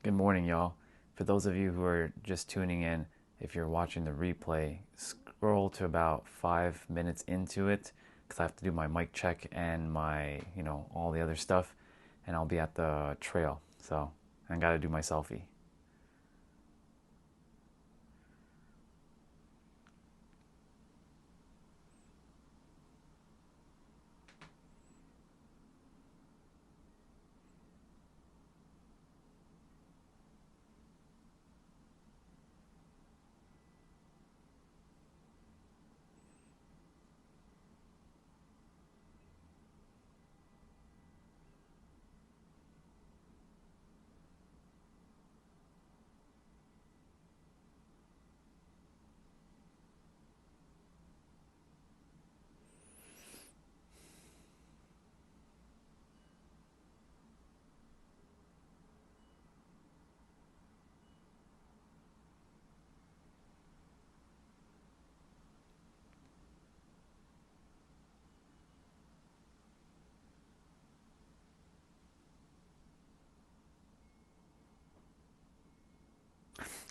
Good morning, y'all. For those of you who are just tuning in, if you're watching the replay, scroll to about 5 minutes into it because I have to do my mic check and my, all the other stuff, and I'll be at the trail. So I got to do my selfie.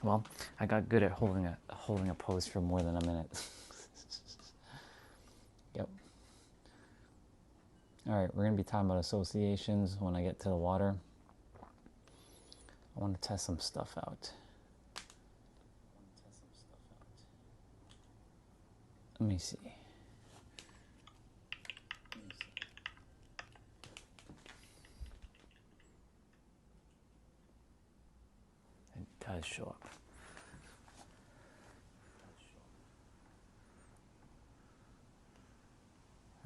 Well, I got good at holding a pose for more than a minute. Yep. All right, we're going to be talking about associations when I get to the water. I want to test some stuff out. Let me see. It does show up.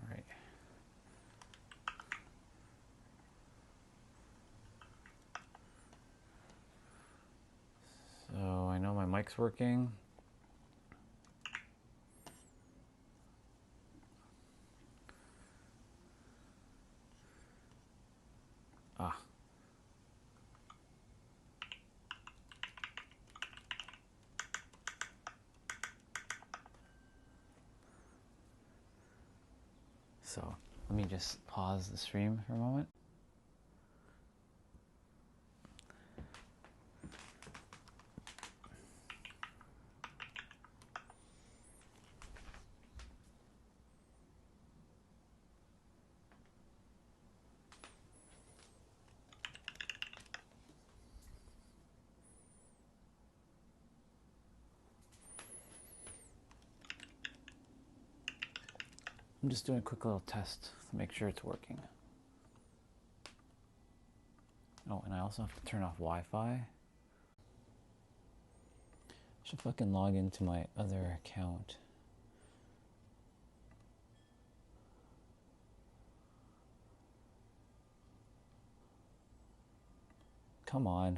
All right. So I know my mic's working. Ah. So let me just pause the stream for a moment. I'm just doing a quick little test to make sure it's working. Oh, and I also have to turn off Wi-Fi. I should fucking log into my other account. Come on.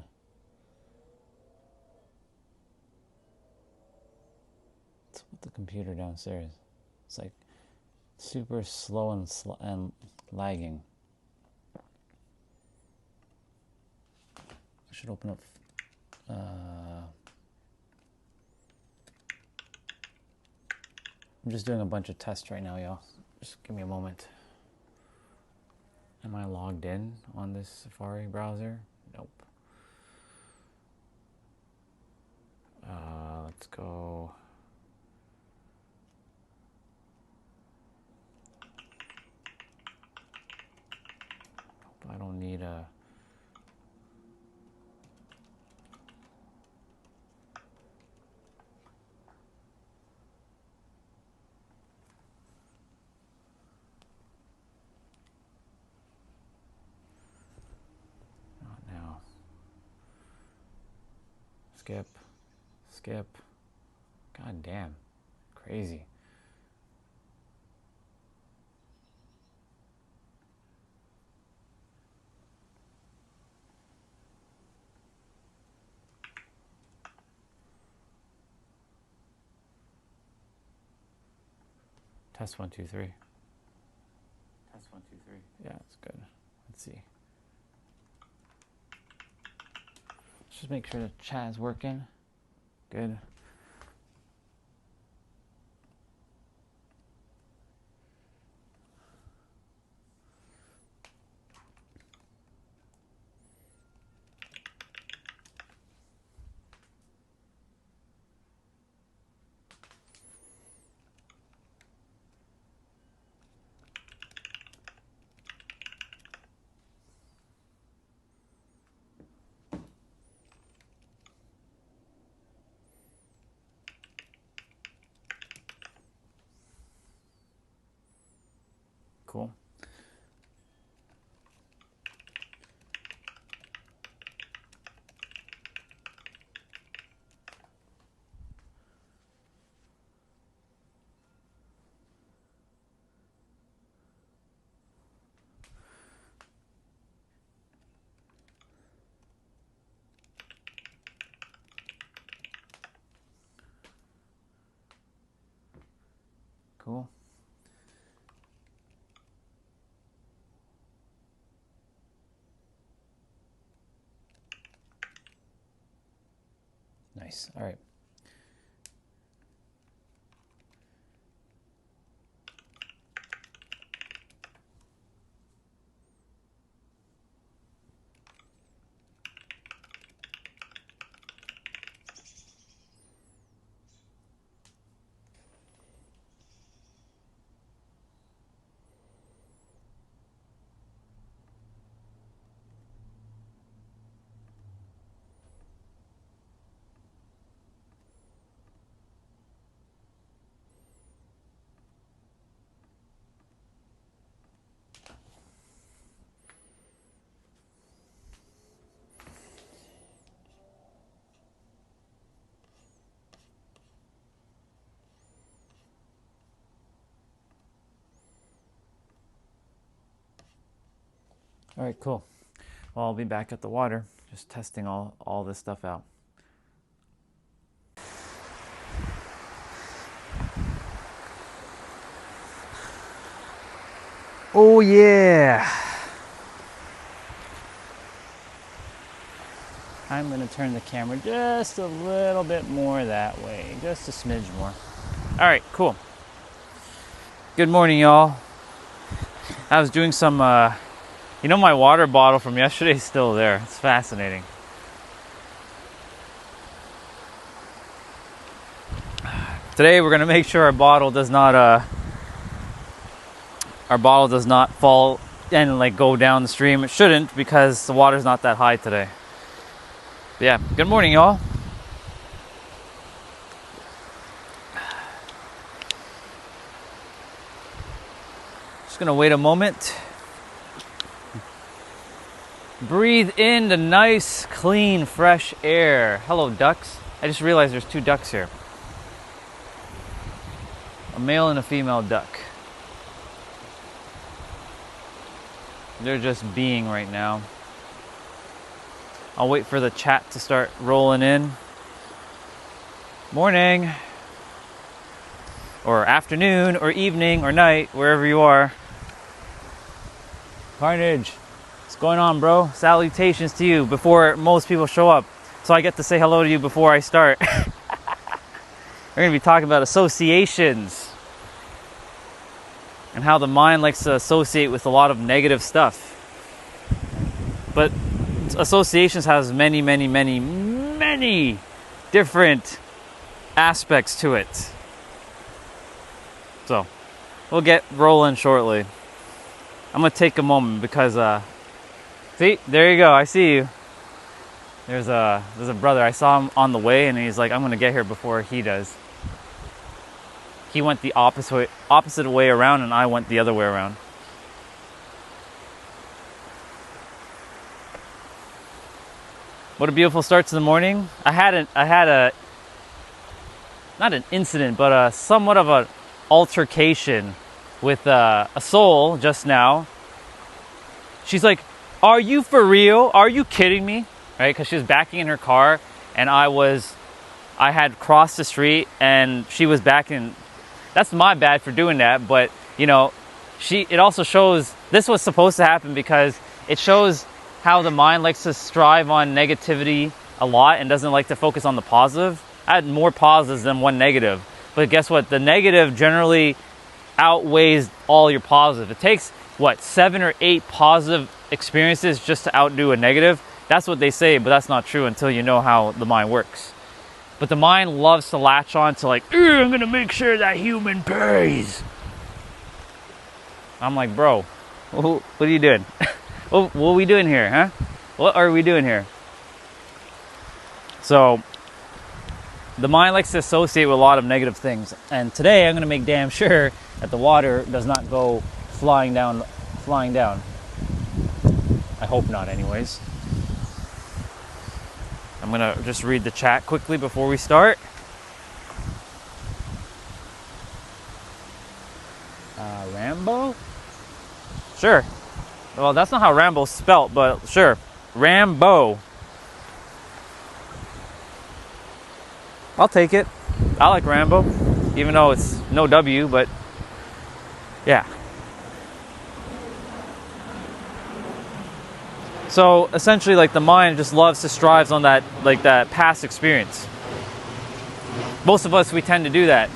What's with the computer downstairs? It's like super slow and lagging. I should open up. I'm just doing a bunch of tests right now, y'all. Just give me a moment. Am I logged in on this Safari browser? Nope. Let's go. Nope, I don't need a. Not now. Skip. Skip. God damn. Crazy. Test 1, 2, 3. Test 1, 2, 3. Yeah, it's good. Let's see. Let's just make sure the chat is working. Good. Cool. Cool. Nice. All right. All right, cool. Well, I'll be back at the water, just testing all this stuff out. Oh yeah! I'm gonna turn the camera just a little bit more that way, just a smidge more. All right, cool. Good morning, y'all. I was doing some, you know, my water bottle from yesterday is still there. It's fascinating. Today we're gonna make sure our bottle does not fall and like go down the stream. It shouldn't, because the water's not that high today. But yeah, good morning, y'all. Just gonna wait a moment. Breathe in the nice, clean, fresh air. Hello, ducks. I just realized there's 2 ducks here. A male and a female duck. They're just being right now. I'll wait for the chat to start rolling in. Morning. Or afternoon, or evening, or night, wherever you are. Carnage. What's going on, bro? Salutations to you before most people show up. So I get to say hello to you before I start. We're going to be talking about associations. And how the mind likes to associate with a lot of negative stuff. But associations has many, many, many, many different aspects to it. So, we'll get rolling shortly. I'm going to take a moment because, see, there you go, I see you. There's a brother, I saw him on the way and he's like, I'm going to get here before he does. He went the opposite way around and I went the other way around. What a beautiful start to the morning. I had a not an incident, but somewhat of an altercation with a soul just now. She's like, "Are you for real? Are you kidding me?" Right? Because she was backing in her car, and I had crossed the street, and she was backing. That's my bad for doing that, but you know, it also shows this was supposed to happen because it shows how the mind likes to strive on negativity a lot and doesn't like to focus on the positive. I had more positives than one negative, but guess what? The negative generally outweighs all your positive. It takes, what, 7 or 8 positive experiences just to outdo a negative? That's what they say, but that's not true until you know how the mind works. But the mind loves to latch on to like, I'm gonna make sure that human pays. I'm like, bro, what are you doing? What are we doing here, huh? What are we doing here? So, the mind likes to associate with a lot of negative things. And today I'm gonna make damn sure that the water does not go flying down. I hope not, anyways. I'm gonna just read the chat quickly before we start. Rambo? Sure. Well, that's not how Rambo's spelt, but sure. Rambo. I'll take it. I like Rambo, even though it's no W, but yeah. So essentially, like, the mind just loves to strives on that, like, that past experience. Most of us, we tend to do that.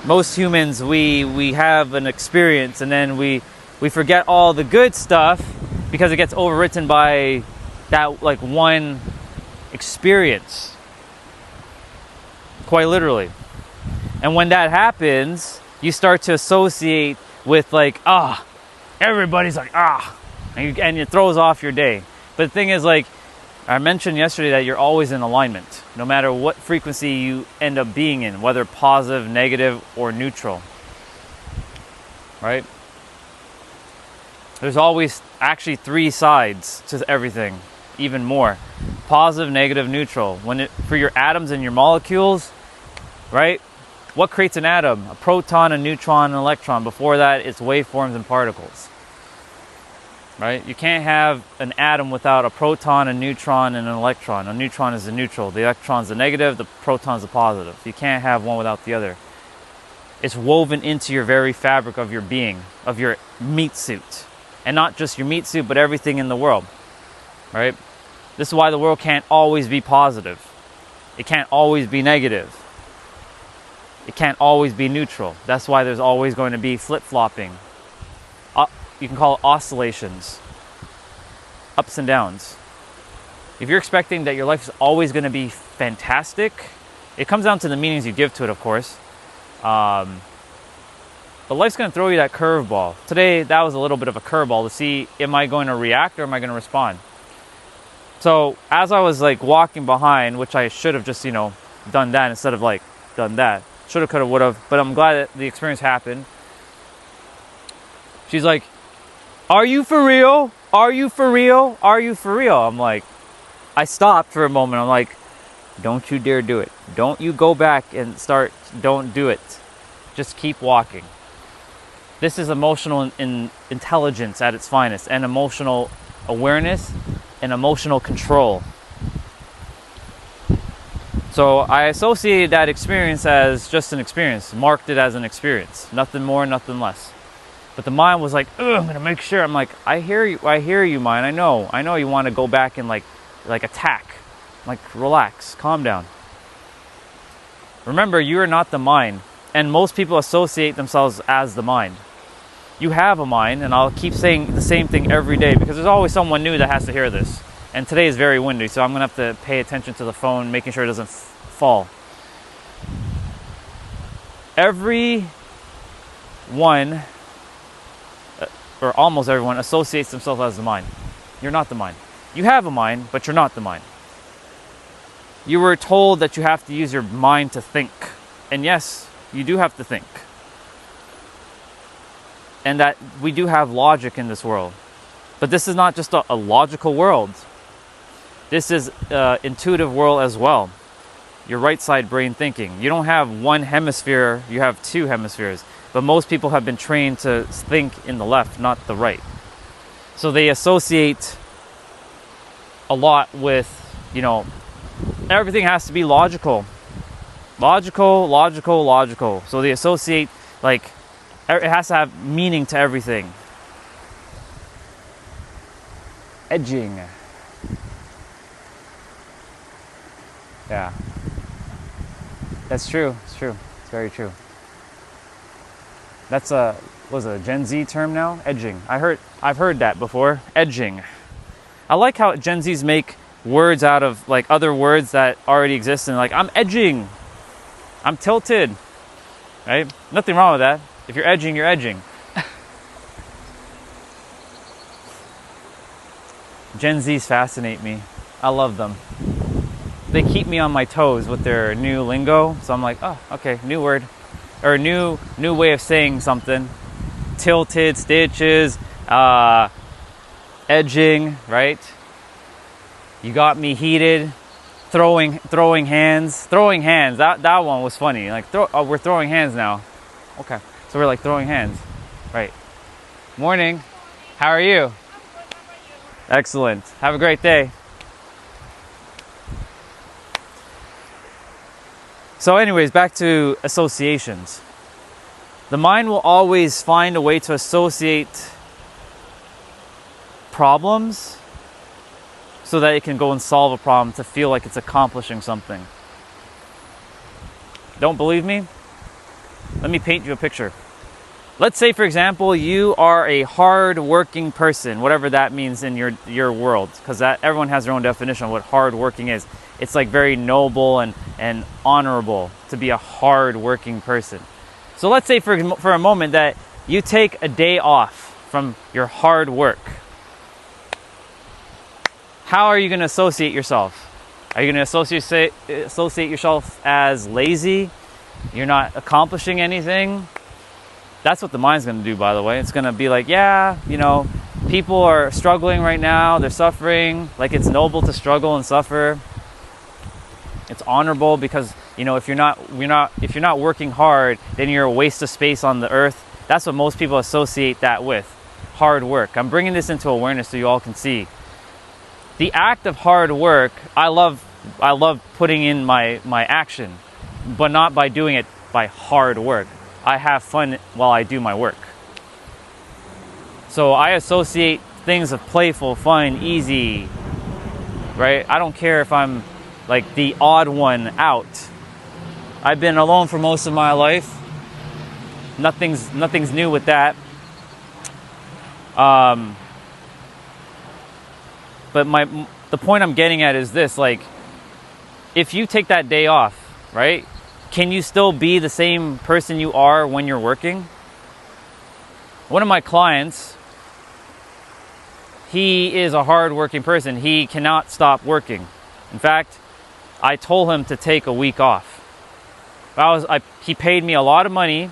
Most humans, we have an experience and then we forget all the good stuff because it gets overwritten by that, like, one experience. Quite literally. And when that happens, you start to associate with, like, everybody's like, and it throws off your day. But the thing is, like I mentioned yesterday, that you're always in alignment, no matter what frequency you end up being in, whether positive, negative, or neutral. Right? There's always actually 3 sides to everything, even more. Positive, negative, neutral. For your atoms and your molecules, right? What creates an atom? A proton, a neutron, an electron. Before that, it's waveforms and particles. Right? You can't have an atom without a proton, a neutron, and an electron. A neutron is the neutral. The electron's the negative. The proton's the positive. You can't have one without the other. It's woven into your very fabric of your being, of your meat suit. And not just your meat suit, but everything in the world. Right? This is why the world can't always be positive. It can't always be negative. It can't always be neutral. That's why there's always going to be flip-flopping. You can call it oscillations, ups and downs. If you're expecting that your life is always going to be fantastic, it comes down to the meanings you give to it, of course. But life's going to throw you that curveball. Today, that was a little bit of a curveball to see, am I going to react or am I going to respond? So as I was, like, walking behind, which I should have just, done that instead of, like, done that. Shoulda, coulda, woulda. But I'm glad that the experience happened. She's like, "Are you for real? Are you for real? Are you for real?" I'm like, I stopped for a moment. I'm like, don't you dare do it. Don't you go back and don't do it. Just keep walking. This is emotional intelligence at its finest, and emotional awareness and emotional control. So I associated that experience as just an experience, marked it as an experience. Nothing more, nothing less. But the mind was like, I'm going to make sure. I'm like, I hear you, mind. I know you want to go back and like attack. Like, relax, calm down. Remember, you are not the mind. And most people associate themselves as the mind. You have a mind, and I'll keep saying the same thing every day because there's always someone new that has to hear this. And today is very windy, so I'm going to have to pay attention to the phone, making sure it doesn't fall. Everyone, or almost everyone, associates themselves as the mind. You're not the mind. You have a mind, but you're not the mind. You were told that you have to use your mind to think. And yes, you do have to think. And that we do have logic in this world. But this is not just a logical world. This is an intuitive world as well. Your right side brain thinking. You don't have one hemisphere, you have 2 hemispheres. But most people have been trained to think in the left, not the right. So they associate a lot with, everything has to be logical. Logical. So they associate, like, it has to have meaning to everything. Edging. Yeah. That's true. It's true. It's very true. That's a Gen Z term now? Edging. I've heard that before. Edging. I like how Gen Zs make words out of, like, other words that already exist, and, like, I'm edging. I'm tilted. Right? Nothing wrong with that. If you're edging, you're edging. Gen Zs fascinate me. I love them. They keep me on my toes with their new lingo. So I'm like, oh, okay, new word. or new way of saying something. Tilted, stitches, edging, right? You got me heated. Throwing hands. That one was funny. Like we're throwing hands now. Okay, so we're like throwing hands, right? Morning. How are you? Excellent. Have a great day. So anyways, back to associations. The mind will always find a way to associate problems so that it can go and solve a problem to feel like it's accomplishing something. Don't believe me? Let me paint you a picture. Let's say, for example, you are a hard-working person, whatever that means in your world, because everyone has their own definition of what hard-working is. It's like very noble and honorable to be a hard-working person. So let's say for a moment that you take a day off from your hard work. How are you going to associate yourself? Are you going to associate yourself as lazy? You're not accomplishing anything? That's what the mind's going to do, by the way. It's going to be like, yeah, people are struggling right now. They're suffering. Like, it's noble to struggle and suffer. It's honorable because, if you're not working hard, then you're a waste of space on the earth. That's what most people associate that with. Hard work. I'm bringing this into awareness so you all can see. The act of hard work, I love putting in my action, but not by doing it by hard work. I have fun while I do my work. So I associate things of playful, fun, easy, right? I don't care if I'm like the odd one out. I've been alone for most of my life. Nothing's new with that. But the point I'm getting at is this, like, if you take that day off, right? Can you still be the same person you are when you're working? One of my clients, he is a hard-working person. He cannot stop working. In fact, I told him to take a week off. He paid me a lot of money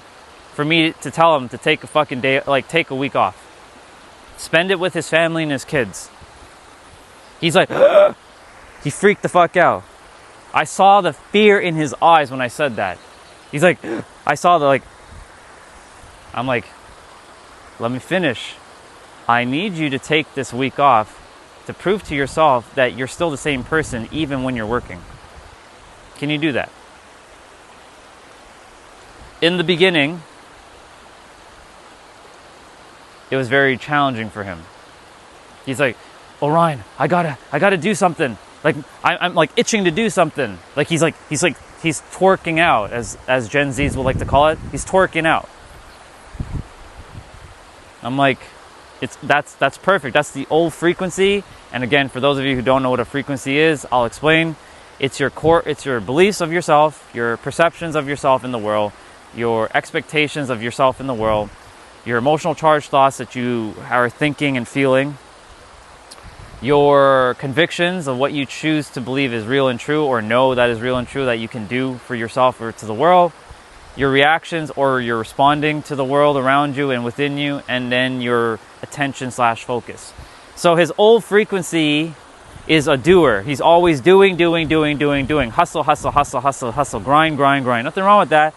for me to tell him to take a fucking day, like take a week off. Spend it with his family and his kids. He's like, he freaked the fuck out. I saw the fear in his eyes when I said that. He's like, I'm like, let me finish. I need you to take this week off to prove to yourself that you're still the same person even when you're working. Can you do that? In the beginning, it was very challenging for him. He's like, Orion, I gotta do something. Like I'm like itching to do something. Like he's twerking out, as Gen Zs would like to call it. He's twerking out. I'm like, that's perfect. That's the old frequency. And again, for those of you who don't know what a frequency is, I'll explain. It's your beliefs of yourself, your perceptions of yourself in the world, your expectations of yourself in the world, your emotional charged thoughts that you are thinking and feeling, your convictions of what you choose to believe is real and true, or know that is real and true that you can do for yourself or to the world, your reactions or your responding to the world around you and within you, and then your attention/focus. So his old frequency is a doer. He's always doing. Hustle, grind. Nothing wrong with that.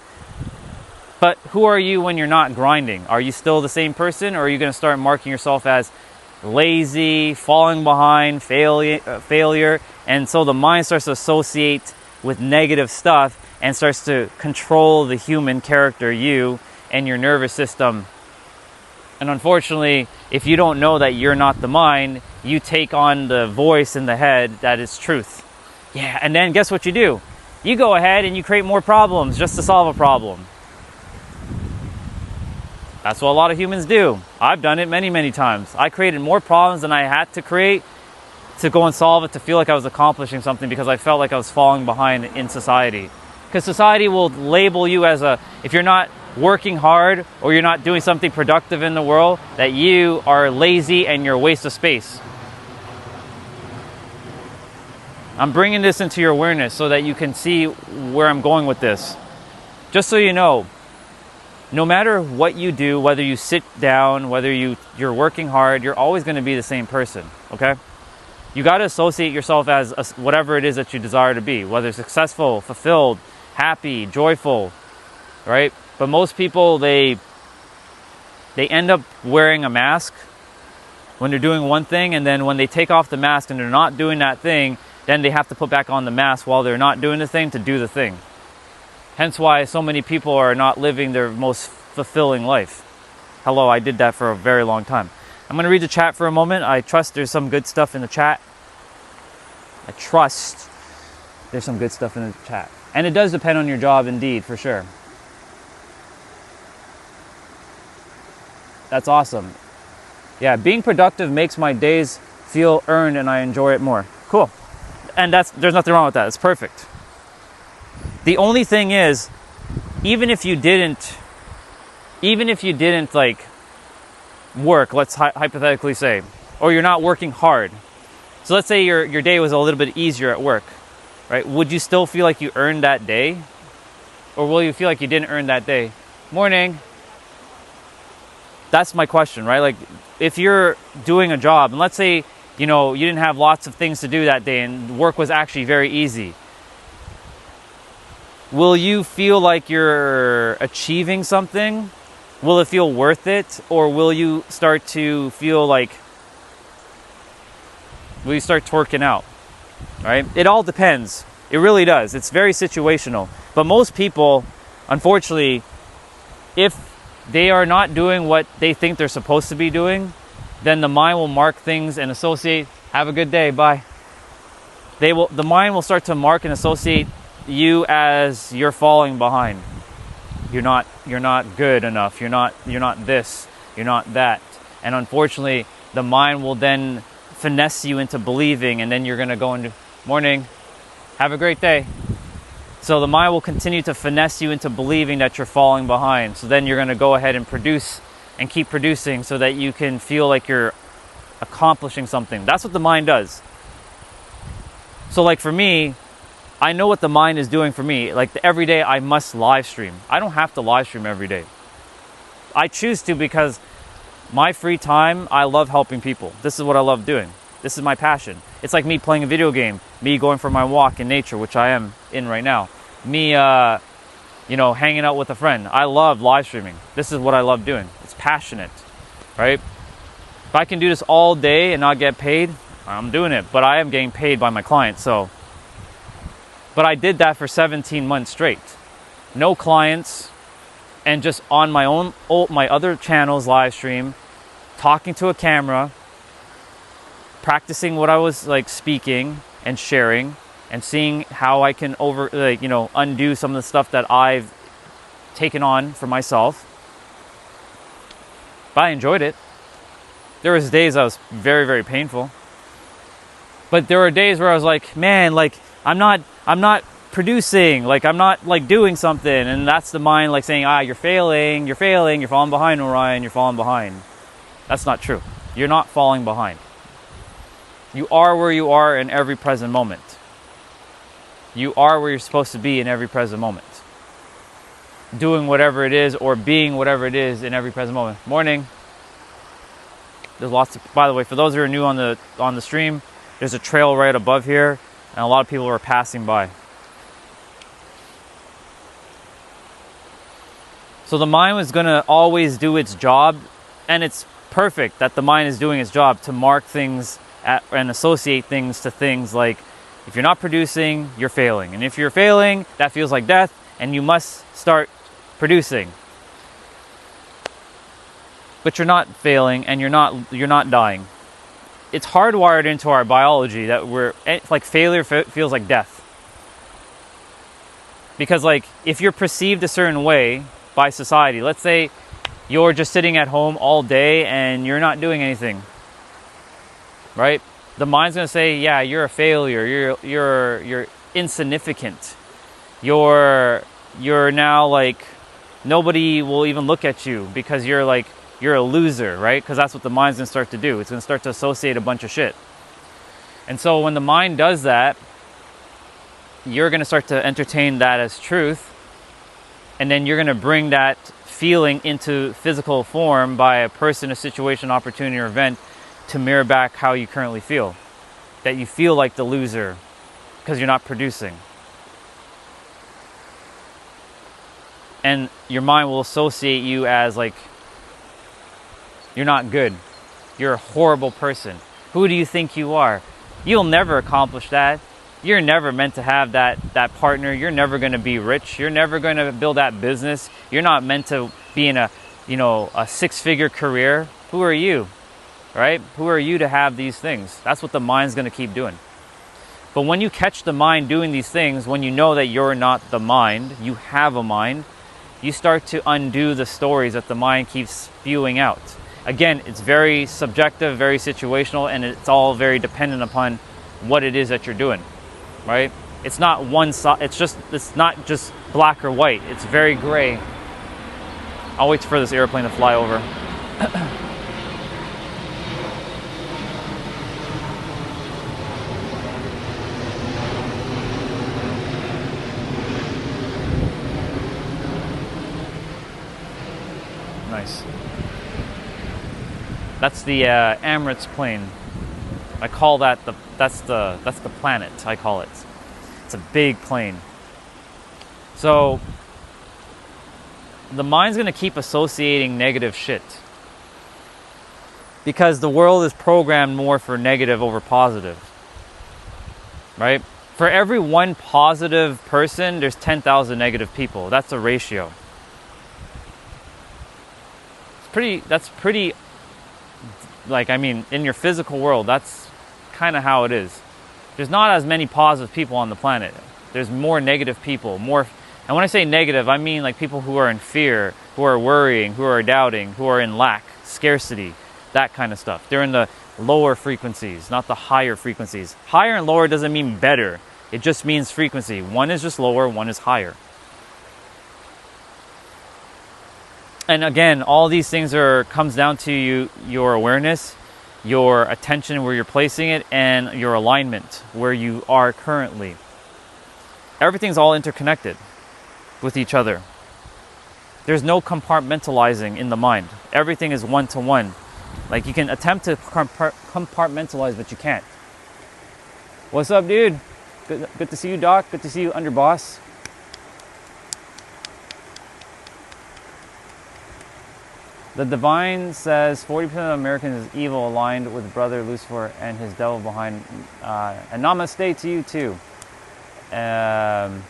But who are you when you're not grinding? Are you still the same person, or are you going to start marking yourself as lazy, falling behind, failure? And so the mind starts to associate with negative stuff and starts to control the human character, you, and your nervous system. And unfortunately, if you don't know that you're not the mind, you take on the voice in the head that is truth. Yeah, and then guess what you do? You go ahead and you create more problems just to solve a problem. That's what a lot of humans do. I've done it many, many times. I created more problems than I had to create to go and solve it, to feel like I was accomplishing something, because I felt like I was falling behind in society. Because society will label you as if you're not working hard or you're not doing something productive in the world, that you are lazy and you're a waste of space. I'm bringing this into your awareness so that you can see where I'm going with this. Just so you know, no matter what you do, whether you sit down, whether you're working hard, you're always going to be the same person, okay? You got to associate yourself as whatever it is that you desire to be, whether successful, fulfilled, happy, joyful, right? But most people, they end up wearing a mask when they're doing one thing, and then when they take off the mask and they're not doing that thing, then they have to put back on the mask while they're not doing the thing to do the thing. Hence why so many people are not living their most fulfilling life. Hello, I did that for a very long time. I'm going to read the chat for a moment. I trust there's some good stuff in the chat. I trust there's some good stuff in the chat. And it does depend on your job indeed, for sure. That's awesome. Yeah, being productive makes my days feel earned and I enjoy it more. Cool. And there's nothing wrong with that. It's perfect. The only thing is, even if you didn't like work, let's hypothetically say, or you're not working hard. So let's say your day was a little bit easier at work, right? Would you still feel like you earned that day? Or will you feel like you didn't earn that day? Morning. That's my question, right? Like, if you're doing a job, and let's say, you didn't have lots of things to do that day and work was actually very easy. Will you feel like you're achieving something? Will it feel worth it? Or will you start to feel like, will you start twerking out, right? It all depends. It really does. It's very situational. But most people, unfortunately, if they are not doing what they think they're supposed to be doing, then the mind will mark things and associate, have a good day, bye. The mind will start to mark and associate you as you're falling behind. You're not good enough. You're not this. You're not that. And unfortunately, the mind will then finesse you into believing, and then you're going to go into morning, have a great day. So the mind will continue to finesse you into believing that you're falling behind. So then you're going to go ahead and produce and keep producing so that you can feel like you're accomplishing something. That's what the mind does. So like for me, I know what the mind is doing for me. Like every day I must live stream. I don't have to live stream every day. I choose to because my free time, I love helping people. This is what I love doing. This is my passion. It's like me playing a video game, me going for my walk in nature, which I am in right now. Me, hanging out with a friend. I love live streaming. This is what I love doing. It's passionate, right? If I can do this all day and not get paid, I'm doing it. But I am getting paid by my clients, so. But I did that for 17 months straight. No clients, and just on my other channels live stream, talking to a camera, practicing what I was like speaking and sharing, and seeing how I can undo some of the stuff that I've taken on for myself. But I enjoyed it. There was days that was very, very painful. But there were days where I was like, man, like I'm not producing, like I'm not like doing something, and that's the mind like saying, you're failing, you're falling behind, Orion, you're falling behind. That's not true. You're not falling behind. You are where you are in every present moment. You are where you're supposed to be in every present moment. Doing whatever it is or being whatever it is in every present moment. Morning. There's lots of, by the way, for those who are new on the stream, there's a trail right above here, and a lot of people are passing by. So the mind is going to always do its job, and it's perfect that the mind is doing its job to mark things and associate things to things like, if you're not producing, you're failing. And if you're failing, that feels like death, and you must start producing. But you're not failing, and you're not dying. It's hardwired into our biology that failure feels like death. Because like if you're perceived a certain way by society, let's say you're just sitting at home all day and you're not doing anything, right? The mind's gonna say, yeah, you're a failure. You're insignificant. You're now like nobody will even look at you because you're a loser, right? Because that's what the mind's gonna start to do. It's gonna start to associate a bunch of shit. And so when the mind does that, you're gonna start to entertain that as truth, and then you're gonna bring that feeling into physical form by a person, a situation, opportunity, or event to mirror back how you currently feel. That you feel like the loser because you're not producing. And your mind will associate you as like, you're not good. You're a horrible person. Who do you think you are? You'll never accomplish that. You're never meant to have that partner. You're never going to be rich. You're never going to build that business. You're not meant to be in a 6-figure career. Who are you? Right? Who are you to have these things? That's what the mind's going to keep doing. But when you catch the mind doing these things, when you know that you're not the mind, you have a mind, you start to undo the stories that the mind keeps spewing out. Again, it's very subjective, very situational, and it's all very dependent upon what it is that you're doing, right? It's not one side. It's not just black or white. It's very gray. I'll wait for this airplane to fly over. Nice. That's the Emirates plane. I call that that's the planet. I call it. It's a big plane. So the mind's going to keep associating negative shit because the world is programmed more for negative over positive, right? For every one positive person, there's 10,000 negative people. That's a ratio. That's pretty, like, I mean, in your physical world, that's kind of how it is. There's not as many positive people on the planet. There's more negative people, more. And when I say negative, I mean like people who are in fear, who are worrying, who are doubting, who are in lack, scarcity, that kind of stuff. They're in the lower frequencies, not the higher frequencies. Higher and lower doesn't mean better. It just means frequency. One is just lower, one is higher. And again, all these things comes down to your awareness, your attention, where you're placing it, and your alignment, where you are currently. Everything's all interconnected with each other. There's no compartmentalizing in the mind. Everything is one-to-one. Like, you can attempt to compartmentalize, but you can't. What's up, dude? Good to see you, Doc. Good to see you, underboss. The divine says 40% of Americans is evil, aligned with brother Lucifer and his devil behind. And namaste to you too. I'm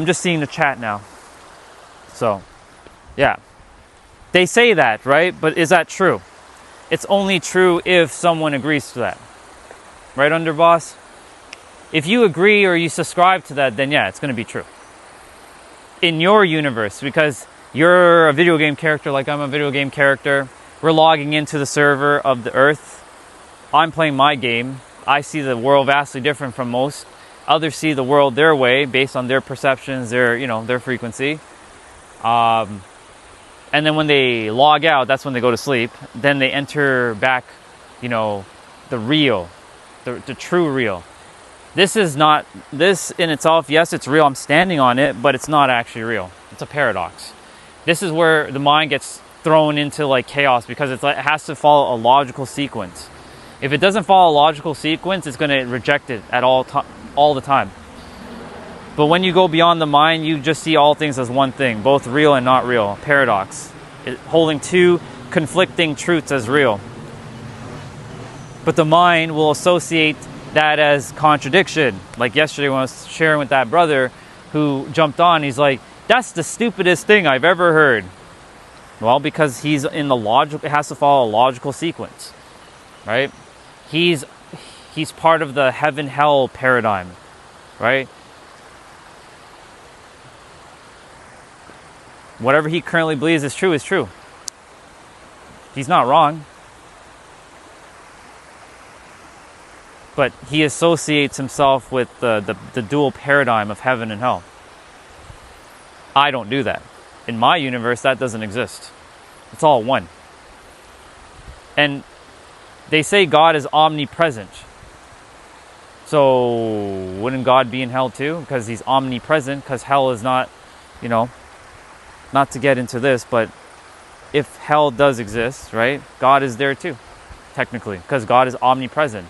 just seeing the chat now. So, yeah. They say that, right? But is that true? It's only true if someone agrees to that. Right, underboss? If you agree or you subscribe to that, then yeah, it's going to be true. In your universe, because you're a video game character like I'm a video game character. We're logging into the server of the Earth. I'm playing my game. I see the world vastly different from most. Others see the world their way based on their perceptions, their frequency. And then when they log out, that's when they go to sleep. Then they enter back, the real, the true real. This in itself, yes, it's real. I'm standing on it, but it's not actually real. It's a paradox. This is where the mind gets thrown into like chaos because it has to follow a logical sequence. If it doesn't follow a logical sequence, it's going to reject it at all the time. But when you go beyond the mind, you just see all things as one thing, both real and not real. Paradox. Holding two conflicting truths as real. But the mind will associate that as contradiction. Like yesterday when I was sharing with that brother who jumped on, he's like, that's the stupidest thing I've ever heard. Well, because he's in the logical, it has to follow a logical sequence, right? He's part of the heaven-hell paradigm, right? Whatever he currently believes is true is true. He's not wrong. But he associates himself with the dual paradigm of heaven and hell. I don't do that. In my universe, that doesn't exist. It's all one. And they say God is omnipresent. So wouldn't God be in hell too? Because he's omnipresent, because hell is not, not to get into this, but if hell does exist, right? God is there too, technically, because God is omnipresent.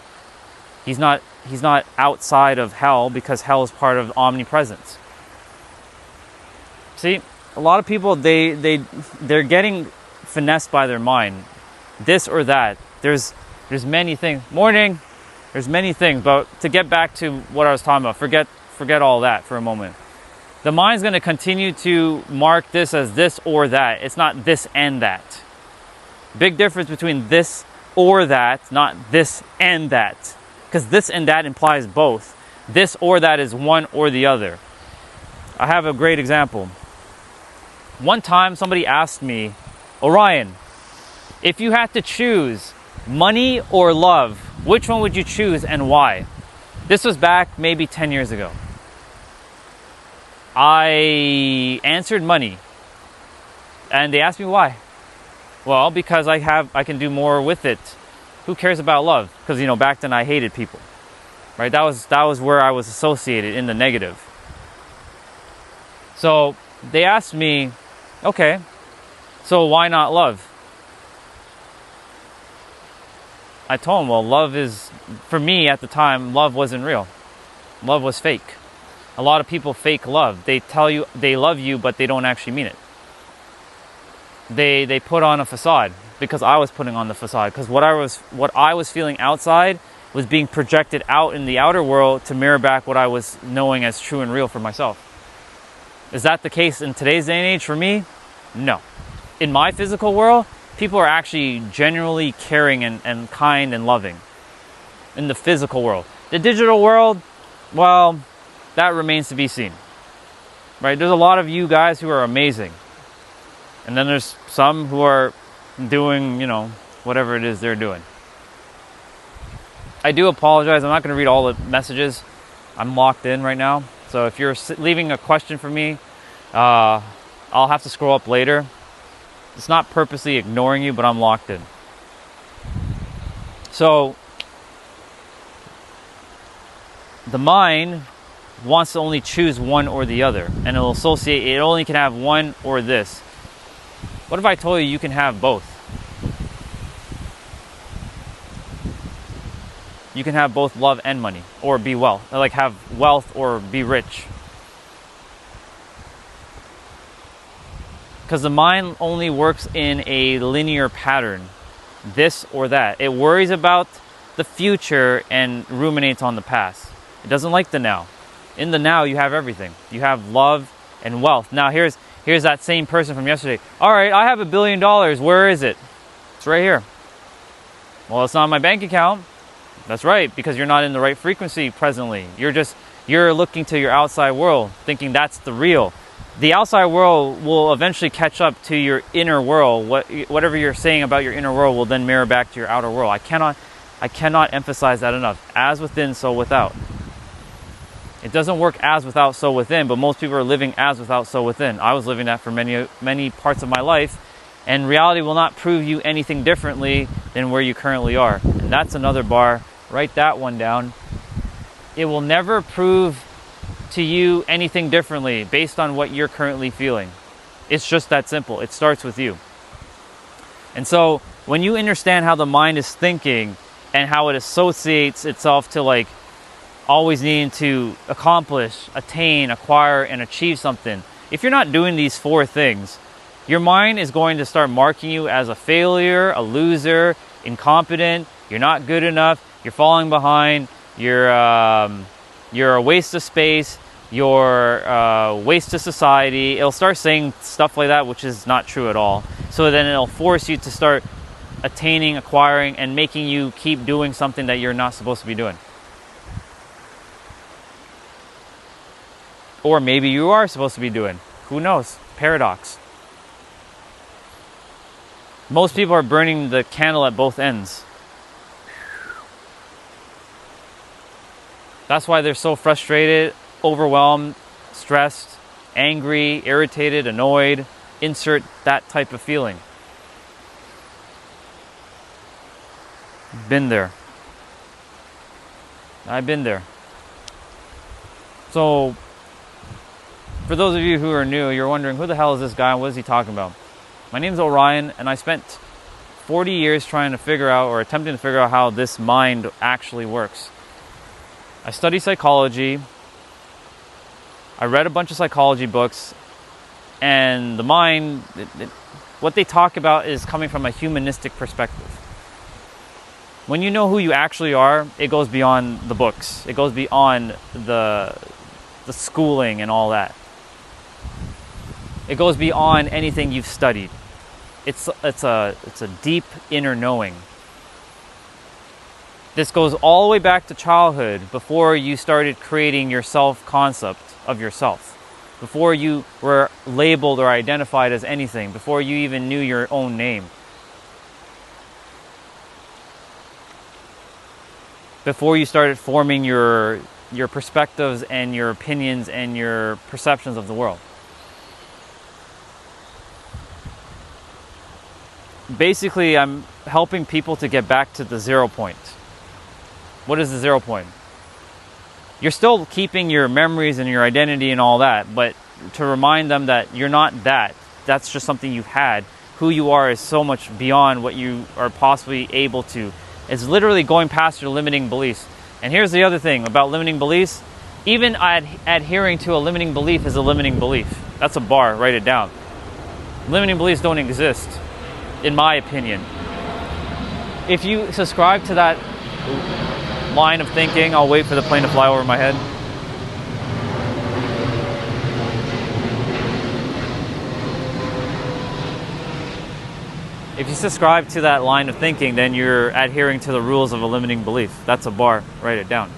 He's not outside of hell because hell is part of omnipresence. See, a lot of people they're getting finessed by their mind, this or that. There's many things. Morning. There's many things, but to get back to what I was talking about, forget all that for a moment. The mind's going to continue to mark this as this or that. It's not this and that. Big difference between this or that, not this and that. Because this and that implies both. This or that is one or the other. I have a great example. One time somebody asked me, Orion, if you had to choose money or love, which one would you choose and why? This was back maybe 10 years ago. I answered money. And they asked me why. Well, because I can do more with it. Who cares about love? Because, back then I hated people. Right? That was where I was associated, in the negative. So they asked me, okay, so why not love? I told them, well, love is, for me at the time, love wasn't real. Love was fake. A lot of people fake love. They tell you they love you, but they don't actually mean it. They put on a facade, because I was putting on the facade. Because what I was feeling outside was being projected out in the outer world to mirror back what I was knowing as true and real for myself. Is that the case in today's day and age for me? No. In my physical world, people are actually genuinely caring and kind and loving. In the physical world. The digital world, well, that remains to be seen. Right? There's a lot of you guys who are amazing. And then there's some who are doing, whatever it is they're doing. I do apologize. I'm not going to read all the messages. I'm locked in right now. So if you're leaving a question for me, I'll have to scroll up later. It's not purposely ignoring you, but I'm locked in. So the mind wants to only choose one or the other, and it'll associate, it only can have one or this. What if I told you can have both? You can have both love and money, or be wealth, like have wealth or be rich. Because the mind only works in a linear pattern, this or that. It worries about the future and ruminates on the past. It doesn't like the now. In the now, you have everything. You have love and wealth. Now, here's that same person from yesterday. All right, I have $1 billion. Where is it? It's right here. Well, it's not in my bank account. That's right, because you're not in the right frequency presently. You're looking to your outside world, thinking that's the real. The outside world will eventually catch up to your inner world. Whatever you're saying about your inner world will then mirror back to your outer world. I cannot emphasize that enough. As within, so without. It doesn't work as without, so within, but most people are living as without, so within. I was living that for many parts of my life, and reality will not prove you anything differently than where you currently are. And that's another bar. Write that one down. It will never prove to you anything differently based on what you're currently feeling. It's just that simple. It starts with you. And so when you understand how the mind is thinking and how it associates itself to always needing to accomplish, attain, acquire, and achieve something, if you're not doing these 4 things, your mind is going to start marking you as a failure, a loser, incompetent, you're not good enough, you're falling behind, you're a waste of space, you're a waste of society. It'll start saying stuff like that, which is not true at all. So then it'll force you to start attaining, acquiring, and making you keep doing something that you're not supposed to be doing. Or maybe you are supposed to be doing. Who knows? Paradox. Most people are burning the candle at both ends. That's why they're so frustrated, overwhelmed, stressed, angry, irritated, annoyed. Insert that type of feeling. Been there. I've been there. So For those of you who are new, you're wondering, who the hell is this guy? What is he talking about? My name's Orion, and I spent 40 years trying to figure out, or attempting to figure out, how this mind actually works. I study psychology. I read a bunch of psychology books, and the mind, what they talk about is coming from a humanistic perspective. When you know who you actually are, it goes beyond the books. It goes beyond the schooling and all that. It goes beyond anything you've studied. It's a deep inner knowing. This goes all the way back to childhood, before you started creating your self-concept of yourself. Before you were labeled or identified as anything. Before you even knew your own name. Before you started forming your perspectives and your opinions and your perceptions of the world. Basically, I'm helping people to get back to the 0 point. What is the 0 point? You're still keeping your memories and your identity and all that, but to remind them that you're not that. That's just something you've had. Who you are is so much beyond what you are possibly able to. It's literally going past your limiting beliefs. And here's the other thing about limiting beliefs. Even adhering to a limiting belief is a limiting belief. That's a bar, write it down. Limiting beliefs don't exist, in my opinion. If you subscribe to that line of thinking, I'll wait for the plane to fly over my head. If you subscribe to that line of thinking, then you're adhering to the rules of a limiting belief. That's a bar, write it down.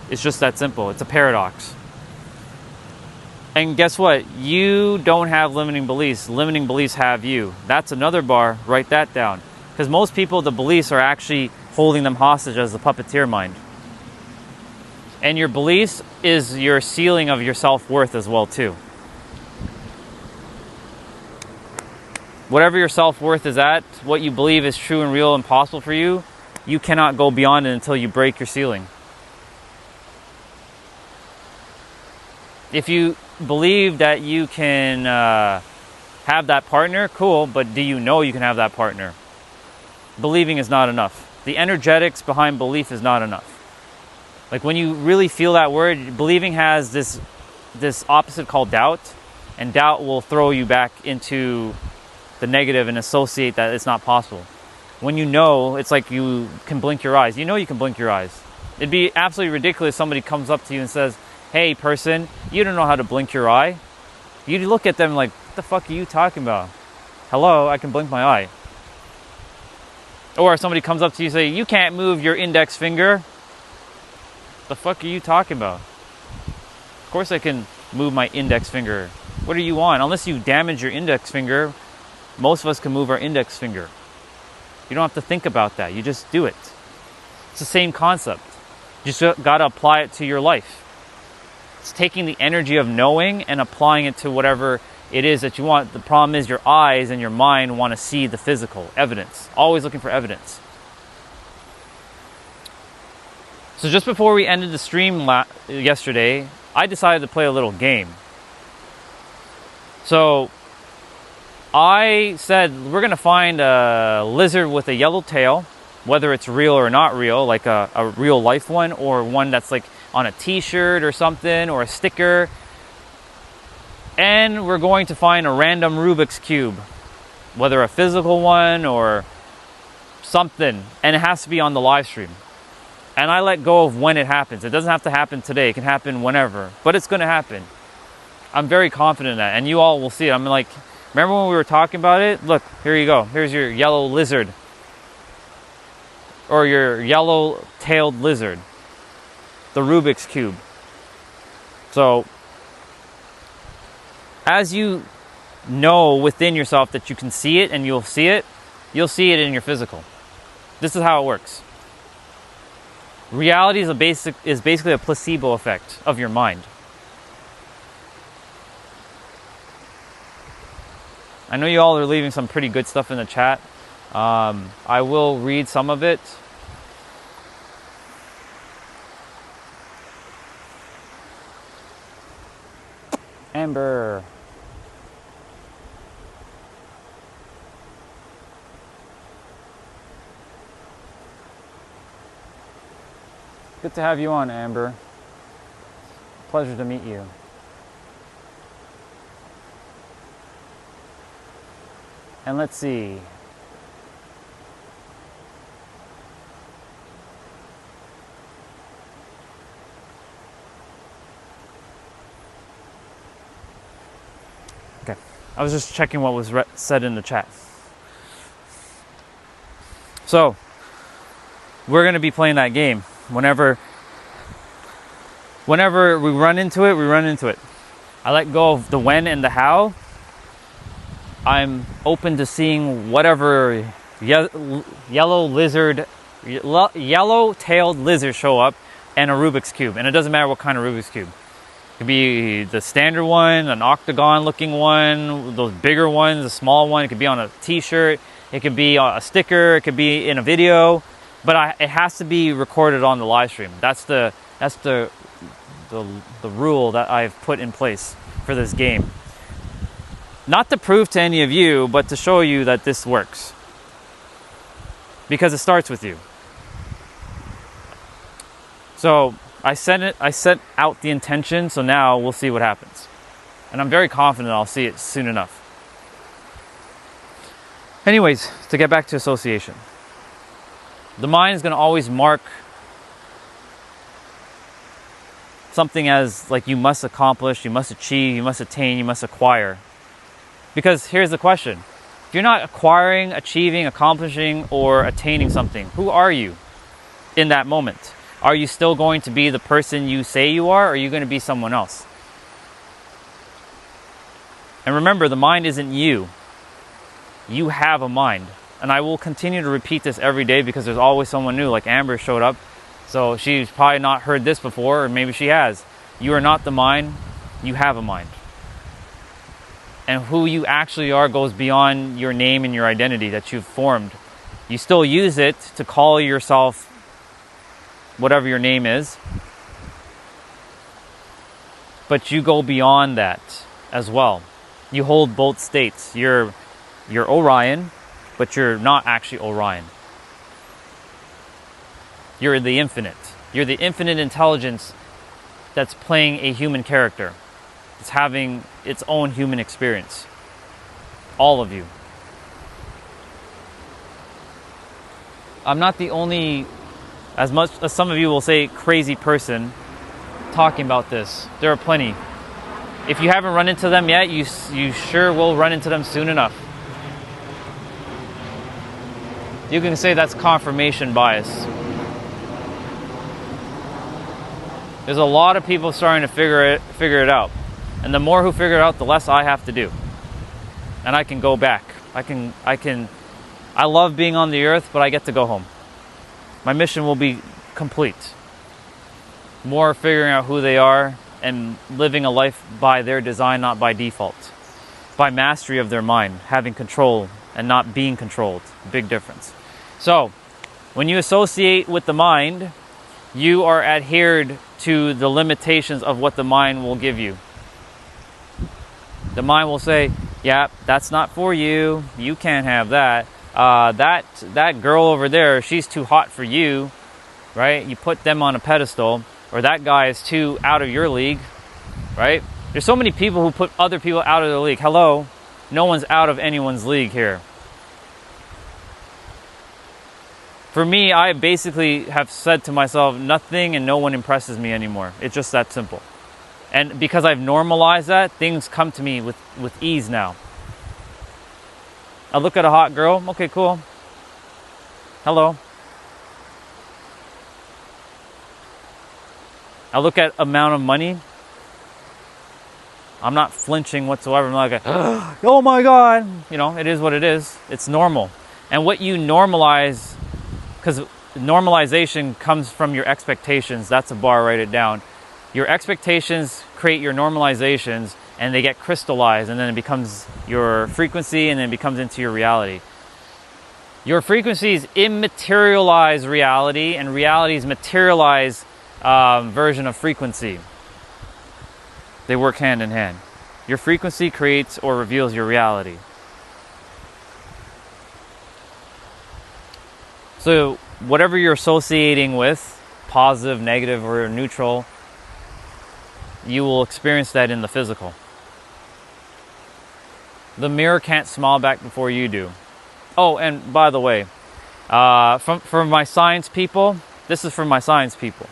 It's just that simple. It's a paradox. And guess what? You don't have limiting beliefs. Limiting beliefs have you. That's another bar. Write that down. Because most people, the beliefs are actually holding them hostage as the puppeteer mind. And your beliefs is your ceiling of your self-worth as well, too. Whatever your self-worth is at, what you believe is true and real and possible for you, you cannot go beyond it until you break your ceiling. If you believe that you can have that partner, cool, but do you know you can have that partner? Believing is not enough. The energetics behind belief is not enough. Like when you really feel that word, believing has this opposite called doubt, and doubt will throw you back into the negative and associate that it's not possible. When you know, it's like you can blink your eyes. You know you can blink your eyes. It'd be absolutely ridiculous if somebody comes up to you and says, "Hey person, you don't know how to blink your eye." You look at them like, what the fuck are you talking about? Hello, I can blink my eye. Or if somebody comes up to you and say, "You can't move your index finger." The fuck are you talking about? Of course I can move my index finger. What are you on? Unless you damage your index finger, most of us can move our index finger. You don't have to think about that. You just do it. It's the same concept. You just got to apply it to your life. It's taking the energy of knowing and applying it to whatever it is that you want. The problem is your eyes and your mind want to see the physical evidence. Always looking for evidence. So just before we ended the stream yesterday, I decided to play a little game. So I said we're going to find a lizard with a yellow tail, whether it's real or not real, like a real life one, or one that's like on a t-shirt or something, or a sticker. And we're going to find a random Rubik's Cube, whether a physical one or something, and it has to be on the live stream. And I let go of when it happens. It doesn't have to happen today. It can happen whenever, but it's going to happen. I'm very confident in that, and you all will see it. I'm like, remember when we were talking about it? Look, here you go. Here's your yellow lizard, or your yellow-tailed lizard, the Rubik's Cube. So, as you know within yourself that you can see it and you'll see it in your physical. This is how it works. Reality is basically a placebo effect of your mind. I know you all are leaving some pretty good stuff in the chat. I will read some of it. Good to have you on, Amber. Pleasure to meet you. And let's see. Okay, I was just checking what was said in the chat. So, we're going to be playing that game. Whenever we run into it, we run into it. I let go of the when and the how. I'm open to seeing whatever yellow-tailed lizard show up and a Rubik's Cube. And it doesn't matter what kind of Rubik's Cube. It could be the standard one, an octagon-looking one, those bigger ones, a small one. It could be on a t-shirt. It could be a sticker. It could be in a video. But it has to be recorded on the live stream. That's the rule that I've put in place for this game. Not to prove to any of you, but to show you that this works. Because it starts with you. So I set out the intention, so now we'll see what happens. And I'm very confident I'll see it soon enough. Anyways, to get back to association. The mind is going to always mark something as like you must accomplish, you must achieve, you must attain, you must acquire. Because here's the question. If you're not acquiring, achieving, accomplishing, or attaining something, who are you in that moment? Are you still going to be the person you say you are, or are you going to be someone else? And remember, the mind isn't you. You have a mind. And I will continue to repeat this every day because there's always someone new. Like Amber showed up. So she's probably not heard this before, or maybe she has. You are not the mind. You have a mind. And who you actually are goes beyond your name and your identity that you've formed. You still use it to call yourself whatever your name is. But you go beyond that as well. You hold both states. You're Orion, but you're not actually Orion. You're the infinite. You're the infinite intelligence that's playing a human character. It's having its own human experience. All of you. I'm not the only, as much as some of you will say, crazy person talking about this. There are plenty. If you haven't run into them yet, you sure will run into them soon enough. You can say that's confirmation bias. There's a lot of people starting to figure it out. And the more who figure it out, the less I have to do. And I can go back. I love being on the earth, but I get to go home. My mission will be complete. More figuring out who they are and living a life by their design, not by default. By mastery of their mind, having control and not being controlled. Big difference. So, when you associate with the mind, you are adhered to the limitations of what the mind will give you. The mind will say, yeah, that's not for you. You can't have that. That girl over there, she's too hot for you, right? You put them on a pedestal. Or that guy is too out of your league, right? There's so many people who put other people out of their league. Hello, no one's out of anyone's league here. For me, I basically have said to myself, nothing and no one impresses me anymore. It's just that simple. And because I've normalized that, things come to me with ease now. I look at a hot girl, okay, cool. Hello. I look at amount of money. I'm not flinching whatsoever. I'm not like, oh my God. You know, it is what it is. It's normal. And what you normalize, because normalization comes from your expectations. That's a bar, write it down. Your expectations create your normalizations and they get crystallized and then it becomes your frequency and then it becomes into your reality. Your frequencies immaterialize reality and reality's materialize version of frequency. They work hand in hand. Your frequency creates or reveals your reality. So whatever you're associating with, positive, negative, or neutral, you will experience that in the physical. The mirror can't smile back before you do. Oh, and by the way, for my science people, this is for my science people.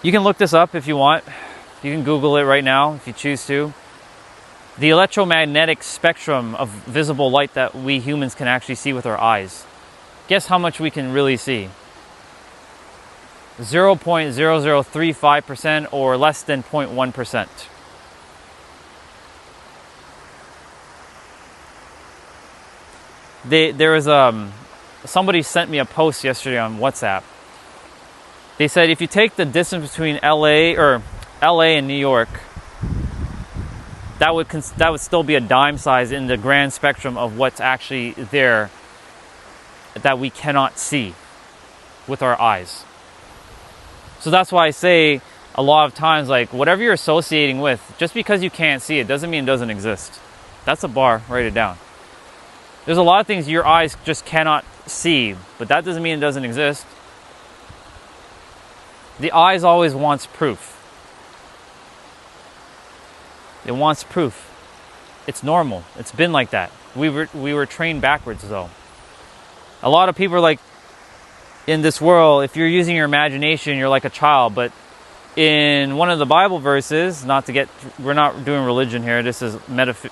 You can look this up if you want. You can Google it right now if you choose to. The electromagnetic spectrum of visible light that we humans can actually see with our eyes. Guess how much we can really see? 0.0035% or less than 0.1%. There was somebody sent me a post yesterday on WhatsApp. They said if you take the distance between LA and New York, that would still be a dime size in the grand spectrum of what's actually there that we cannot see with our eyes. So that's why I say a lot of times, like, whatever you're associating with, just because you can't see it doesn't mean it doesn't exist. That's a bar, write it down. There's a lot of things your eyes just cannot see, but that doesn't mean it doesn't exist. The eyes always wants proof. It wants proof. It's normal. It's been like that. We were trained backwards though. A lot of people are like, in this world, if you're using your imagination, you're like a child. But in one of the Bible verses, we're not doing religion here, this is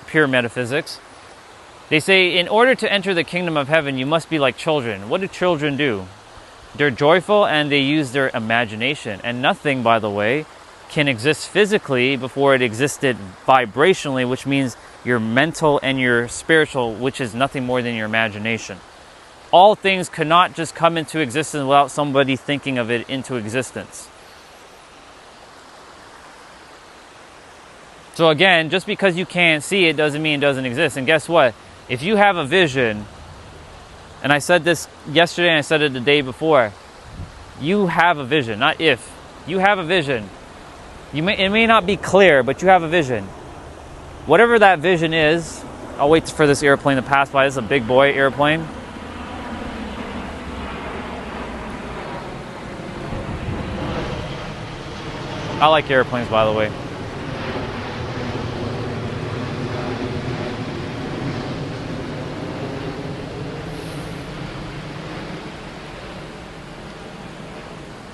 pure metaphysics. They say, in order to enter the kingdom of heaven, you must be like children. What do children do? They're joyful and they use their imagination. And nothing, by the way, can exist physically before it existed vibrationally, which means your mental and your spiritual, which is nothing more than your imagination. All things could not just come into existence without somebody thinking of it into existence. So again, just because you can't see it doesn't mean it doesn't exist. And guess what? If you have a vision, and I said this yesterday and I said it the day before, you have a vision, not if. You have a vision. It may not be clear, but you have a vision. Whatever that vision is, I'll wait for this airplane to pass by. This is a big boy airplane. I like airplanes, by the way.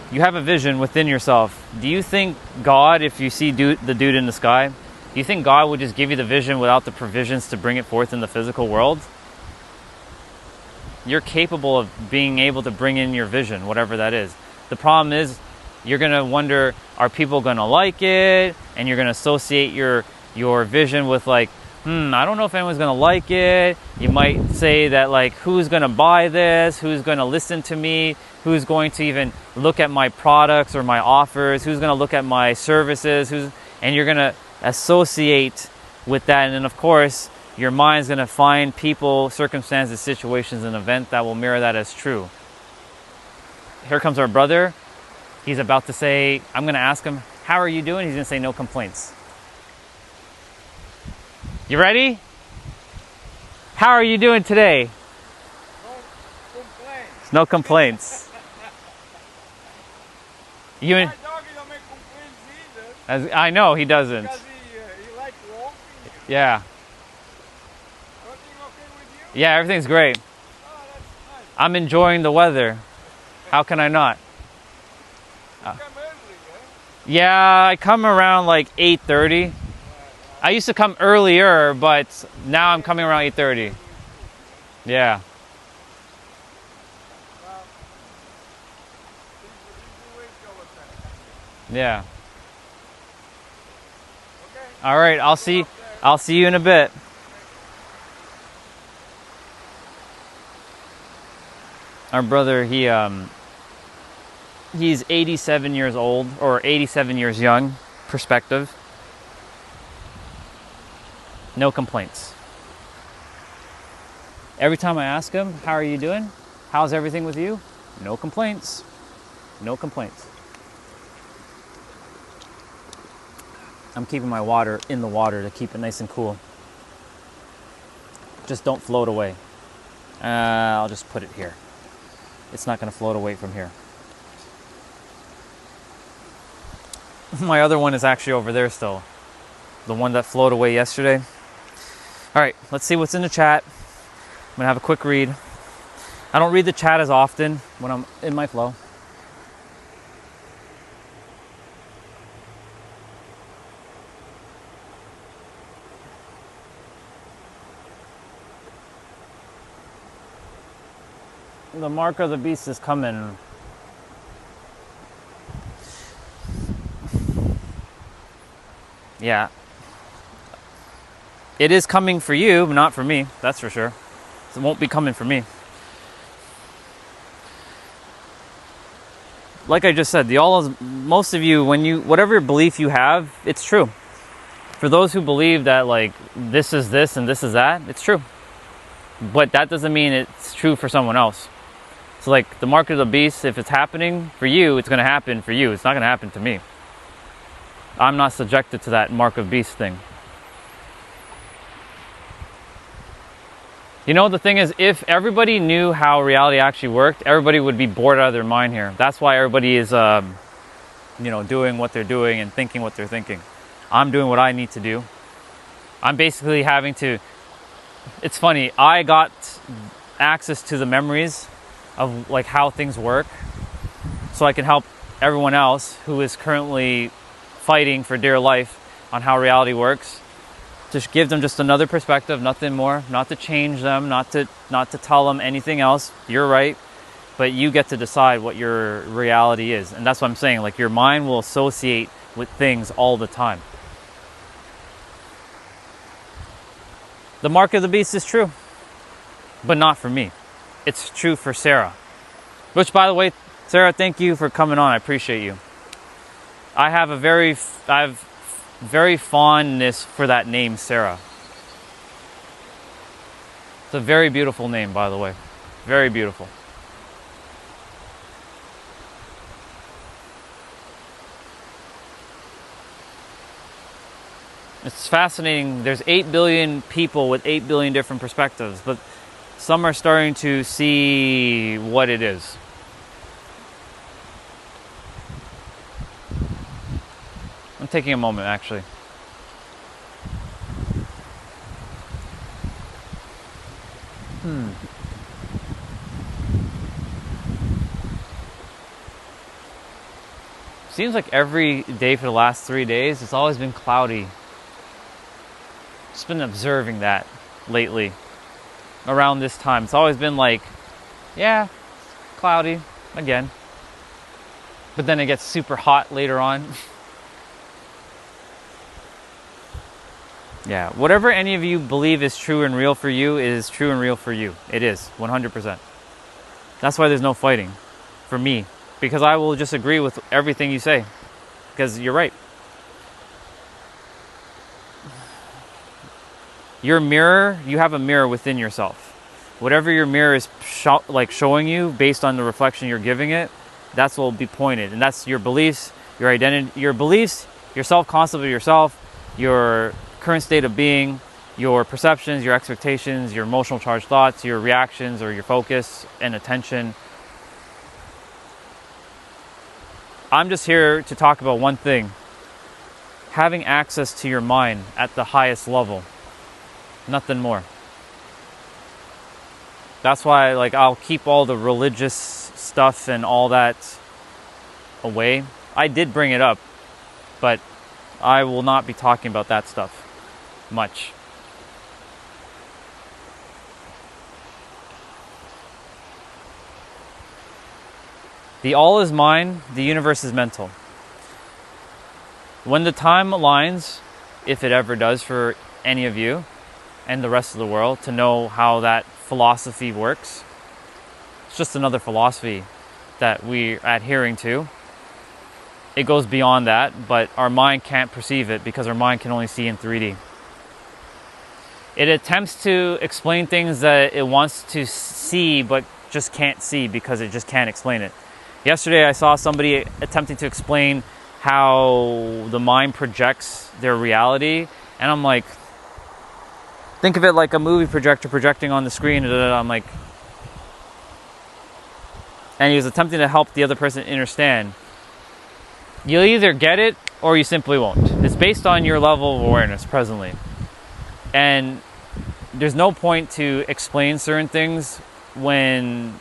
You have a vision within yourself. Do you think God, if you see the dude in the sky, do you think God would just give you the vision without the provisions to bring it forth in the physical world? You're capable of being able to bring in your vision, whatever that is. The problem is, you're going to wonder, are people going to like it? And you're going to associate your vision with like, I don't know if anyone's going to like it. You might say that like, who's going to buy this? Who's going to listen to me? Who's going to even look at my products or my offers? Who's going to look at my services? And you're going to associate with that. And then of course, your mind's going to find people, circumstances, situations, and events that will mirror that as true. Here comes our brother. He's about to say, I'm going to ask him, how are you doing? He's going to say, no complaints. You ready? How are you doing today? No complaints. No complaints. My dog don't make complaints either. I know he doesn't. Because he likes walking. Yeah. Everything okay with you? Yeah, everything's great. Oh, that's nice. I'm enjoying the weather. How can I not? You come early, eh? Yeah, I come around like 8:30. I used to come earlier, but now I'm coming around 8:30. Yeah. Well, easy way to go with that. Yeah. Okay. All right, I'll see you in a bit. Our brother, he's 87 years old, or 87 years young, perspective. No complaints. Every time I ask him, how are you doing? How's everything with you? No complaints. No complaints. I'm keeping my water in the water to keep it nice and cool. Just don't float away. I'll just put it here. it's not going to float away from here. My other one is actually over there still. The one that floated away yesterday. All right, let's see what's in the chat. I'm going to have a quick read. I don't read the chat as often when I'm in my flow. The mark of the beast is coming. Yeah. It is coming for you, but not for me. That's for sure. It won't be coming for me. Like I just said, most of you, whatever belief you have, it's true. For those who believe that like this is this and this is that, it's true. But that doesn't mean it's true for someone else. So like the mark of the beast, if it's happening for you, it's going to happen for you. It's not going to happen to me. I'm not subjected to that mark of beast thing. You know, the thing is, if everybody knew how reality actually worked, everybody would be bored out of their mind here. That's why everybody is, doing what they're doing and thinking what they're thinking. I'm doing what I need to do. I'm basically having to... It's funny, I got access to the memories of like how things work, so I can help everyone else who is currently fighting for dear life on how reality works. To give them just another perspective, nothing more, not to change them, not to tell them anything else. You're right, but you get to decide what your reality is. And that's what I'm saying, like your mind will associate with things all the time. The mark of the beast is true, but not for me. It's true for Sarah. Which, by the way, Sarah, thank you for coming on. I appreciate you. I have very fondness for that name, Sarah. It's a very beautiful name, by the way. Very beautiful. It's fascinating. There's 8 billion people with 8 billion different perspectives, but some are starting to see what it is. I'm taking a moment, actually. Seems like every day for the last 3 days, it's always been cloudy. Just been observing that lately. Around this time, it's always been like, yeah, cloudy again. But then it gets super hot later on. Yeah, whatever any of you believe is true and real for you is true and real for you. It is, 100%. That's why there's no fighting for me. Because I will just agree with everything you say. Because you're right. Your mirror, you have a mirror within yourself. Whatever your mirror is showing you based on the reflection you're giving it, that's what will be pointed. And that's your beliefs, your identity, your beliefs, your self-concept of yourself, your current state of being, your perceptions, your expectations, your emotional charged thoughts, your reactions or your focus and attention. I'm just here to talk about one thing. Having access to your mind at the highest level. Nothing more. That's why I'll keep all the religious stuff and all that away. I did bring it up, but I will not be talking about that stuff much. The all is mind, the universe is mental. When the time aligns, if it ever does for any of you and the rest of the world, to know how that philosophy works, it's just another philosophy that we're adhering to. It goes beyond that, but our mind can't perceive it because our mind can only see in 3D. It attempts to explain things that it wants to see but just can't see because it just can't explain it. Yesterday I saw somebody attempting to explain how the mind projects their reality, and I'm like, think of it like a movie projector projecting on the screen. I'm like, and he was attempting to help the other person understand, you'll either get it or you simply won't. It's based on your level of awareness presently. And there's no point to explain certain things when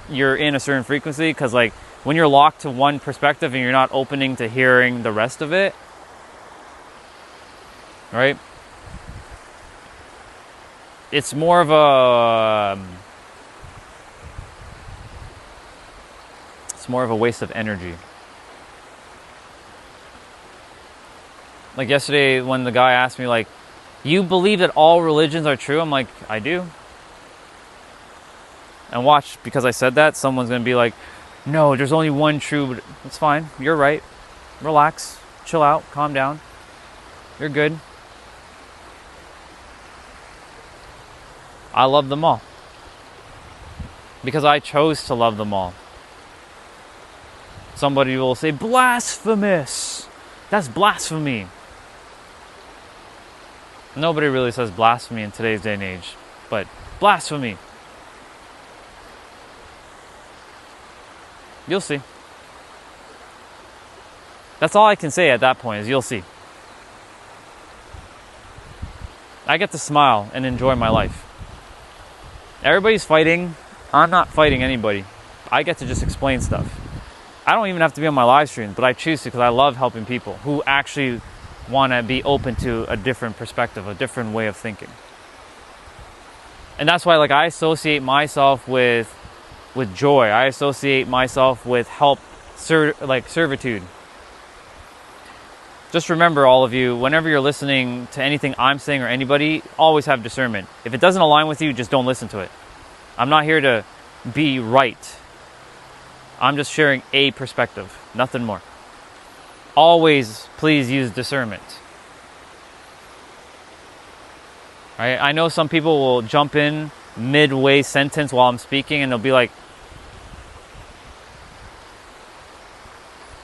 you're in a certain frequency, because like when you're locked to one perspective and you're not opening to hearing the rest of it, right? It's more of a waste of energy. Like yesterday when the guy asked me like, you believe that all religions are true? I'm like, I do. And watch, because I said that, someone's going to be like, no, there's only one true. It's fine. You're right. Relax. Chill out. Calm down. You're good. I love them all. Because I chose to love them all. Somebody will say, blasphemous. That's blasphemy. Nobody really says blasphemy in today's day and age. But blasphemy. You'll see. That's all I can say at that point is you'll see. I get to smile and enjoy my life. Everybody's fighting. I'm not fighting anybody. I get to just explain stuff. I don't even have to be on my live streams, but I choose to because I love helping people who actually want to be open to a different perspective, a different way of thinking. And that's why like I associate myself with joy. I associate myself with help, servitude. Just remember, all of you, whenever you're listening to anything I'm saying or anybody, always have discernment. If it doesn't align with you, just don't listen to it. I'm not here to be right. I'm just sharing a perspective, nothing more. Always, please use discernment. Right? I know some people will jump in midway sentence while I'm speaking and they'll be like,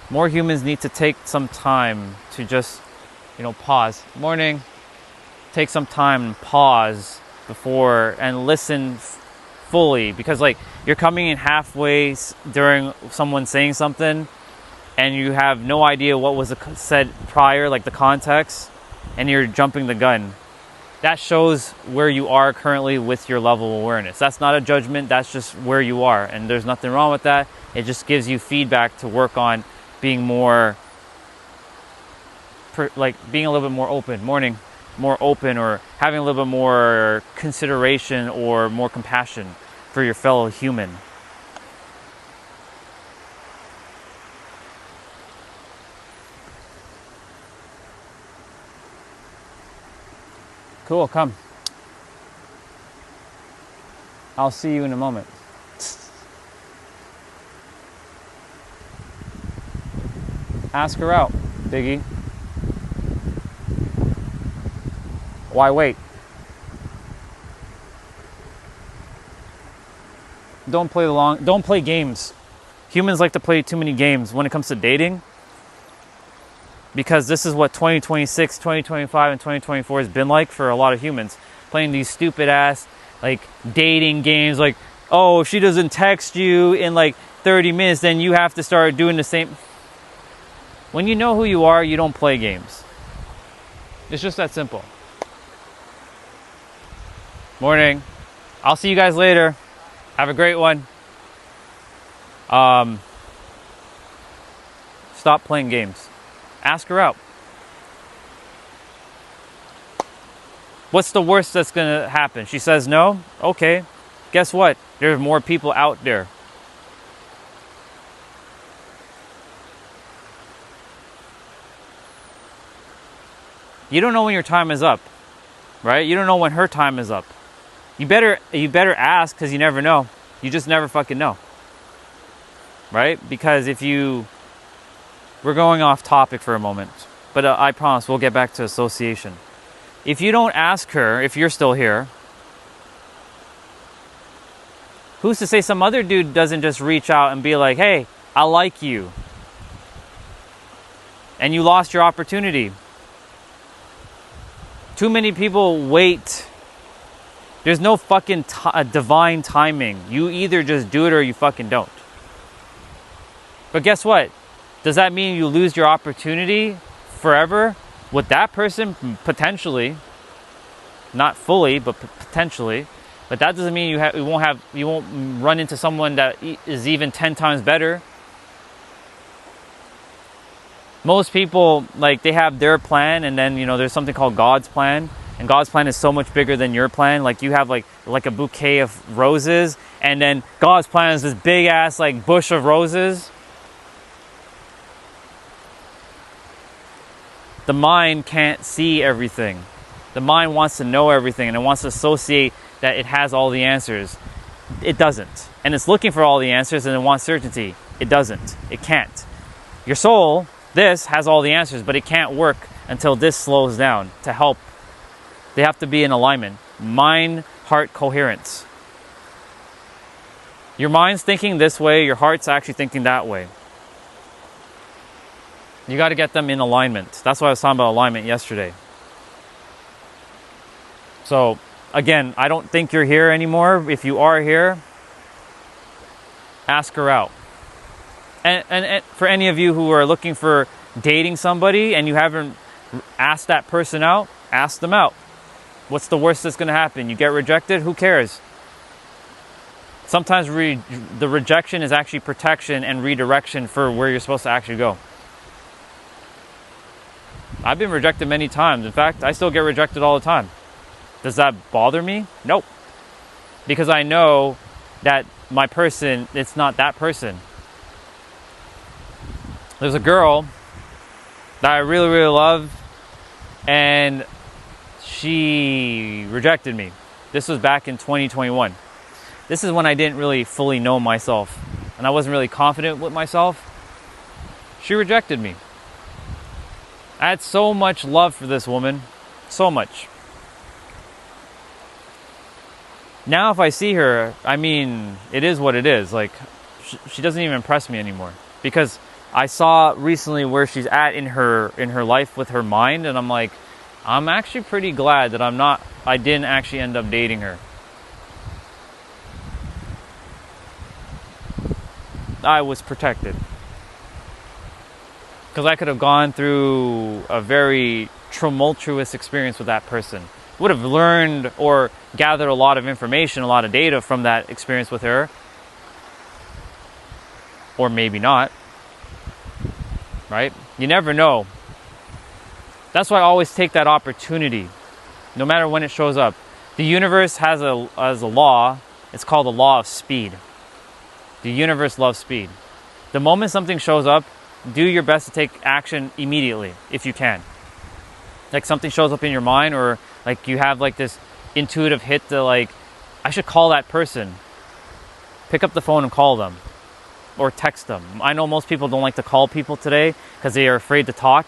more humans need to take some time to just, pause. Morning. Take some time and pause before and listen fully, because like you're coming in halfway during someone saying something and you have no idea what was said prior, like the context, and you're jumping the gun. That shows where you are currently with your level of awareness. That's not a judgment, that's just where you are, and there's nothing wrong with that. It just gives you feedback to work on being more, being a little bit more open, more open, or having a little bit more consideration or more compassion for your fellow human. Cool, come. I'll see you in a moment. Ask her out, Biggie. Why wait? Don't play games. Humans like to play too many games when it comes to dating, because this is what 2026, 2025, and 2024 has been like for a lot of humans. Playing these stupid ass dating games, like, oh, if she doesn't text you in 30 minutes, then you have to start doing the same. When you know who you are, you don't play games. It's just that simple. Morning. I'll see you guys later. Have a great one. Stop playing games. Ask her out. What's the worst that's going to happen? She says no? Okay. Guess what? There's more people out there. You don't know when your time is up, right? You don't know when her time is up. You better ask, because you never know. You just never fucking know, right? Because we're going off topic for a moment, but I promise we'll get back to association. If you don't ask her, if you're still here, who's to say some other dude doesn't just reach out and be like, hey, I like you, and you lost your opportunity? Too many people wait. There's no fucking divine timing. You either just do it or you fucking don't. But guess what? Does that mean you lose your opportunity forever with that person? Potentially. Not fully, but potentially. But that doesn't mean you won't run into someone that is even 10 times better. Most people, like, they have their plan, and then, there's something called God's plan. And God's plan is so much bigger than your plan. Like, you have like a bouquet of roses, and then God's plan is this big ass like bush of roses. The mind can't see everything. The mind wants to know everything, and it wants to associate that it has all the answers. It doesn't. And it's looking for all the answers, and it wants certainty. It doesn't. It can't. Your soul, this, has all the answers, but it can't work until this slows down to help. They have to be in alignment. Mind-heart coherence. Your mind's thinking this way, your heart's actually thinking that way. You got to get them in alignment. That's why I was talking about alignment yesterday. So, again, I don't think you're here anymore. If you are here, ask her out. And for any of you who are looking for dating somebody and you haven't asked that person out, ask them out. What's the worst that's going to happen? You get rejected? Who cares? Sometimes the rejection is actually protection and redirection for where you're supposed to actually go. I've been rejected many times. In fact, I still get rejected all the time. Does that bother me? Nope. Because I know that my person, it's not that person. There's a girl that I really, really love, and she rejected me. This was back in 2021. This is when I didn't really fully know myself, and I wasn't really confident with myself. She rejected me. I had so much love for this woman. So much. Now if I see her, I mean, it is what it is. Like, she doesn't even impress me anymore. Because I saw recently where she's at in her life with her mind, and I'm like, I'm actually pretty glad that I didn't actually end up dating her. I was protected. Because I could have gone through a very tumultuous experience with that person. Would have learned or gathered a lot of information, a lot of data from that experience with her. Or maybe not. Right? You never know. That's why I always take that opportunity, no matter when it shows up. The universe has a law. It's called the law of speed. The universe loves speed. The moment something shows up, do your best to take action immediately, if you can. Like something shows up in your mind, or like you have like this intuitive hit to like, I should call that person. Pick up the phone and call them. Or text them. I know most people don't like to call people today because they are afraid to talk.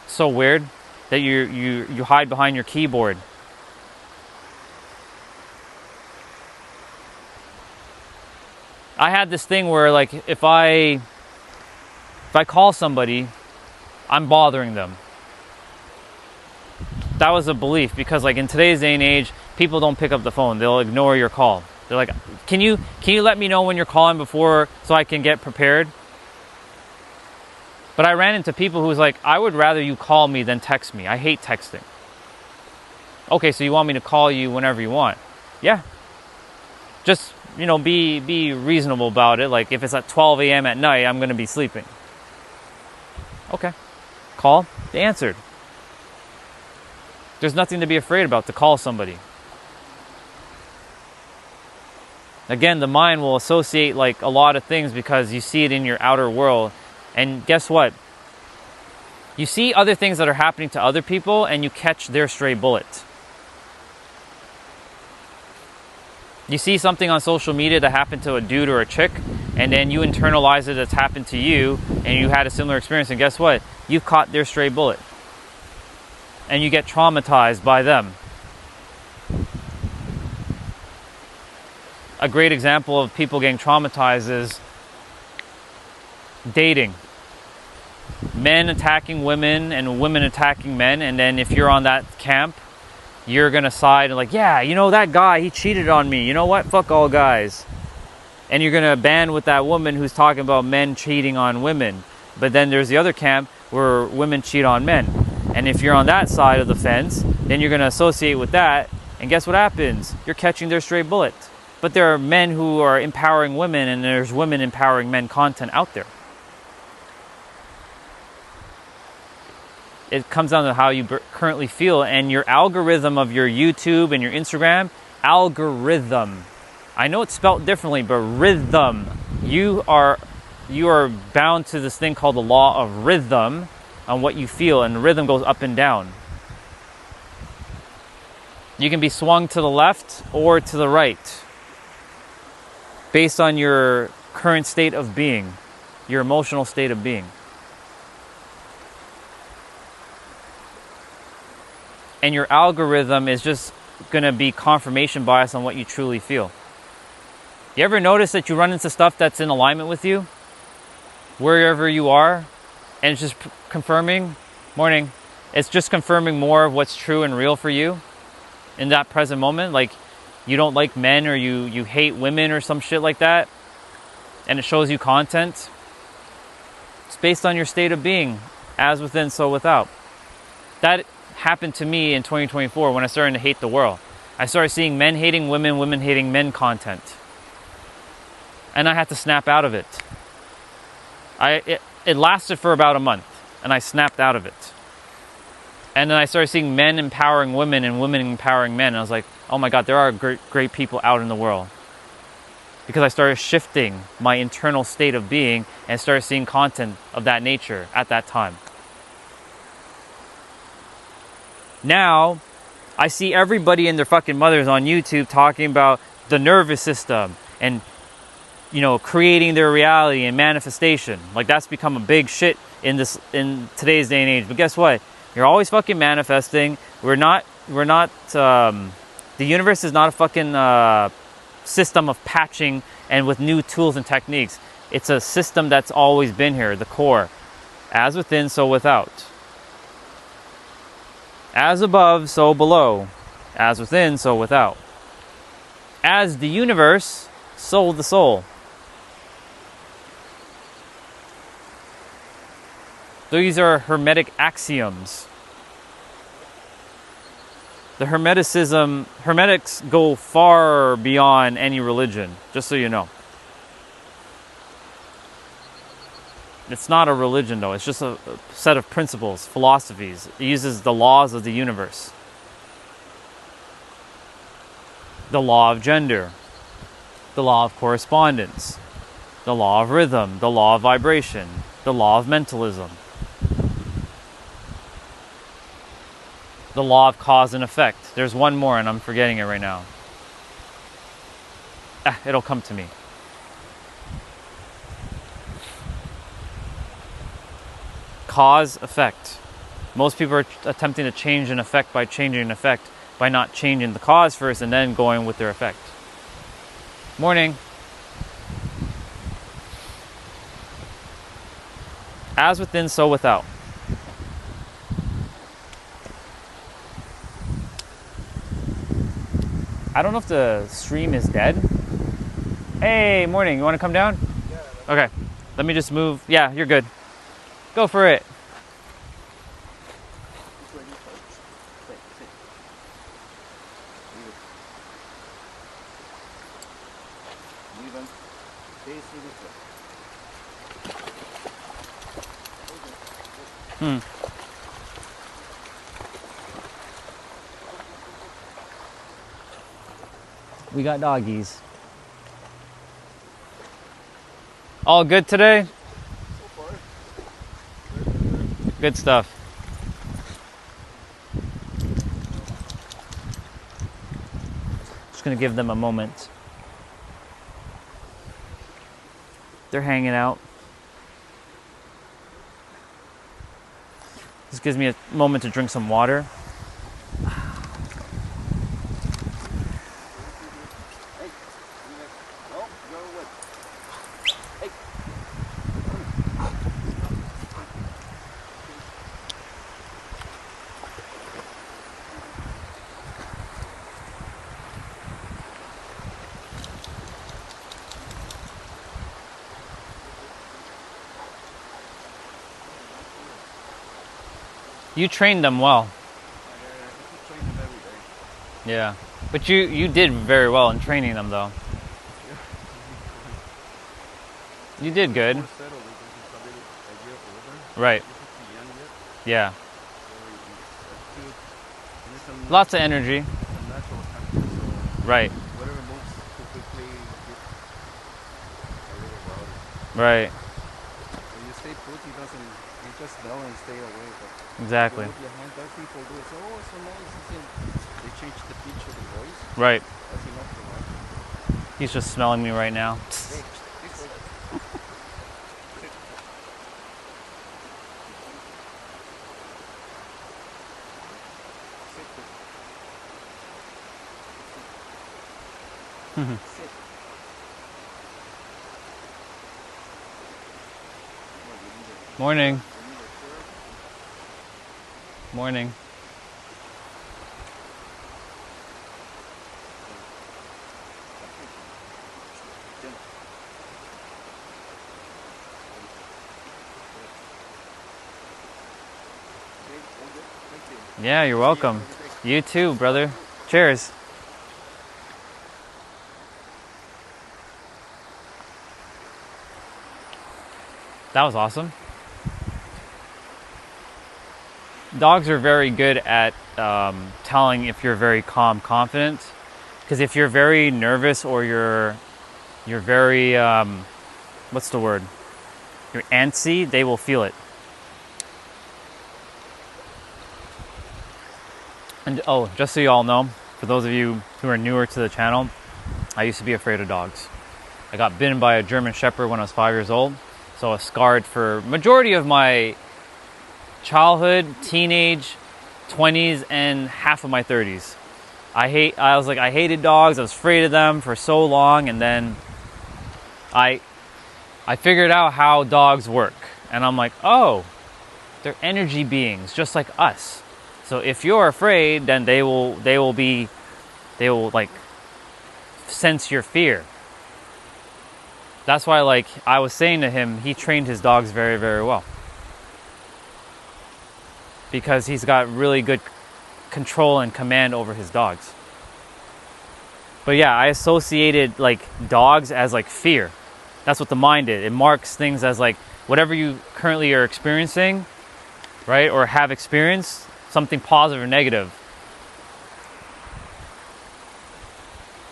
So weird that you hide behind your keyboard. I had this thing where like if I call somebody, I'm bothering them. That was a belief, because like in today's day and age, people don't pick up the phone. They'll ignore your call. They're like, can you let me know when you're calling before so I can get prepared? But I ran into people who was like, I would rather you call me than text me. I hate texting. Okay, so you want me to call you whenever you want? Yeah. Just, be reasonable about it. Like if it's at 12 a.m. at night, I'm going to be sleeping. Okay. Call. They answered. There's nothing to be afraid about to call somebody. Again, the mind will associate like a lot of things because you see it in your outer world. And guess what? You see other things that are happening to other people and you catch their stray bullet. You see something on social media that happened to a dude or a chick, and then you internalize it that's happened to you, and you had a similar experience, and guess what? You've caught their stray bullet. And you get traumatized by them. A great example of people getting traumatized is dating. Men attacking women and women attacking men, and then if you're on that camp, you're going to side and like, yeah, that guy, he cheated on me. You know what? Fuck all guys. And you're going to band with that woman who's talking about men cheating on women. But then there's the other camp where women cheat on men. And if you're on that side of the fence, then you're going to associate with that. And guess what happens? You're catching their stray bullet. But there are men who are empowering women, and there's women empowering men content out there. It comes down to how you currently feel, and your algorithm of your YouTube and your Instagram, algorithm. I know it's spelled differently, but rhythm. You are bound to this thing called the law of rhythm on what you feel, and the rhythm goes up and down. You can be swung to the left or to the right based on your current state of being, your emotional state of being. And your algorithm is just going to be confirmation bias on what you truly feel. You ever notice that you run into stuff that's in alignment with you, wherever you are, and it's just confirming, morning, it's just confirming more of what's true and real for you in that present moment? Like, you don't like men, or you hate women or some shit like that, and it shows you content. It's based on your state of being, as within, so without. That happened to me in 2024 when I started to hate the world. I started seeing men hating women, women hating men content. And I had to snap out of it. It lasted for about a month, and I snapped out of it. And then I started seeing men empowering women and women empowering men. And I was like, oh my God, there are great people out in the world. Because I started shifting my internal state of being and started seeing content of that nature at that time. Now, I see everybody and their fucking mothers on YouTube talking about the nervous system and, creating their reality and manifestation. Like, that's become a big shit in today's day and age. But guess what? You're always fucking manifesting. The universe is not a fucking system of patching and with new tools and techniques. It's a system that's always been here, the core. As within, so without. As above, so below. As within, so without. As the universe, so the soul. These are Hermetic axioms. The Hermetics go far beyond any religion, just so you know. It's not a religion, though. It's just a set of principles, philosophies. It uses the laws of the universe. The law of gender. The law of correspondence. The law of rhythm. The law of vibration. The law of mentalism. The law of cause and effect. There's one more, and I'm forgetting it right now. It'll come to me. Cause, effect. Most people are attempting to change an effect by changing an effect by not changing the cause first and then going with their effect. Morning. As within, so without. I don't know if the stream is dead. Hey, morning. You want to come down? Yeah. Okay. Let me just move. Yeah, you're good. Go for it. We got doggies. All good today? So far. Good stuff. Just gonna give them a moment. They're hanging out. This gives me a moment to drink some water. You trained them well. I train them every day. Yeah. But you did very well in training them, though. You did good. More settled because it's a year older. Right. He's young yet. Yeah. So it's cute. Lots of energy. It's a natural country, so Right. whatever moves too quickly, get a little rowdy. Right. When you stay put, he just smell and stay away. But Exactly. you move your hand, that people do it. So, oh, it's so nice. They change the pitch of the voice. Right. That's enough for one. He's just smelling me right now. Hey, this way. Sit. Morning. Morning. Yeah, you're welcome. You too, brother. Cheers. That was awesome. Dogs are very good at telling if you're very calm, confident. Because if you're very nervous or you're very what's the word? You're antsy, they will feel it. And oh, just so you all know, for those of you who are newer to the channel, I used to be afraid of dogs. I got bitten by a German Shepherd when I was 5 years old, so I was scarred for majority of my childhood, teenage, 20s, and half of my 30s. I hated dogs. I was afraid of them for so long, and then I figured out how dogs work, and I'm like, oh, they're energy beings just like us. So if you're afraid, then they will like sense your fear. That's why, like I was saying to him, he trained his dogs very, very well. Because he's got really good control and command over his dogs. But yeah, I associated like dogs as like fear. That's what the mind did. It marks things as like whatever you currently are experiencing, right? Or have experienced, something positive or negative.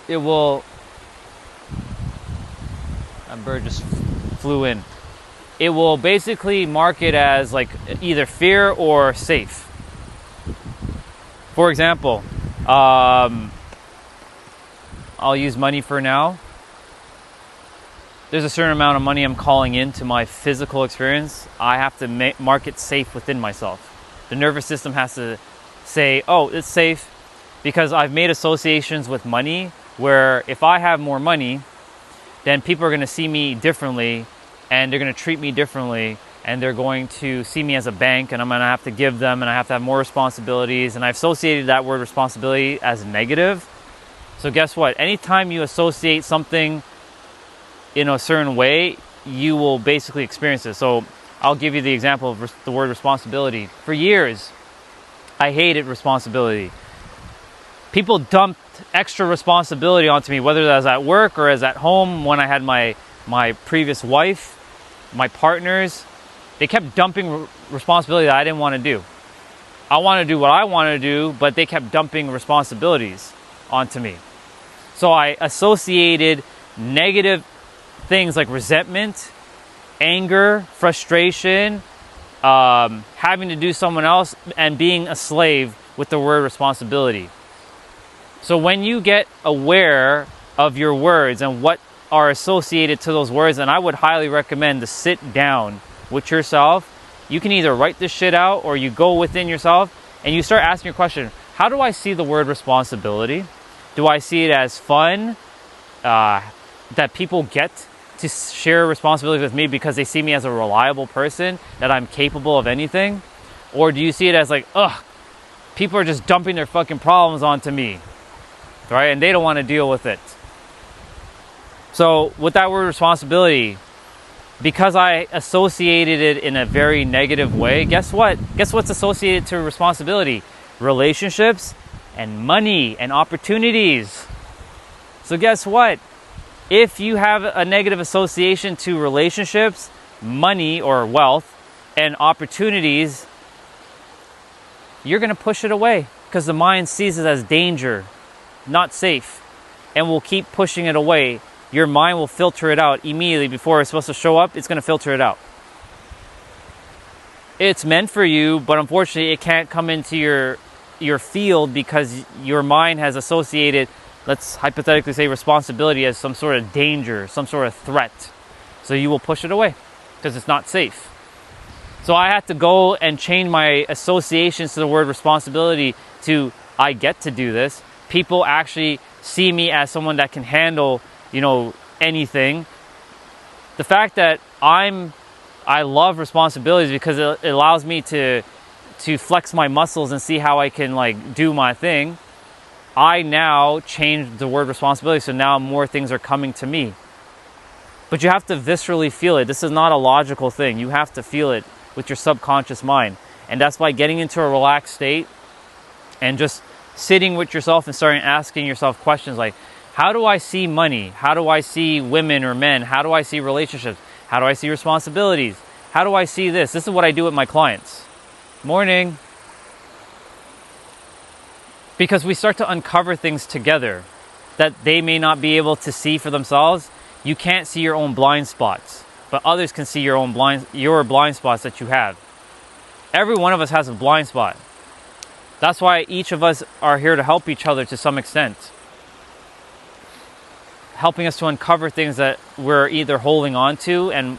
It will... That bird just flew in. It will basically mark it as like either fear or safe. For example, I'll use money for now. There's a certain amount of money I'm calling into my physical experience. I have to mark it safe within myself. The nervous system has to say, oh, it's safe, because I've made associations with money where if I have more money, then people are going to see me differently, and they're going to treat me differently, and they're going to see me as a bank, and I'm going to have to give them, and I have to have more responsibilities, and I've associated that word responsibility as negative. So guess what? Anytime you associate something in a certain way, you will basically experience it. So I'll give you the example of the word responsibility. For years, I hated responsibility. People dumped extra responsibility onto me, whether that was at work or as at home when I had my previous wife, my partners. They kept dumping responsibility that I didn't want to do. I want to do what I want to do, but they kept dumping responsibilities onto me. So I associated negative things like resentment, anger, frustration, having to do someone else, and being a slave with the word responsibility. So when you get aware of your words and what are associated to those words, and I would highly recommend to sit down with yourself. You can either write this shit out or you go within yourself and you start asking your question, how do I see the word responsibility? Do I see it as fun, that people get to share responsibility with me because they see me as a reliable person, that I'm capable of anything? Or do you see it as like, ugh, people are just dumping their fucking problems onto me, right? And they don't want to deal with it. So with that word responsibility, because I associated it in a very negative way, guess what? Guess what's associated to responsibility? Relationships and money and opportunities. So guess what? If you have a negative association to relationships, money or wealth, and opportunities, you're going to push it away because the mind sees it as danger, not safe, and will keep pushing it away. Your mind will filter it out immediately before it's supposed to show up. It's going to filter it out. It's meant for you, but unfortunately it can't come into your field because your mind has associated, let's hypothetically say, responsibility as some sort of danger, some sort of threat. So you will push it away because it's not safe. So I had to go and change my associations to the word responsibility to I get to do this. People actually see me as someone that can handle, anything. The fact that I love responsibilities because it allows me to flex my muscles and see how I can do my thing. I now changed the word responsibility, so now more things are coming to me. But you have to viscerally feel it. This is not a logical thing. You have to feel it with your subconscious mind. And that's by getting into a relaxed state and just sitting with yourself and starting asking yourself questions like, how do I see money? How do I see women or men? How do I see relationships? How do I see responsibilities? How do I see this? This is what I do with my clients. Morning. Because we start to uncover things together that they may not be able to see for themselves. You can't see your own blind spots, but others can see your blind spots that you have. Every one of us has a blind spot. That's why each of us are here to help each other to some extent. Helping us to uncover things that we're either holding on to and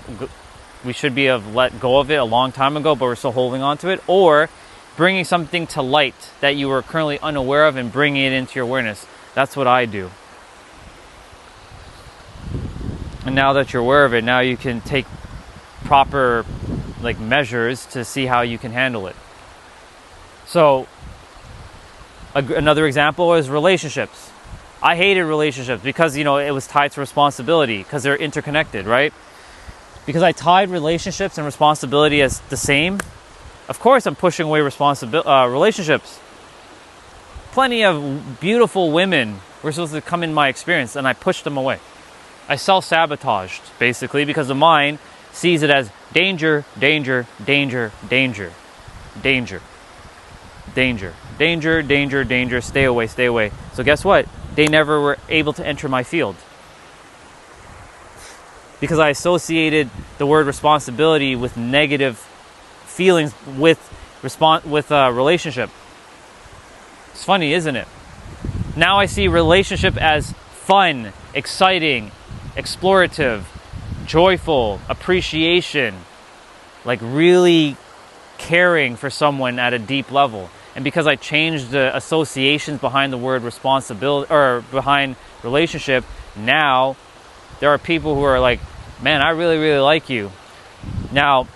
we should be have let go of it a long time ago, but we're still holding on to it, or bringing something to light that you were currently unaware of and bringing it into your awareness. That's what I do. And now that you're aware of it, now you can take proper measures to see how you can handle it. So another example is relationships. I hated relationships because, it was tied to responsibility because they're interconnected, right? Because I tied relationships and responsibility as the same. Of course, I'm pushing away relationships. Plenty of beautiful women were supposed to come in my experience, and I pushed them away. I self-sabotaged, basically, because the mind sees it as danger, danger, danger, danger, danger, danger, danger, danger, danger, stay away, stay away. So guess what? They never were able to enter my field. Because I associated the word responsibility with negative feelings with relationship. It's funny, isn't it? Now I see relationship as fun, exciting, explorative, joyful, appreciation, really caring for someone at a deep level. And because I changed the associations behind the word responsibility or behind relationship, now there are people who are like, man, I really, really like you. Now,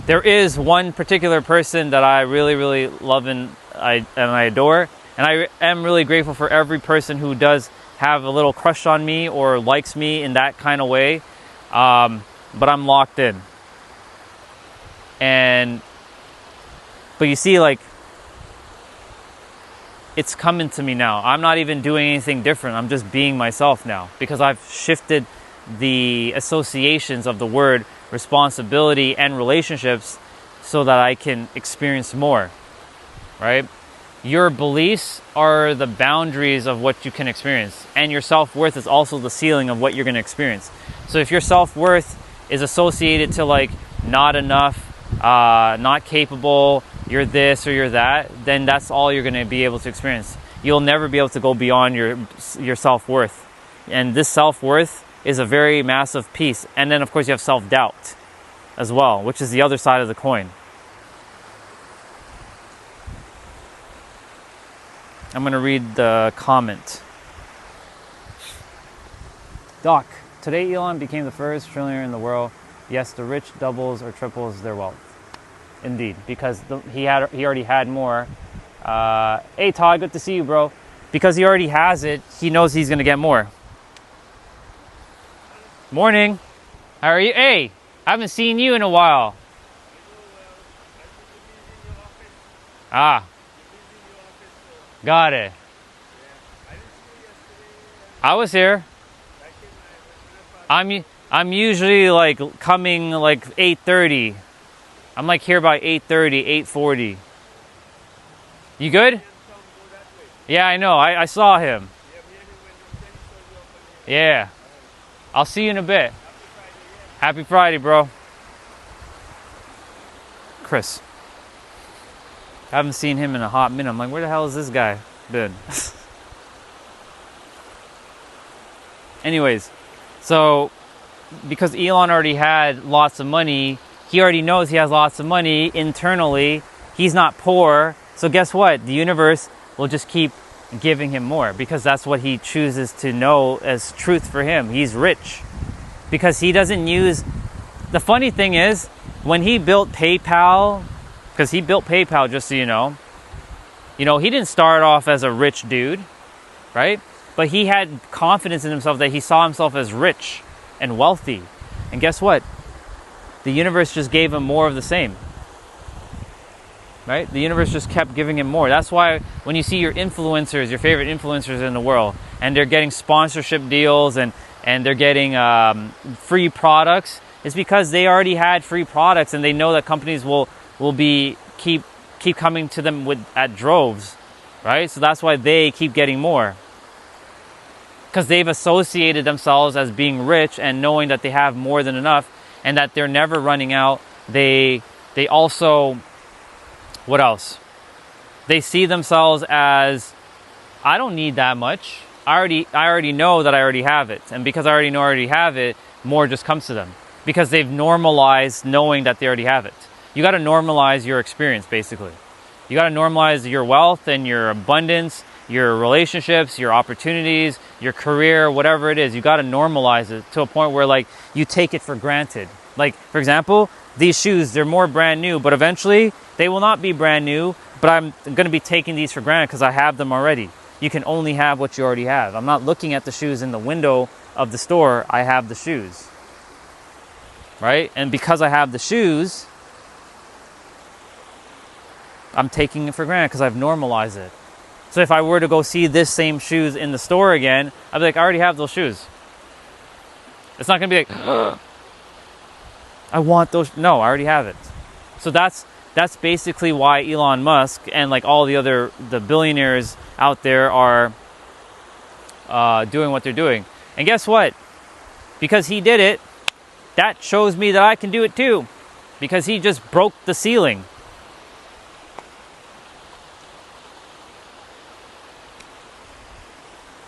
there is one particular person that I really, really love and I adore. And I am really grateful for every person who does have a little crush on me or likes me in that kind of way. But I'm locked in. But you see, it's coming to me now. I'm not even doing anything different. I'm just being myself now because I've shifted the associations of the word responsibility and relationships so that I can experience more, right? Your beliefs are the boundaries of what you can experience, and your self-worth is also the ceiling of what you're going to experience. So if your self-worth is associated to not enough, not capable, you're this or you're that, then that's all you're going to be able to experience. You'll never be able to go beyond your self-worth. And this self-worth is a very massive piece. And then, of course, you have self-doubt as well, which is the other side of the coin. I'm going to read the comment. Doc, today Elon became the first trillionaire in the world. Yes, the rich doubles or triples their wealth. Indeed, because he already had more. Hey Todd, good to see you, bro. Because he already has it, he knows he's going to get more. Morning. How are you? Hey, I haven't seen you in a while. Ah, got it. I was here. I'm usually like coming like 8:30. I'm like here by 8:30, 8:40. You good? Yeah, I know. I saw him. Yeah. I'll see you in a bit. Happy Friday, bro. Chris. I haven't seen him in a hot minute. I'm like, where the hell is this guy been? Anyways, so because Elon already had lots of money, he already knows he has lots of money internally. He's not poor. So guess what? The universe will just keep giving him more because that's what he chooses to know as truth for him. He's rich because he doesn't use. The funny thing is, when he built PayPal, because he built PayPal, just so you know, he didn't start off as a rich dude, right? But he had confidence in himself that he saw himself as rich and wealthy. And guess what? The universe just gave him more of the same. Right? The universe just kept giving him more. That's why when you see your influencers, your favorite influencers in the world, and they're getting sponsorship deals and they're getting free products, it's because they already had free products and they know that companies will keep coming to them at droves, right? So that's why they keep getting more. Because they've associated themselves as being rich and knowing that they have more than enough and that they're never running out. They also, what else? They see themselves as, I don't need that much. I already know that I already have it. And because I already know I already have it, more just comes to them. Because they've normalized knowing that they already have it. You got to normalize your experience, basically. You got to normalize your wealth and your abundance, your relationships, your opportunities, your career, whatever it is. You got to normalize it to a point where like you take it for granted. Like, for example, these shoes, they're more brand new, but eventually they will not be brand new, but I'm going to be taking these for granted because I have them already. You can only have what you already have. I'm not looking at the shoes in the window of the store. I have the shoes. Right? And because I have the shoes, I'm taking it for granted because I've normalized it. So if I were to go see this same shoes in the store again, I'd be like, I already have those shoes. It's not going to be like, ugh, I want those. No, I already have it. So that's basically why Elon Musk and like all the billionaires out there are doing what they're doing. And guess what? Because he did it, that shows me that I can do it too. Because he just broke the ceiling.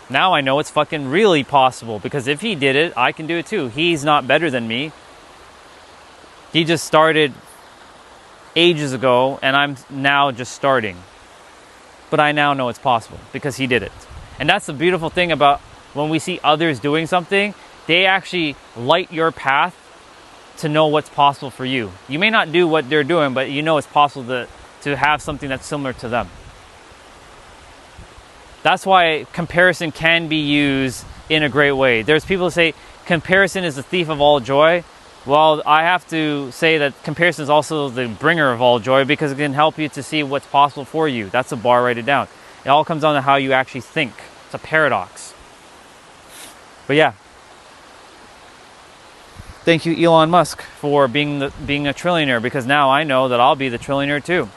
Now I know it's fucking really possible. Because if he did it, I can do it too. He's not better than me. He just started ages ago, and I'm now just starting. But I now know it's possible because he did it. And that's the beautiful thing about when we see others doing something, they actually light your path to know what's possible for you. You may not do what they're doing, but you know it's possible to have something that's similar to them. That's why comparison can be used in a great way. There's people who say comparison is the thief of all joy. Well, I have to say that comparison is also the bringer of all joy because it can help you to see what's possible for you. That's a bar, write it down. It all comes down to how you actually think. It's a paradox. But yeah. Thank you, Elon Musk, for being a trillionaire, because now I know that I'll be the trillionaire too.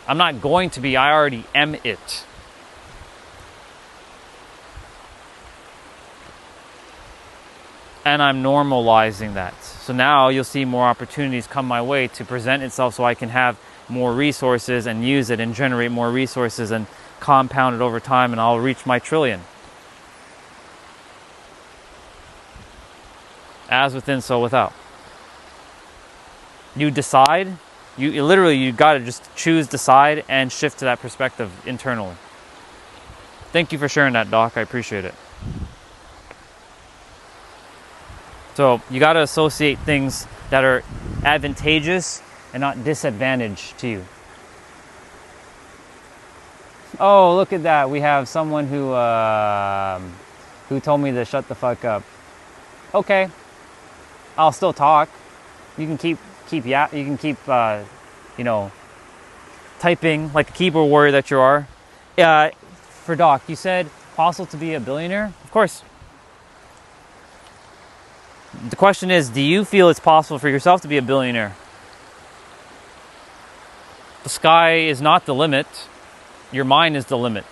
I'm not going to be, I already am it. And I'm normalizing that. So now you'll see more opportunities come my way to present itself so I can have more resources and use it and generate more resources and compound it over time, and I'll reach my trillion. As within, so without. You decide, you got to just choose, decide, and shift to that perspective internally. Thank you for sharing that, Doc. I appreciate it. So you got to associate things that are advantageous and not disadvantage to you. Oh, look at that. We have someone who who told me to shut the fuck up. Okay, I'll still talk. You can keep you know, typing like a keyboard warrior that you are. For Doc, you said possible to be a billionaire? Of course. The question is, do you feel it's possible for yourself to be a billionaire? The sky is not the limit. Your mind is the limit.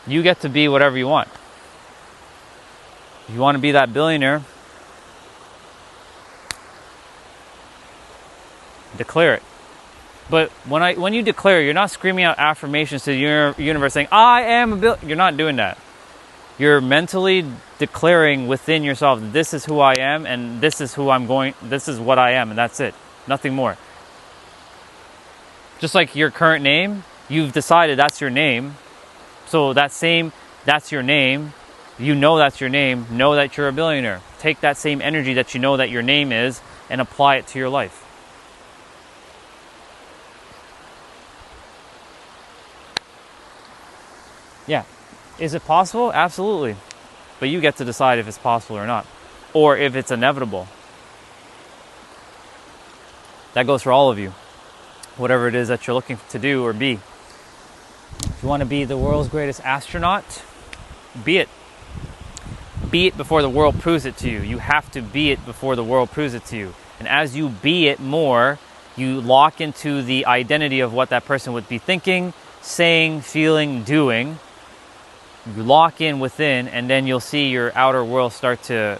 You get to be whatever you want. If you want to be that billionaire, declare it. But when you declare, you're not screaming out affirmations to the universe saying, I am a billionaire. You're not doing that. You're mentally declaring within yourself, this is who I am, and this is this is what I am, and that's it. Nothing more. Just like your current name, you've decided that's your name. So that's your name. You know that's your name. Know that you're a billionaire. Take that same energy that you know that your name is and apply it to your life. Yeah. Is it possible? Absolutely. But you get to decide if it's possible or not. Or if it's inevitable. That goes for all of you. Whatever it is that you're looking to do or be. If you want to be the world's greatest astronaut, be it. Be it before the world proves it to you. You have to be it before the world proves it to you. And as you be it more, you lock into the identity of what that person would be thinking, saying, feeling, doing. You lock in within, and then you'll see your outer world start to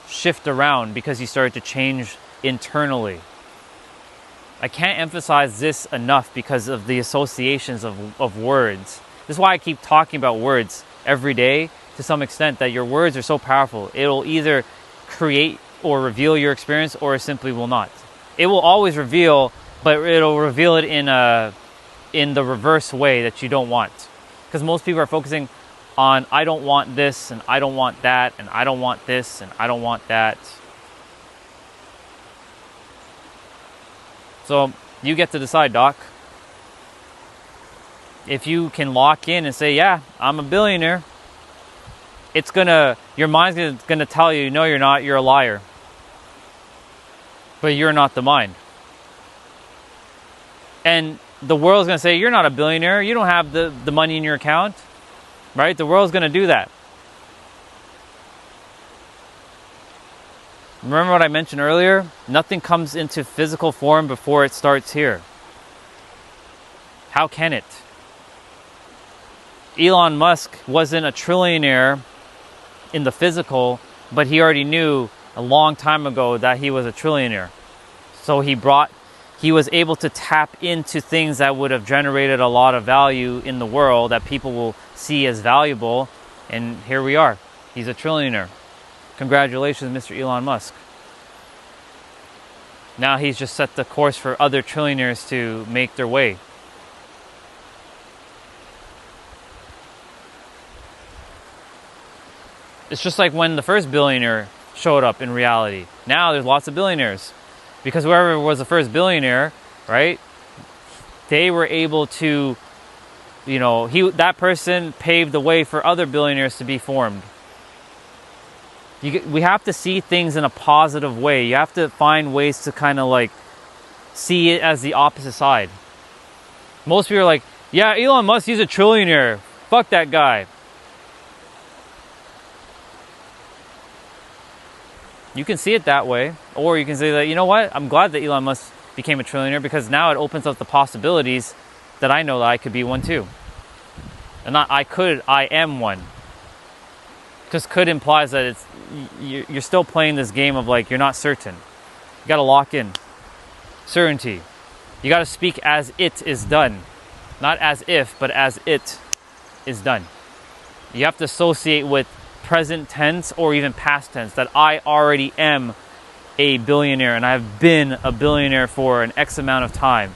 shift around because you start to change internally. I can't emphasize this enough because of the associations of words. This is why I keep talking about words every day to some extent, that your words are so powerful. It'll either create or reveal your experience, or it simply will not. It will always reveal, but it'll reveal it in the reverse way that you don't want. Because most people are focusing on, I don't want this, and I don't want that, and I don't want this, and I don't want that. So you get to decide, Doc. If you can lock in and say, yeah, I'm a billionaire, your mind's gonna tell you, no, you're not, you're a liar. But you're not the mind. And the world's going to say, you're not a billionaire. You don't have the money in your account. Right? The world's going to do that. Remember what I mentioned earlier? Nothing comes into physical form before it starts here. How can it? Elon Musk wasn't a trillionaire in the physical, but he already knew a long time ago that he was a trillionaire. So he was able to tap into things that would have generated a lot of value in the world that people will see as valuable. And here we are. He's a trillionaire. Congratulations, Mr. Elon Musk. Now he's just set the course for other trillionaires to make their way. It's just like when the first billionaire showed up in reality. Now there's lots of billionaires. Because whoever was the first billionaire, right, they were able to, that person paved the way for other billionaires to be formed. We have to see things in a positive way. You have to find ways to kind of like see it as the opposite side. Most people are like, yeah, Elon Musk, he's a trillionaire. Fuck that guy. You can see it that way. Or you can say that, you know what? I'm glad that Elon Musk became a trillionaire because now it opens up the possibilities that I know that I could be one too. And not I could, I am one. Because could implies that you're still playing this game of like, you're not certain. You got to lock in. Certainty. You got to speak as it is done. Not as if, but as it is done. You have to associate with present tense or even past tense, that I already am a billionaire and I've been a billionaire for an X amount of time.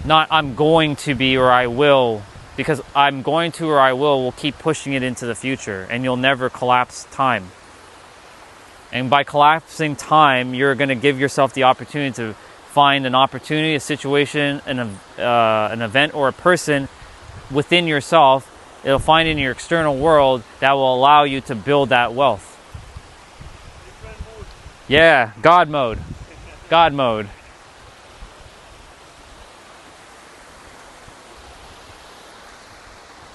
Not I'm going to be or I will, because I'm going to or I will keep pushing it into the future and you'll never collapse time. And by collapsing time, you're going to give yourself the opportunity to find an opportunity, a situation, an event, or a person within yourself. It'll find in your external world that will allow you to build that wealth. Yeah, God mode. God mode.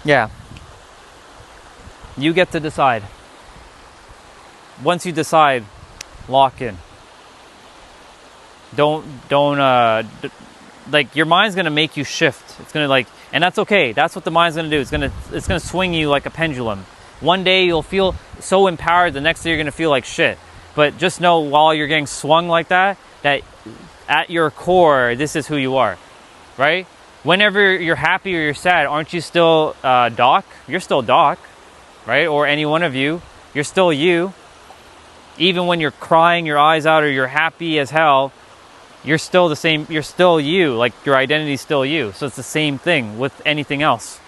Yeah. You get to decide. Once you decide, lock in. Like, your mind's gonna make you shift. It's gonna, like, and that's okay. That's what the mind's gonna do. It's gonna swing you like a pendulum. One day you'll feel so empowered. The next day you're gonna feel like shit. But just know, while you're getting swung like that, that at your core, this is who you are, right? Whenever you're happy or you're sad, aren't you still Doc? You're still Doc, right? Or any one of you. You're still you. Even when you're crying your eyes out or you're happy as hell, you're still the same. You're still you. Like, your identity is still you. So it's the same thing with anything else.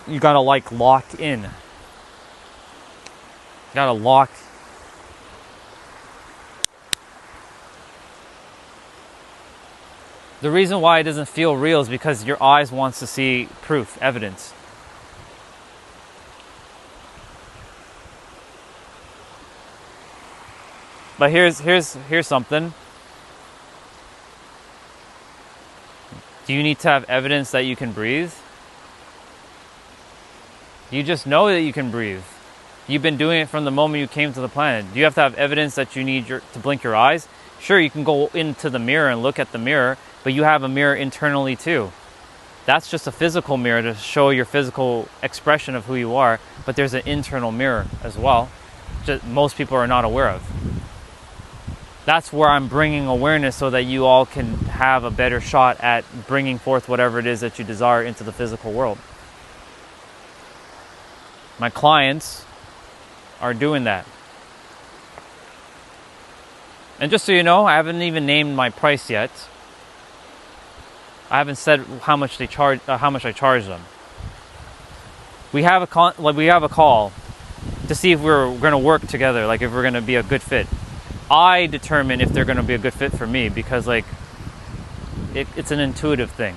You gotta, like, lock in. You gotta lock. The reason why it doesn't feel real is because your eyes wants to see proof, evidence. But here's something. Do you need to have evidence that you can breathe? You just know that you can breathe. You've been doing it from the moment you came to the planet. Do you have to have evidence that you need to blink your eyes? Sure, you can go into the mirror and look at the mirror, but you have a mirror internally too. That's just a physical mirror to show your physical expression of who you are, but there's an internal mirror as well, that most people are not aware of. That's where I'm bringing awareness so that you all can have a better shot at bringing forth whatever it is that you desire into the physical world. My clients are doing that. And just so you know, I haven't even named my price yet. I haven't said how much they charge, how much I charge them. We have a call to see if we're going to work together, like if we're going to be a good fit. I determine if they're going to be a good fit for me because, like, it's an intuitive thing.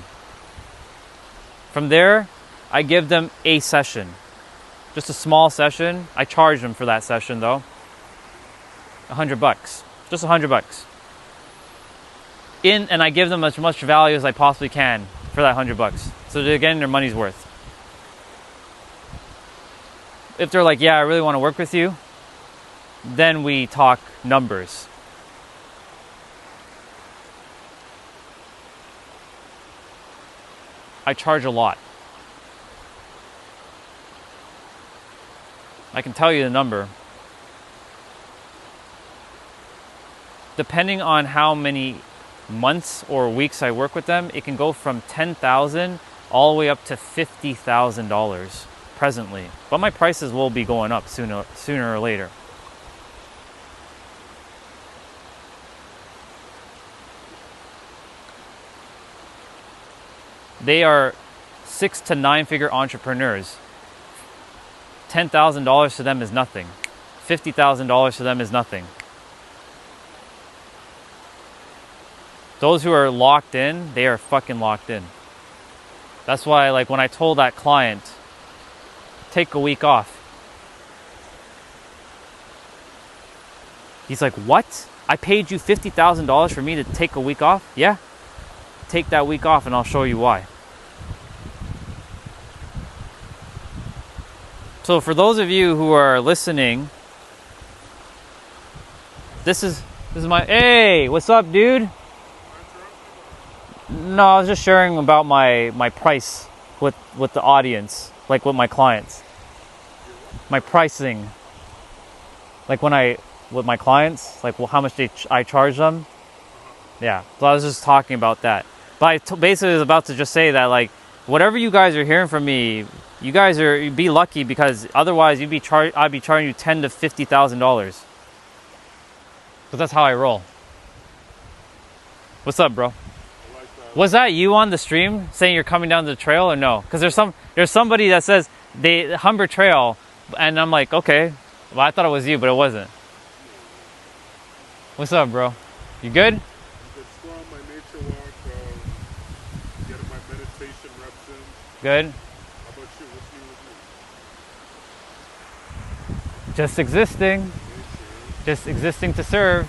From there, I give them a session, just a small session. I charge them for that session though. $100, just $100. And I give them as much value as I possibly can for that $100. So they're getting their money's worth. If they're like, yeah, I really want to work with you, then we talk numbers. I charge a lot. I can tell you the number. Depending on how many months or weeks I work with them, it can go from $10,000 all the way up to $50,000 presently. But my prices will be going up sooner or later. They are 6 to 9 figure entrepreneurs. $10,000 to them is nothing. $50,000 to them is nothing. Those who are locked in, they are fucking locked in. That's why, like, when I told that client, take a week off. He's like, what? I paid you $50,000 for me to take a week off? Yeah. Take that week off and I'll show you why. So for those of you who are listening, this is my, hey, what's up, dude? No, I was just sharing about my price with the audience, like with my clients. My pricing, like with my clients, like how much I charge them. Yeah, so I was just talking about that. But I basically was about to just say that, like, whatever you guys are hearing from me, you guys you'd be lucky, because otherwise I'd be charging you $10,000 to $50,000. But that's how I roll. What's up, bro? Was that you on the stream saying you're coming down the trail or no? Because there's somebody that says they Humber Trail, and I'm like, okay, well, I thought it was you, but it wasn't. What's up, bro? You good? I'm good. Still on my nature walk, getting my meditation reps in. Good. What shit? What's new with you? Just existing. Nature. Just existing to serve.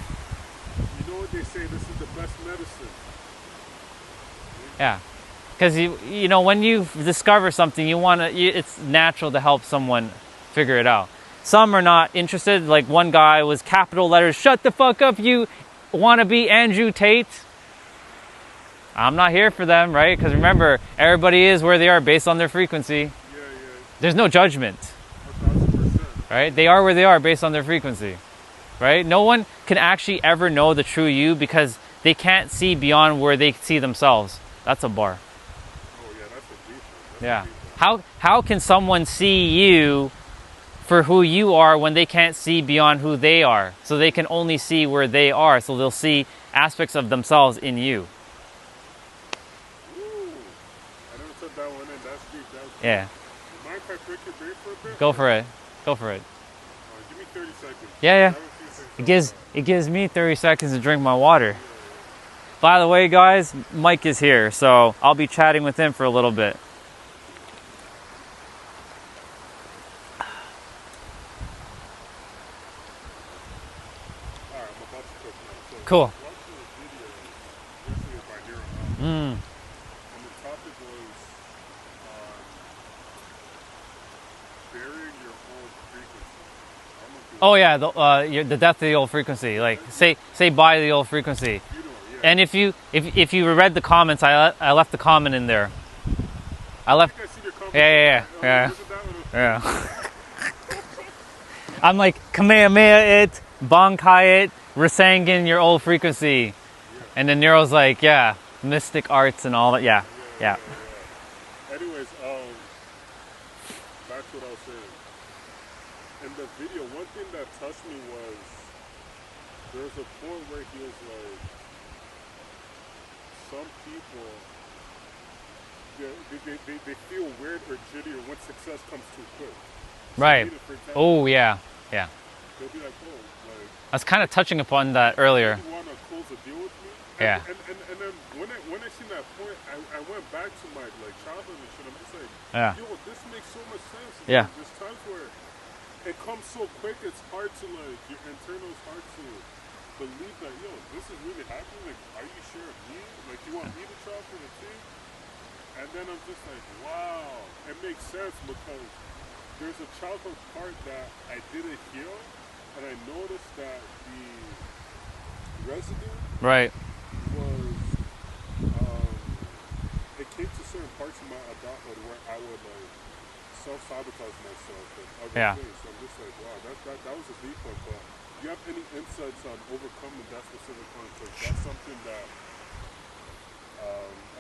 You know what they say? This is the best medicine. Yeah. Because you know, when you discover something, it's natural to help someone figure it out. Some are not interested. Like one guy was capital letters, shut the fuck up, you wanna be Andrew Tate. I'm not here for them, right? Because remember, everybody is where they are based on their frequency. Yeah, yeah. There's no judgment, 1,000%. right? They are where they are based on their frequency, right? No one can actually ever know the true you because they can't see beyond where they see themselves. That's a bar. Oh yeah, that's a deep one. Yeah. A deep one. How can someone see you for who you are when they can't see beyond who they are? So they can only see where they are. So they'll see aspects of themselves in you. Ooh, I never took that one in. That's deep. That's deep. Yeah. Mind if I break your brain for a bit? Go for it. Go for it. Give me 30 seconds. Yeah, I yeah. have a few things to It gives me 30 seconds to drink my water. By the way, guys, Mike is here, so I'll be chatting with him for a little bit. Alright, I'm about to cook now. So Cool. I was watching a video yesterday by Neuron, Mm. and the topic was burying your own frequency. I'm gonna do Oh yeah, the death of the old frequency. Like say bye to the old frequency. you know, yeah. And if you read the comments, I left the comment in there. I left. I see your comment. Yeah. Was it that one? Yeah. I'm like Kamehameha it, Bankai it, Rasengan your old frequency, and then Nero's like, yeah, mystic arts and all that. Yeah. Anyways, back to what I was saying. In the video, one thing that touched me was there's a point where he was like, some people, they feel weird or jitty when success comes too quick. So Right. for example, Oh yeah. they'll be like, oh, like, I was kind of touching upon that earlier. you want to close a deal with me? Yeah. And then when I seen that point, I went back to my like childhood and shit. I'm just like, Yeah. yo, this makes so much sense. Yeah. There's times where it comes so quick, it's hard to like, your internal is hard to believe that, yo, this is really happening. Like, are you sure of me? Like, you want me to try for the team? And then I'm just like, wow, it makes sense because there's a childhood part that I didn't heal, and I noticed that the residue Right. was, it came to certain parts of my adulthood where I would like self-sabotage myself and other Yeah. things. So I'm just like, wow, that was a deep one. But do you have any insights on overcoming that specific conflict? That's something that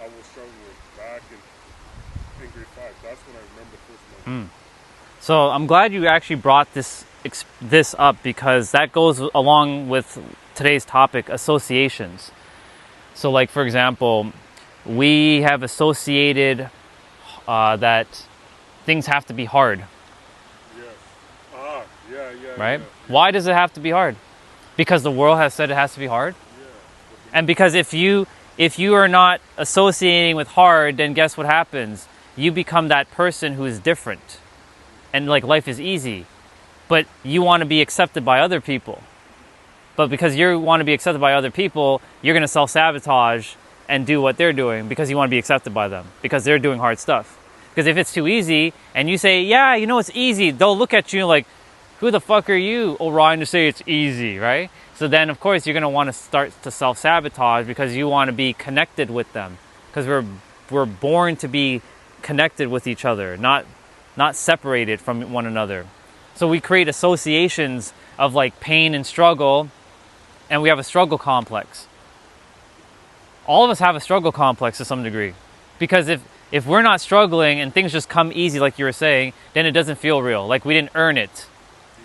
I was struggling with back in grade 5. That's when I remember first moment. So I'm glad you actually brought this up because that goes along with today's topic, associations. So like, for example, we have associated that things have to be hard, Yes. Yeah. right? Yeah. Why does it have to be hard? Because the world has said it has to be hard. Yeah. And because if you are not associating with hard, then guess what happens? You become that person who is different. And like life is easy. But you want to be accepted by other people. But because you want to be accepted by other people, you're going to self-sabotage and do what they're doing because you want to be accepted by them. Because they're doing hard stuff. Because if it's too easy and you say, yeah, you know, it's easy, they'll look at you like, who the fuck are you, Orion, to say it's easy, right? So then, of course, you're going to want to start to self-sabotage because you want to be connected with them. Because we're born to be connected with each other, not separated from one another. So we create associations of like pain and struggle, and we have a struggle complex. All of us have a struggle complex to some degree. Because if we're not struggling and things just come easy, like you were saying, then it doesn't feel real. Like we didn't earn it.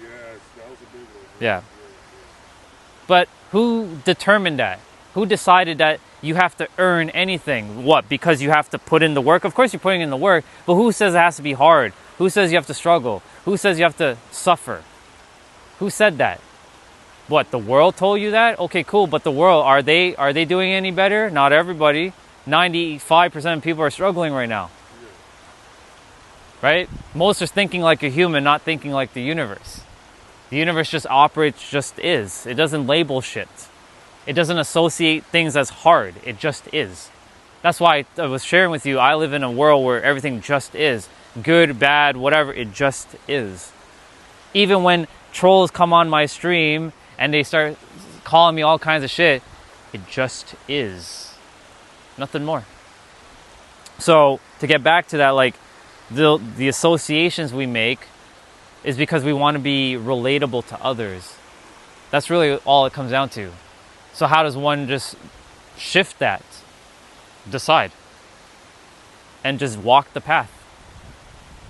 Yes, that was a big one. Yeah. But who determined that? Who decided that you have to earn anything? What? Because you have to put in the work? Of course you're putting in the work, but who says it has to be hard? Who says you have to struggle? Who says you have to suffer? Who said that? What, the world told you that? Okay, cool, but the world, are they doing any better? Not everybody. 95% of people are struggling right now. right? Most are thinking like a human, not thinking like the universe. The universe just operates, just is. It doesn't label shit. It doesn't associate things as hard. It just is. That's why I was sharing with you, I live in a world where everything just is. Good, bad, whatever, it just is. Even when trolls come on my stream and they start calling me all kinds of shit, it just is. Nothing more. So to get back to that, like the associations we make is because we want to be relatable to others. That's really all it comes down to. So how does one just shift that? Decide. And just walk the path.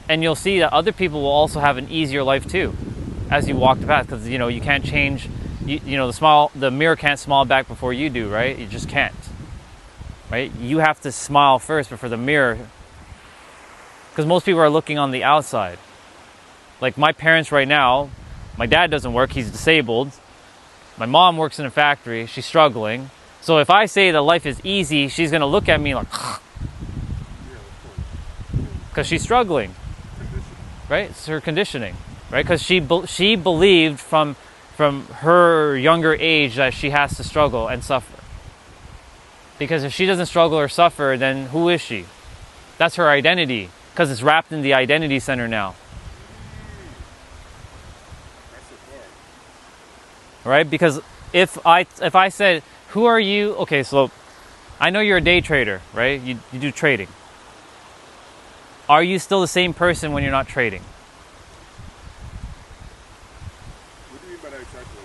And you'll see that other people will also have an easier life too as you walk the path, because you can't change, the mirror can't smile back before you do, right? You just can't. Right? You have to smile first before the mirror, because most people are looking on the outside. Like my parents right now, my dad doesn't work, he's disabled. My mom works in a factory, she's struggling. So if I say that life is easy, she's going to look at me like, because she's struggling, right? It's her conditioning, right? Because she believed from her younger age that she has to struggle and suffer. Because if she doesn't struggle or suffer, then who is she? That's her identity, because it's wrapped in the identity center now. Right? Because if I said, who are you? Okay, so I know you're a day trader, right? You do trading. Are you still the same person when you're not trading? What do you mean by that exactly?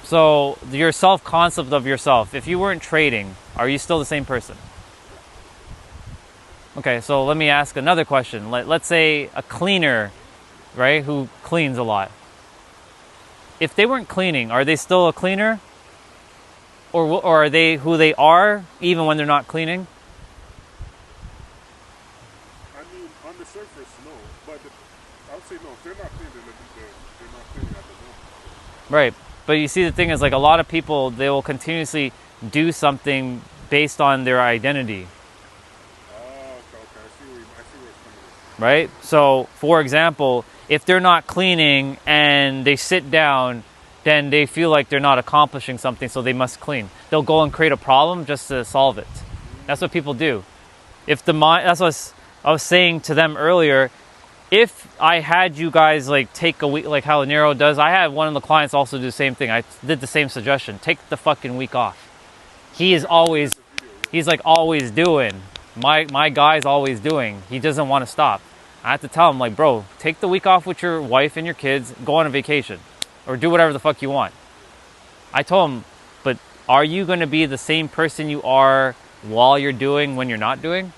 So your self-concept of yourself, if you weren't trading, are you still the same person? Okay, so let me ask another question. Let's say a cleaner, right, who cleans a lot. If they weren't cleaning, are they still a cleaner? Or are they who they are even when they're not cleaning? I mean, on the surface, no. But I would say no. If they're not clean, then they're not cleaning at the moment. Right. But you see, the thing is, like, a lot of people, they will continuously do something based on their identity. Okay. I see where it's coming from. Right? So, for example, if they're not cleaning and they sit down, then they feel like they're not accomplishing something, so they must clean. They'll go and create a problem just to solve it. That's what people do. That's what I was saying to them earlier. If I had you guys like take a week, like how Nero does, I had one of the clients also do the same thing. I did the same suggestion. Take the fucking week off. He's like always doing. My guy's always doing. He doesn't want to stop. I have to tell him, like, bro, take the week off with your wife and your kids, go on a vacation, or do whatever the fuck you want. I told him, but are you going to be the same person you are while you're doing when you're not doing?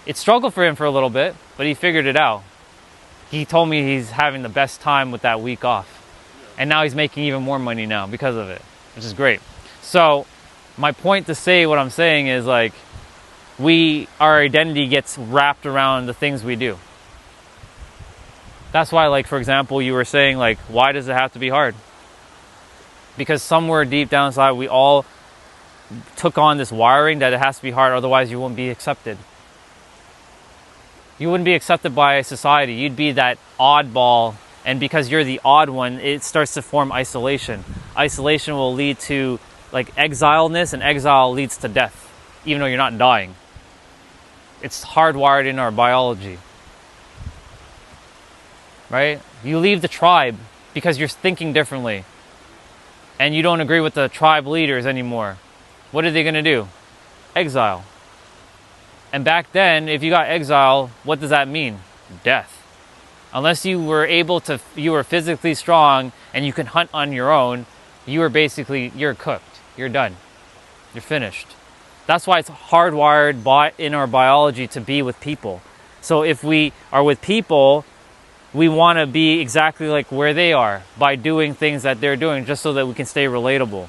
It struggled for him for a little bit, but he figured it out. He told me he's having the best time with that week off. And now he's making even more money now because of it, which is great. So my point to say what I'm saying is, like, our identity gets wrapped around the things we do. That's why, like, for example, you were saying, like, why does it have to be hard? Because somewhere deep down inside, we all took on this wiring that it has to be hard, otherwise you wouldn't be accepted. You wouldn't be accepted by society. You'd be that oddball, and because you're the odd one, it starts to form isolation. Isolation will lead to, like, exileness, and exile leads to death, even though you're not dying. It's hardwired in our biology. Right? You leave the tribe because you're thinking differently and you don't agree with the tribe leaders anymore. What are they going to do? Exile. And back then, if you got exile, what does that mean? Death. Unless you were physically strong and you can hunt on your own, you're cooked. You're done. You're finished. That's why it's hardwired in our biology to be with people. So if we are with people, we want to be exactly like where they are by doing things that they're doing, just so that we can stay relatable.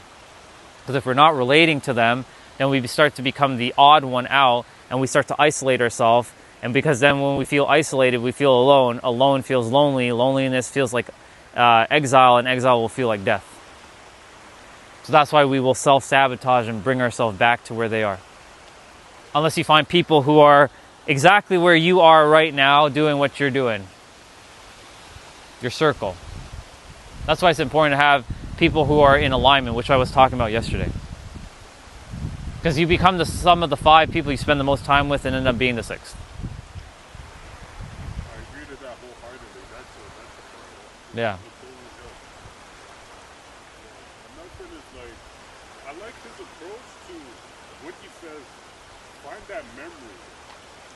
Because if we're not relating to them, then we start to become the odd one out, and we start to isolate ourselves. And because then when we feel isolated, we feel alone. Alone feels lonely. Loneliness feels like exile, and exile will feel like death. So that's why we will self-sabotage and bring ourselves back to where they are. Unless you find people who are exactly where you are right now doing what you're doing. Your circle. That's why it's important to have people who are in alignment, which I was talking about yesterday. Because you become the sum of the 5 people you spend the most time with and end up being the 6th. I agree to that wholeheartedly. That's a Yeah. Another is like, I like his approach to what he says, find that memory,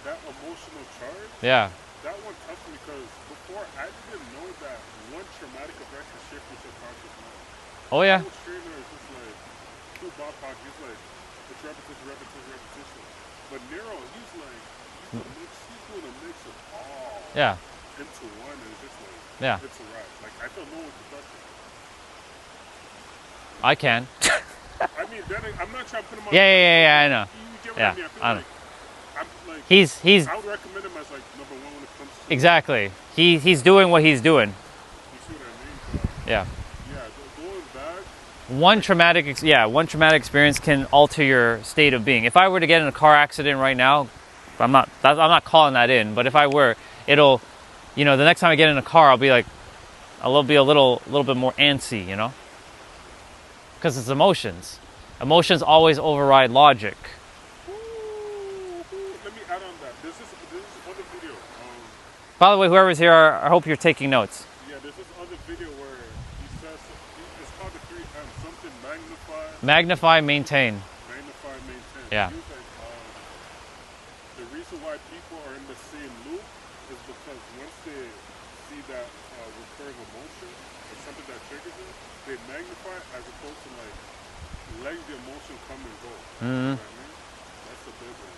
that emotional charge. Yeah. That one touched me because before I didn't know that one traumatic event can shift your subconscious mind. Oh yeah. Coach trainer is just like, through Bob Hock, he's like, it's repetition, repetition, repetition. But Nero, he's like, he's doing a mix of all Yeah. into one, and it's just like, Yeah. it's a ride. Like, I feel no one can touch it. I can. I mean, I'm not trying to put him on. Yeah, I know. You get what Yeah, I mean? I feel I know. like, I'm like, He's I would recommend him as like number 1 when it comes to. exactly. He's doing what he's doing. You see what I mean? Yeah. Yeah, going back. One traumatic experience can alter your state of being. If I were to get in a car accident right now, I'm not calling that in, but if I were, it'll, the next time I get in a car, I'll be like, I'll be a little bit more antsy, because it's emotions. Emotions always override logic. Let me add on that. This is other video. By the way, whoever's here, I hope you're taking notes. Yeah, there's this other video where he says it's called the 3M, something magnify, Magnify, maintain. maintain. Yeah. He was like, the reason why people are in the same loop is because once they see that recurring emotion or something that triggers it, they magnify it as opposed to like letting the emotion come and go. You know what I mean? That's a big one.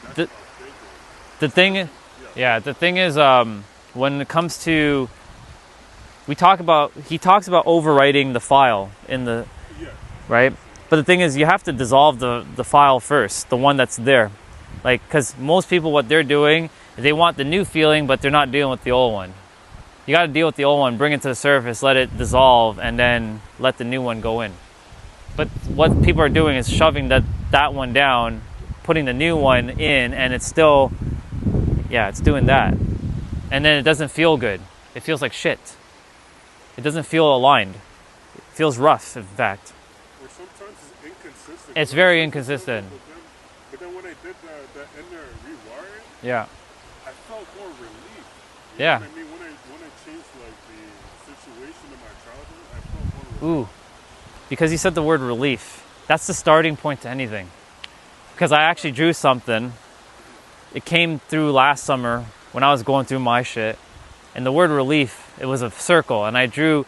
That's The- a big one. The thing, yeah, the thing is, when it comes to, he talks about overwriting the file in the, Yeah. right? But the thing is, you have to dissolve the file first, the one that's there. Like, because most people, what they're doing, they want the new feeling, but they're not dealing with the old one. You got to deal with the old one, bring it to the surface, let it dissolve, and then let the new one go in. But what people are doing is shoving that one down, putting the new one in, and it's still, it's doing that. And then it doesn't feel good. It feels like shit. It doesn't feel aligned. It feels rough, in fact. Or sometimes it's inconsistent. It's very inconsistent. But then when I did the inner rewiring, Yeah. I felt more relief. Yeah. What I mean, when I changed like the situation in my childhood, I felt more relief. Ooh. Because you said the word relief. That's the starting point to anything. Because I actually drew something. It came through last summer when I was going through my shit. And the word relief, it was a circle. And I drew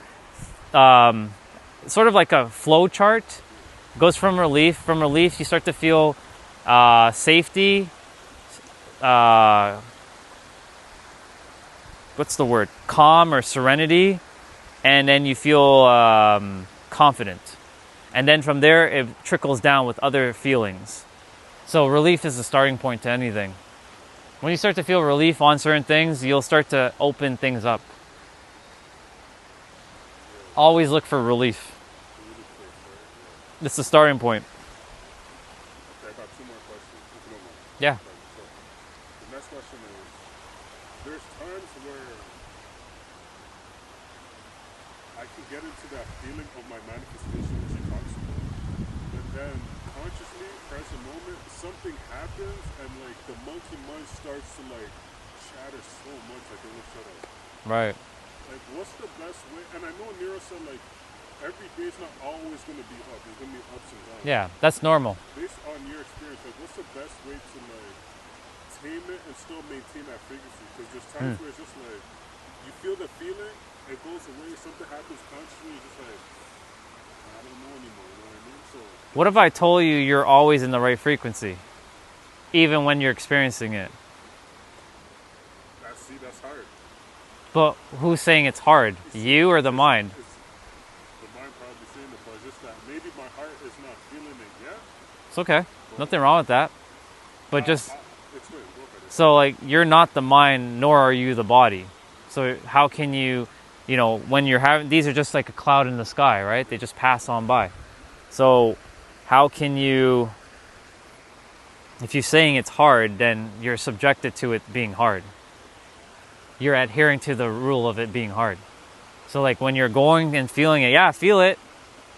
sort of like a flow chart. It goes from relief. From relief, you start to feel safety. What's the word? Calm or serenity. And then you feel confident. And then from there, it trickles down with other feelings. So relief is the starting point to anything. When you start to feel relief on certain things, you'll start to open things up. Always look for relief. It's the starting point. Okay, I got 2 more questions, if you don't mind. Yeah. So, the next question is, there's times where I can get into that feeling of my manifestation which he talks about, but then consciously, present moment, something happens and like the monkey mind starts to like chatter so much like it won't shut up. Right. Like, what's the best way? And I know Nero said like every day is not always going to be up. There's going to be ups and downs. Yeah, that's normal. Based on your experience, like, what's the best way to like tame it and still maintain that frequency? Because there's times where it's just like you feel the feeling, it goes away, something happens consciously, you're just like, I don't know anymore. You know what I mean? So What if I told you you're always in the right frequency, even when you're experiencing it? that's hard. But who's saying it's hard? You or the mind? It's the mind probably saying it, but it's just that maybe my heart is not feeling it yet. It's okay. Nothing wrong with that. But just Explain, work at it. so like you're not the mind, nor are you the body. So how can you, when you're having these are just like a cloud in the sky, right? They just pass on by. So how can you If you're saying it's hard, then you're subjected to it being hard. You're adhering to the rule of it being hard. So like when you're going and feeling it, yeah, feel it,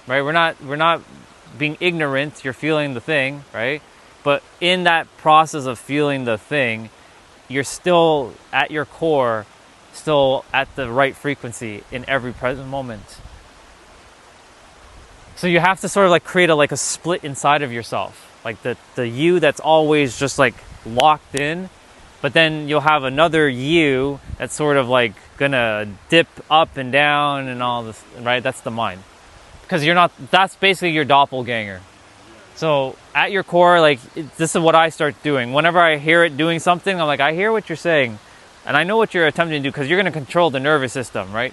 right? We're not being ignorant. You're feeling the thing, right? But in that process of feeling the thing, you're still at your core, still at the right frequency in every present moment. So you have to sort of like create a split inside of yourself. Like the you that's always just like locked in, but then you'll have another you that's sort of like gonna dip up and down and all this, right? That's the mind. Because that's basically your doppelganger. So at your core, like this is what I start doing. Whenever I hear it doing something, I'm like, I hear what you're saying. And I know what you're attempting to do because you're gonna control the nervous system, right?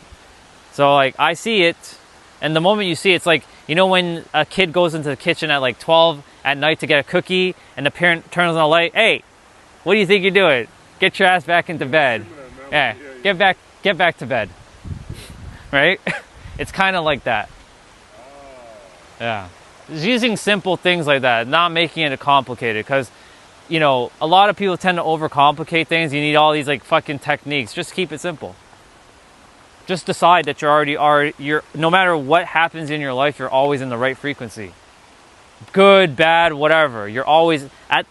So like I see it, and the moment you see it, it's like, you know when a kid goes into the kitchen at like 12 at night to get a cookie and the parent turns on the light, hey, what do you think you're doing? Get your ass back into bed. Yeah, get back to bed. Right? It's kind of like that. Yeah. Just using simple things like that, not making it complicated, because you know, a lot of people tend to overcomplicate things. You need all these like fucking techniques. Just keep it simple. Just decide that you're no matter what happens in your life, you're always in the right frequency. Good, bad, whatever. You're always at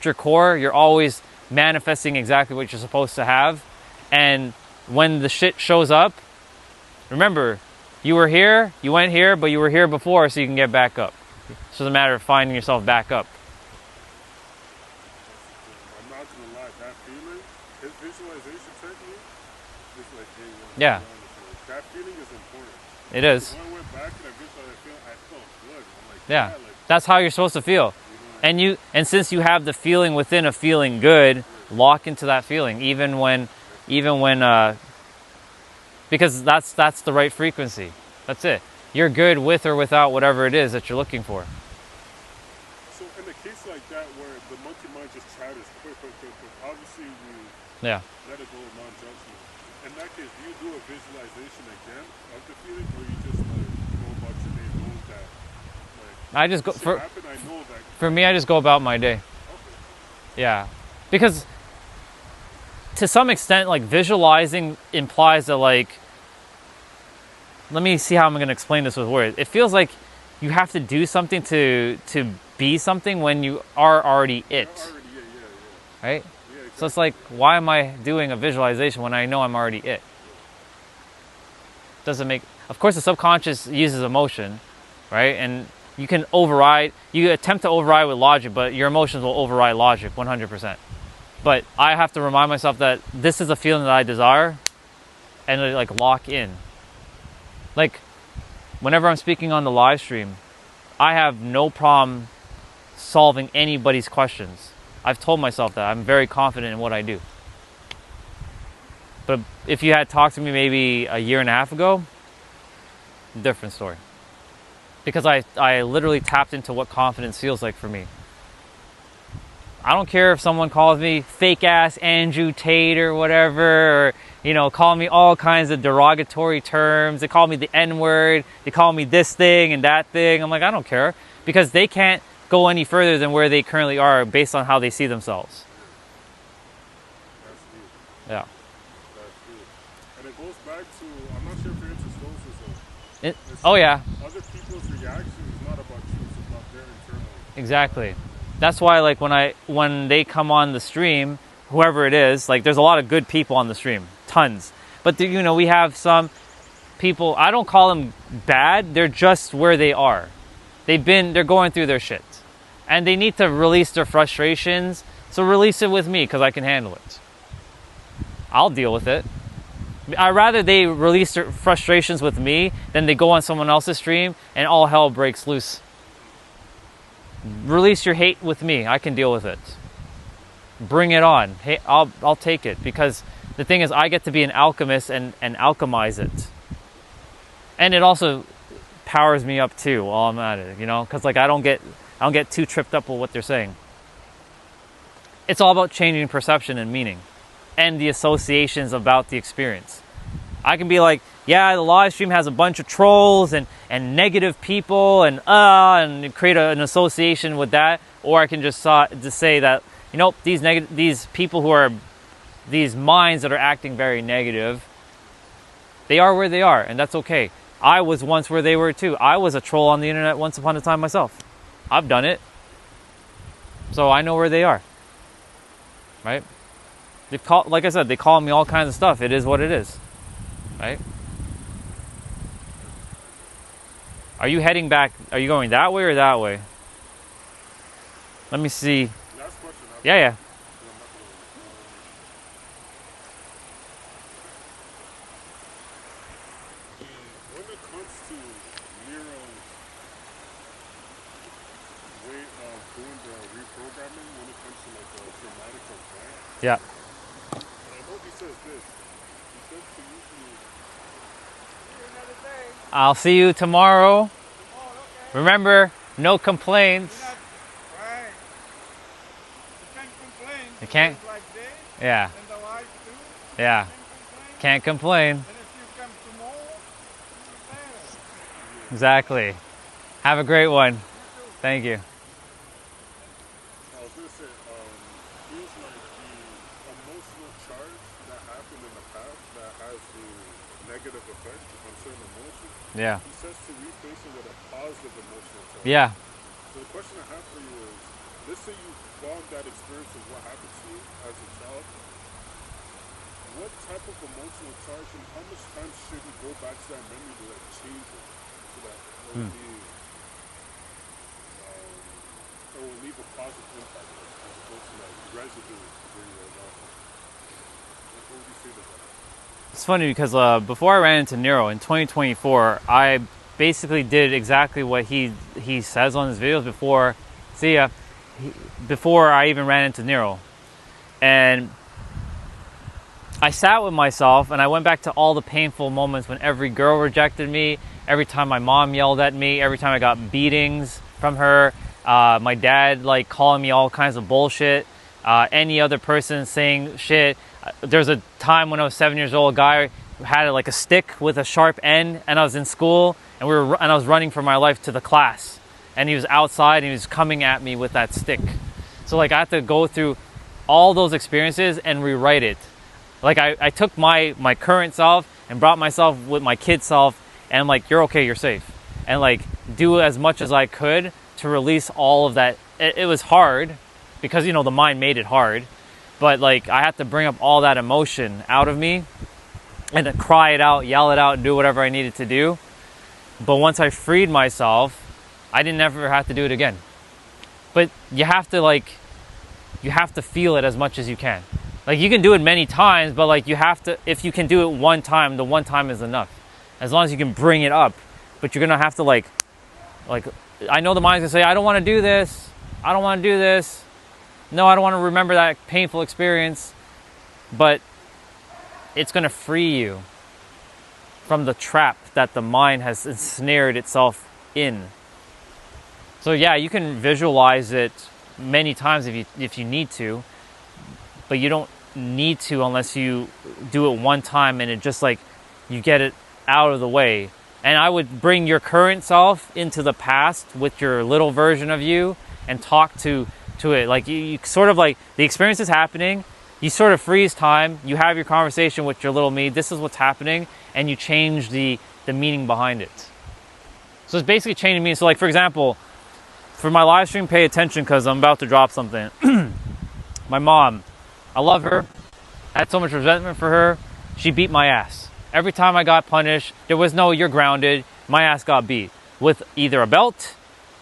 your core, you're always manifesting exactly what you're supposed to have. And when the shit shows up, remember, you were here, you went here, but you were here before, so you can get back up. It's just a matter of finding yourself back up. I'm not gonna lie, that feeling, his visualization technique is like A1. Yeah. That feeling is important. It is. When I went back and I felt good. I'm like, Yeah. like, That's how you're supposed to feel. And since you have the feeling within a feeling good, lock into that feeling, even when because that's the right frequency. That's it. You're good with or without whatever it is that you're looking for. So in a case like that where the monkey mind just chatters quick, obviously we Yeah. let it go with non-judgment. In that case, do you do a visualization again of the feeling, or you just like go about your day knowing that like I just go shit happened, I know that. for me I just go about my day. Okay. Yeah. Because to some extent, like visualizing implies that like, let me see how I'm going to explain this with words. It feels like you have to do something to be something when you are already it, right? Yeah, exactly. So it's like, why am I doing a visualization when I know I'm already it? Doesn't make. Of course, the subconscious uses emotion, right? And you attempt to override with logic, but your emotions will override logic 100%. But I have to remind myself that this is a feeling that I desire, and like lock in. Like, whenever I'm speaking on the live stream, I have no problem solving anybody's questions. I've told myself that. I'm very confident in what I do. But if you had talked to me maybe a year and a half ago, different story. Because I literally tapped into what confidence feels like for me. I don't care if someone calls me fake ass Andrew Tate or whatever, or, you know, call me all kinds of derogatory terms. They call me the N-word. They call me this thing and that thing. I'm like, I don't care, because they can't go any further than where they currently are based on how they see themselves. That's deep. Yeah. That's deep. And it goes back to, I'm not sure if you're into stoicism. Oh yeah. Other people's reaction is not about you, it's about their internal. Exactly. That's why, like, when they come on the stream, whoever it is, like, there's a lot of good people on the stream, tons. But you know, we have some people. I don't call them bad. They're just where they are. They're going through their shit, and they need to release their frustrations. So release it with me, because I can handle it. I'll deal with it. I'd rather they release their frustrations with me than they go on someone else's stream and all hell breaks loose. Release your hate with me. I can deal with it. Bring it on. Hey, I'll take it, because the thing is, I get to be an alchemist and alchemize it. And it also powers me up too while I'm at it, you know, because like I don't get too tripped up with what they're saying. It's all about changing perception and meaning, and the associations about the experience. I can be like, yeah, the live stream has a bunch of trolls, and and negative people and create an association with that, or I can just say that, you know, these people who are these minds that are acting very negative, they are where they are, and that's okay. I was once where they were too. I was a troll on the internet once upon a time myself. I've done it. So I know where they are. Right? Like I said, they call me all kinds of stuff. It is what it is. Right? Are you heading back? Are you going that way or that way? Let me see. Last question. Yeah. When it comes to Nero's way of doing the reprogramming, when it comes to like a dramatic event, Yeah. and I know he says this. He says to usually I'll see you tomorrow. Remember, no complaints. Right. You can't complain. You can't? It's like this, Yeah. and the life too. Yeah. Can't complain. Can't complain. And if you come tomorrow, you're better. Exactly. Have a great one. Thank you. I was gonna say, feels like the emotional charge that happened in the past that has a negative effect on certain emotions. Yeah. He says to replace it with a positive emotional charge. Yeah. So the question I have for you is, let's say you found that experience of what happened to you as a child. What type of emotional charge and how much time should you go back to that memory to like change it so that it will be, it will leave a positive impact as opposed to like residue where you are now. What would you say to that? It's funny because before I ran into Nero in 2024, I basically did exactly what he says on his videos before. Before I even ran into Nero, and I sat with myself and I went back to all the painful moments when every girl rejected me, every time my mom yelled at me, every time I got beatings from her, my dad like calling me all kinds of bullshit, any other person saying shit. There's a time when I was 7 years old, a guy had like a stick with a sharp end, and I was in school and I was running for my life to the class, and he was outside and he was coming at me with that stick. So like I had to go through all those experiences and rewrite it. Like I took my current self and brought myself with my kid self, and I'm like, you're okay, you're safe. And like do as much as I could to release all of that. It was hard because, you know, the mind made it hard. But like I had to bring up all that emotion out of me and to cry it out, yell it out, and do whatever I needed to do. But once I freed myself, I didn't ever have to do it again. But you have to feel it as much as you can. Like you can do it many times, but like you have to, if you can do it one time, the one time is enough. As long as you can bring it up. But you're gonna have to like I know the mind's gonna say, I don't wanna do this. I don't wanna do this. No, I don't wanna remember that painful experience. But it's gonna free you from the trap that the mind has ensnared itself in. So yeah, you can visualize it many times if you need to, but you don't need to unless you do it one time and it just like you get it out of the way. And I would bring your current self into the past with your little version of you and talk to it. Like you sort of like the experience is happening, you sort of freeze time, you have your conversation with your little me, this is what's happening, and you change the meaning behind it. So it's basically changing meaning. So like for example, for my live stream, pay attention because I'm about to drop something. My mom, I love her. I had so much resentment for her. She beat my ass. Every time I got punished, there was no, you're grounded. My ass got beat with either a belt,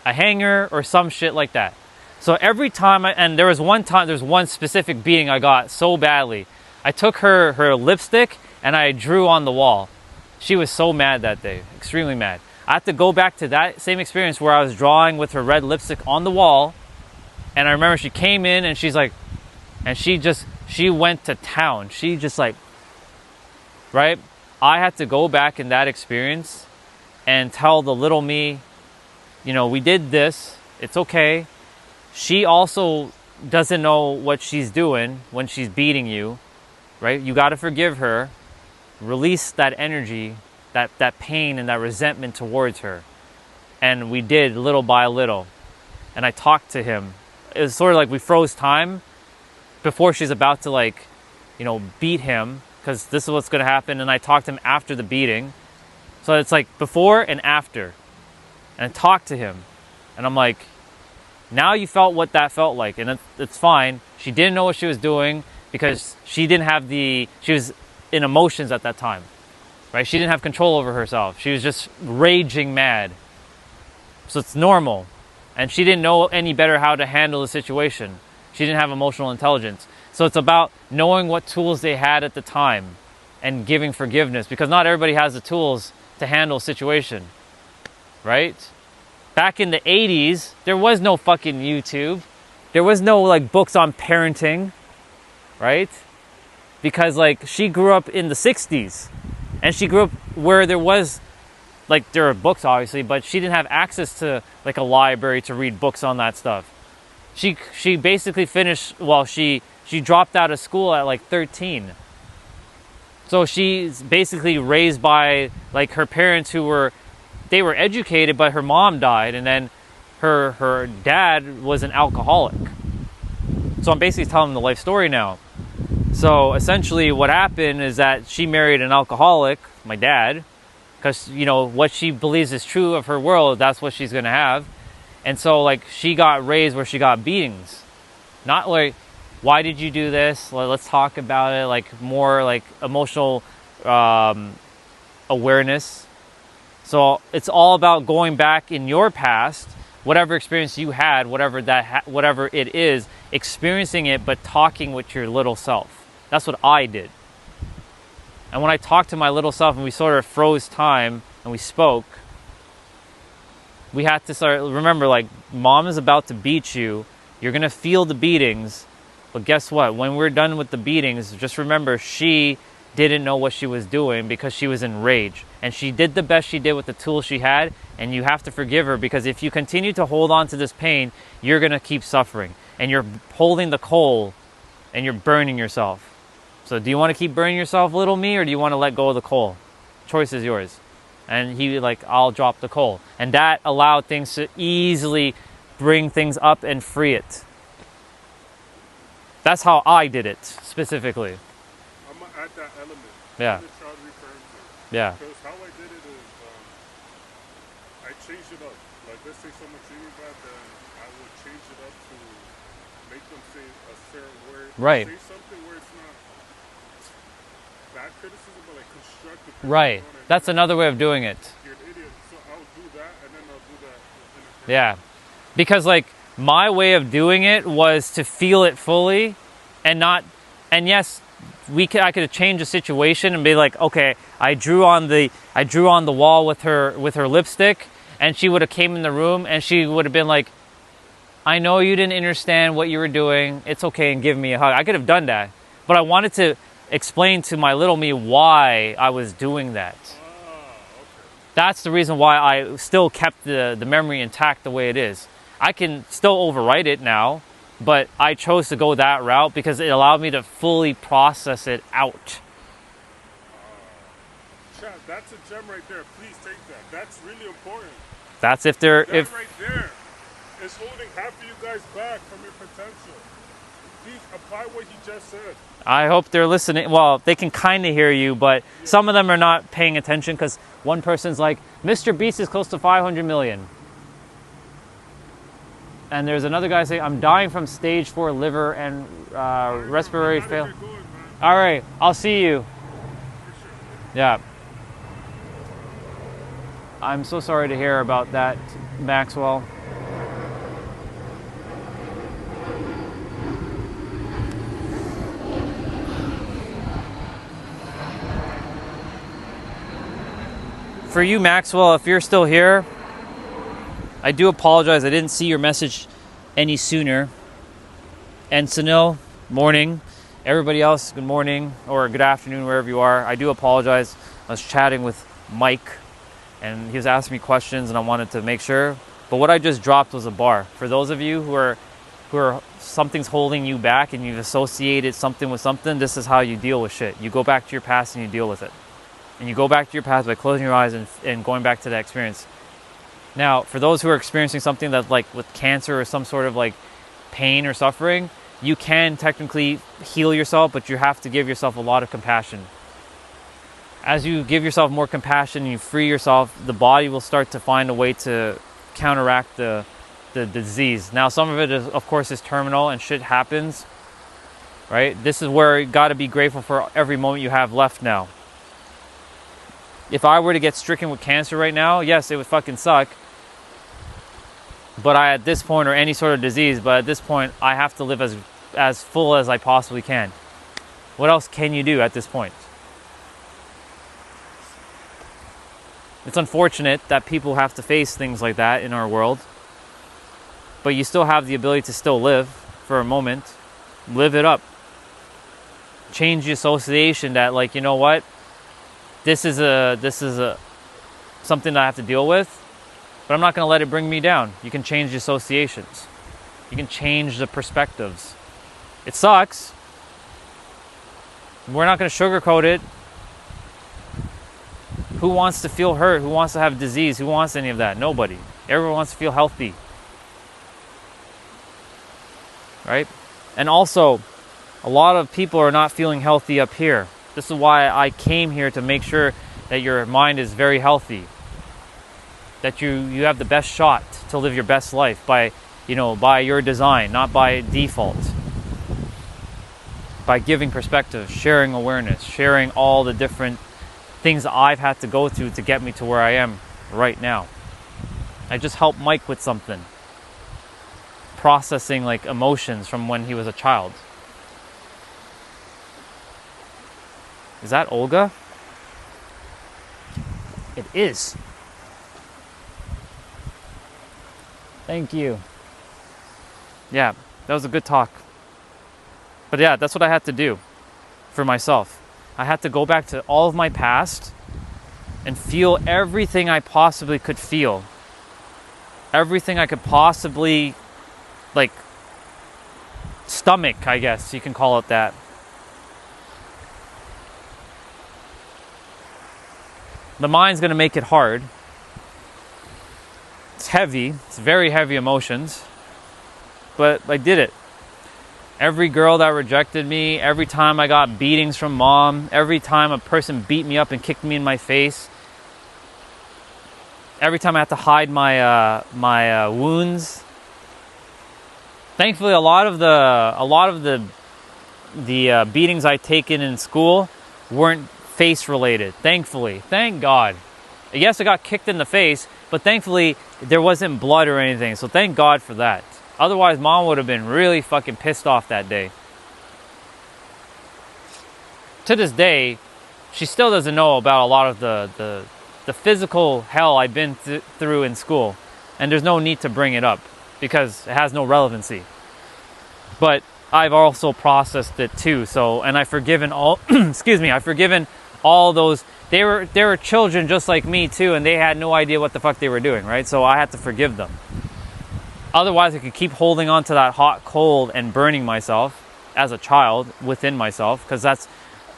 a hanger, or some shit like that. So every time, and there was one specific beating I got so badly. I took her lipstick and I drew on the wall. She was so mad that day, extremely mad. I had to go back to that same experience where I was drawing with her red lipstick on the wall. And I remember she came in and she's like, and she went to town. She just like, right? I had to go back in that experience and tell the little me, you know, we did this, it's okay. She also doesn't know what she's doing when she's beating you, right? You got to forgive her, release that energy that pain and that resentment towards her. And we did little by little. And I talked to him. It was sort of like we froze time before she's about to, like, you know, beat him, because this is what's going to happen. And I talked to him after the beating. So it's like before and after. And I talked to him. And I'm like, now you felt what that felt like. And it's fine. She didn't know what she was doing because she didn't have she was in emotions at that time. Right? She didn't have control over herself. She was just raging mad. So it's normal. And she didn't know any better how to handle the situation. She didn't have emotional intelligence. So it's about knowing what tools they had at the time and giving forgiveness, because not everybody has the tools to handle a situation. Right? Back in the 80s, there was no fucking YouTube. There was no, like, books on parenting. Right? Because, like, she grew up in the 60s. And she grew up where there was, like, there are books, obviously, but she didn't have access to, like, a library to read books on that stuff. She basically finished, well, she dropped out of school at, like, 13. So she's basically raised by, like, her parents who were educated, but her mom died, and then her dad was an alcoholic. So I'm basically telling the life story now. So essentially what happened is that she married an alcoholic, my dad, because, you know, what she believes is true of her world, that's what she's going to have. And so, like, she got raised where she got beatings. Not like, why did you do this? Let's talk about it. Like, more like emotional awareness. So it's all about going back in your past, whatever experience you had, whatever it is, experiencing it, but talking with your little self. That's what I did. And when I talked to my little self and we sort of froze time and we spoke, we had to start, remember, like, mom is about to beat you. You're going to feel the beatings. But guess what? When we're done with the beatings, just remember she didn't know what she was doing because she was in rage. And she did the best she did with the tools she had. And you have to forgive her, because if you continue to hold on to this pain, you're going to keep suffering. And you're holding the coal and you're burning yourself. So do you want to keep burning yourself, little me, or do you want to let go of the coal? Choice is yours. And he, like, I'll drop the coal. And that allowed things to easily bring things up and free it. That's how I did it, specifically. I'm going to add that element. Yeah. That Charles referring to. Yeah. Because how I did it is, I changed it up. Like, let's say someone treated me bad, then I would change it up to make them say a certain word. Right. Say something where it's not bad criticism, but like constructive criticism. Right. That's another way of doing it. You're an idiot, so I'll do that, and then I'll do that. Yeah. Because, like, my way of doing it was to feel it fully and not, and yes, I could have changed the situation and be like, okay, I drew on the wall with her lipstick, and she would have came in the room and she would have been like, I know you didn't understand what you were doing. It's okay, and give me a hug. I could have done that, but I wanted to explain to my little me why I was doing that. That's the reason why I still kept the memory intact the way it is. I can still overwrite it now, but I chose to go that route because it allowed me to fully process it out. Chad, that's a gem right there. Please take that. That's really important. That's That right there is holding half of you guys back from your potential. Please apply what he just said. I hope they're listening. Well, they can kind of hear you, but some of them are not paying attention because one person's like, Mr. Beast is close to 500 million. And there's another guy saying, I'm dying from stage 4 liver and respiratory fail. All right, I'll see you. Yeah. I'm so sorry to hear about that, Maxwell. For you, Maxwell, if you're still here, I do apologize. I didn't see your message any sooner. And Sunil, morning. Everybody else, good morning or good afternoon, wherever you are. I do apologize. I was chatting with Mike, and he was asking me questions, and I wanted to make sure. But what I just dropped was a bar. For those of you who are something's holding you back and you've associated something with something, this is how you deal with shit. You go back to your past and you deal with it. And you go back to your path by closing your eyes and going back to that experience. Now, for those who are experiencing something that's like with cancer or some sort of like pain or suffering, you can technically heal yourself, but you have to give yourself a lot of compassion. As you give yourself more compassion and you free yourself, the body will start to find a way to counteract the disease. Now, some of it is, of course, is terminal and shit happens, right? This is where you got to be grateful for every moment you have left now. If I were to get stricken with cancer right now, yes, it would fucking suck. But at this point, or any sort of disease, but at this point, I have to live as full as I possibly can. What else can you do at this point? It's unfortunate that people have to face things like that in our world. But you still have the ability to still live for a moment. Live it up. Change the association that, like, you know what? This is something that I have to deal with, but I'm not going to let it bring me down. You can change the associations. You can change the perspectives. It sucks. We're not going to sugarcoat it. Who wants to feel hurt? Who wants to have disease? Who wants any of that? Nobody. Everyone wants to feel healthy. Right? And also, a lot of people are not feeling healthy up here. This is why I came here, to make sure that your mind is very healthy. That you have the best shot to live your best life by your design, not by default. By giving perspective, sharing awareness, sharing all the different things that I've had to go through to get me to where I am right now. I just helped Mike with something. Processing like emotions from when he was a child. Is that Olga? It is. Thank you. Yeah, that was a good talk. But yeah, that's what I had to do for myself. I had to go back to all of my past and feel everything I possibly could feel. Everything I could possibly, like, stomach, I guess you can call it that. The mind's going to make it hard. It's heavy. It's very heavy emotions. But I did it. Every girl that rejected me, every time I got beatings from mom, every time a person beat me up and kicked me in my face, every time I had to hide my wounds. Thankfully, a lot of the beatings I'd taken in school weren't face related. Thankfully, thank God. Yes, I got kicked in the face, but thankfully there wasn't blood or anything. So thank God for that. Otherwise, mom would have been really fucking pissed off that day. To this day, she still doesn't know about a lot of the physical hell I've been through in school. And there's no need to bring it up because it has no relevancy. But I've also processed it too. So, and I've forgiven all, I've forgiven all those. They were children just like me too, and they had no idea what the fuck they were doing, right? So I had to forgive them. Otherwise, I could keep holding on to that hot cold and burning myself as a child within myself, because that's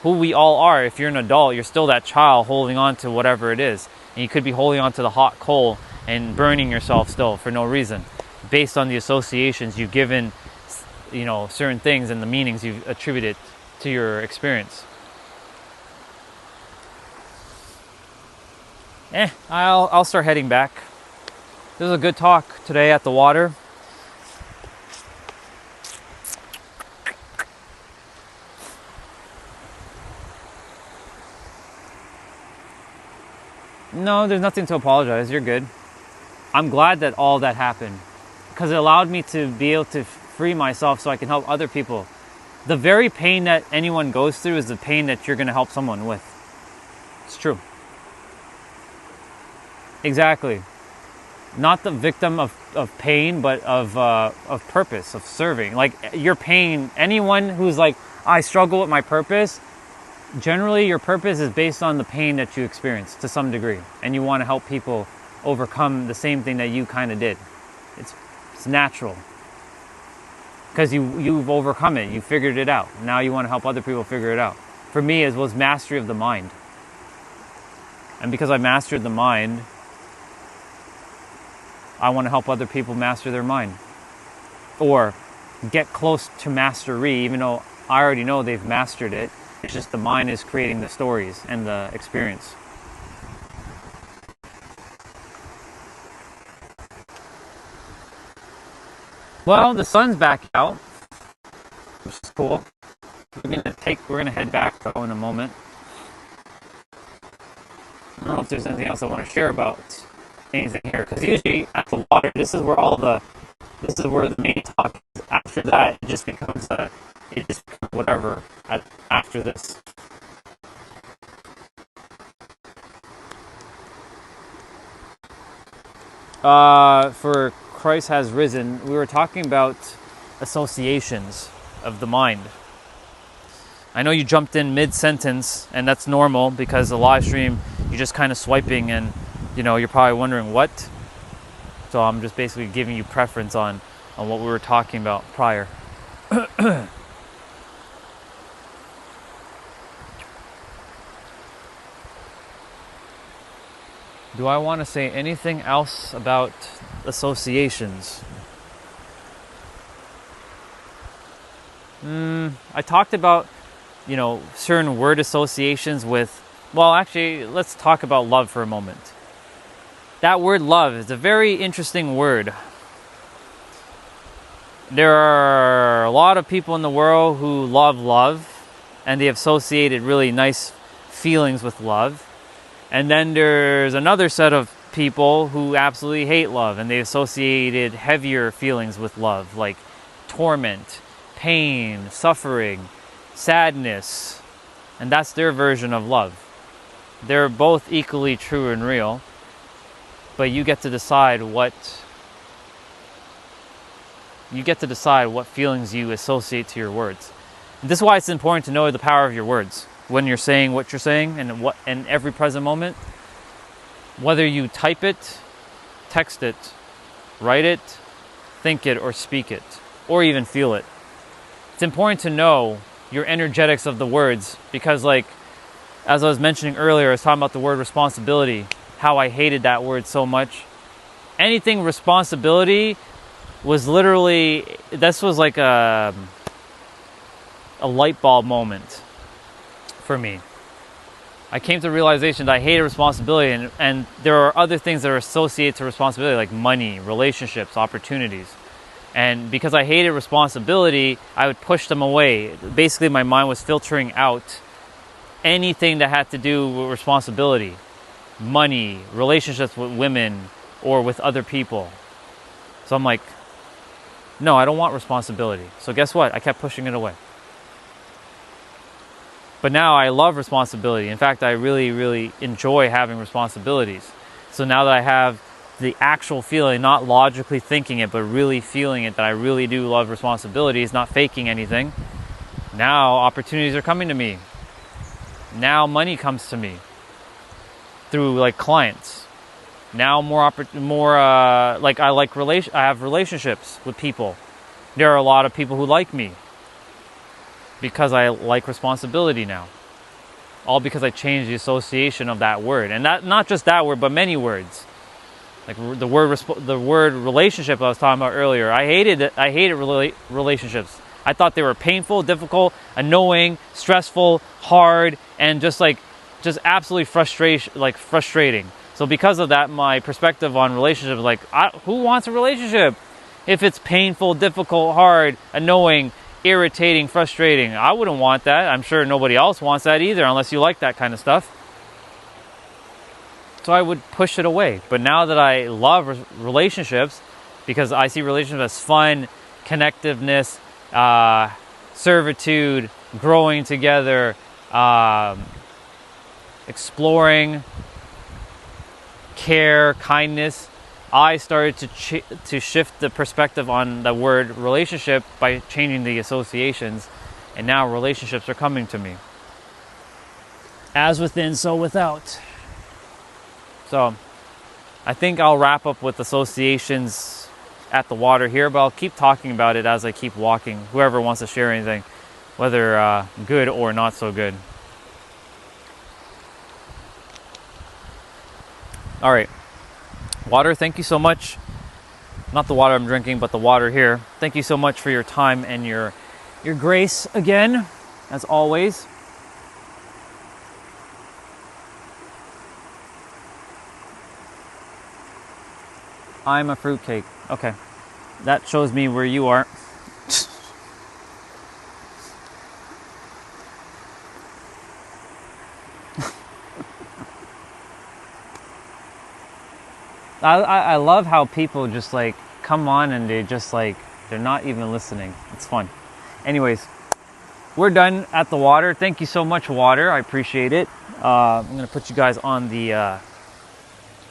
who we all are. If you're an adult, you're still that child holding on to whatever it is. And you could be holding on to the hot coal and burning yourself still for no reason, based on the associations you've given, certain things and the meanings you've attributed to your experience. I'll start heading back. This was a good talk today at the water. No, there's nothing to apologize. You're good. I'm glad that all that happened, because it allowed me to be able to free myself so I can help other people. The very pain that anyone goes through is the pain that you're going to help someone with. It's true. Exactly. Not the victim of pain, but of purpose, of serving. Like your pain, anyone who's like, I struggle with my purpose, generally your purpose is based on the pain that you experience to some degree. And you want to help people overcome the same thing that you kind of did. It's natural. Because you've overcome it, you figured it out. Now you want to help other people figure it out. For me, it was mastery of the mind. And because I mastered the mind, I want to help other people master their mind. Or get close to mastery, even though I already know they've mastered it. It's just the mind is creating the stories and the experience. Well, the sun's back out, which is cool. We're gonna head back though in a moment. I don't know if there's anything else I want to share about anything here, because usually at the water, this is where the main talk is. After that, it just becomes whatever after this. For Christ has risen, we were talking about associations of the mind. I know you jumped in mid-sentence, and that's normal because the live stream, you're just kind of swiping and, you're probably wondering what. So I'm just basically giving you preference on what we were talking about prior. Do I want to say anything else about associations? I talked about, certain word associations with, well, actually, let's talk about love for a moment. That word love is a very interesting word. There are a lot of people in the world who love, and they associated really nice feelings with love. And then there's another set of people who absolutely hate love, and they associated heavier feelings with love, like torment, pain, suffering, sadness, and that's their version of love. They're both equally true and real, but you get to decide what feelings you associate to your words. And this is why it's important to know the power of your words when you're saying what you're saying, and what in every present moment. Whether you type it, text it, write it, think it, or speak it, or even feel it. It's important to know your energetics of the words, because as I was mentioning earlier, I was talking about the word responsibility, how I hated that word so much. Anything responsibility was literally, this was like a light bulb moment for me. I came to the realization that I hated responsibility, and there are other things that are associated to responsibility, like money, relationships, opportunities. And because I hated responsibility, I would push them away. Basically, my mind was filtering out anything that had to do with responsibility, money, relationships with women or with other people. So I'm like, no, I don't want responsibility. So guess what? I kept pushing it away. But now I love responsibility. In fact, I really, really enjoy having responsibilities. So now that I have the actual feeling, not logically thinking it, but really feeling it, that I really do love responsibilities, not faking anything, now opportunities are coming to me. Now money comes to me through clients. Now I have relationships with people. There are a lot of people who like me because I like responsibility now. All because I changed the association of that word. And that, not just that word, but many words. Like the word relationship I was talking about earlier. I hated relationships. I thought they were painful, difficult, annoying, stressful, hard, and just absolutely frustrating. So because of that, my perspective on relationships is who wants a relationship if it's painful, difficult, hard, annoying, irritating, frustrating? I wouldn't want that. I'm sure nobody else wants that either, unless you like that kind of stuff. So I would push it away. But now that I love relationships, because I see relationships as fun, connectiveness, servitude, growing together, exploring, care, kindness, I started to shift the perspective on the word relationship by changing the associations, and now relationships are coming to me. As within, so without. So I think I'll wrap up with associations at the water here, but I'll keep talking about it as I keep walking. Whoever wants to share anything, whether good or not so good. All right. Water, thank you so much. Not the water I'm drinking, but the water here. Thank you so much for your time and your grace again, as always. I'm a fruitcake. Okay. That shows me where you are. I love how people just like come on and they just like, they're not even listening. It's fun. Anyways, we're done at the water. Thank you so much, water. I appreciate it. I'm going to put you guys on the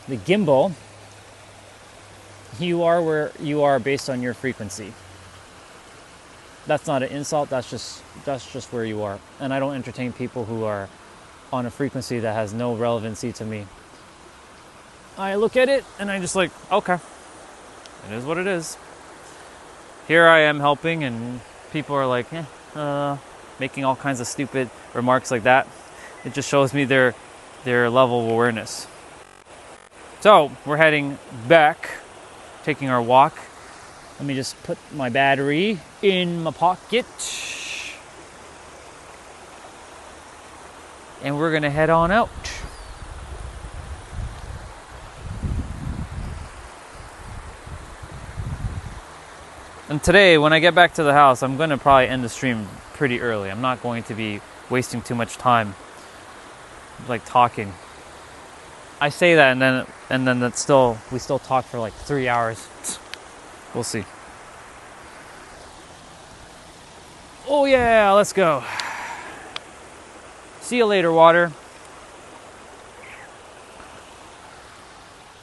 gimbal. You are where you are based on your frequency. That's not an insult. That's just where you are. And I don't entertain people who are on a frequency that has no relevancy to me. I look at it and I just like, okay, it is what it is. Here I am helping, and people are like, making all kinds of stupid remarks like that. It just shows me their level of awareness. So we're heading back, taking our walk. Let me just put my battery in my pocket. And we're gonna head on out. And today, when I get back to the house, I'm going to probably end the stream pretty early. I'm not going to be wasting too much time, like talking. I say that, and then we still talk for like 3 hours. We'll see. Oh yeah, let's go. See you later, water.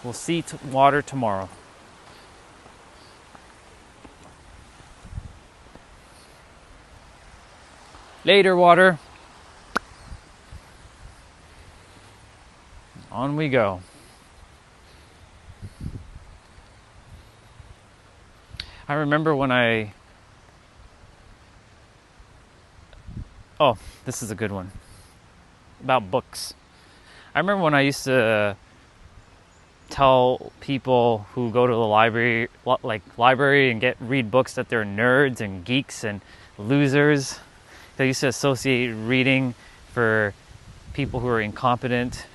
We'll see water tomorrow. Later, water. On we go. I remember when oh, this is a good one. About books. I remember when I used to tell people who go to the library and read books that they're nerds and geeks and losers. They used to associate reading for people who are incompetent.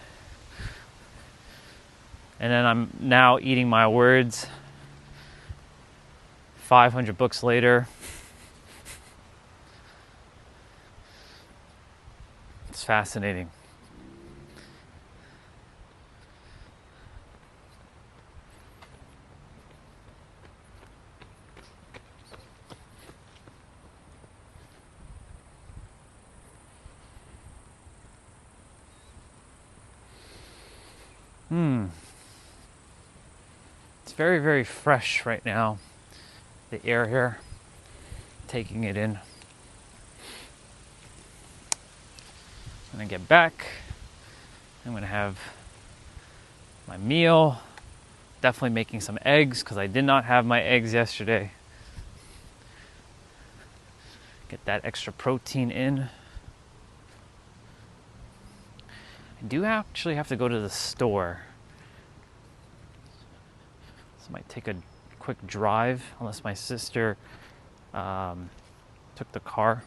And then I'm now eating my words 500 books later. It's fascinating. It's very, very fresh right now. The air here, taking it in. I'm gonna get back. I'm gonna have my meal. Definitely making some eggs because I did not have my eggs yesterday. Get that extra protein in. I do actually have to go to the store. So I might take a quick drive unless my sister took the car.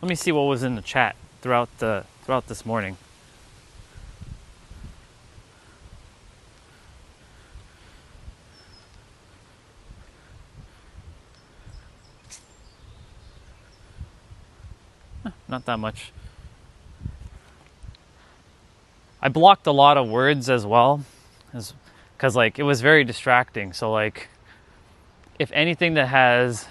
Let me see what was in the chat throughout this morning. Not that much. I blocked a lot of words as well, because like it was very distracting. So like, if anything that has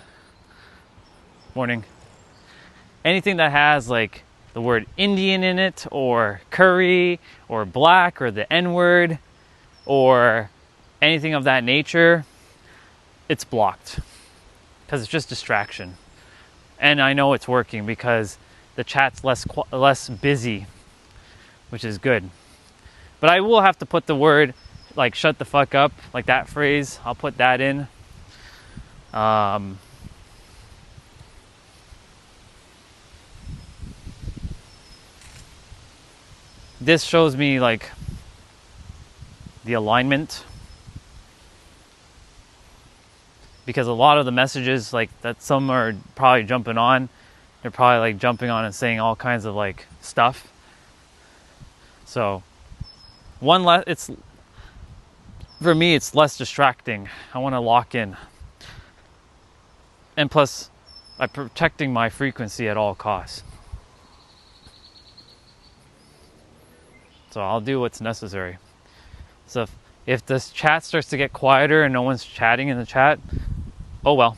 anything that has like the word Indian in it, or curry, or black, or the N-word, or anything of that nature, it's blocked because it's just distraction. And I know it's working because the chat's less busy, which is good. But I will have to put the word like "shut the fuck up," like that phrase. I'll put that in. this shows me like the alignment, because a lot of the messages like that some are probably jumping on, they're probably like jumping on and saying all kinds of like stuff. So it's for me, it's less distracting. I want to lock in, and plus I'm protecting my frequency at all costs. So I'll do what's necessary. So if this chat starts to get quieter and no one's chatting in the chat, oh well.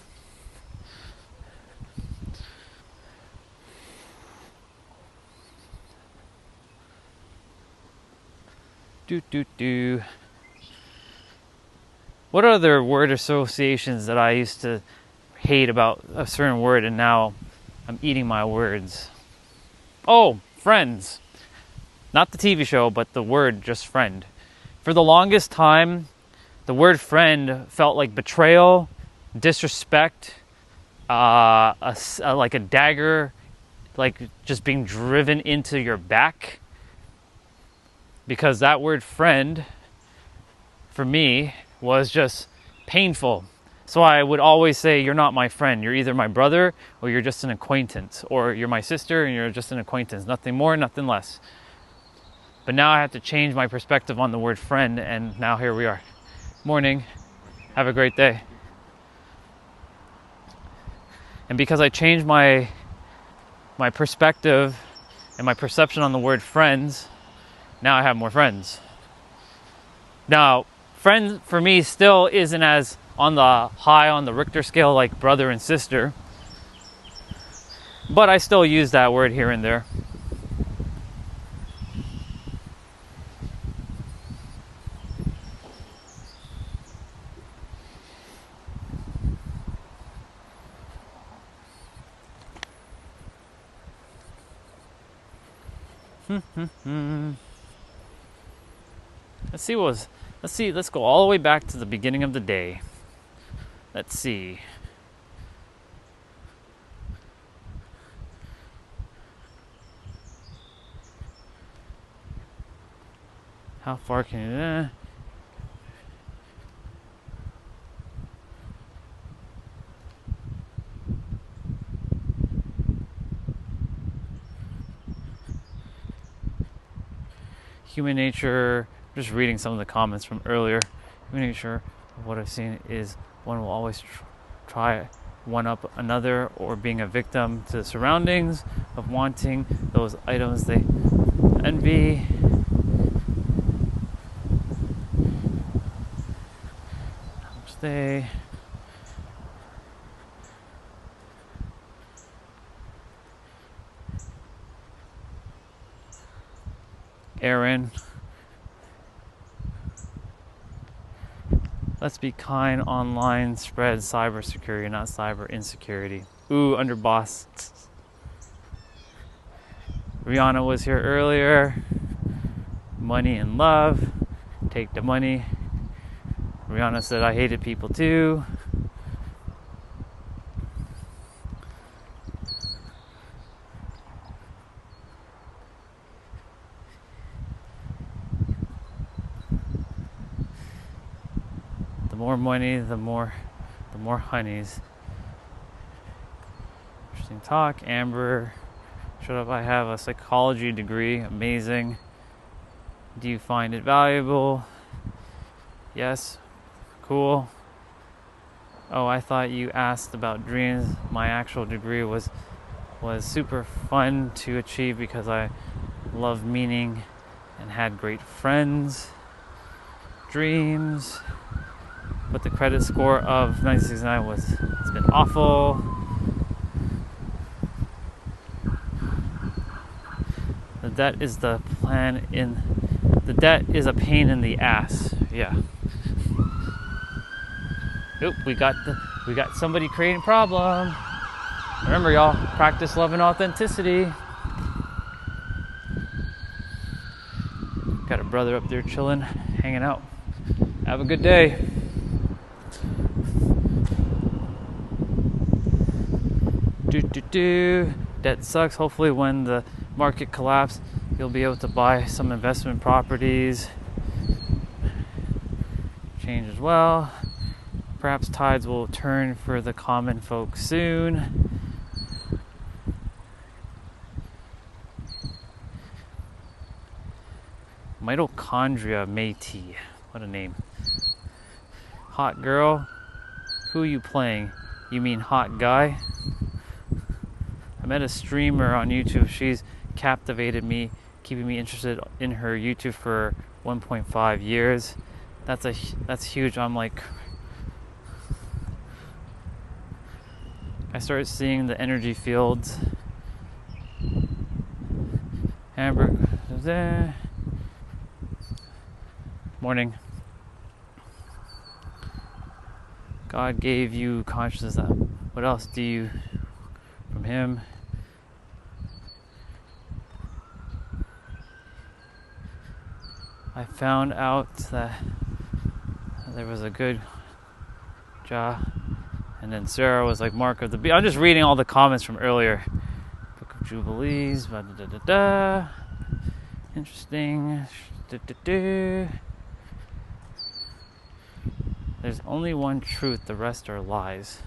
What other word associations that I used to hate about a certain word and now I'm eating my words? Oh, friends. Not the TV show, but the word just friend. For the longest time, the word friend felt like betrayal, disrespect, like a dagger, like just being driven into your back. Because that word friend, for me, was just painful. So I would always say, you're not my friend. You're either my brother or you're just an acquaintance. Or you're my sister and you're just an acquaintance. Nothing more, nothing less. But now I have to change my perspective on the word friend, and now here we are. Morning. Have a great day. And because I changed my perspective and my perception on the word friends, now I have more friends. Now, friend for me still isn't as on the high on the Richter scale like brother and sister, but I still use that word here and there. Let's go all the way back to the beginning of the day. Let's see. How far can you... Human nature, just reading some of the comments from earlier. Human nature, what I've seen is one will always try one up another, or being a victim to the surroundings of wanting those items they envy. Aaron, let's be kind online, spread cybersecurity, not cyber insecurity. Ooh, underboss. Rihanna was here earlier. Money and love. Take the money. Rihanna said, I hated people too. The more money, the more honeys. Interesting talk. Amber, shut up. I have a psychology degree. Amazing. Do you find it valuable? Yes. Cool. Oh, I thought you asked about dreams. My actual degree was super fun to achieve because I love meaning and had great friends. Dreams. But the credit score of 1969 it's been awful. The debt is a pain in the ass. Yeah. Oop, we got somebody creating a problem. Remember, y'all, practice love and authenticity. Got a brother up there chilling, hanging out. Have a good day. Debt sucks. Hopefully when the market collapses, you'll be able to buy some investment properties. Change as well. Perhaps tides will turn for the common folk soon. Mitochondria Métis. What a name. Hot girl. Who are you playing? You mean hot guy? I met a streamer on YouTube. She's captivated me, keeping me interested in her YouTube for 1.5 years. That's huge. I'm like, I started seeing the energy fields. Amber is there. Morning. God gave you consciousness. What else do you from Him? I found out that there was a good Jah, and then Sarah was like Mark of the Beast. I'm just reading all the comments from earlier. Book of Jubilees. Da, da, da, da. Interesting. Da, da, da. There's only one truth, the rest are lies.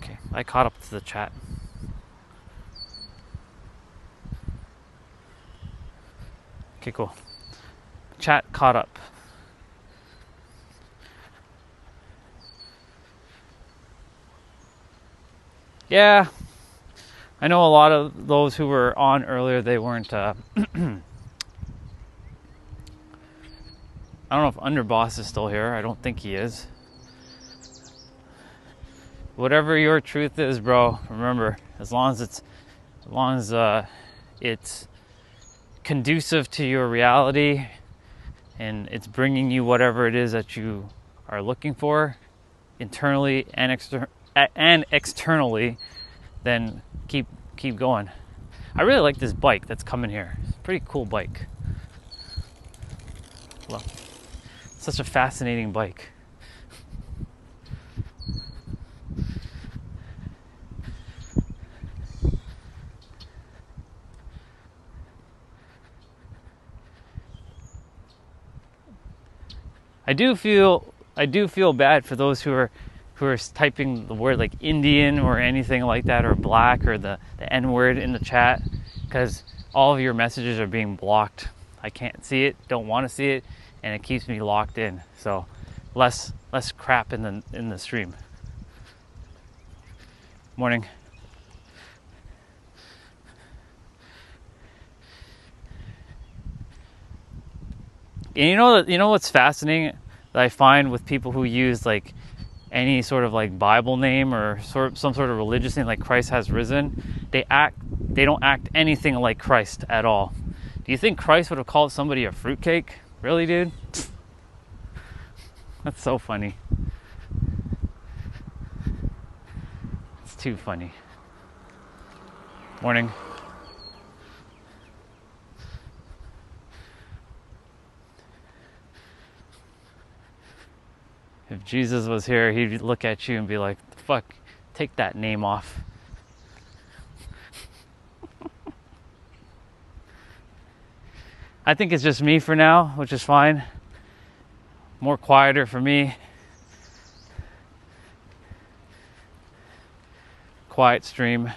Okay, I caught up to the chat. Okay, cool. Chat caught up. Yeah. I know a lot of those who were on earlier, they weren't, I don't know if Underboss is still here. I don't think he is. Whatever your truth is, bro, remember, as long as it's conducive to your reality and it's bringing you whatever it is that you are looking for, internally and externally, then keep going. I really like this bike that's coming here. It's a pretty cool bike. Well, such a fascinating bike. I do feel bad for those who are typing the word like Indian or anything like that, or black, or the N word in the chat, because all of your messages are being blocked. I can't see it, don't want to see it, and it keeps me locked in. So less crap in the stream. Morning. And you know what's fascinating that I find with people who use like any sort of like Bible name or some sort of religious name, like Christ has risen, they don't act anything like Christ at all. Do you think Christ would have called somebody a fruitcake? Really, dude? That's so funny. It's too funny. Morning. If Jesus was here, he'd look at you and be like, fuck, take that name off. I think it's just me for now, which is fine. More quieter for me. Quiet stream.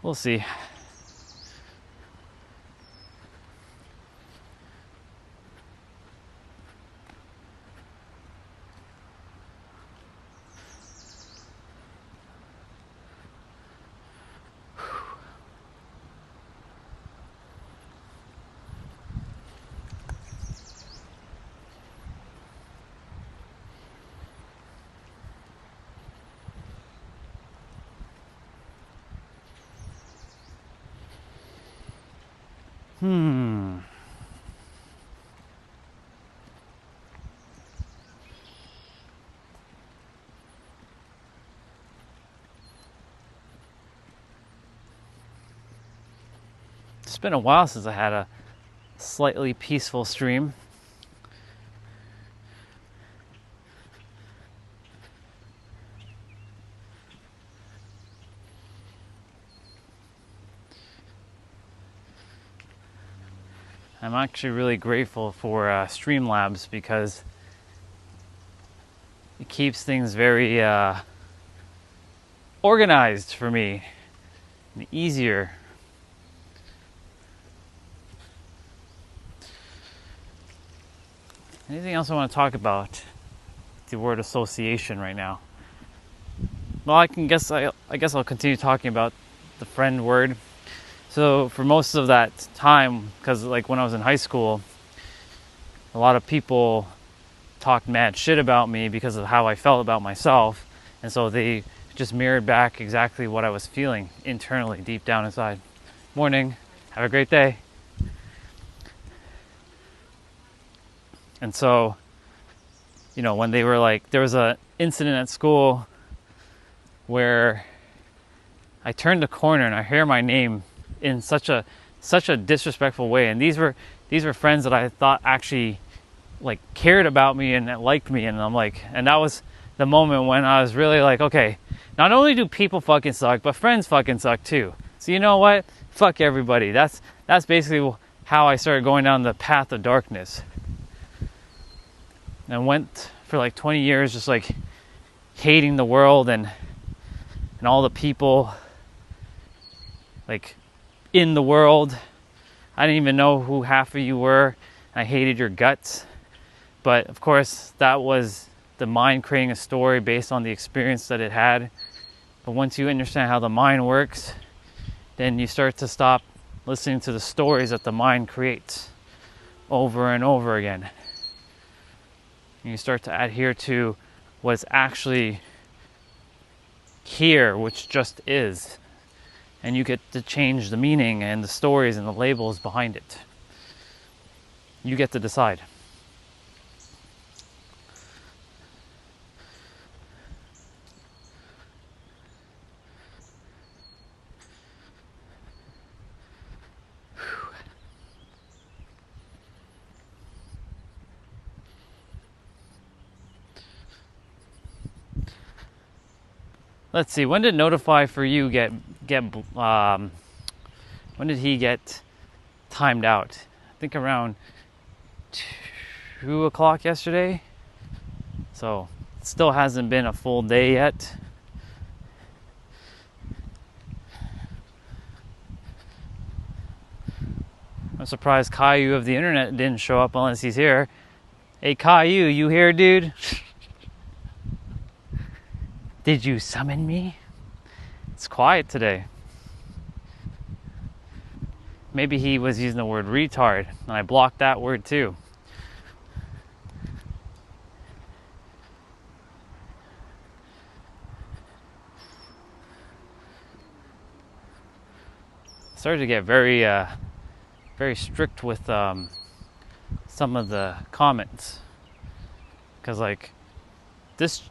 We'll see. It's been a while since I had a slightly peaceful stream. I'm actually really grateful for Streamlabs because it keeps things very organized for me and easier. Anything else I want to talk about? The word association right now. Well, I guess I'll continue talking about the friend word. So for most of that time, because like when I was in high school, a lot of people talked mad shit about me because of how I felt about myself, and so they just mirrored back exactly what I was feeling internally, deep down inside. Morning, have a great day. And so, you know, when they were like, there was an incident at school where I turned the corner and I hear my name in such a disrespectful way, and these were friends that I thought actually like cared about me and liked me, and I'm like, and that was the moment when I was really like, okay, not only do people fucking suck, but friends fucking suck too. So you know what? Fuck everybody. That's basically how I started going down the path of darkness. And I went for like 20 years just like hating the world and all the people like in the world. I didn't even know who half of you were. I hated your guts. But of course, that was the mind creating a story based on the experience that it had. But once you understand how the mind works, then you start to stop listening to the stories that the mind creates over and over again. And you start to adhere to what's actually here, which just is. And you get to change the meaning and the stories and the labels behind it. You get to decide. Let's see, when did Notify for You get when did he get timed out? I think around 2 o'clock yesterday. So it still hasn't been a full day yet. I'm surprised Caillou of the internet didn't show up unless he's here. Hey Caillou, you here, dude? Did you summon me? It's quiet today. Maybe he was using the word retard, and I blocked that word too. Started to get very strict with some of the comments, because like this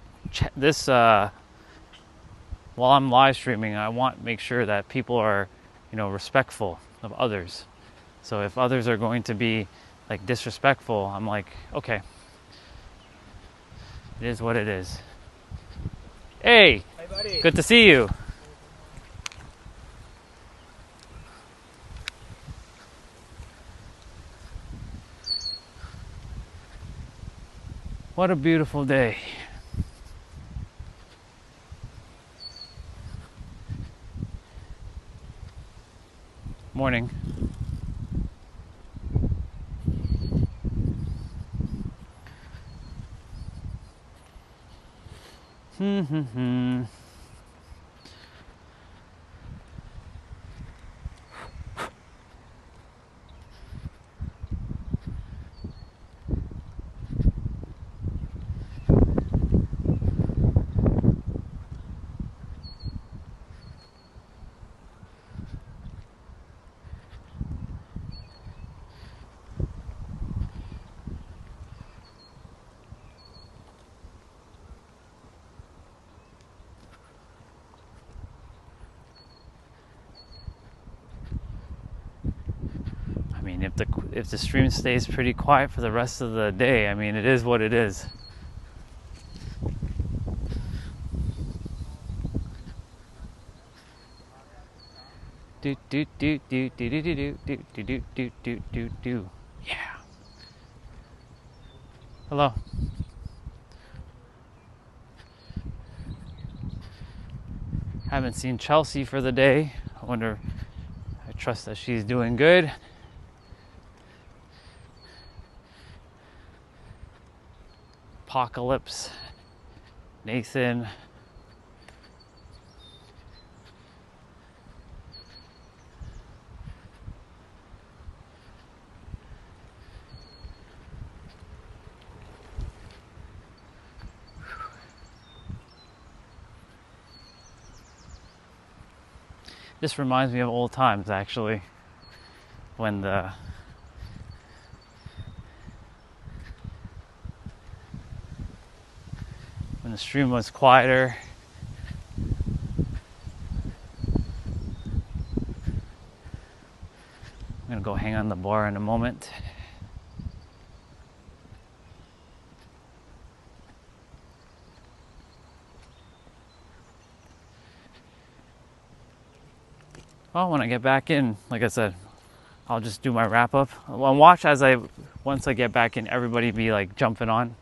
while I'm live streaming, I want to make sure that people are, you know, respectful of others. So if others are going to be like disrespectful, I'm like, okay, it is what it is. Hey, buddy. good to see you. What a beautiful day. Morning. I mean, if the stream stays pretty quiet for the rest of the day, I mean, it is what it is. Do do do do do do do do do do do do do do. Hello. Haven't seen Chelsea for the day. I wonder, I trust that she's doing good. Apocalypse, Nathan. This reminds me of old times, actually, when the stream was quieter. I'm gonna go hang on the bar in a moment. Well, when I get back in, like I said, I'll just do my wrap up. I'll watch as once I get back in, everybody be like jumping on.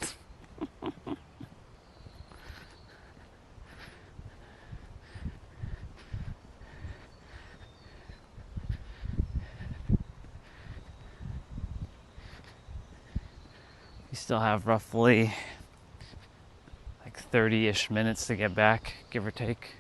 We still have roughly like 30-ish minutes to get back, give or take.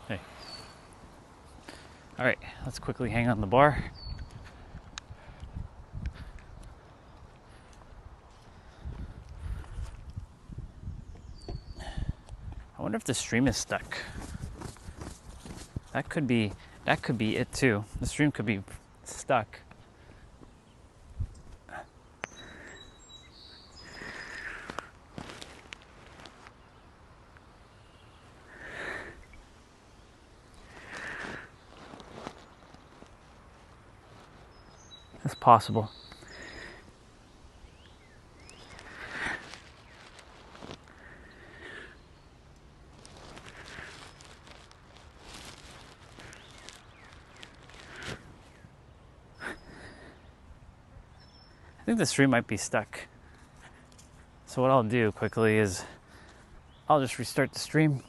Hey. All right, let's quickly hang on the bar. I wonder if the stream is stuck. That could be it too. The stream could be stuck. It's possible. I think the stream might be stuck. So what I'll do quickly is I'll just restart the stream.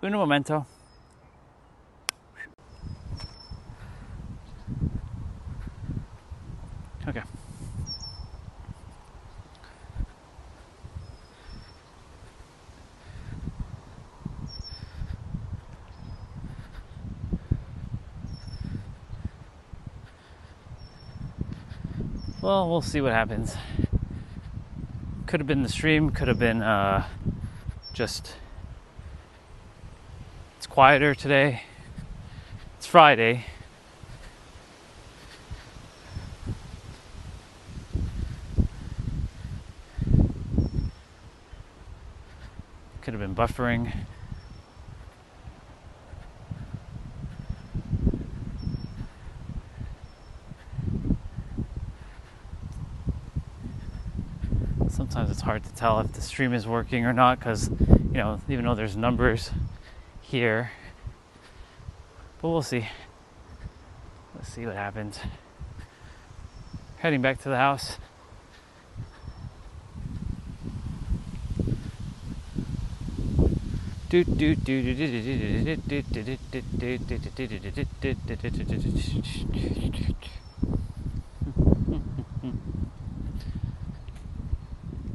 Uno momento. Okay. Well, we'll see what happens. Could have been the stream, could have been just it's quieter today. It's Friday. Could have been buffering. Sometimes it's hard to tell if the stream is working or not because, you know, even though there's numbers here. But we'll see. Let's see what happens. Heading back to the house.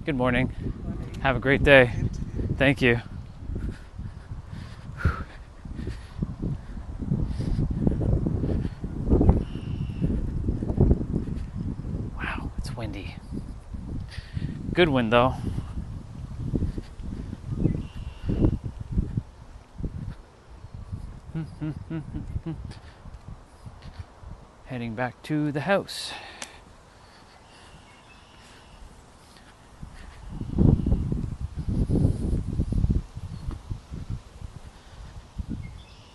Good morning. Have a great day. Thank you. Wow, it's windy. Good wind though. Heading back to the house.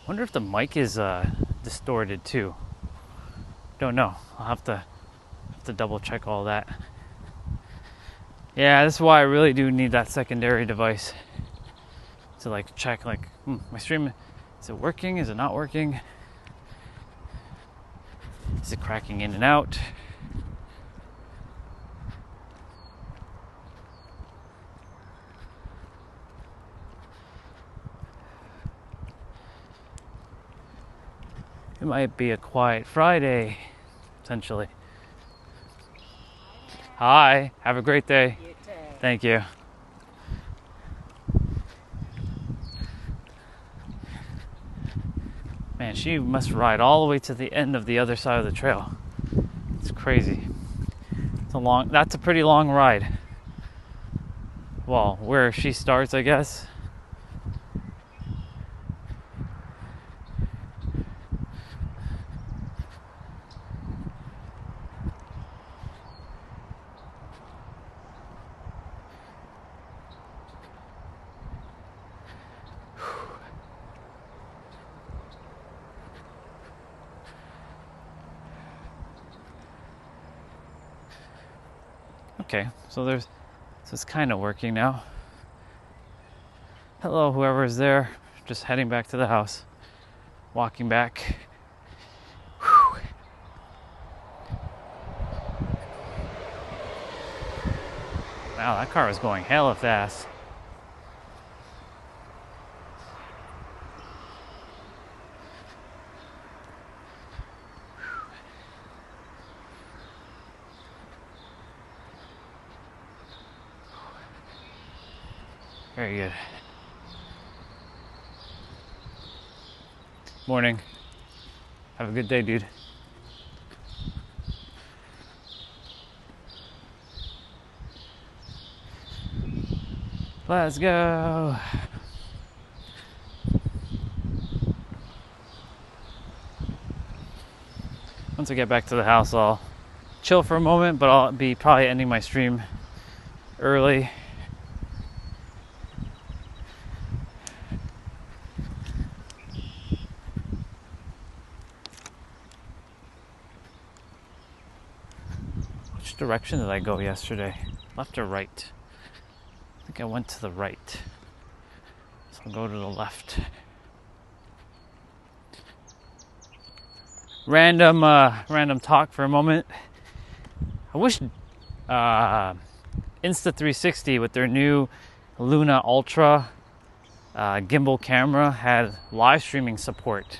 Wonder if the mic is distorted too. Don't know. I'll have to double check all that. Yeah, this is why I really do need that secondary device to like check like my stream, is it working? Is it not working? Is it cracking in and out? It might be a quiet Friday, potentially. Hi, have a great day. You too. Thank you. Man, she must ride all the way to the end of the other side of the trail. It's crazy. That's a pretty long ride. Well, where she starts, I guess. Okay, so it's kind of working now. Hello, whoever's there. Just heading back to the house. Walking back. Whew. Wow, that car was going hella fast. Very good. Morning. Have a good day, dude. Let's go. Once I get back to the house, I'll chill for a moment, but I'll be probably ending my stream early. Which direction did I go yesterday? Left or right? I think I went to the right. So I'll go to the left. Random talk for a moment. I wish Insta360 with their new Luna Ultra gimbal camera had live streaming support.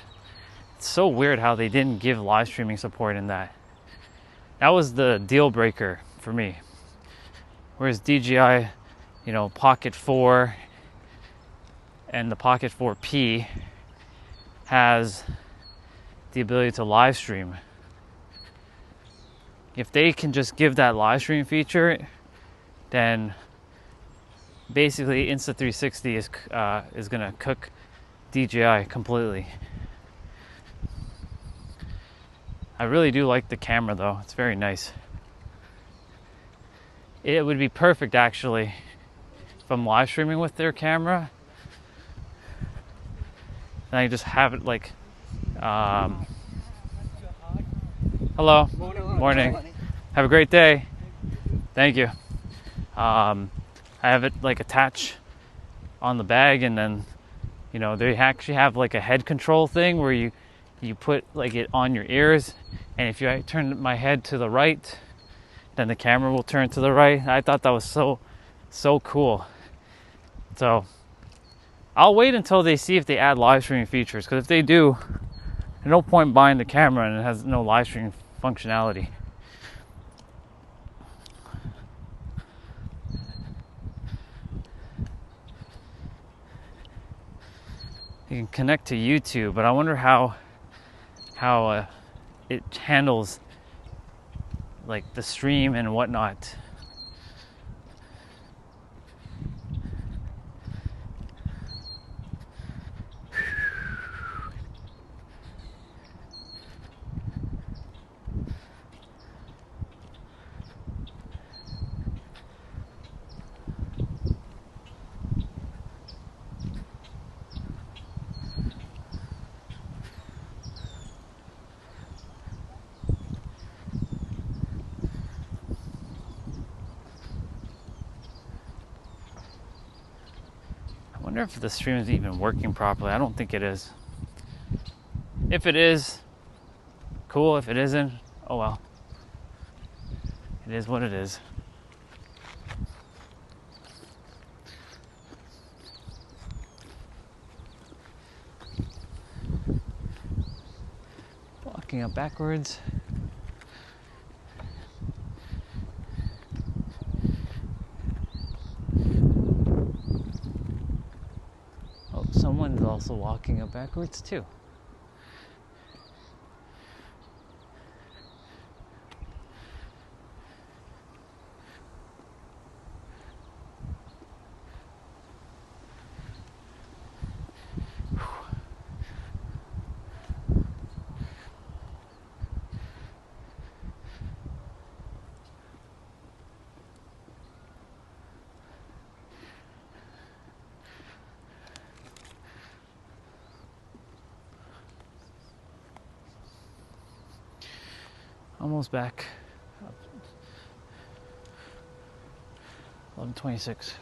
It's so weird how they didn't give live streaming support in that. That was the deal breaker for me. Whereas DJI, Pocket 4 and the Pocket 4P has the ability to live stream. If they can just give that live stream feature, then basically Insta360 is gonna cook DJI completely. I really do like the camera though, it's very nice. It would be perfect actually if I'm live streaming with their camera. And I just have it like, hello, morning. Have a great day. Thank you. I have it like attached on the bag, and then, they actually have like a head control thing where you put like it on your ears, and if you turn my head to the right, then the camera will turn to the right. I thought that was so cool. So I'll wait until they see if they add live streaming features, because if they do, there's no point buying the camera and it has no live streaming functionality. You can connect to YouTube, but I wonder how it handles like the stream and whatnot. wonder if the stream is even working properly. I don't think it is. If it is, cool. If it isn't, oh well. It is what it is. Walking up backwards. Oh, someone's also walking up backwards too. Almost back. 11:26.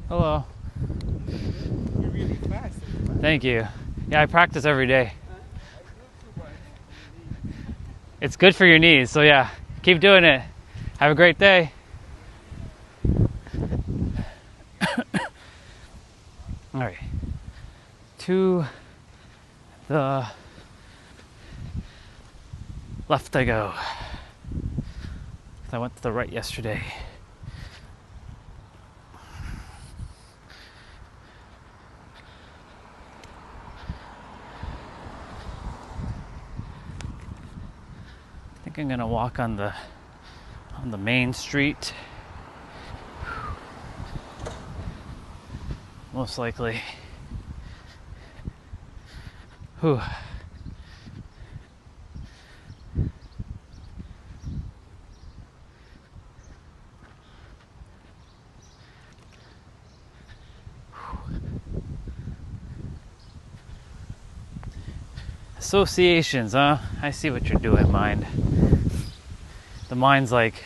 Hello. You're really fast. Thank you. Yeah, I practice every day. It's good for your knees, so yeah, keep doing it. Have a great day. All right. To the left I go. I went to the right yesterday. I think I'm gonna walk on the main street. Most likely. Whew. Associations, huh? I see what you're doing, mind. The mind's like,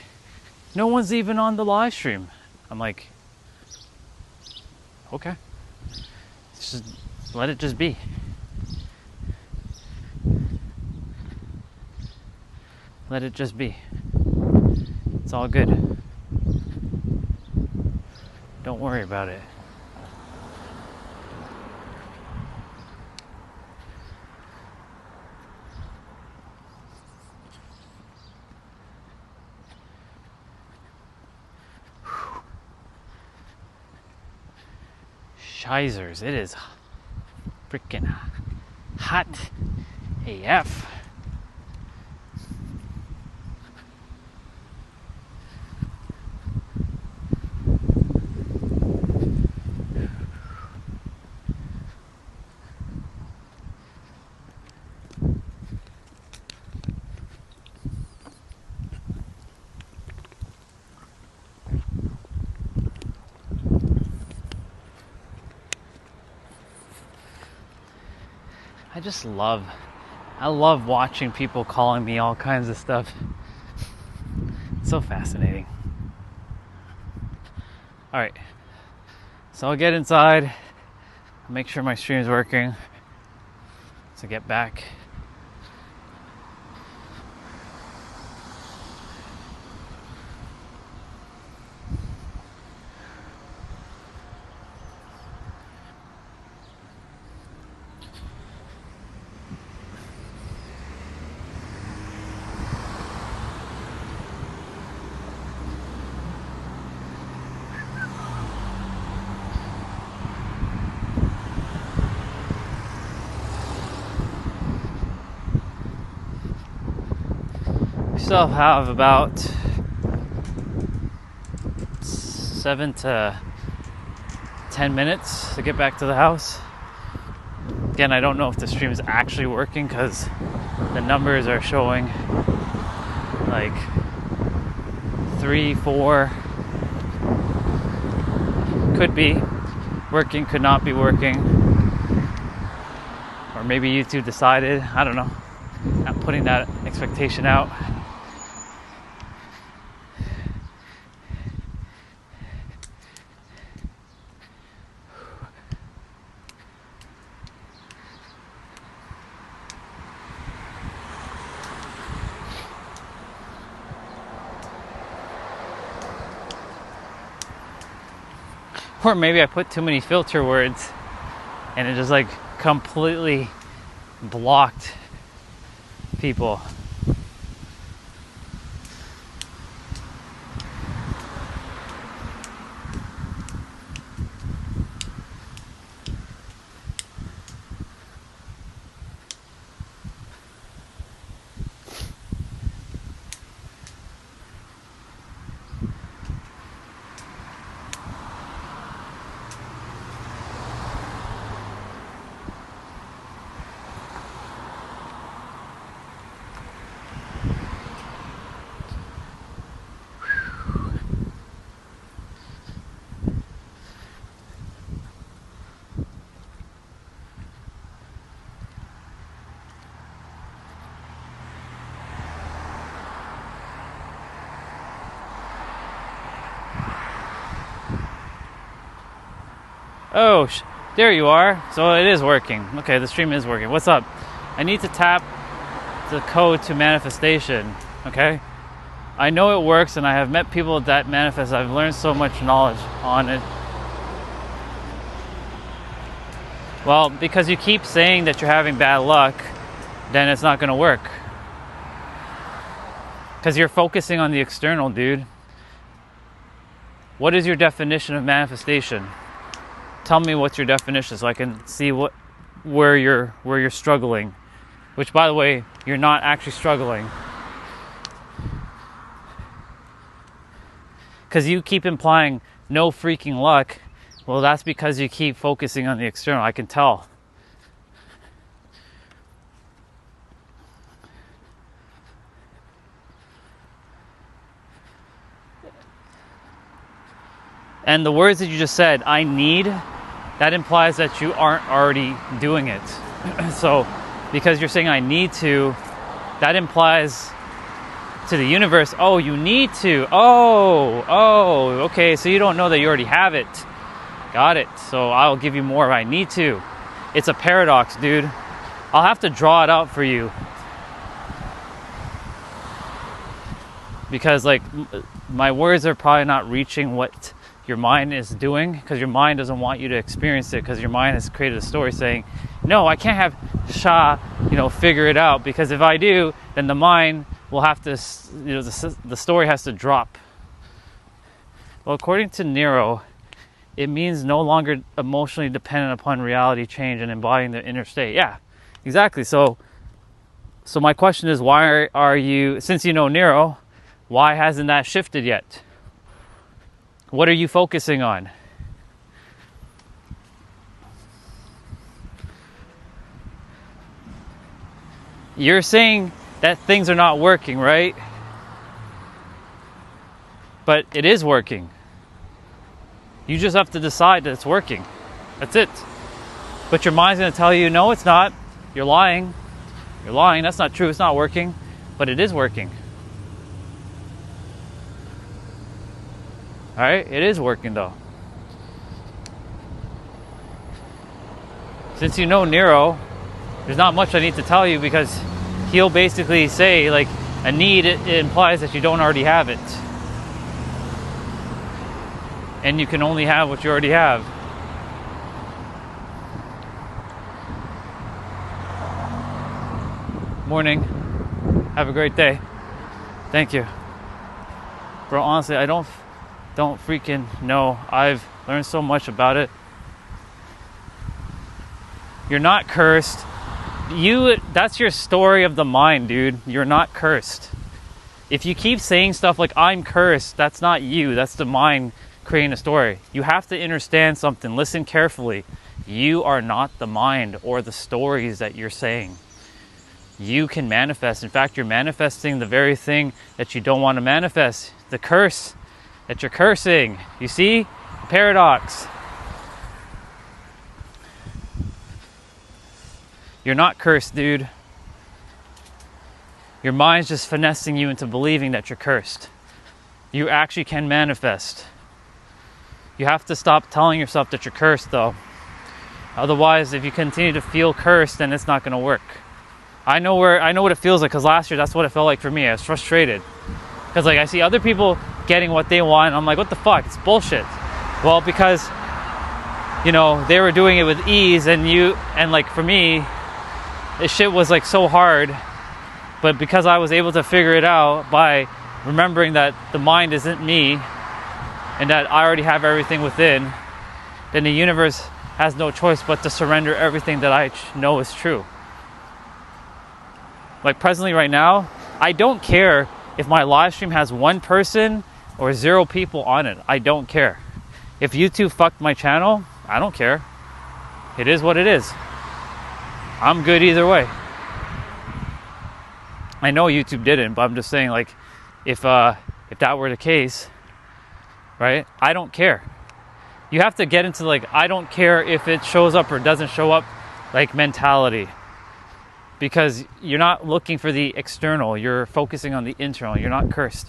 no one's even on the live stream. I'm like, okay. Just let it just be. Let it just be. It's all good. Don't worry about it. Shizers, it is freaking hot AF. I love watching people calling me all kinds of stuff. It's so fascinating. All right, so I'll get inside, make sure my stream's working, so get back. Still have about 7 to 10 minutes to get back to the house. Again, I don't know if the stream is actually working because the numbers are showing like 3, 4. Could be working, could not be working. Or maybe YouTube decided, I don't know. I'm putting that expectation out. Or maybe I put too many filter words and it just like completely blocked people. Oh, there you are. So it is working. Okay, the stream is working. What's up? I need to tap the code to manifestation. Okay? I know it works and I have met people that manifest. I've learned so much knowledge on it. Well, because you keep saying that you're having bad luck, then it's not going to work. Because you're focusing on the external, dude. What is your definition of manifestation? Tell me what's your definition so I can see where you're struggling. Which, by the way, you're not actually struggling. Because you keep implying no freaking luck. Well, that's because you keep focusing on the external. I can tell. And the words that you just said, I need, that implies that you aren't already doing it. So, because you're saying I need to, that implies to the universe, oh, you need to. Oh, okay, so you don't know that you already have it. Got it. So I'll give you more if I need to. It's a paradox, dude. I'll have to draw it out for you. Because, like, my words are probably not reaching what your mind is doing, because your mind doesn't want you to experience it, because your mind has created a story saying, no, I can't have Shah, figure it out, because if I do, then the mind will have to, the story has to drop. Well, according to Nero, it means no longer emotionally dependent upon reality change and embodying the inner state. Yeah, exactly. So my question is, why are you, since you know Nero, why hasn't that shifted yet? What are you focusing on? You're saying that things are not working, right? But it is working. You just have to decide that it's working. That's it. But your mind's going to tell you, no, it's not. You're lying. You're lying. That's not true. It's not working. But it is working. All right? It is working, though. Since you know Nero, there's not much I need to tell you, because he'll basically say, like, a need, it implies that you don't already have it. And you can only have what you already have. Morning. Have a great day. Thank you. Bro, honestly, I don't freaking know. I've learned so much about it. You're not cursed. That's your story of the mind, dude. You're not cursed. If you keep saying stuff like, I'm cursed, that's not you. That's the mind creating a story. You have to understand something. Listen carefully. You are not the mind or the stories that you're saying. You can manifest. In fact, you're manifesting the very thing that you don't want to manifest. The curse that you're cursing. You see? Paradox. You're not cursed, dude. Your mind's just finessing you into believing that you're cursed. You actually can manifest. You have to stop telling yourself that you're cursed, though. Otherwise, if you continue to feel cursed, then it's not going to work. I know what it feels like, because last year that's what it felt like for me. I was frustrated because like I see other people getting what they want, and I'm like, what the fuck? It's bullshit. Well, because you know they were doing it with ease, and like for me, this shit was like so hard. But because I was able to figure it out by remembering that the mind isn't me, and that I already have everything within, then the universe has no choice but to surrender everything that I know is true. Like presently right now, I don't care if my live stream has 1 person or 0 people on it. I don't care. If YouTube fucked my channel, I don't care. It is what it is. I'm good either way. I know YouTube didn't, but I'm just saying, like, if that were the case, right? I don't care. You have to get into like, I don't care if it shows up or doesn't show up, like mentality. Because you're not looking for the external, you're focusing on the internal. You're not cursed.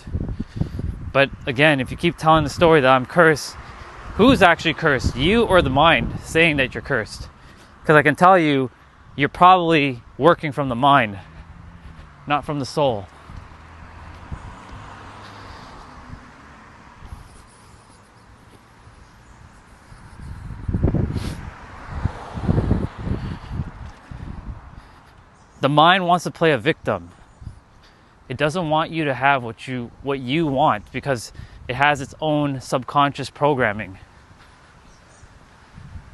But again, if you keep telling the story that I'm cursed, who's actually cursed? You or the mind saying that you're cursed? Because I can tell you, you're probably working from the mind, not from the soul. The mind wants to play a victim. It doesn't want you to have what you want, because it has its own subconscious programming.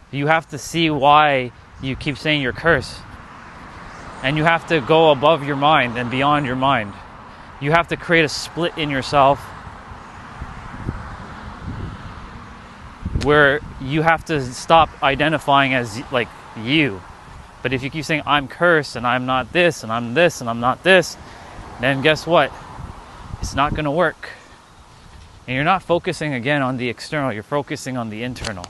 You have to see why you keep saying you're cursed. And you have to go above your mind and beyond your mind. You have to create a split in yourself where you have to stop identifying as like you. But if you keep saying, I'm cursed, and I'm not this, and I'm this, and I'm not this, then guess what? It's not going to work. And you're not focusing again on the external, you're focusing on the internal.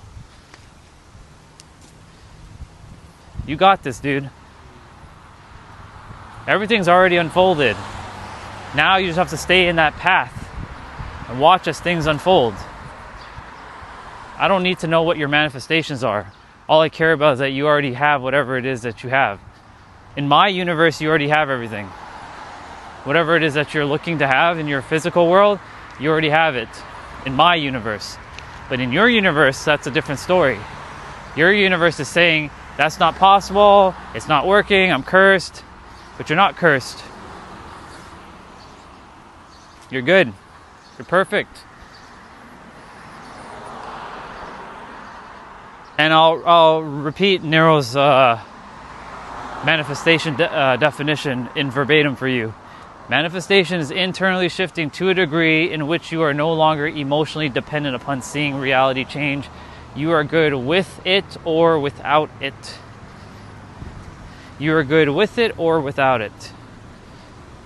You got this, dude. Everything's already unfolded. Now you just have to stay in that path and watch as things unfold. I don't need to know what your manifestations are. All I care about is that you already have whatever it is that you have. In my universe, you already have everything. Whatever it is that you're looking to have in your physical world, you already have it in my universe. But in your universe, that's a different story. Your universe is saying, that's not possible, it's not working, I'm cursed. But you're not cursed. You're good. You're perfect. And I'll repeat Nero's manifestation definition in verbatim for you. Manifestation is internally shifting to a degree in which you are no longer emotionally dependent upon seeing reality change. You are good with it or without it. You are good with it or without it.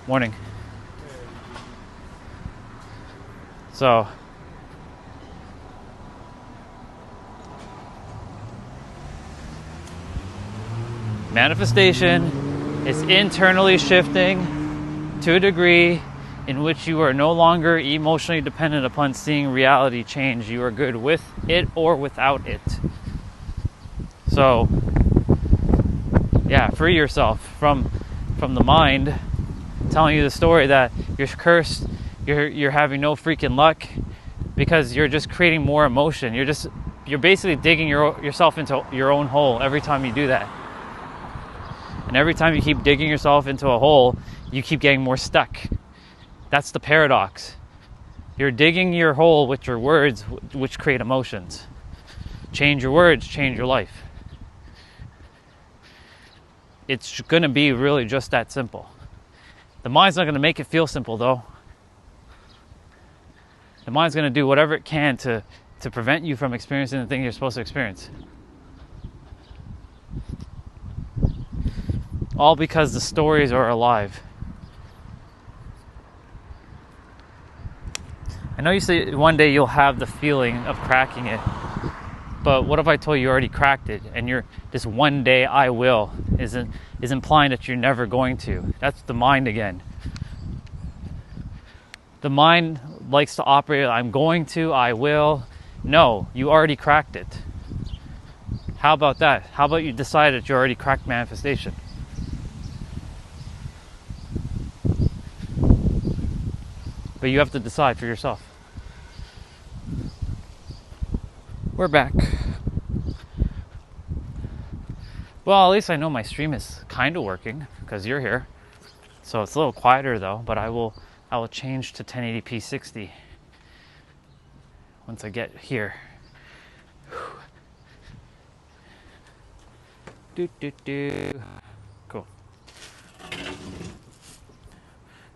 Morning. So, manifestation is internally shifting to a degree in which you are no longer emotionally dependent upon seeing reality change. You are good with it or without it. So, yeah, free yourself from the mind telling you the story that you're cursed, you're having no freaking luck, because you're just creating more emotion. You're basically digging yourself into your own hole every time you do that. And every time you keep digging yourself into a hole, you keep getting more stuck. That's the paradox. You're digging your hole with your words, which create emotions. Change your words, change your life. It's going to be really just that simple. The mind's not going to make it feel simple, though. The mind's going to do whatever it can to to prevent you from experiencing the thing you're supposed to experience. All because the stories are alive. I know you say one day you'll have the feeling of cracking it, but what if I told you already cracked it, and this one day I will is implying that you're never going to. That's the mind again. The mind likes to operate, I'm going to, I will. No, you already cracked it. How about that? How about you decide that you already cracked manifestation? But you have to decide for yourself. We're back. Well, at least I know my stream is kind of working because you're here. So it's a little quieter though, but I will change to 1080p 60 once I get here. Cool.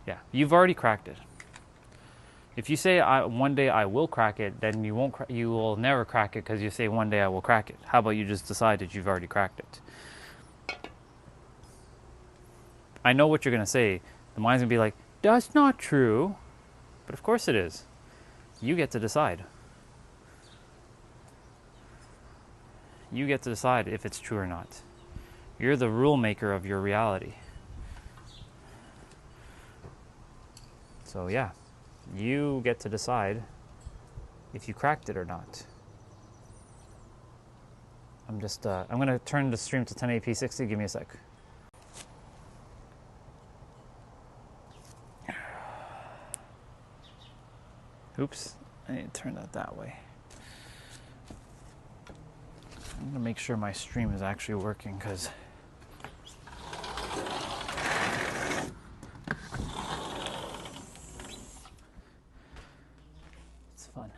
Yeah, you've already cracked it. If you say one day I will crack it, then you won't. You will never crack it because you say one day I will crack it. How about you just decide that you've already cracked it? I know what you're gonna say. The mind's gonna be like, "That's not true," but of course it is. You get to decide. You get to decide if it's true or not. You're the rule maker of your reality. So yeah. You get to decide if you cracked it or not. I'm going to turn the stream to 1080p 60. Give me a sec. Oops, I need to turn that way. I'm going to make sure my stream is actually working because fun.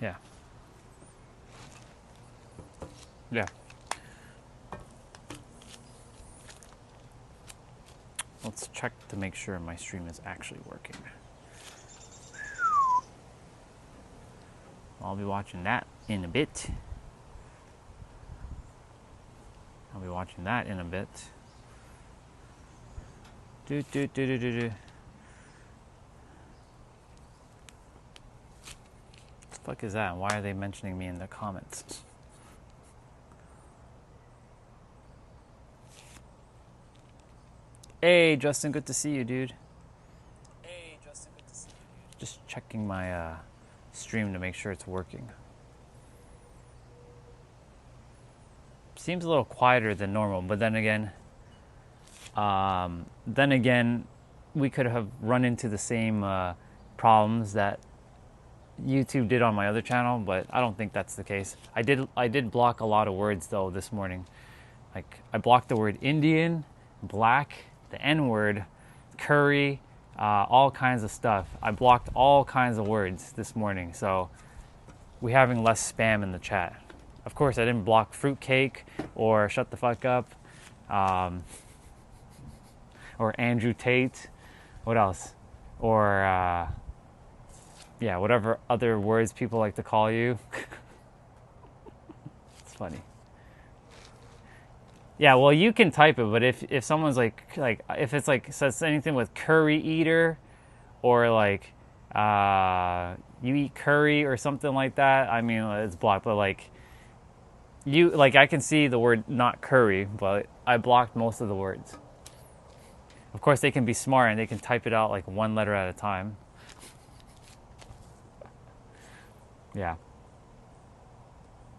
Yeah. Yeah. Let's check to make sure my stream is actually working. I'll be watching that in a bit. What the fuck is that? Why are they mentioning me in the comments? Hey, Justin, good to see you, dude. Just checking my stream to make sure it's working. Seems a little quieter than normal, but then again, we could have run into the same problems that YouTube did on my other channel, but I don't think that's the case. I did block a lot of words though this morning. Like I blocked the word Indian, black, the N-word, curry, all kinds of stuff. I blocked all kinds of words this morning, so we're having less spam in the chat. Of course, I didn't block fruitcake or shut the fuck up, or Andrew Tate. What else? Or yeah, whatever other words people like to call you. It's funny. Yeah, well, you can type it, but if someone's like if it's like says anything with curry eater, or like you eat curry or something like that, I mean it's blocked. But like I can see the word not curry, but I blocked most of the words. Of course, they can be smart and they can type it out like one letter at a time. Yeah.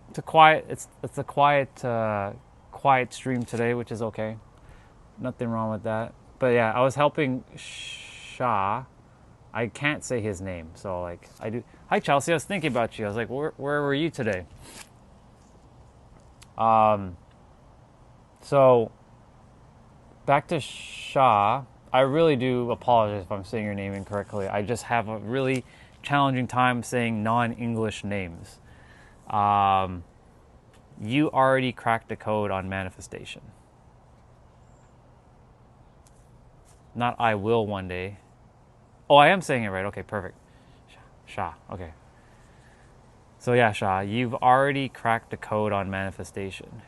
It's a quiet stream today, which is okay. Nothing wrong with that. But yeah, I was helping Shah. I can't say his name, so like I do. Hi Chelsea, I was thinking about you. I was like, where were you today? So back to Shah. I really do apologize if I'm saying your name incorrectly. I just have a really challenging time saying non-English names. You already cracked the code on manifestation. Not I will one day. Oh, I am saying it right. Okay, perfect. Sha. Okay. So yeah, Sha, you've already cracked the code on manifestation.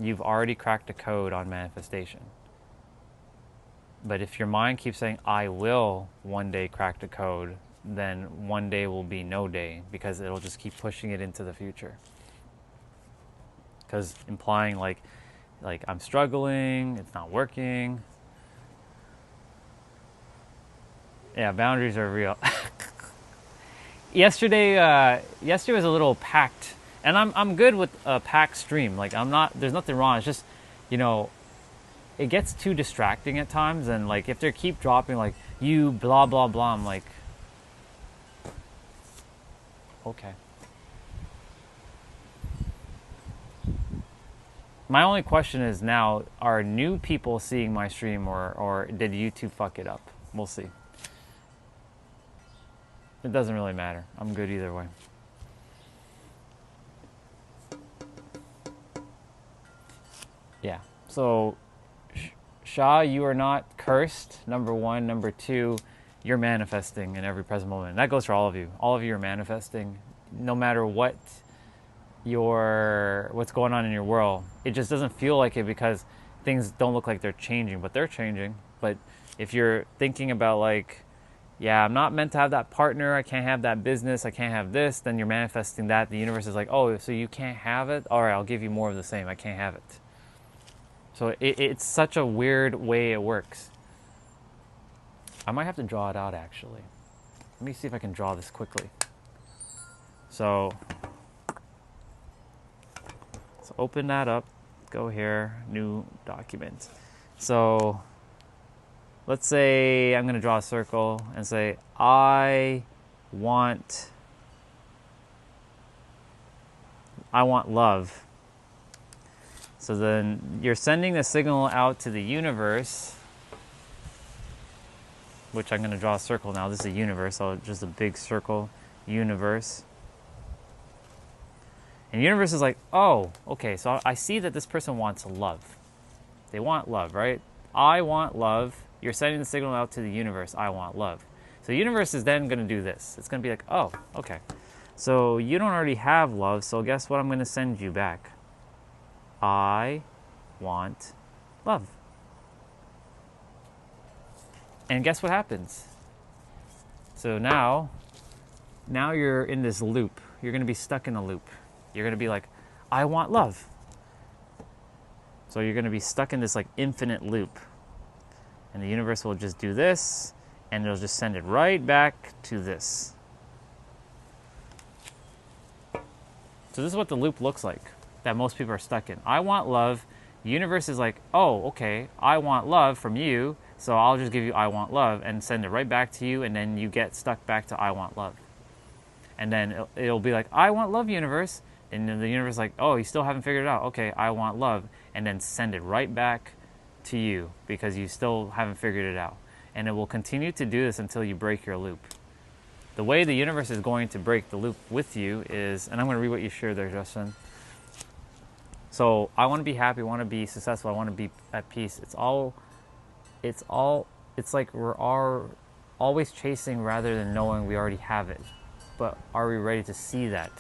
You've already cracked the code on manifestation. But if your mind keeps saying, I will one day crack the code, then one day will be no day because it'll just keep pushing it into the future. Because implying like I'm struggling, it's not working. Yeah, boundaries are real. Yesterday was a little packed, and I'm good with a packed stream. Like I'm not. There's nothing wrong. It's just, it gets too distracting at times, and like if they keep dropping like you blah blah blah, I'm like, okay. My only question is now: are new people seeing my stream, or did YouTube fuck it up? We'll see. It doesn't really matter. I'm good either way. Yeah. So, Sha, you are not cursed, number one. Number two, you're manifesting in every present moment. That goes for all of you. All of you are manifesting, no matter what's going on in your world. It just doesn't feel like it because things don't look like they're changing, but they're changing. But if you're thinking about like, yeah, I'm not meant to have that partner, I can't have that business, I can't have this, then you're manifesting that. The universe is like, oh, so you can't have it? All right, I'll give you more of the same. I can't have it. So it's such a weird way it works. I might have to draw it out, actually. Let me see if I can draw this quickly. So let's open that up. Go here, new document. So let's say I'm going to draw a circle and say, I want love. So then you're sending the signal out to the universe, which I'm going to draw a circle now. This is a universe, so just a big circle, universe. And the universe is like, oh, okay, so I see that this person wants love. They want love, right? I want love. You're sending the signal out to the universe, I want love. So the universe is then going to do this. It's going to be like, oh, okay. So you don't already have love, so guess what I'm going to send you back? I want love. And guess what happens? So now you're in this loop. You're going to be stuck in a loop. You're going to be like, I want love. So you're going to be stuck in this like infinite loop. And the universe will just do this, and it'll just send it right back to this. So this is what the loop looks like that most people are stuck in. I want love. The universe is like, oh, okay, I want love from you, so I'll just give you I want love and send it right back to you, and then you get stuck back to I want love. And then it'll be like, I want love, universe. And then the universe is like, oh, you still haven't figured it out. Okay, I want love. And then send it right back to you because you still haven't figured it out. And it will continue to do this until you break your loop. The way the universe is going to break the loop with you is, and I'm going to read what you shared there, Justin. So I want to be happy, I want to be successful, I want to be at peace. It's like we're always chasing rather than knowing we already have it. But are we ready to see that?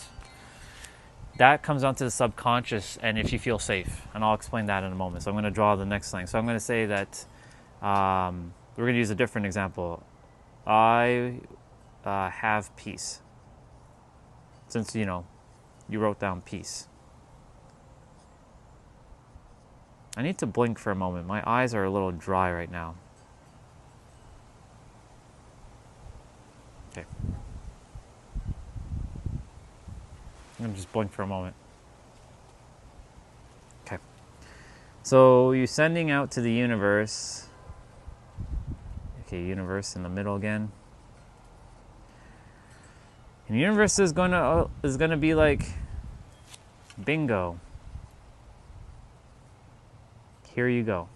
That comes down to the subconscious and if you feel safe. And I'll explain that in a moment. So I'm going to draw the next thing. So I'm going to say that we're going to use a different example. I have peace. Since, you wrote down peace. I need to blink for a moment. My eyes are a little dry right now. Okay. I'm going to just blink for a moment. Okay. So you're sending out to the universe. Okay, universe in the middle again. And the universe is gonna be like, bingo. Here you go.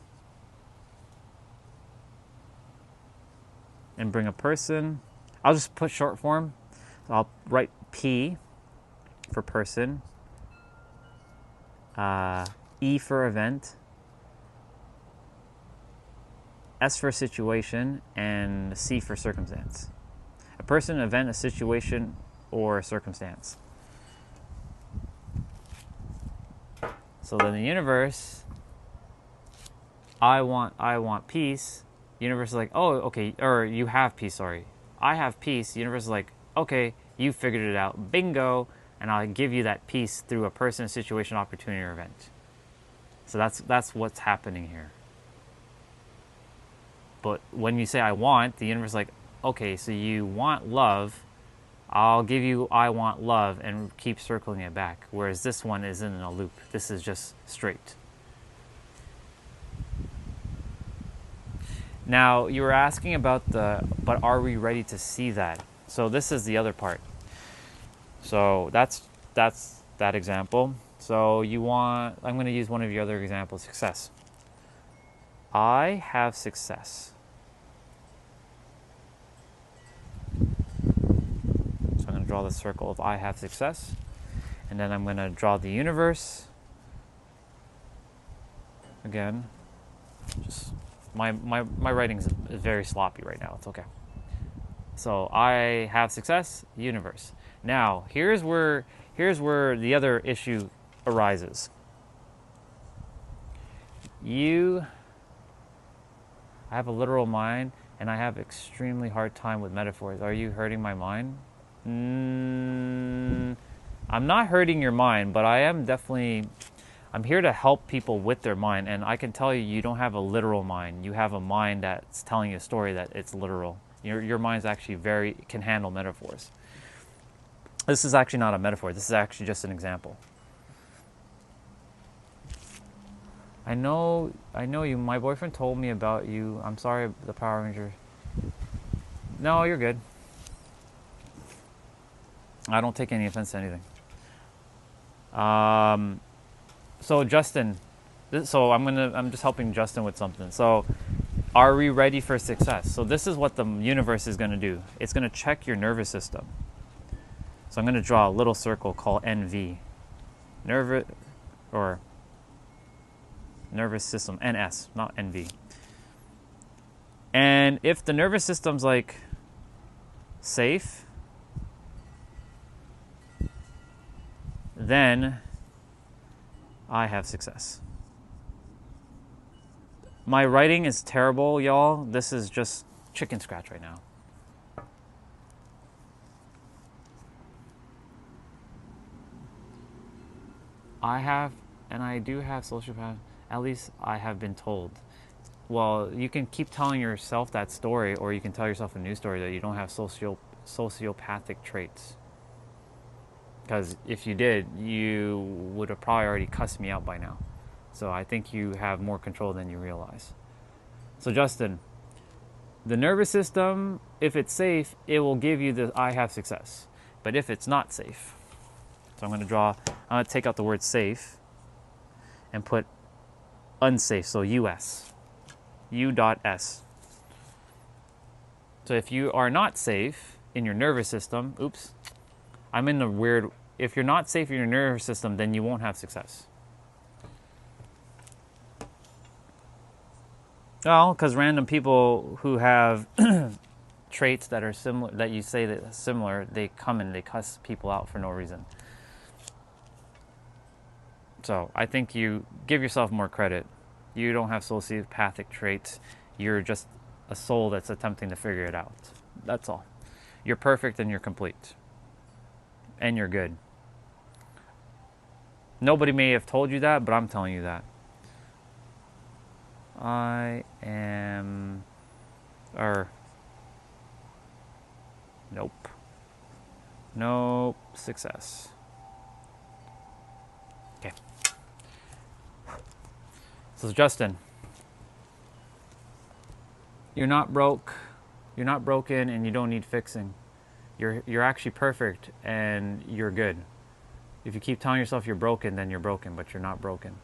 And bring a person. I'll just put short form. I'll write P for person. E for event. S for situation, and C for circumstance. A person, event, a situation, or a circumstance. So then the universe, I want peace. Universe is like, oh, okay, or you have peace, sorry. I have peace. Universe is like, okay, you figured it out. Bingo. And I'll give you that peace through a person, situation, opportunity, or event. So that's what's happening here. But when you say I want, the universe is like, okay, so you want love. I'll give you I want love and keep circling it back. Whereas this one isn't in a loop. This is just straight. Now, you were asking about but are we ready to see that? So this is the other part. So that's that example. So I'm going to use one of your other examples, success. I have success. So I'm going to draw the circle of I have success. And then I'm going to draw the universe. Again, just my writing is very sloppy right now. It's okay. So I have success, universe. Now, here's where the other issue arises. I have a literal mind, and I have extremely hard time with metaphors. Are you hurting my mind? I'm not hurting your mind, but I'm here to help people with their mind, and I can tell you don't have a literal mind. You have a mind that's telling you a story that it's literal. Your mind's actually can handle metaphors. This is actually not a metaphor. This is actually just an example. I know you. My boyfriend told me about you. I'm sorry, the Power Ranger. No, you're good. I don't take any offense to anything. So Justin, I'm just helping Justin with something. So, are we ready for success? So this is what the universe is going to do. It's going to check your nervous system. So I'm going to draw a little circle called NV. Nervous system, NS, not NV. And if the nervous system's like safe, then I have success. My writing is terrible, y'all. This is just chicken scratch right now. I do have sociopath. At least I have been told. Well, you can keep telling yourself that story, or you can tell yourself a new story that you don't have sociopathic traits. Because if you did, you would have probably already cussed me out by now. So I think you have more control than you realize. So Justin, the nervous system, if it's safe, it will give you the I have success. But if it's not safe, so I'm going to take out the word safe and put unsafe, so US. U.S. So if you are not safe in your nervous system, if you're not safe in your nervous system, then you won't have success. Well, because random people who have traits that are similar, that you say that are similar, they come and they cuss people out for no reason. So I think you give yourself more credit. You don't have sociopathic traits. You're just a soul that's attempting to figure it out. That's all. You're perfect and you're complete. And you're good. Nobody may have told you that, but I'm telling you that. Nope, success. Okay. So Justin, you're not broke, you're not broken, and you don't need fixing. You're actually perfect and you're good. If you keep telling yourself you're broken, then you're broken, but you're not broken.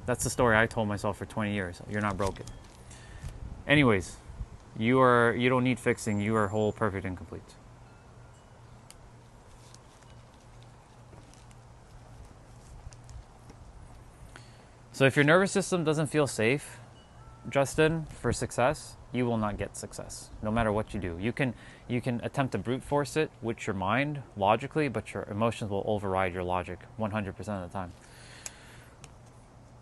That's the story I told myself for 20 years. You're not broken. Anyways, you don't need fixing. You are whole, perfect, and complete. So if your nervous system doesn't feel safe, Justin, for success, you will not get success, no matter what you do. You can attempt to brute force it with your mind logically, but your emotions will override your logic 100% of the time.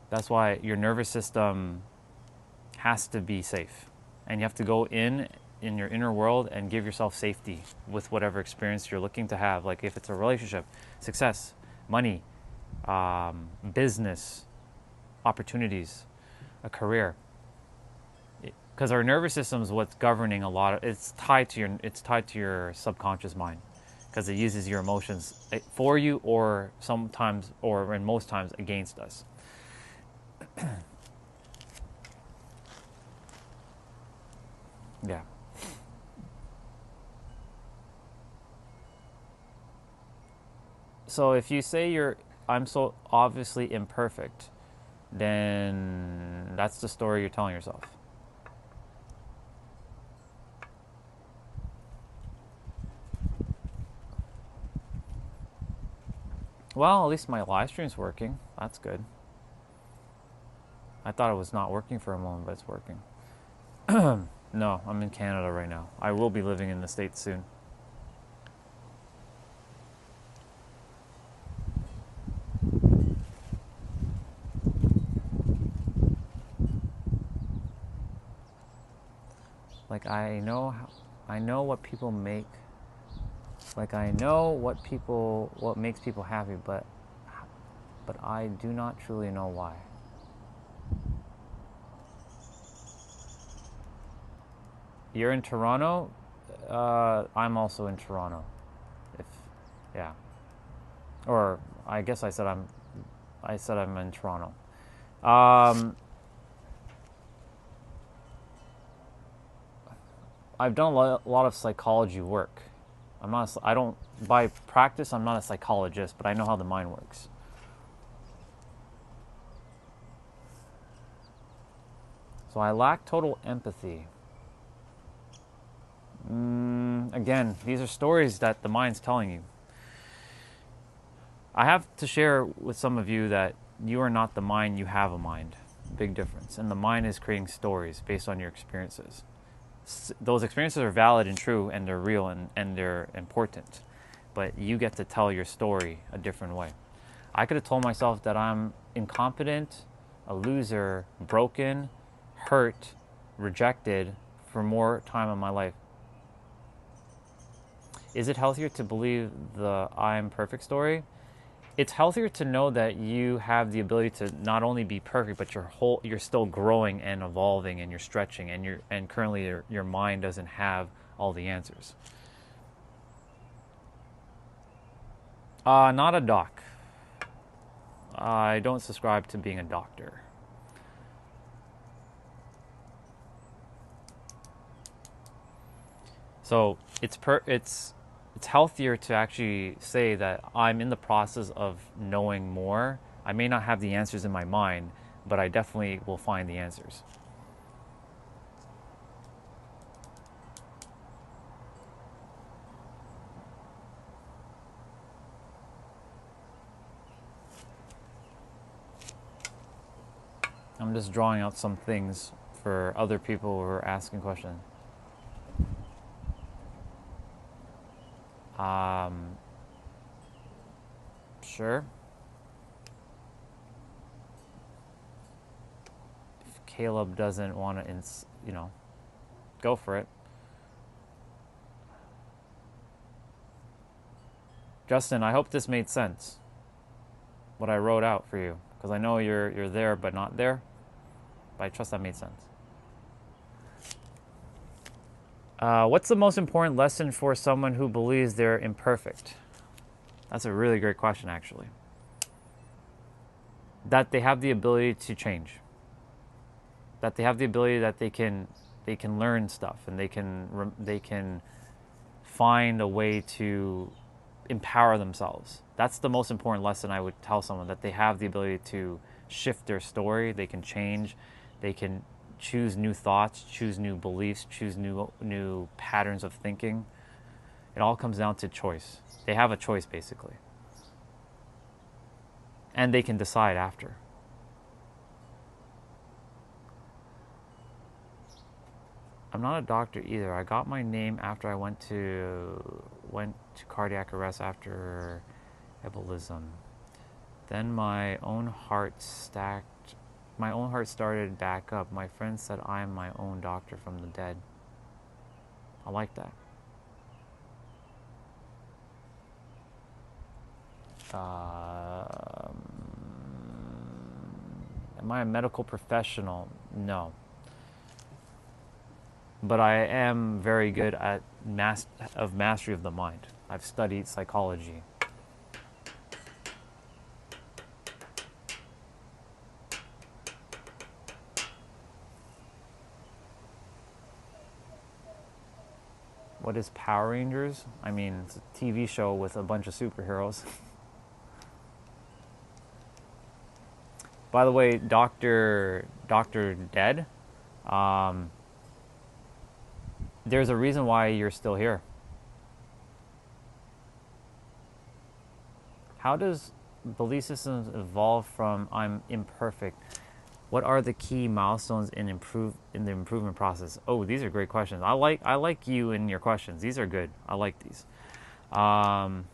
That's why your nervous system has to be safe, and you have to go in your inner world and give yourself safety with whatever experience you're looking to have. Like if it's a relationship, success, money, business, opportunities, a career. Because our nervous system is what's governing a lot of. It's tied to your subconscious mind, because it uses your emotions for you, or sometimes, or in most times, against us. Yeah. So if you say I'm so obviously imperfect, then that's the story you're telling yourself. Well, at least my live stream's working. That's good. I thought it was not working for a moment, but it's working. No, I'm in Canada right now. I will be living in the States soon. Like I know what people make. Like I know what makes people happy, but I do not truly know why. You're in Toronto. I'm also in Toronto. Yeah. Or I guess I said I'm in Toronto. I've done a lot of psychology work. By practice, I'm not a psychologist, but I know how the mind works. So I lack total empathy. Again, these are stories that the mind's telling you. I have to share with some of you that you are not the mind, you have a mind. Big difference. And the mind is creating stories based on your experiences. Those experiences are valid and true, and they're real, and they're important. But you get to tell your story a different way. I could have told myself that I'm incompetent, a loser, broken, hurt, rejected for more time in my life. Is it healthier to believe the I'm perfect story? It's healthier to know that you have the ability to not only be perfect, but you're still growing and evolving, and you're stretching, and currently your mind doesn't have all the answers. Not a doc. I don't subscribe to being a doctor. So it's healthier to actually say that I'm in the process of knowing more. I may not have the answers in my mind, but I definitely will find the answers. I'm just drawing out some things for other people who are asking questions. Sure. If Caleb doesn't want to, go for it. Justin, I hope this made sense. What I wrote out for you, because I know you're there but not there. But I trust that made sense. What's the most important lesson for someone who believes they're imperfect? That's a really great question, actually. That they have the ability to change. That they have the ability that they can learn stuff, and they can find a way to empower themselves. That's the most important lesson I would tell someone, that they have the ability to shift their story, they can change, they can choose new thoughts, choose new beliefs, choose new patterns of thinking. It all comes down to choice. They have a choice, basically. And they can decide after. I'm not a doctor either. I got my name after I went to cardiac arrest after embolism. Then my own heart started back up. My friend said I am my own doctor from the dead. I like that. Am I a medical professional? No. But I am very good at mastery of the mind. I've studied psychology. What is Power Rangers? I mean, it's a TV show with a bunch of superheroes. By the way, Dr. Dead, there's a reason why you're still here. How does belief systems evolve from I'm imperfect? What are the key milestones in the improvement process? Oh, these are great questions. I like you and your questions. These are good. I like these. I'm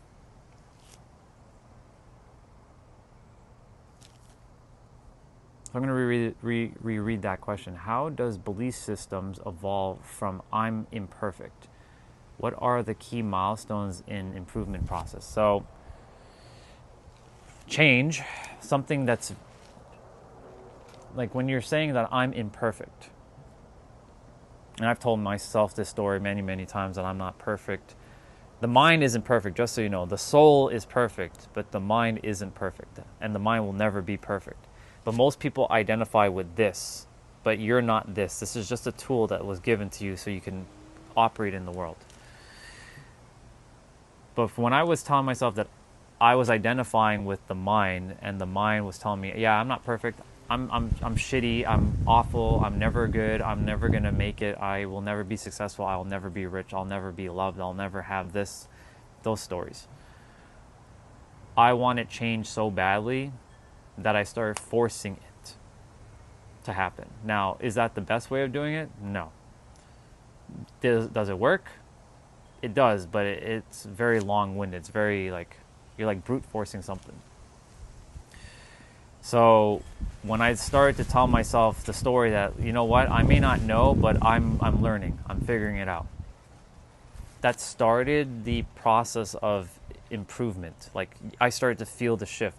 going to reread that question. How does belief systems evolve from I'm imperfect? What are the key milestones in improvement process? So, change, something that's like when you're saying that I'm imperfect, and I've told myself this story many, many times that I'm not perfect. The mind isn't perfect, just so you know. The soul is perfect, but the mind isn't perfect, and the mind will never be perfect. But most people identify with this, but you're not this. This is just a tool that was given to you so you can operate in the world. But when I was telling myself that I was identifying with the mind, and the mind was telling me, yeah, I'm not perfect. I'm shitty. I'm awful. I'm never good. I'm never going to make it. I will never be successful. I will never be rich. I'll never be loved. I'll never have this, those stories. I want it changed so badly that I started forcing it to happen. Now, is that the best way of doing it? No. Does it work? It does, but it's very long-winded. It's very like, you're like brute forcing something. So when I started to tell myself the story that, you know what, I may not know, but I'm learning. I'm figuring it out. That started the process of improvement. Like I started to feel the shift.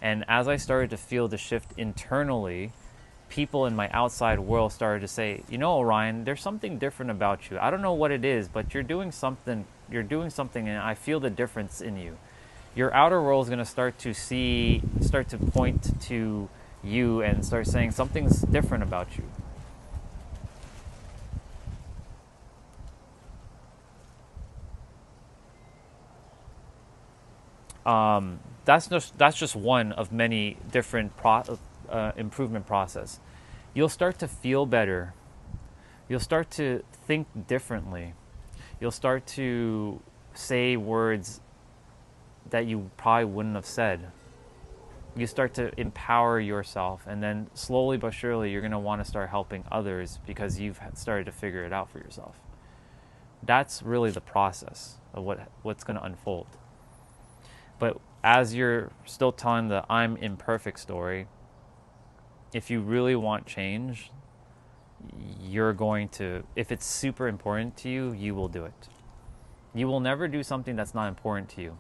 And as I started to feel the shift internally, people in my outside world started to say, you know, Orion, there's something different about you. I don't know what it is, but you're doing something and I feel the difference in you. Your outer world is going to start to point to you and start saying something's different about you. That's just one of many different improvement process. You'll start to feel better. You'll start to think differently. You'll start to say words that you probably wouldn't have said. You start to empower yourself, and then slowly but surely you're going to want to start helping others because you've started to figure it out for yourself. That's really the process of what's going to unfold. But as you're still telling the I'm imperfect story, if you really want change, you're going to, if it's super important to you, you will do it. You will never do something that's not important to you.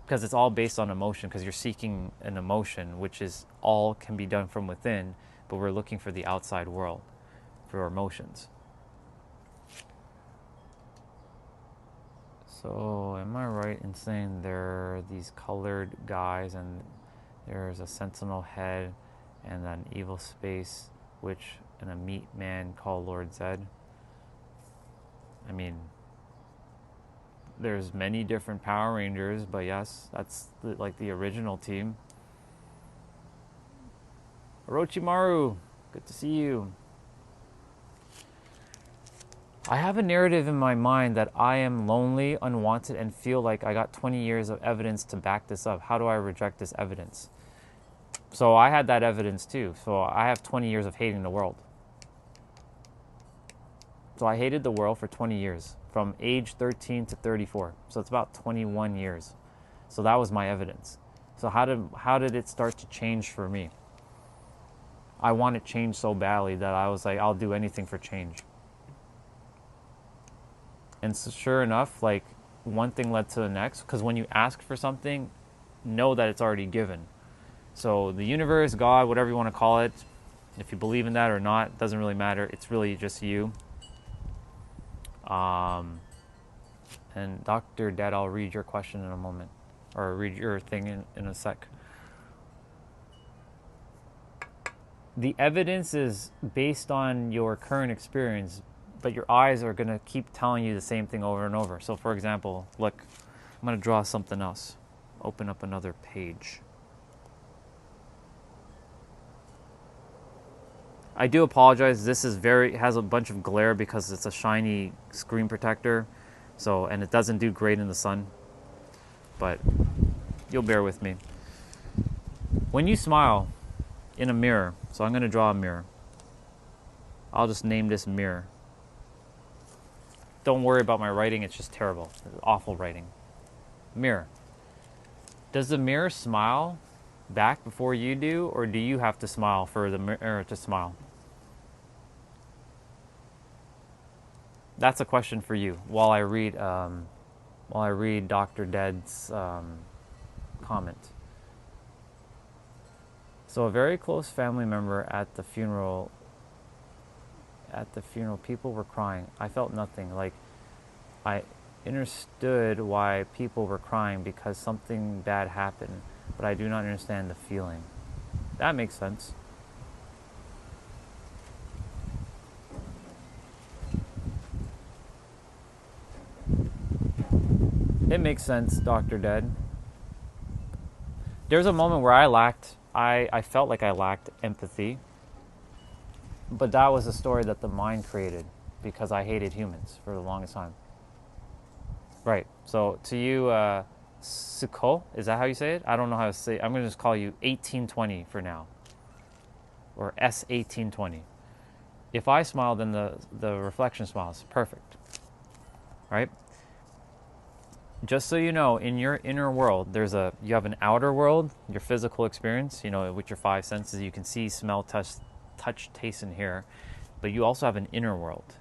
Because it's all based on emotion, because you're seeking an emotion, which is all can be done from within, but we're looking for the outside world for emotions. So, am I right in saying there are these colored guys and there's a sentinel head and an evil space and a meat man called Lord Zed? I mean, there's many different Power Rangers, but yes, that's the original team. Orochimaru, good to see you. I have a narrative in my mind that I am lonely, unwanted, and feel like I got 20 years of evidence to back this up. How do I reject this evidence? So I had that evidence too. So I have 20 years of hating the world. So I hated the world for 20 years, from age 13 to 34. So it's about 21 years. So that was my evidence. So how did it start to change for me? I wanted change so badly that I was like, I'll do anything for change. And so sure enough, like, one thing led to the next, because when you ask for something, know that it's already given. So the universe, God, whatever you want to call it, if you believe in that or not, doesn't really matter. It's really just you. And Dr. Dead, I'll read your question in a moment, or read your thing in a sec. The evidence is based on your current experience, but your eyes are going to keep telling you the same thing over and over. So for example, look, I'm going to draw something else. Open up another page. I do apologize. This is has a bunch of glare because it's a shiny screen protector. So, and it doesn't do great in the sun, but you'll bear with me. When you smile in a mirror, so I'm going to draw a mirror. I'll just name this mirror. Don't worry about my writing, it's just terrible. It's awful writing. Mirror. Does the mirror smile back before you do, or do you have to smile for the mirror to smile? That's a question for you while I read Dr. Dead's comment. So a very close family member at the funeral, people were crying. I felt nothing. Like, I understood why people were crying because something bad happened, but I do not understand the feeling. That makes sense. It makes sense, Dr. Dead. There's a moment where I felt like I lacked empathy, but that was a story that the mind created because I hated humans for the longest time. Right. So to you, Suko, is that how you say it? I don't know how to say it. I'm going to just call you 1820 for now, or S1820. If I smile, then the reflection smiles. Perfect. Right? Just so you know, in your inner world, you have an outer world, your physical experience, with your five senses. You can see, smell, touch, taste, and hear. But you also have an inner world.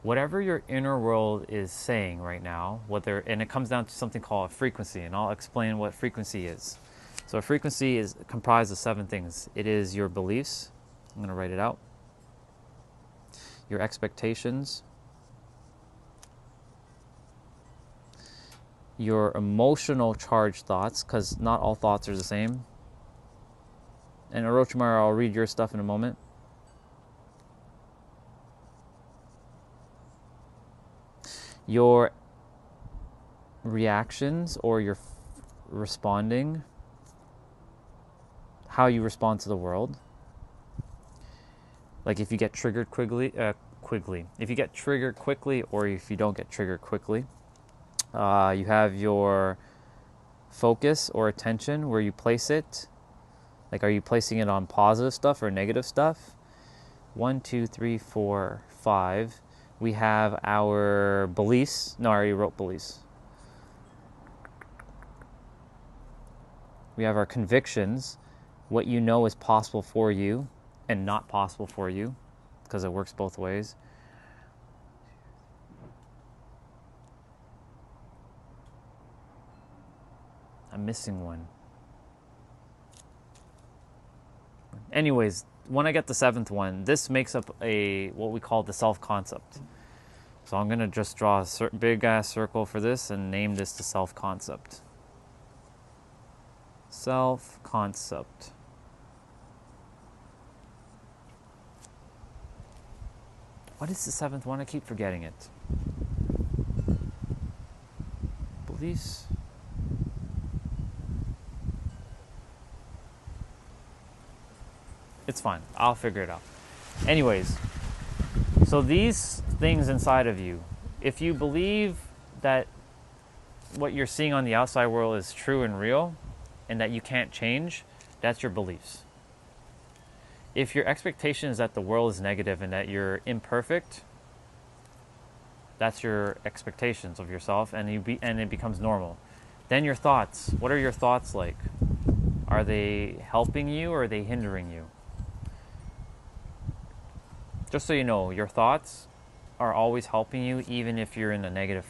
Whatever your inner world is saying right now, and it comes down to something called a frequency, and I'll explain what frequency is. So a frequency is comprised of 7 things. It is your beliefs. I'm going to write it out. Your expectations. Your emotional charged thoughts, because not all thoughts are the same. And Orochimaru, I'll read your stuff in a moment. Your reactions, or your responding, how you respond to the world. Like if you get triggered quickly, if you get triggered quickly, or if you don't get triggered quickly. You have your focus or attention, where you place it. Like, are you placing it on positive stuff or negative stuff? 1, 2, 3, 4, 5. We have our beliefs. No, I already wrote beliefs. We have our convictions, what you know is possible for you and not possible for you, because it works both ways. I'm missing one. Anyways, when I get the 7th one, this makes up what we call the self-concept. So I'm going to just draw a big-ass circle for this and name this the self-concept. Self-concept. What is the 7th one? I keep forgetting it. Beliefs. It's fine. I'll figure it out. Anyways, so these things inside of you, if you believe that what you're seeing on the outside world is true and real, and that you can't change, that's your beliefs. If your expectation is that the world is negative and that you're imperfect, That's your expectations of yourself, and and it becomes normal. Then your thoughts. What are your thoughts like? Are they helping you or are they hindering you? Just so you know, your thoughts are always helping you, even if you're in a negative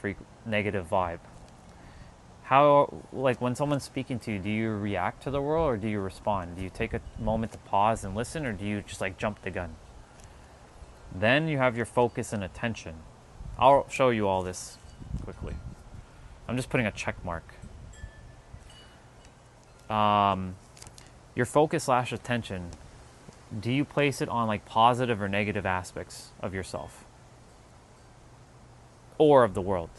vibe. How, like when someone's speaking to you, do you react to the world or do you respond? Do you take a moment to pause and listen, or do you just like jump the gun? Then you have your focus and attention. I'll show you all this quickly. I'm just putting a check mark. Your focus / attention, do you place it on like positive or negative aspects of yourself or of the world?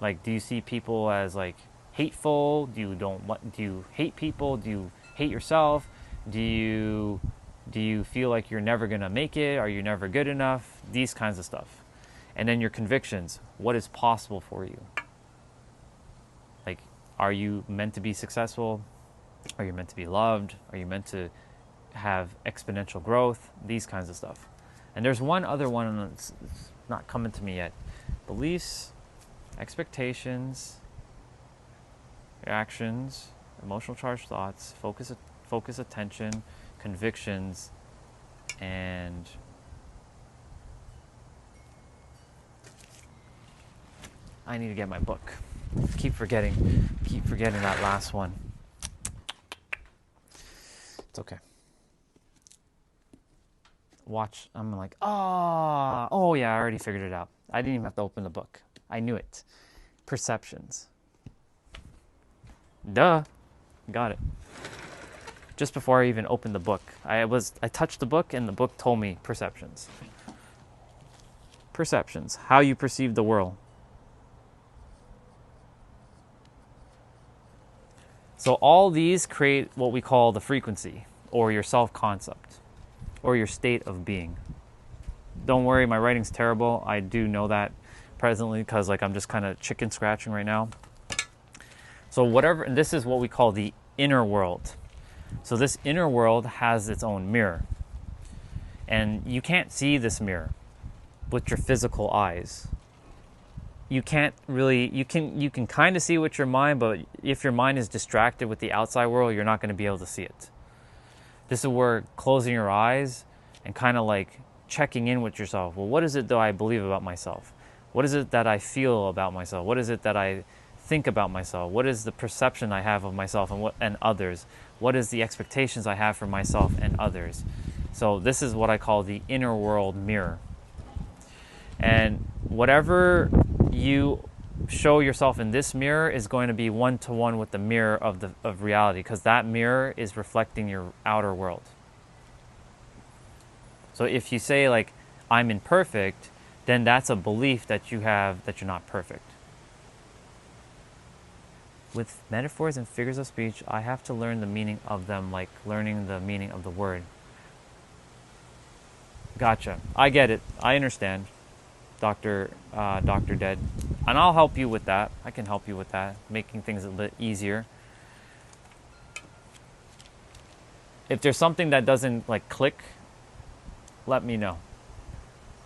Like, do you see people as like hateful? Do you hate people? Do you hate yourself? Do you feel like you're never gonna make it? Are you never good enough? These kinds of stuff. And then your convictions. What is possible for you? Like, are you meant to be successful? Are you meant to be loved? Are you meant to have exponential growth? These kinds of stuff. And there's one other one that's not coming to me yet. Beliefs, expectations, reactions, emotional charged thoughts, focus attention, convictions, and I need to get my book. Keep forgetting that last one. It's okay. Watch. I'm like, oh yeah, I already figured it out. I didn't even have to open the book. I knew it. Perceptions. Duh. Got it. Just before I even opened the book, I touched the book and the book told me perceptions. Perceptions. How you perceive the world. So all these create what we call the frequency, or your self-concept, or your state of being. Don't worry, my writing's terrible. I do know that presently because like I'm just kind of chicken scratching right now. So whatever, and this is what we call the inner world. So this inner world has its own mirror. And you can't see this mirror with your physical eyes. You can't really, you can kind of see with your mind, but if your mind is distracted with the outside world, you're not going to be able to see it. This is where closing your eyes and kind of like checking in with yourself. Well, what is it that I believe about myself? What is it that I feel about myself? What is it that I think about myself? What is the perception I have of myself and others? What is the expectations I have for myself and others? So this is what I call the inner world mirror. And whatever you show yourself in this mirror is going to be one-to-one with the mirror of reality, because that mirror is reflecting your outer world. So if you say like, I'm imperfect, then that's a belief that you have that you're not perfect. With metaphors and figures of speech, I have to learn the meaning of them, like learning the meaning of the word. Gotcha. I get it. I understand, Dr. Dead. And I'll help you with that. I can help you with that, making things a bit easier. If there's something that doesn't like click, let me know.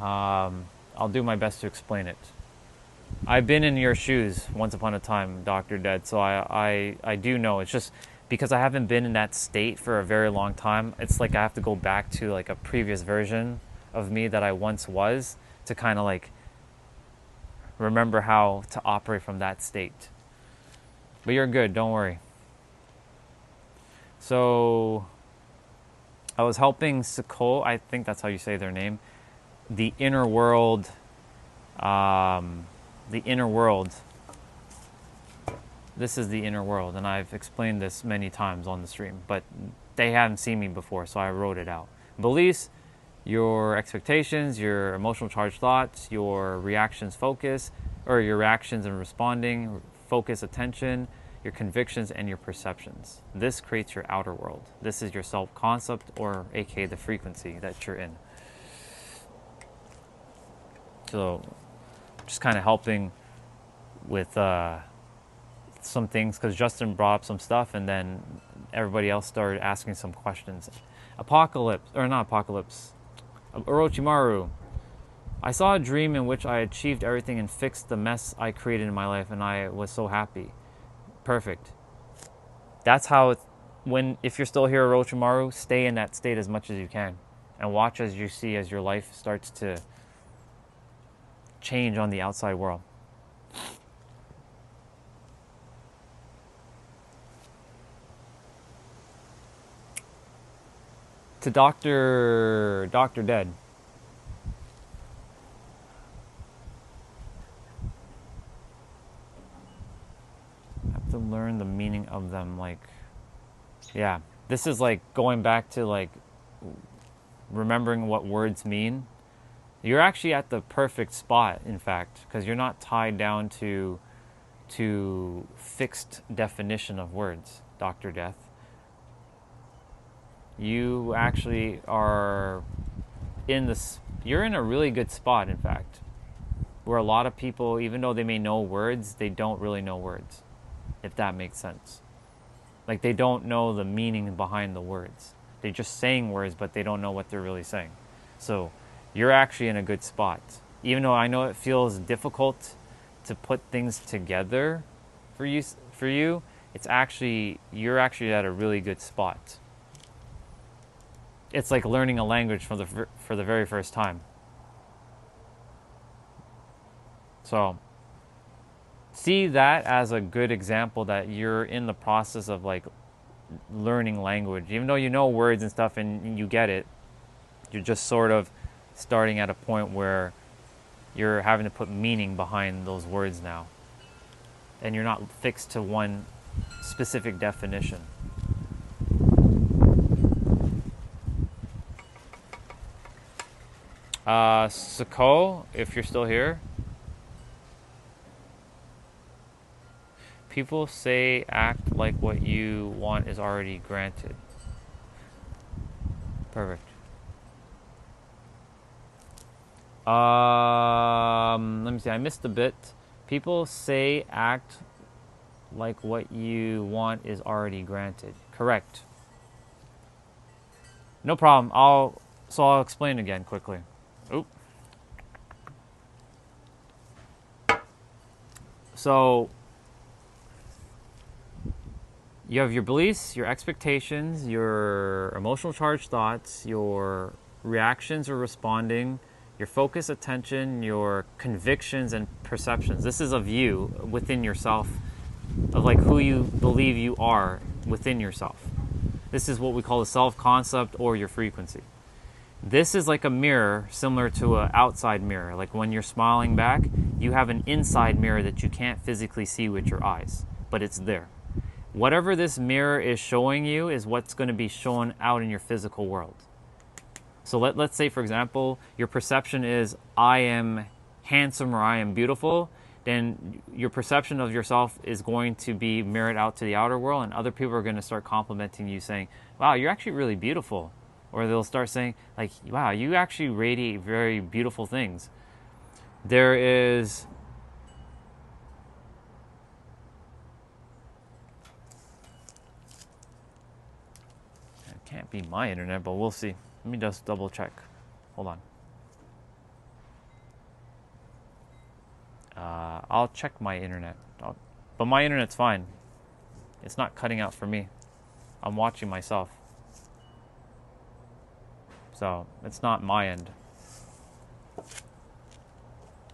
I'll do my best to explain it. I've been in your shoes once upon a time, Dr. Dead, so I do know. It's just because I haven't been in that state for a very long time, it's like I have to go back to like a previous version of me that I once was to kind of like remember how to operate from that state. But you're good, don't worry. So I was helping Siko, I think that's how you say their name, the inner world, This is the inner world, and I've explained this many times on the stream, but they haven't seen me before, so I wrote it out. Beliefs, your expectations, your emotional charged thoughts, your reactions focus, or your reactions and responding, focus attention, your convictions, and your perceptions. This creates your outer world. This is your self-concept, or aka the frequency that you're in. So just kind of helping with some things, because Justin brought up some stuff and then everybody else started asking some questions. Orochimaru, I saw a dream in which I achieved everything and fixed the mess I created in my life, and I was so happy. Perfect. That's how it's, if you're still here, Orochimaru, stay in that state as much as you can. And watch as you see as your life starts to change on the outside world. To Dr. Dead. I have to learn the meaning of them, like, yeah. This is like going back to like remembering what words mean. You're actually at the perfect spot, in fact, because you're not tied down to fixed definition of words, Dr. Death. You actually are you're in a really good spot, in fact, where a lot of people, even though they may know words, they don't really know words, if that makes sense. Like, they don't know the meaning behind the words. They're just saying words, but they don't know what they're really saying. So you're actually in a good spot. Even though I know it feels difficult to put things together for you, you're actually at a really good spot. It's like learning a language for the very first time. So see that as a good example that you're in the process of like learning language. Even though you know words and stuff and you get it, you're just sort of starting at a point where you're having to put meaning behind those words now. And you're not fixed to one specific definition. Sako, if you're still here. People say act like what you want is already granted. Perfect. Let me see, I missed a bit. People say act like what you want is already granted. Correct. No problem. I'll explain again quickly. Oop. So you have your beliefs, your expectations, your emotional charged thoughts, your reactions or responding, your focus, attention, your convictions and perceptions. This is of you within yourself, of like who you believe you are within yourself. This is what we call the self-concept or your frequency. This is like a mirror similar to an outside mirror. Like when you're smiling back, you have an inside mirror that you can't physically see with your eyes, but it's there. Whatever this mirror is showing you is what's going to be shown out in your physical world. So let's say, for example, your perception is, I am handsome or I am beautiful. Then your perception of yourself is going to be mirrored out to the outer world, and other people are going to start complimenting you, saying, wow, you're actually really beautiful. Or they'll start saying, like, wow, you actually radiate very beautiful things. There is... It can't be my internet, but we'll see. Let me just double check. Hold on. I'll check my internet. But my internet's fine. It's not cutting out for me. I'm watching myself. So, it's not my end.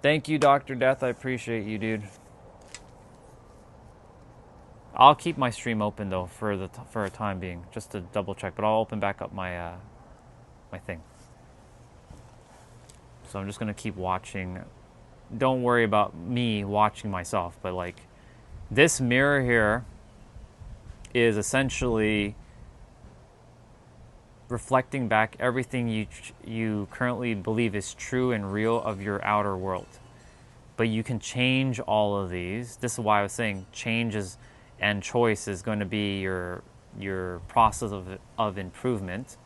Thank you, Dr. Death. I appreciate you, dude. I'll keep my stream open, though, for a time being, just to double check. But I'll open back up my my thing. So I'm just going to keep watching. Don't worry about me watching myself, but like this mirror here is essentially reflecting back everything you currently believe is true and real of your outer world. But you can change all of these. This is why I was saying change and choice is going to be your process of improvement.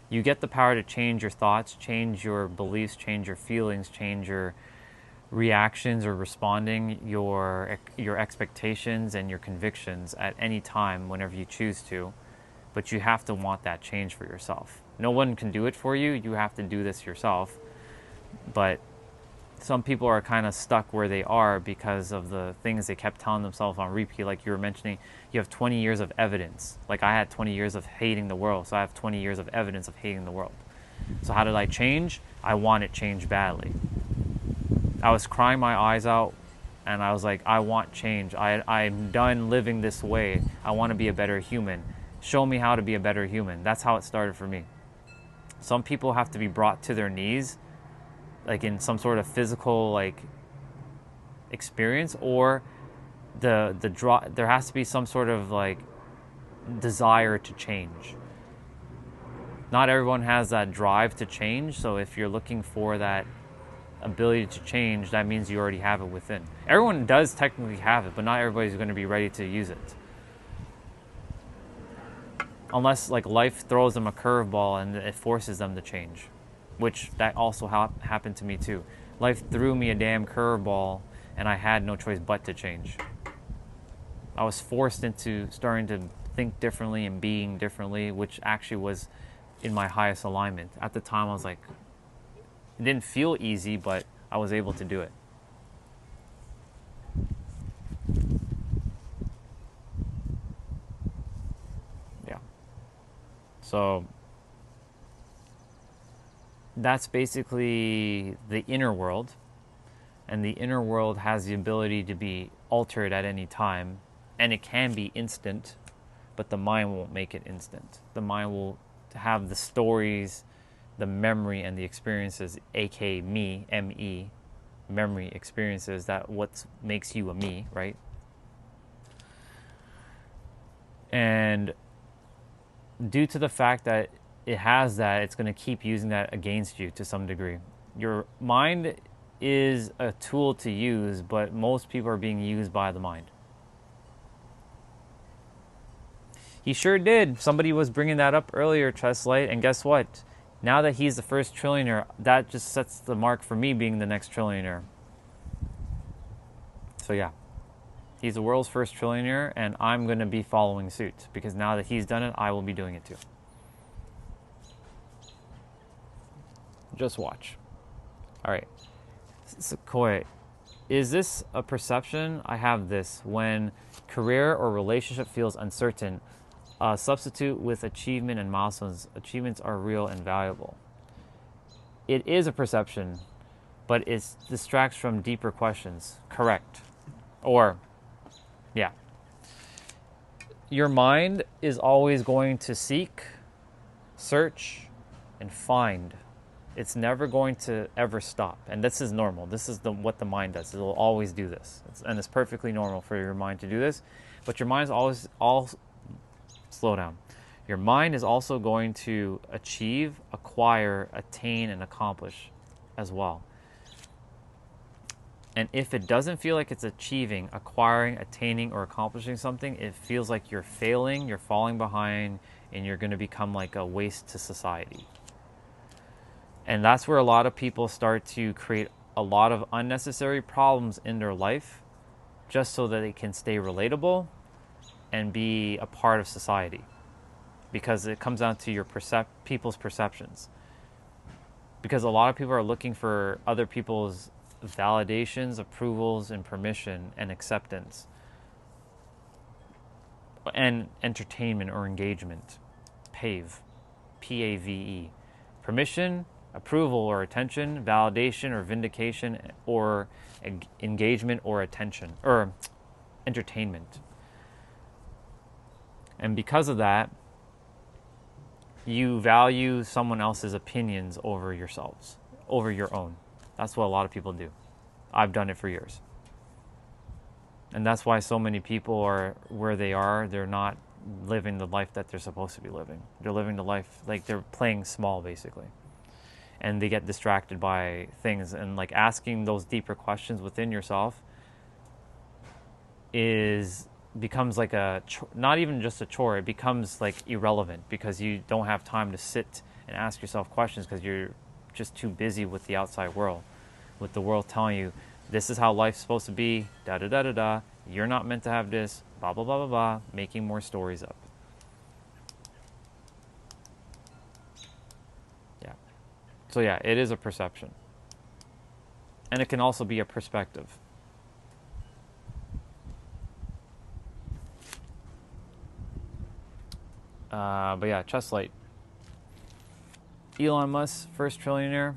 You get the power to change your thoughts, change your beliefs, change your feelings, change your reactions or responding, your expectations and your convictions at any time whenever you choose to. But you have to want that change for yourself. No one can do it for you. You have to do this yourself. But some people are kind of stuck where they are because of the things they kept telling themselves on repeat. Like you were mentioning, you have 20 years of evidence. Like I had 20 years of hating the world, so I have 20 years of evidence of hating the world. So how did I change? I wanted change badly. I was crying my eyes out, and I was like, I want change. I'm done living this way. I want to be a better human. Show me how to be a better human. That's how it started for me. Some people have to be brought to their knees, like in some sort of physical like experience, or there has to be some sort of like desire to change. Not everyone has that drive to change, so if you're looking for that ability to change, that means you already have it within. Everyone does technically have it, but not everybody's going to be ready to use it. Unless like life throws them a curveball and it forces them to change, which that also happened to me too. Life threw me a damn curveball and I had no choice but to change. I was forced into starting to think differently and being differently, which actually was in my highest alignment. At the time I was like, it didn't feel easy, but I was able to do it. Yeah. So that's basically the inner world. And the inner world has the ability to be altered at any time. And it can be instant, but the mind won't make it instant. The mind will have the stories, the memory, and the experiences, aka me, M-E, memory experiences, that what makes you a me, right? And due to the fact that it has that, it's going to keep using that against you to some degree. Your mind is a tool to use, but most people are being used by the mind. He sure did. Somebody was bringing that up earlier, Cheslite, and guess what? Now that he's the first trillionaire, that just sets the mark for me being the next trillionaire. So yeah, he's the world's first trillionaire, and I'm going to be following suit, because now that he's done it, I will be doing it too. Just watch. All right. Sequoia, is this a perception? I have this. When career or relationship feels uncertain, substitute with achievement and milestones. Achievements are real and valuable. It is a perception, but it distracts from deeper questions. Correct. Or, yeah. Your mind is always going to seek, search, and find. It's never going to ever stop. And this is normal. This is what the mind does. It will always do this. And it's perfectly normal for your mind to do this. But your mind is always, slow down. Your mind is also going to achieve, acquire, attain, and accomplish as well. And if it doesn't feel like it's achieving, acquiring, attaining, or accomplishing something, it feels like you're failing, you're falling behind, and you're going to become like a waste to society. And that's where a lot of people start to create a lot of unnecessary problems in their life just so that they can stay relatable and be a part of society. Because it comes down to your people's perceptions. Because a lot of people are looking for other people's validations, approvals, and permission and acceptance. And entertainment or engagement. PAVE. P-A-V-E. Permission, approval or attention, validation or vindication, or engagement or attention, or entertainment. And because of that, you value someone else's opinions over yourselves, over your own. That's what a lot of people do. I've done it for years. And that's why so many people are where they are. They're not living the life that they're supposed to be living. They're living the life like they're playing small, basically. And they get distracted by things. And like asking those deeper questions within yourself becomes like not even just a chore. It becomes like irrelevant because you don't have time to sit and ask yourself questions because you're just too busy with the outside world, with the world telling you this is how life's supposed to be, da da da da da. You're not meant to have this, blah blah blah blah blah. Making more stories up. Yeah. So yeah, it is a perception. And it can also be a perspective. But yeah, chest light. Elon Musk, first trillionaire,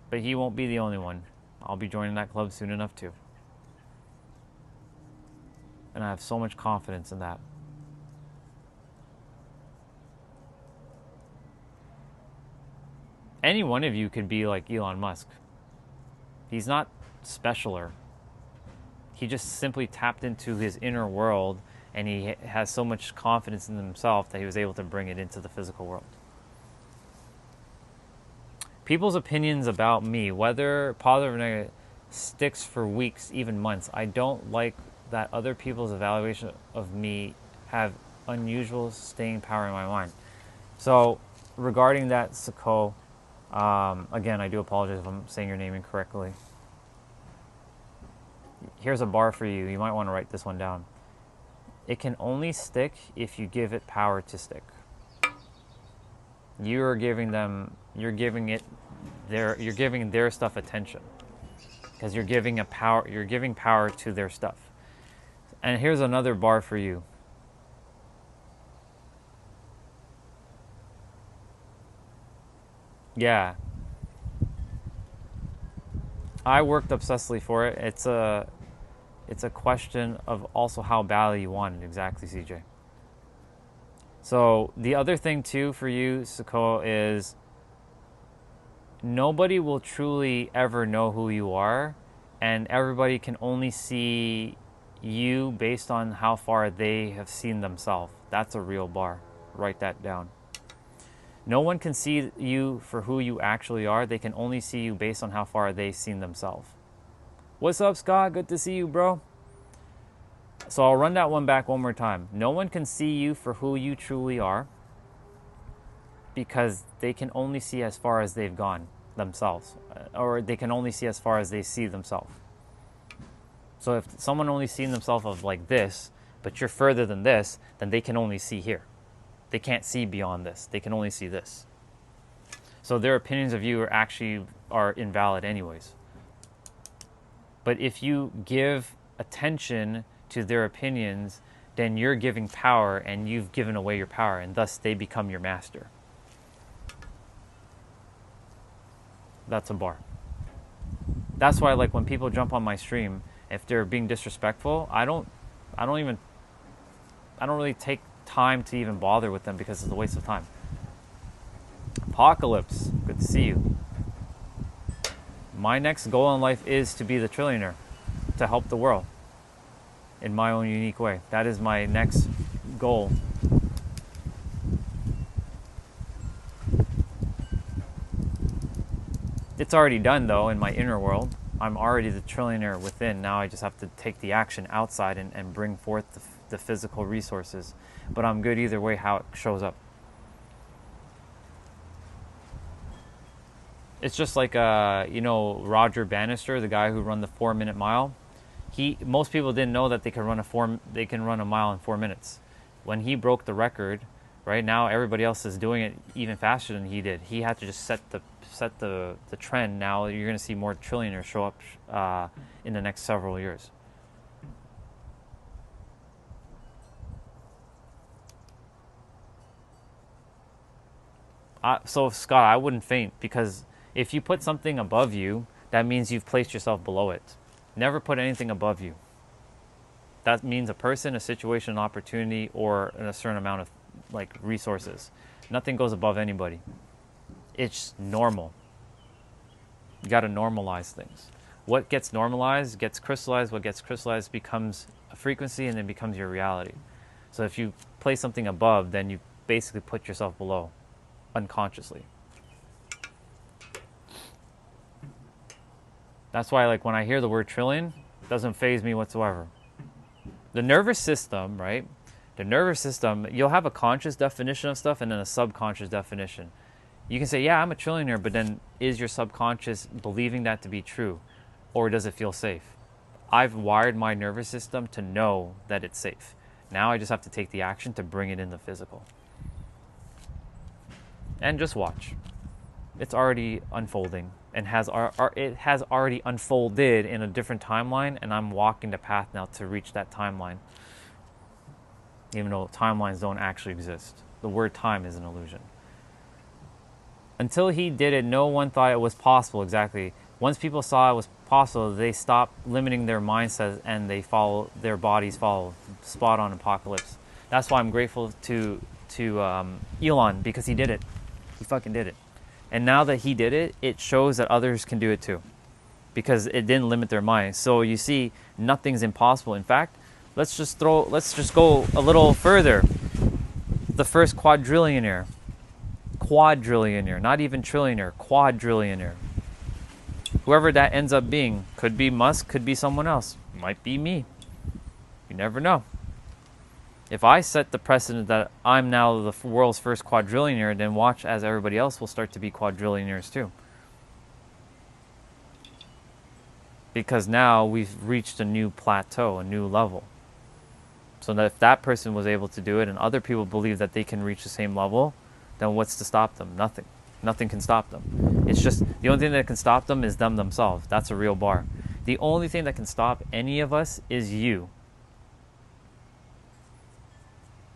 but he won't be the only one. I'll be joining that club soon enough too. And I have so much confidence in that. Any one of you could be like Elon Musk. He's not specialer. He just simply tapped into his inner world, and he has so much confidence in himself that he was able to bring it into the physical world. People's opinions about me, whether positive or negative, sticks for weeks, even months. I don't like that other people's evaluation of me have unusual staying power in my mind. So, regarding that, Sako, again, I do apologize if I'm saying your name incorrectly. Here's a bar for you. You might want to write this one down. It can only stick if you give it power to stick. You're giving their stuff attention because you're giving power to their stuff. And here's another bar for you. Yeah. I worked obsessively for it. It's a question of also how badly you want it. Exactly, CJ. So the other thing too for you, Sako, is nobody will truly ever know who you are, and everybody can only see you based on how far they have seen themselves. That's a real bar. Write that down. No one can see you for who you actually are. They can only see you based on how far they've seen themselves. What's up, Scott? Good to see you, bro. So I'll run that one back one more time. No one can see you for who you truly are because they can only see as far as they've gone themselves, or they can only see as far as they see themselves. So if someone only seen themselves of like this, but you're further than this, then they can only see here. They can't see beyond this. They can only see this. So their opinions of you are invalid anyways. But if you give attention to their opinions, then you're giving power, and you've given away your power, and thus they become your master. That's a bar. That's why, like, when people jump on my stream, if they're being disrespectful, I don't really take time to even bother with them because it's a waste of time. Apocalypse, good to see you. My next goal in life is to be the trillionaire, to help the world in my own unique way. That is my next goal. It's already done though in my inner world. I'm already the trillionaire within. Now I just have to take the action outside and bring forth the physical resources. But I'm good either way how it shows up. It's just like Roger Bannister, the guy who ran the 4-minute mile. Most people didn't know that they can run a mile in 4 minutes. When he broke the record, right now everybody else is doing it even faster than he did. He had to just set the trend. Now you're going to see more trillionaires show up in the next several years. So Scott, I wouldn't faint, because if you put something above you, that means you've placed yourself below it. Never put anything above you. That means a person, a situation, an opportunity, or a certain amount of resources. Nothing goes above anybody. It's normal. You got to normalize things. What gets normalized gets crystallized. What gets crystallized becomes a frequency, and then becomes your reality. So if you place something above, then you basically put yourself below, unconsciously. That's why, when I hear the word trillion, it doesn't faze me whatsoever. The nervous system, right? The nervous system, you'll have a conscious definition of stuff and then a subconscious definition. You can say, yeah, I'm a trillionaire, but then is your subconscious believing that to be true? Or does it feel safe? I've wired my nervous system to know that it's safe. Now I just have to take the action to bring it in the physical. And just watch. It's already unfolding. and it has already unfolded in a different timeline, and I'm walking the path now to reach that timeline. Even though timelines don't actually exist. The word time is an illusion. Until he did it, no one thought it was possible. Exactly. Once people saw it was possible, they stopped limiting their mindsets and their bodies follow spot on apocalypse. That's why I'm grateful to Elon, because he did it. He fucking did it. And now that he did it, it shows that others can do it too, because it didn't limit their minds. So you see, nothing's impossible. In fact, let's just go a little further. The first quadrillionaire, not even trillionaire, quadrillionaire. Whoever that ends up being, could be Musk, could be someone else, might be me. You never know. If I set the precedent that I'm now the world's first quadrillionaire, then watch as everybody else will start to be quadrillionaires too. Because now we've reached a new plateau, a new level. So that if that person was able to do it and other people believe that they can reach the same level, then what's to stop them? Nothing. Nothing can stop them. It's just the only thing that can stop them is them themselves. That's a real bar. The only thing that can stop any of us is you.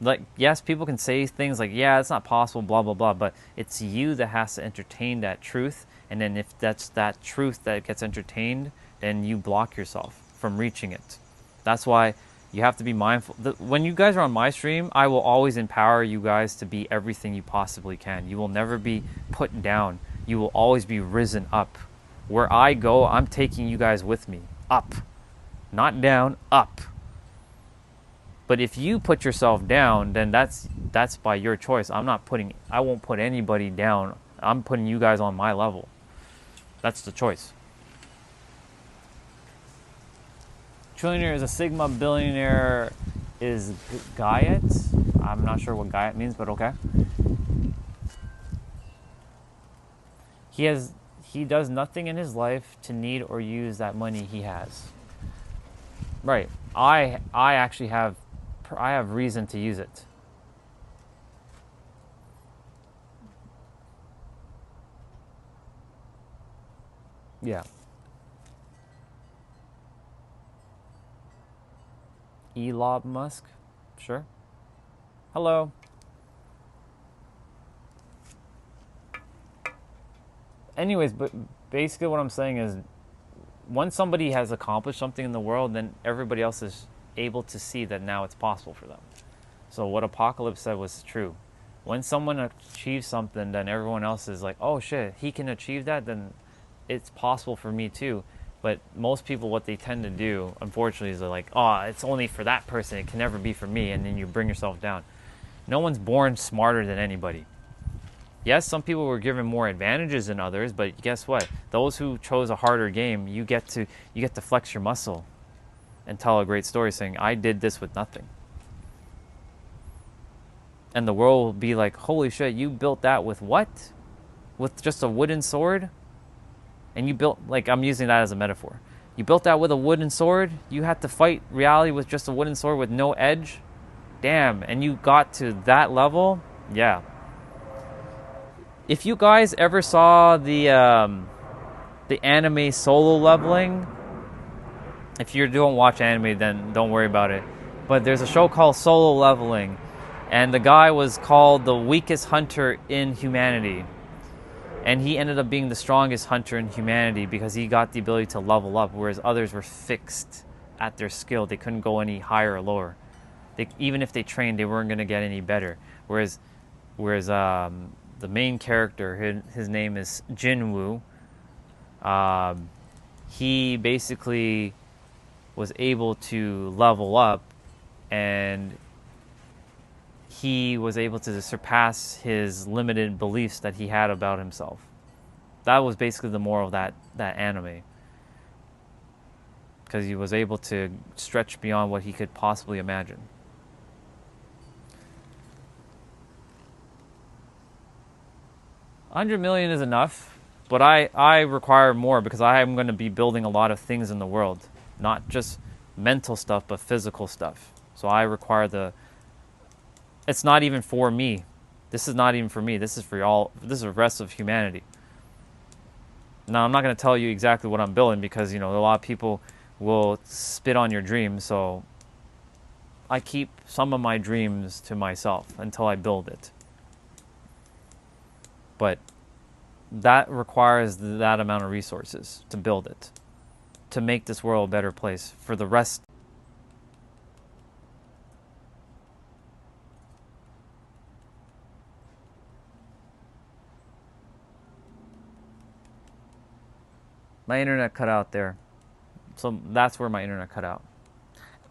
Like, yes, people can say things like, yeah, it's not possible, blah, blah, blah, but it's you that has to entertain that truth. And then if that's that truth that gets entertained, then you block yourself from reaching it. That's why you have to be mindful. When you guys are on my stream, I will always empower you guys to be everything you possibly can. You will never be put down. You will always be risen up. Where I go, I'm taking you guys with me. Up. Not down, up. But if you put yourself down, then that's by your choice. I won't put anybody down. I'm putting you guys on my level. That's the choice. Trillionaire is a Sigma, billionaire is Gaiet. I'm not sure what Gaiet means, but okay. He does nothing in his life to need or use that money he has. Right. I actually have reason to use it. Yeah. Elon Musk? Sure. Hello. Anyways, but basically what I'm saying is, once somebody has accomplished something in the world, then everybody else is able to see that now it's possible for them. So what Apocalypse said was true. When someone achieves something, then everyone else is like, oh shit, he can achieve that, then it's possible for me too. But most people, what they tend to do, unfortunately, is they're like, oh, it's only for that person, it can never be for me, and then you bring yourself down. No one's born smarter than anybody. Yes, some people were given more advantages than others, but guess what? Those who chose a harder game, you get to flex your muscle and tell a great story saying, I did this with nothing. And the world will be like, holy shit, you built that with what? With just a wooden sword? And you built, like, I'm using that as a metaphor. You built that with a wooden sword? You had to fight reality with just a wooden sword with no edge? Damn, and you got to that level? Yeah. If you guys ever saw the anime Solo Leveling, if you don't watch anime, then don't worry about it. But there's a show called Solo Leveling, and the guy was called the weakest hunter in humanity. And he ended up being the strongest hunter in humanity because he got the ability to level up, whereas others were fixed at their skill. They couldn't go any higher or lower. Even if they trained, they weren't going to get any better. Whereas the main character, his name is Jinwoo, he basically was able to level up, and he was able to surpass his limited beliefs that he had about himself. That was basically the moral of that anime. Because he was able to stretch beyond what he could possibly imagine. $100 million is enough, but I require more because I am going to be building a lot of things in the world. Not just mental stuff, but physical stuff. So I require it's not even for me. This is not even for me. This is for all. This is the rest of humanity. Now, I'm not going to tell you exactly what I'm building because, you know, a lot of people will spit on your dreams. So I keep some of my dreams to myself until I build it. But that requires that amount of resources to build it, to make this world a better place for the rest. My internet cut out there. So that's where my internet cut out.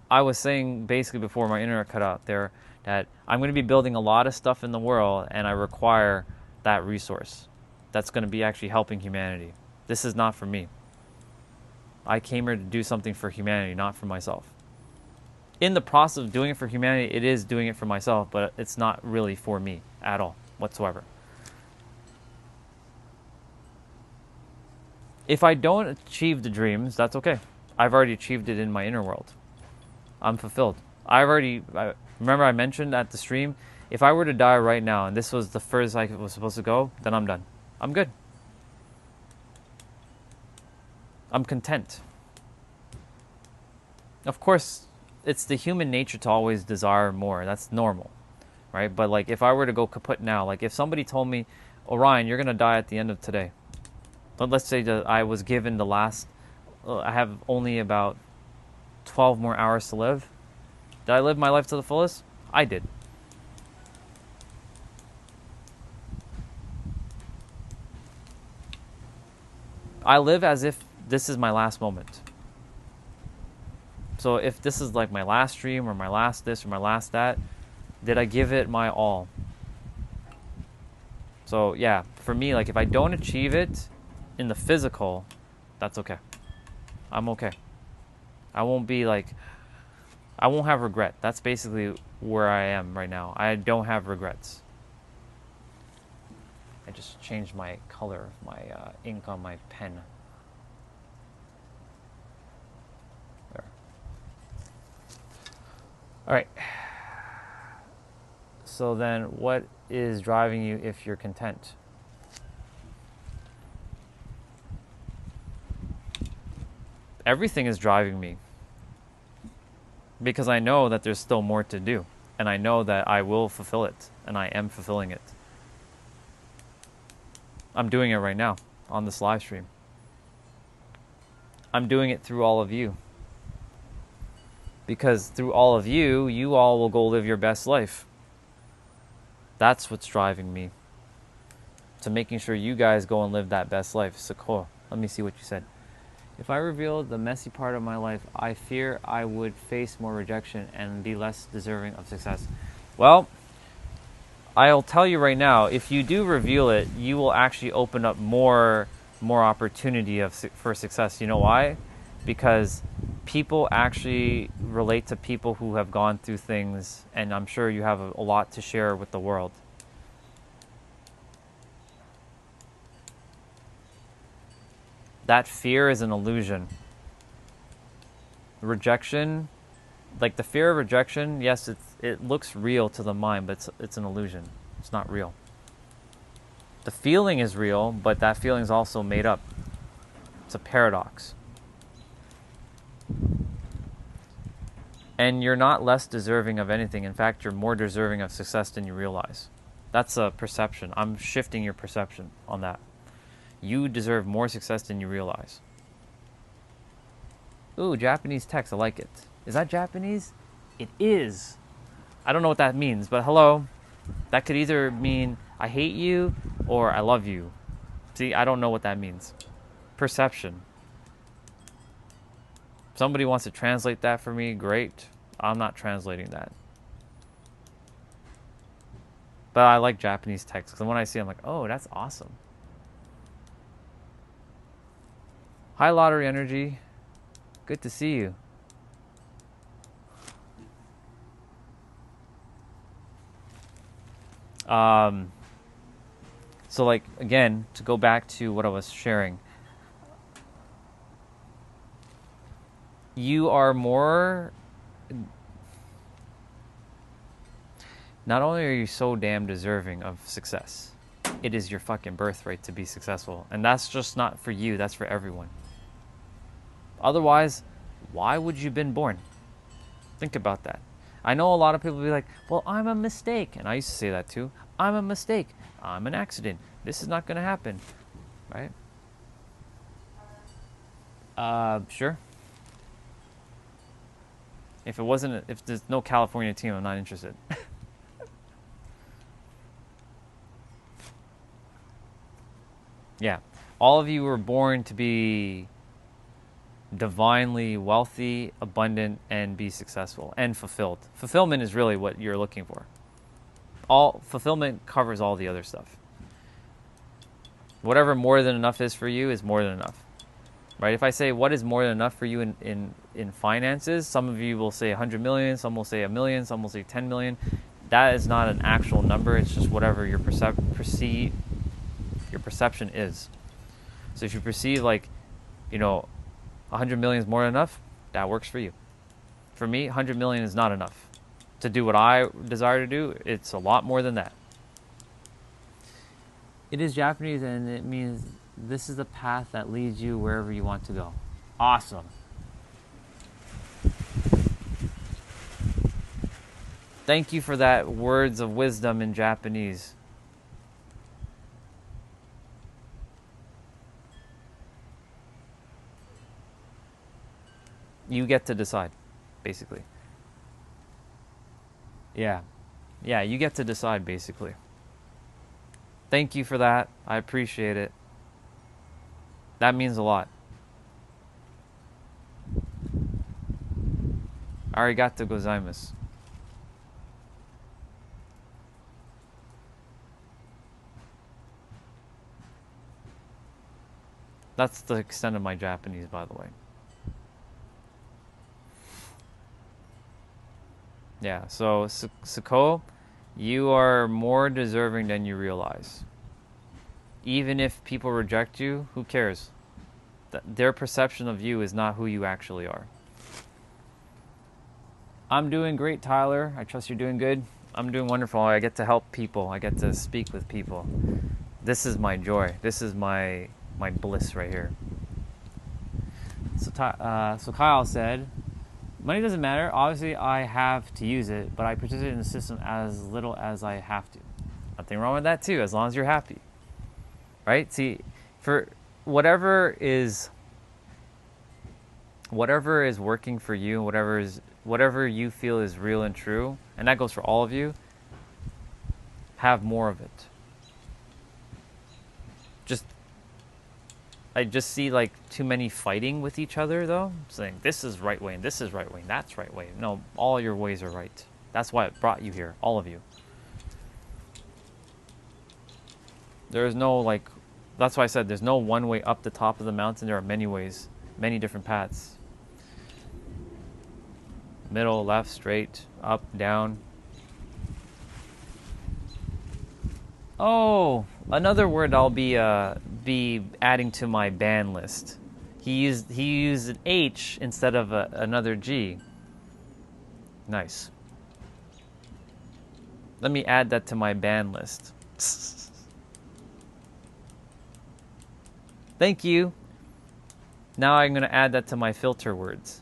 I was saying basically before my internet cut out there that I'm going to be building a lot of stuff in the world and I require that resource. That's going to be actually helping humanity. This is not for me. I came here to do something for humanity, not for myself. In the process of doing it for humanity, it is doing it for myself, but it's not really for me at all, whatsoever. If I don't achieve the dreams, that's okay. I've already achieved it in my inner world. I'm fulfilled. Remember I mentioned at the stream, if I were to die right now and this was the furthest I was supposed to go, then I'm done. I'm good. I'm content. Of course, it's the human nature to always desire more. That's normal, right? But like if I were to go kaput now, like if somebody told me, Orion, you're going to die at the end of today. But let's say that I was given the last, I have only about 12 more hours to live. Did I live my life to the fullest? I did. I live as if this is my last moment. So if this is like my last stream or my last this or my last that, did I give it my all? So yeah, for me, like if I don't achieve it in the physical, that's okay. I'm okay. I won't have regret. That's basically where I am right now. I don't have regrets. I just changed my color, my ink on my pen. There. All right. So then what is driving you if you're content? Everything is driving me. Because I know that there's still more to do. And I know that I will fulfill it. And I am fulfilling it. I'm doing it right now on this live stream. I'm doing it through all of you. Because through all of you, you all will go live your best life. That's what's driving me. To making sure you guys go and live that best life. Sakura, let me see what you said. If I revealed the messy part of my life, I fear I would face more rejection and be less deserving of success. Well, I'll tell you right now, if you do reveal it, you will actually open up more opportunity for success. You know why? Because people actually relate to people who have gone through things, and I'm sure you have a lot to share with the world. That fear is an illusion. Rejection, like the fear of rejection, yes, it looks real to the mind, but it's an illusion. It's not real. The feeling is real, but that feeling is also made up. It's a paradox. And you're not less deserving of anything. In fact, you're more deserving of success than you realize. That's a perception. I'm shifting your perception on that. You deserve more success than you realize. Ooh, Japanese text. I like it. Is that Japanese? It is. I don't know what that means, but hello. That could either mean I hate you or I love you. See, I don't know what that means. Perception. If somebody wants to translate that for me, great. I'm not translating that. But I like Japanese text because when I see it, I'm like, oh, that's awesome. Hi, Lottery Energy. Good to see you. So like, again, to go back to what I was sharing, you are more, not only are you so damn deserving of success, it is your fucking birthright to be successful. And that's just not for you, that's for everyone. Otherwise, why would you been born? Think about that. I know a lot of people be like, well, I'm a mistake. And I used to say that too. I'm a mistake. I'm an accident. This is not going to happen. Right? Sure. If there's no California team, I'm not interested. Yeah. All of you were born to be divinely wealthy, abundant, and be successful and fulfilled. Fulfillment is really what you're looking for. All fulfillment covers all the other stuff. Whatever more than enough is for you is more than enough. Right? If I say what is more than enough for you in finances, some of you will say 100 million, some will say a million, some will say 10 million. That is not an actual number. It's just whatever your perception is. So if you perceive like, 100 million is more than enough, that works for you. For me, 100 million is not enough. To do what I desire to do, it's a lot more than that. It is Japanese, and it means this is the path that leads you wherever you want to go. Awesome. Thank you for that words of wisdom in Japanese. You get to decide, basically. Yeah, you get to decide, basically. Thank you for that. I appreciate it. That means a lot. Arigato gozaimasu. That's the extent of my Japanese, by the way. Yeah, so Sako, you are more deserving than you realize. Even if people reject you, who cares? Their perception of you is not who you actually are. I'm doing great, Tyler. I trust you're doing good. I'm doing wonderful. I get to help people. I get to speak with people. This is my joy. This is my bliss right here. So Kyle said, money doesn't matter. Obviously, I have to use it, but I participate in the system as little as I have to. Nothing wrong with that, too, as long as you're happy. Right? See, for whatever is working for you, whatever you feel is real and true, and that goes for all of you, have more of it. I just see like too many fighting with each other, though, saying this is right way and this is right way and that's right way. No, all your ways are right. That's why it brought you here, all of you. There is no that's why I said there's no one way up the top of the mountain. There are many ways, many different paths. Middle, left, straight, up, down. Oh, another word I'll be adding to my ban list. He used an H instead of another G. Nice. Let me add that to my ban list. Thank you. Now I'm going to add that to my filter words.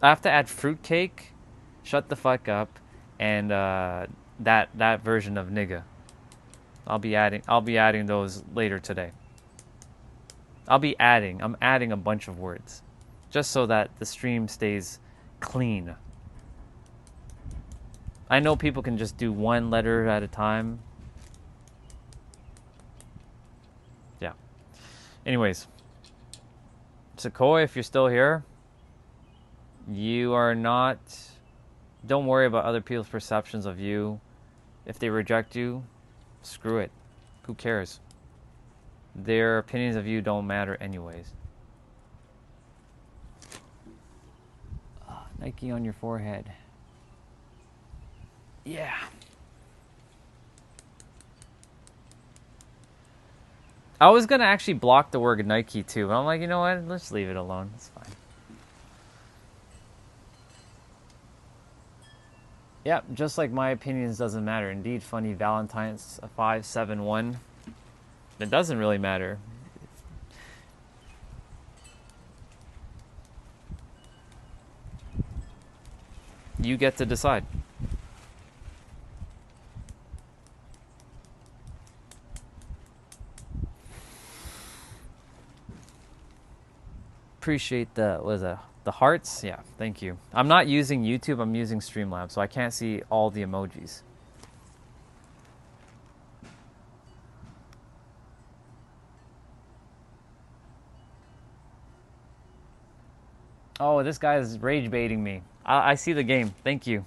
I have to add fruitcake, shut the fuck up, and that version of nigga. I'll be adding those later today. I'm adding a bunch of words just so that the stream stays clean. I know people can just do one letter at a time. Yeah. Anyways, Sequoia, if you're still here, you are not. Don't worry about other people's perceptions of you. If they reject you, screw it. Who cares? Their opinions of you don't matter anyways. Nike on your forehead. Yeah. I was going to actually block the word Nike too, but I'm like, you know what? Let's leave it alone. It's fine. Yeah, just like my opinions doesn't matter. Indeed, funny Valentine's 571. It doesn't really matter. You get to decide. Appreciate the, what is that? The hearts? Yeah, thank you. I'm not using YouTube, I'm using Streamlabs, so I can't see all the emojis. Oh, this guy is rage baiting me. I see the game. Thank you.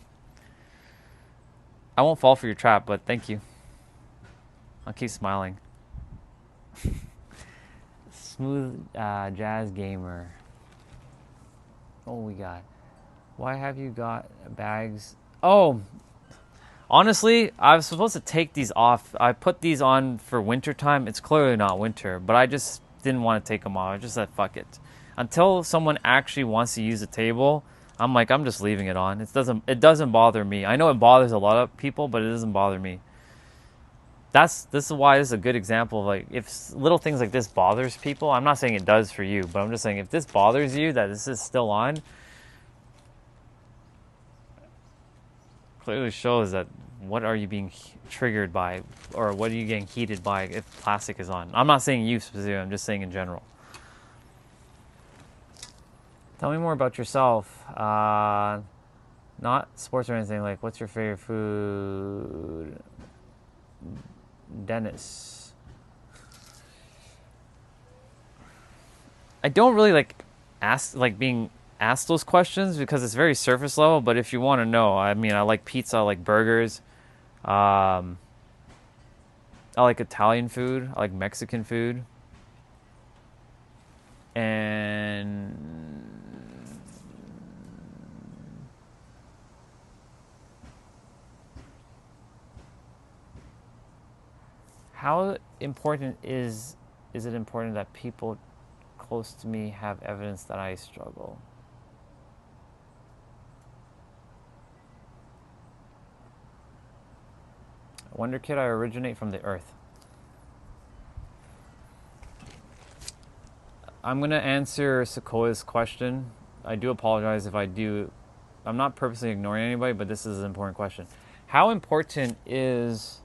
I won't fall for your trap, but thank you. I'll keep smiling. Smooth jazz gamer. Oh, we got. Why have you got bags? Oh, honestly, I was supposed to take these off. I put these on for winter time. It's clearly not winter, but I just didn't want to take them off. I just said fuck it. Until someone actually wants to use the table, I'm like, I'm just leaving it on. It doesn't bother me. I know it bothers a lot of people, but it doesn't bother me. This is why this is a good example of, like, if little things like this bothers people, I'm not saying it does for you, but I'm just saying if this bothers you that this is still on, clearly shows that what are you being triggered by, or what are you getting heated by if plastic is on. I'm not saying you specifically, I'm just saying in general. Tell me more about yourself. Not sports or anything. Like, what's your favorite food? Dennis. I don't really being asked those questions because it's very surface level. But if you want to know, I mean, I like pizza, I like burgers. I like Italian food. I like Mexican food. And how important is it important that people close to me have evidence that I struggle? Wonder Kid, I originate from the earth. I'm going to answer Sequoia's question. I do apologize if I do. I'm not purposely ignoring anybody, but this is an important question. How important is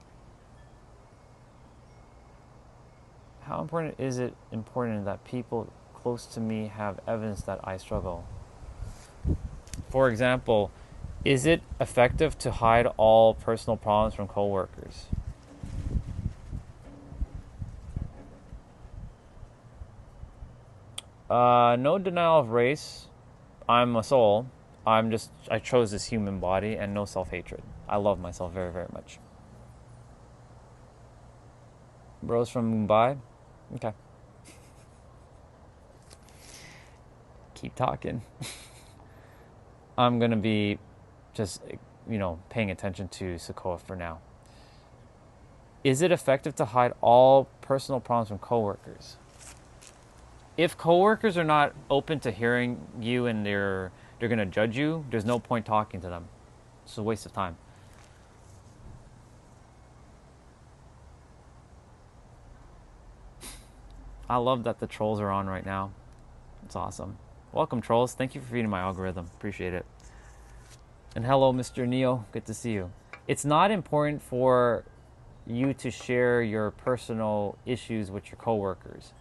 it important that people close to me have evidence that I struggle? For example, is it effective to hide all personal problems from coworkers? No denial of race. I'm a soul. I chose this human body, and no self-hatred. I love myself very, very much. Bros from Mumbai? Okay. Keep talking. I'm going to be just, paying attention to Sequoia for now. Is it effective to hide all personal problems from coworkers? If coworkers are not open to hearing you and they're going to judge you, there's no point talking to them. It's a waste of time. I love that the trolls are on right now. It's awesome. Welcome, trolls. Thank you for feeding my algorithm. Appreciate it. And hello, Mr. Neo. Good to see you. It's not important for you to share your personal issues with your coworkers.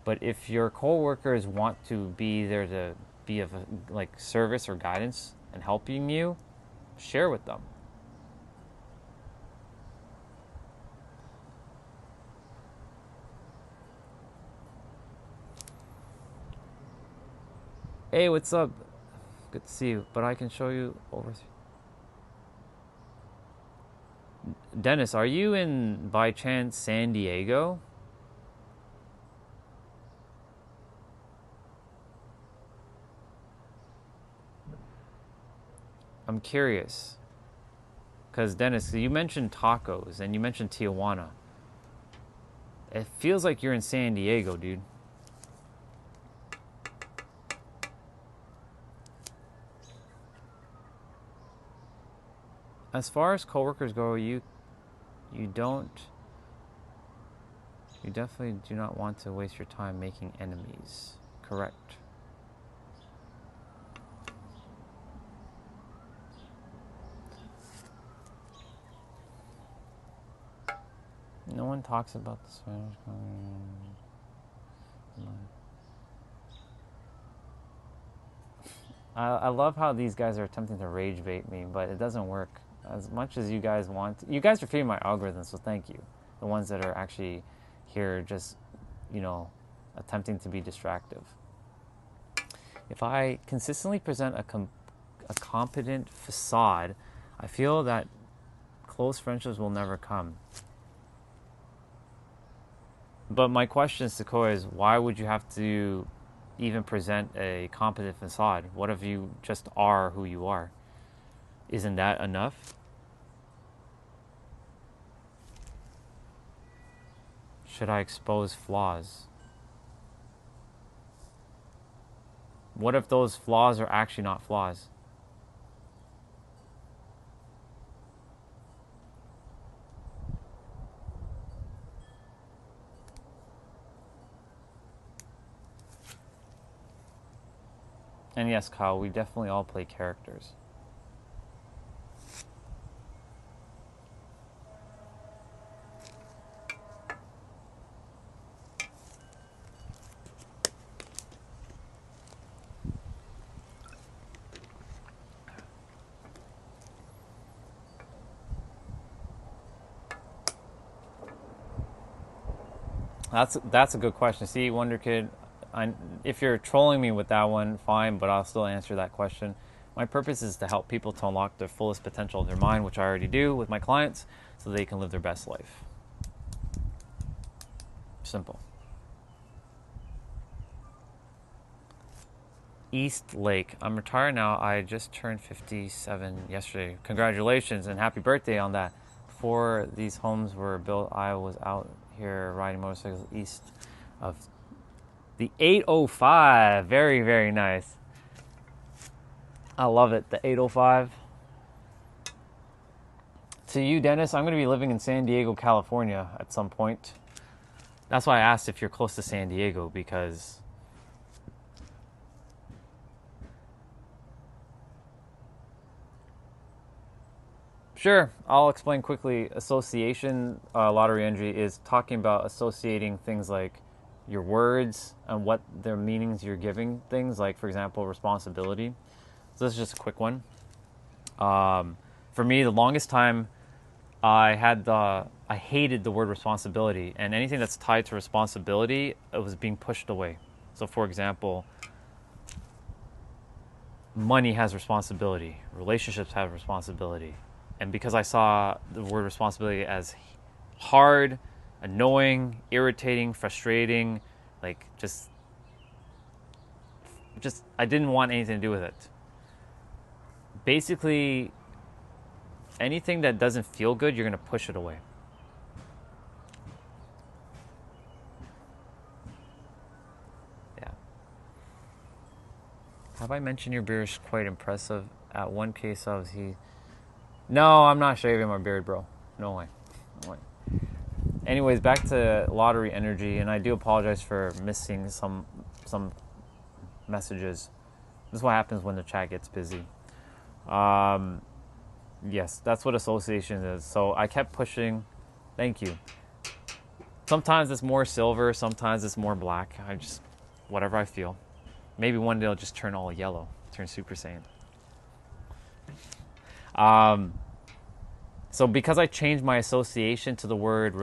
But if your coworkers want to be there to be of service or guidance and helping you, share with them. Hey, what's up? Good to see you. But I can show you over. Dennis, are you in, by chance, San Diego? I'm curious. Because, Dennis, you mentioned tacos and you mentioned Tijuana. It feels like you're in San Diego, dude. As far as coworkers go, you definitely do not want to waste your time making enemies. Correct. No one talks about the Spanish. I love how these guys are attempting to rage bait me, but it doesn't work. As much as you guys want, you guys are feeding my algorithm, so thank you. The ones that are actually here just, attempting to be distractive. If I consistently present a competent facade, I feel that close friendships will never come. But my question, Sequoia, is why would you have to even present a competent facade? What if you just are who you are? Isn't that enough? Should I expose flaws? What if those flaws are actually not flaws? And yes, Kyle, we definitely all play characters. That's a good question. See, Wonder Kid, if you're trolling me with that one, fine, but I'll still answer that question. My purpose is to help people to unlock the fullest potential of their mind, which I already do with my clients, so they can live their best life. Simple. East Lake. I'm retired now. I just turned 57 yesterday. Congratulations and happy birthday on that. Before these homes were built, I was out here riding motorcycles east of the 805. Very, very nice. I love it. The 805. To you, Dennis, I'm going to be living in San Diego, California at some point. That's why I asked if you're close to San Diego, because sure, I'll explain quickly. Association, lottery entry, is talking about associating things like your words and what their meanings you're giving things, like, for example, responsibility. So this is just a quick one. For me, the longest time, I hated the word responsibility, and anything that's tied to responsibility, it was being pushed away. So, for example, money has responsibility, relationships have responsibility. And because I saw the word responsibility as hard, annoying, irritating, frustrating, like just I didn't want anything to do with it. Basically, anything that doesn't feel good, you're going to push it away. Yeah. Have I mentioned your beard is quite impressive? At one case, No, I'm not shaving my beard, bro. No way. No way. Anyways, back to lottery energy, and I do apologize for missing some messages. This is what happens when the chat gets busy. Yes, that's what association is. So I kept pushing. Thank you. Sometimes it's more silver, sometimes it's more black. Whatever I feel. Maybe one day it'll just turn all yellow, turn Super Saiyan. So because I changed my association to the word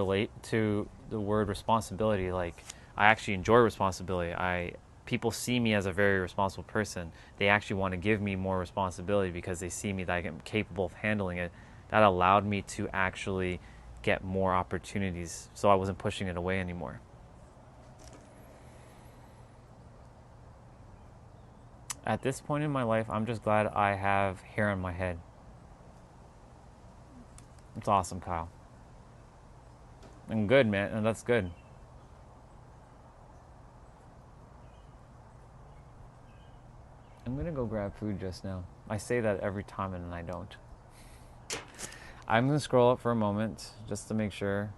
responsibility, like I actually enjoy responsibility. People see me as a very responsible person. They actually want to give me more responsibility because they see me that I'm capable of handling it. That allowed me to actually get more opportunities, so I wasn't pushing it away anymore. At this point in my life, I'm just glad I have hair on my head. It's awesome, Kyle. And good, man, and that's good. I'm gonna go grab food just now. I say that every time and then I don't. I'm going to scroll up for a moment just to make sure.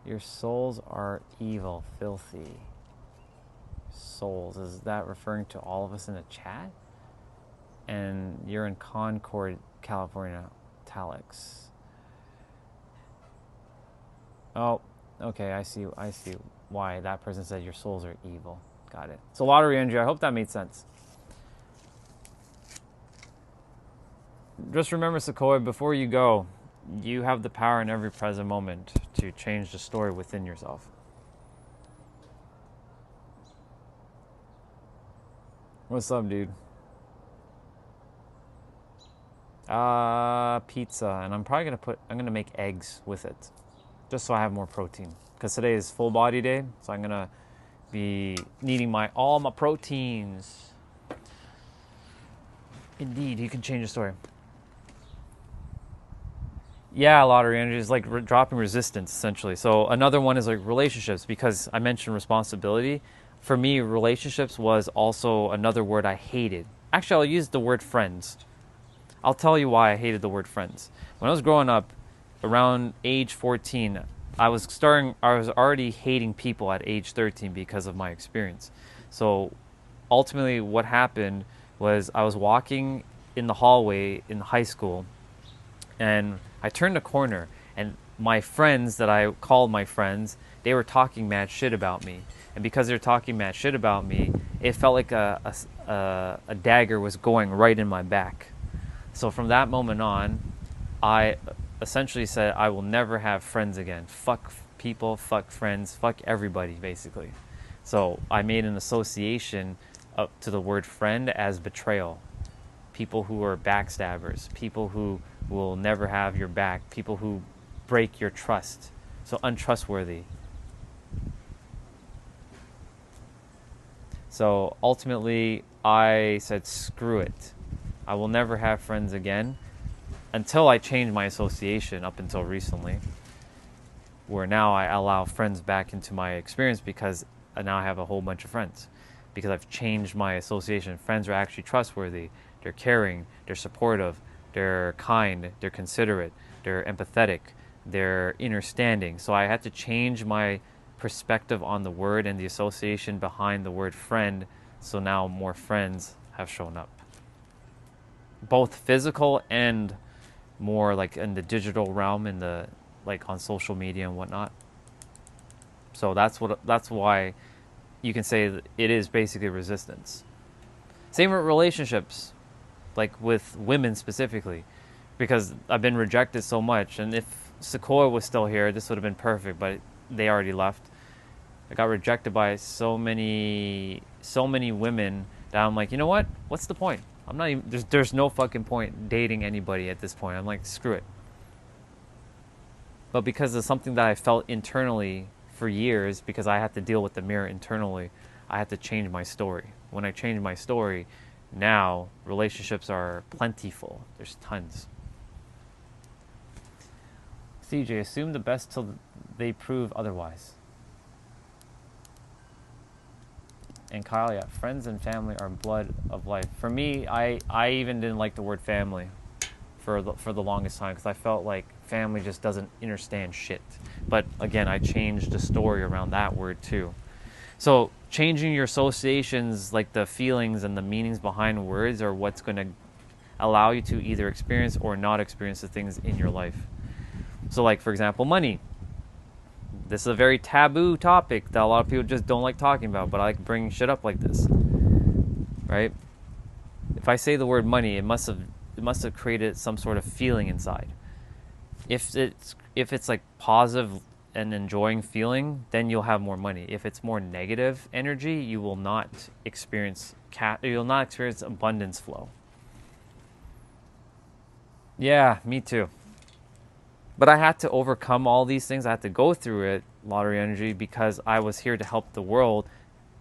Your souls are evil, filthy. Souls. Is that referring to all of us in the chat? And you're in Concord, California, Talix. Oh, okay, I see why that person said your souls are evil. Got it. So lottery energy, I hope that made sense. Just remember, Sequoia, before you go, you have the power in every present moment to change the story within yourself. What's up, dude? Pizza, and I'm gonna make eggs with it, just so I have more protein. Because today is full body day, so I'm gonna be needing all my proteins. Indeed, you can change the story. Yeah, lottery energy is like dropping resistance, essentially. So another one is like relationships, because I mentioned responsibility. For me, relationships was also another word I hated. Actually, I'll use the word friends. I'll tell you why I hated the word friends. When I was growing up, around age 14, I was already hating people at age 13 because of my experience. So ultimately what happened was I was walking in the hallway in high school, and I turned a corner, and my friends that I called my friends, they were talking mad shit about me. And because they were talking mad shit about me, it felt like a dagger was going right in my back. So from that moment on, I essentially said I will never have friends again. Fuck people, fuck friends, fuck everybody, basically. So I made an association to the word friend as betrayal. People who are backstabbers, people who will never have your back, people who break your trust. So untrustworthy. So ultimately, I said, screw it. I will never have friends again, until I changed my association up until recently, where now I allow friends back into my experience because now I have a whole bunch of friends. Because I've changed my association. Friends are actually trustworthy. They're caring. They're supportive. They're kind. They're considerate. They're empathetic. They're understanding. So I had to change my perspective on the word and the association behind the word friend. So now more friends have shown up. Both physical and more like in the digital realm, in the like on social media and whatnot. So that's why you can say that it is basically resistance. Same with relationships, like with women specifically, because I've been rejected so much. And if Sequoia was still here, this would have been perfect, but they already left. I got rejected by so many women that I'm like, you know what? What's the point? I'm not even, there's no fucking point dating anybody at this point. I'm like, screw it. But because of something that I felt internally for years, because I had to deal with the mirror internally, I had to change my story. When I changed my story, now relationships are plentiful. There's tons. CJ, assume the best till they prove otherwise. And Kyle, yeah, friends and family are blood of life. For me, I even didn't like the word family for the longest time, because I felt like family just doesn't understand shit. But again, I changed the story around that word too. So changing your associations, like the feelings and the meanings behind words, are what's going to allow you to either experience or not experience the things in your life. So like, for example, money. This is a very taboo topic that a lot of people just don't like talking about, but I like bringing shit up like this, right? If I say the word money, it must have created some sort of feeling inside. If it's like positive and enjoying feeling, then you'll have more money. If it's more negative energy, you will not experience abundance flow. Yeah, me too. But I had to overcome all these things. I had to go through it, lottery energy, because I was here to help the world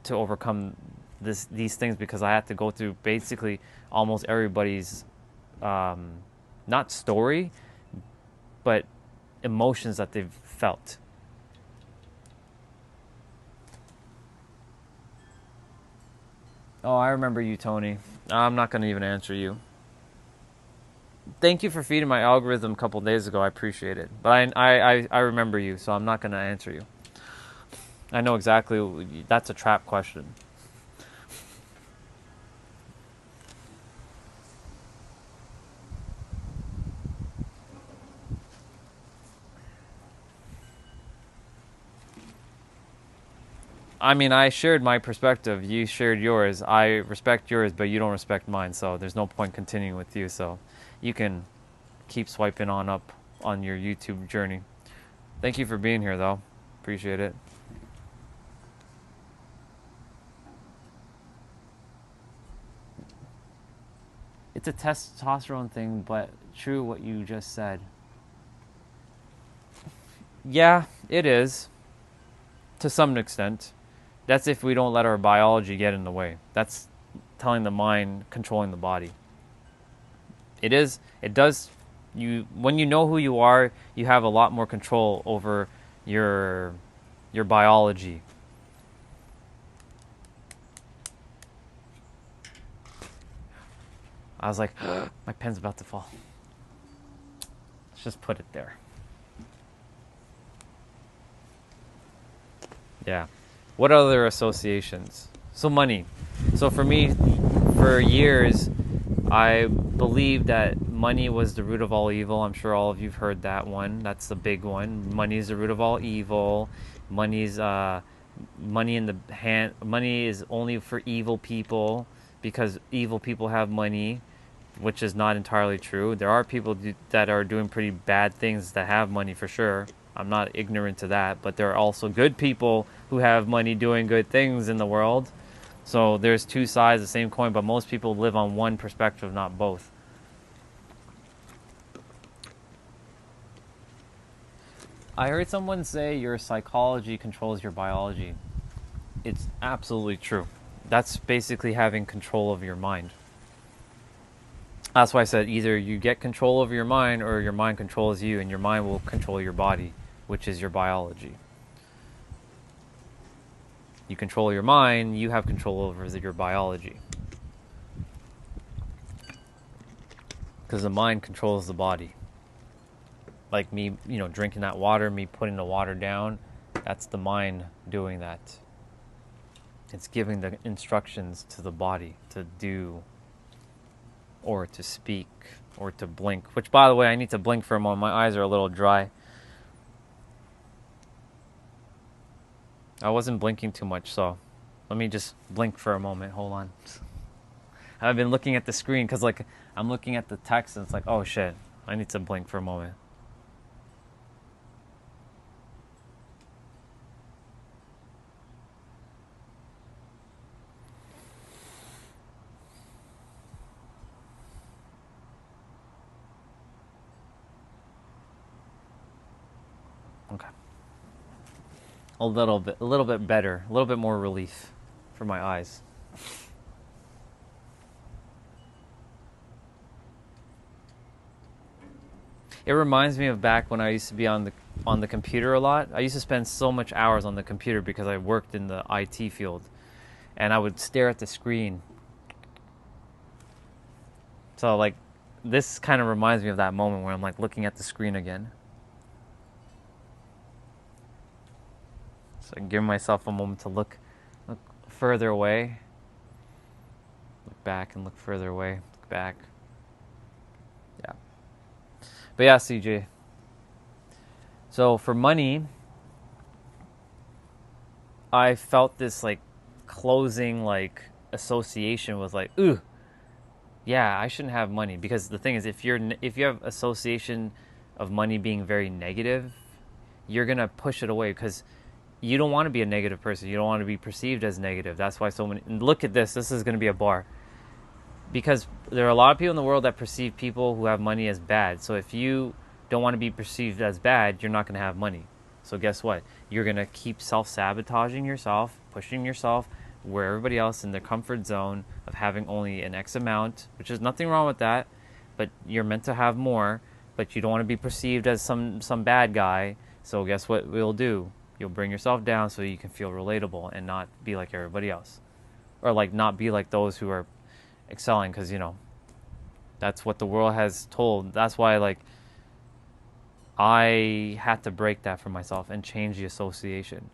to overcome these things, because I had to go through basically almost everybody's, not story, but emotions that they've felt. Oh, I remember you, Tony. I'm not going to even answer you. Thank you for feeding my algorithm a couple days ago. I appreciate it. But I remember you, so I'm not going to answer you. I know exactly. That's a trap question. I mean, I shared my perspective. You shared yours. I respect yours, but you don't respect mine. So there's no point continuing with you. So you can keep swiping on up on your YouTube journey. Thank you for being here, though. Appreciate it. It's a testosterone thing, but true what you just said. Yeah, it is. To some extent. That's if we don't let our biology get in the way. That's telling the mind controlling the body. It is. It does. You when you know who you are, you have a lot more control over your biology. I was like, my pen's about to fall. Let's just put it there. Yeah. What other associations? So money. So for me, for years, I believed that money was the root of all evil. I'm sure all of you've heard that one. That's the big one. Money is the root of all evil. Money's money in the hand. Money is only for evil people because evil people have money, which is not entirely true. There are people that are doing pretty bad things that have money for sure. I'm not ignorant to that, but there are also good people who have money doing good things in the world. So there's two sides of the same coin, but most people live on one perspective, not both. I heard someone say your psychology controls your biology. It's absolutely true. That's basically having control of your mind. That's why I said either you get control over your mind or your mind controls you, and your mind will control your body, which is your biology. You control your mind, you have control over your biology. Because the mind controls the body. Like me, drinking that water, me putting the water down, that's the mind doing that. It's giving the instructions to the body to do, or to speak, or to blink. Which, by the way, I need to blink for a moment. My eyes are a little dry. I wasn't blinking too much, so let me just blink for a moment. Hold on. I've been looking at the screen because, I'm looking at the text and it's like, oh shit, I need to blink for a moment. Okay. A little bit better, a little bit more relief for my eyes. It reminds me of back when I used to be on the computer a lot. I used to spend so much hours on the computer because I worked in the IT field, and I would stare at the screen. So this kind of reminds me of that moment where I'm looking at the screen again. So I give myself a moment to look further away, look back and look further away, look back. Yeah. But yeah, CJ. So for money, I felt this closing association with ooh, yeah, I shouldn't have money, because the thing is, if you have association of money being very negative, you're gonna push it away because you don't want to be a negative person. You don't want to be perceived as negative. That's why so many... And look at this. This is going to be a bar. Because there are a lot of people in the world that perceive people who have money as bad. So if you don't want to be perceived as bad, you're not going to have money. So guess what? You're going to keep self-sabotaging yourself, pushing yourself where everybody else in their comfort zone of having only an X amount, which is nothing wrong with that, but you're meant to have more, but you don't want to be perceived as some bad guy. So guess what we'll do? You'll bring yourself down so you can feel relatable and not be like everybody else. or like not be like those who are excelling, because you know that's what the world has told. That's why like I had to break that for myself and change the association.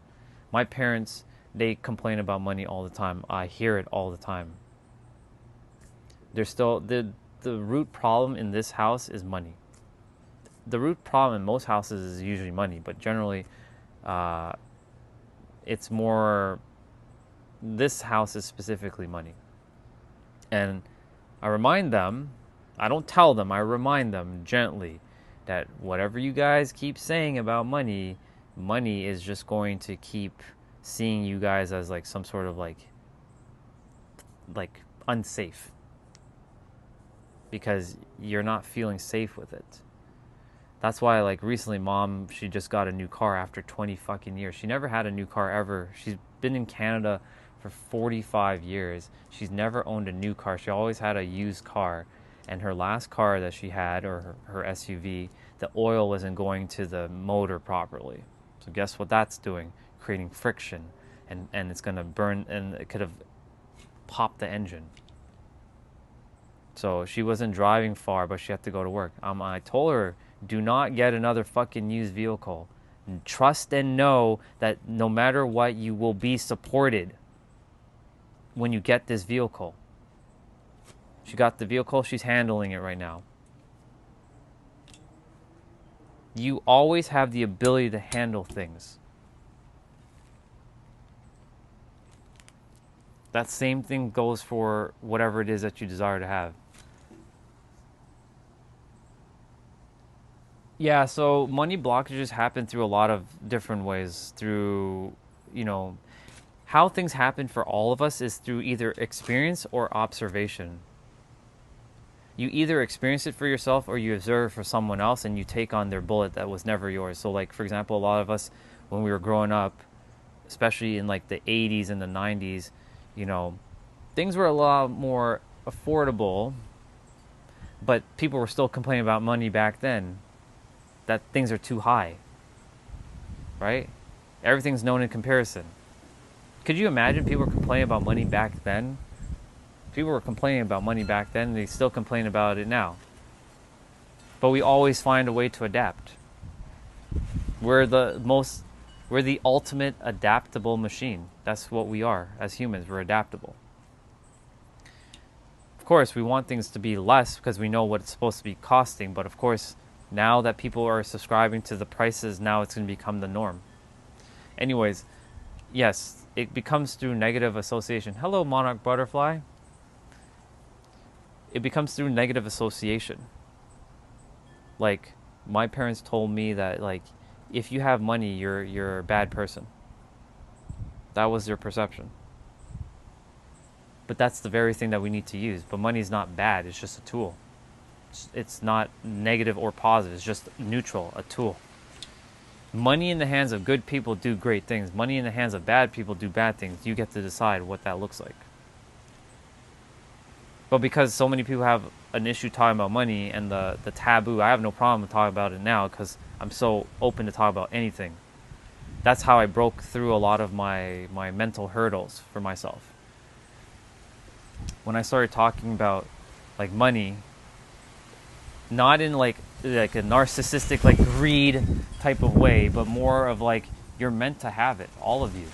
My parents, they complain about money all the time. I hear it all the time. There's still the root problem in this house is money. The root problem in most houses is usually money, but generally it's more, this house is specifically money. And I remind them, I don't tell them, I remind them gently that whatever you guys keep saying about money, money is just going to keep seeing you guys as like some sort of like unsafe, because you're not feeling safe with it. That's why like recently mom, she just got a new car after 20 fucking years. She never had a new car ever. She's been in Canada for 45 years. She's never owned a new car. She always had a used car. And her last car that she had, or her SUV, the oil wasn't going to the motor properly. So guess what that's doing? Creating friction. And it's going to burn, and it could have popped the engine. So she wasn't driving far, but she had to go to work. I told her, do not get another fucking used vehicle. Trust and know that no matter what, you will be supported when you get this vehicle. She got the vehicle, she's handling it right now. You always have the ability to handle things. That same thing goes for whatever it is that you desire to have. Yeah, so money blockages happen through a lot of different ways. Through, how things happen for all of us is through either experience or observation. You either experience it for yourself or you observe for someone else and you take on their bullet that was never yours. So like, for example, a lot of us, when we were growing up, especially in like the 80s and the 90s, things were a lot more affordable, but people were still complaining about money back then, that things are too high, right? Everything's known in comparison. Could you imagine people complaining about money back then? People were complaining about money back then, and they still complain about it now. But we always find a way to adapt. We're the ultimate adaptable machine. That's what we are as humans. We're adaptable. Of course, we want things to be less because we know what it's supposed to be costing. But of course, now that people are subscribing to the prices, now it's going to become the norm. Anyways, yes, it becomes through negative association. Hello, Monarch Butterfly. It becomes through negative association. Like, my parents told me that, like, if you have money, you're a bad person. That was their perception. But that's the very thing that we need to use. But money is not bad. It's just a tool. It's not negative or positive. It's just neutral, a tool. Money in the hands of good people do great things. Money in the hands of bad people do bad things. You get to decide what that looks like. But because so many people have an issue talking about money and the taboo, I have no problem talking about it now because I'm so open to talk about anything. That's how I broke through a lot of my mental hurdles for myself. When I started talking about like money, not in like a narcissistic like greed type of way, but more of like, you're meant to have it, all of you.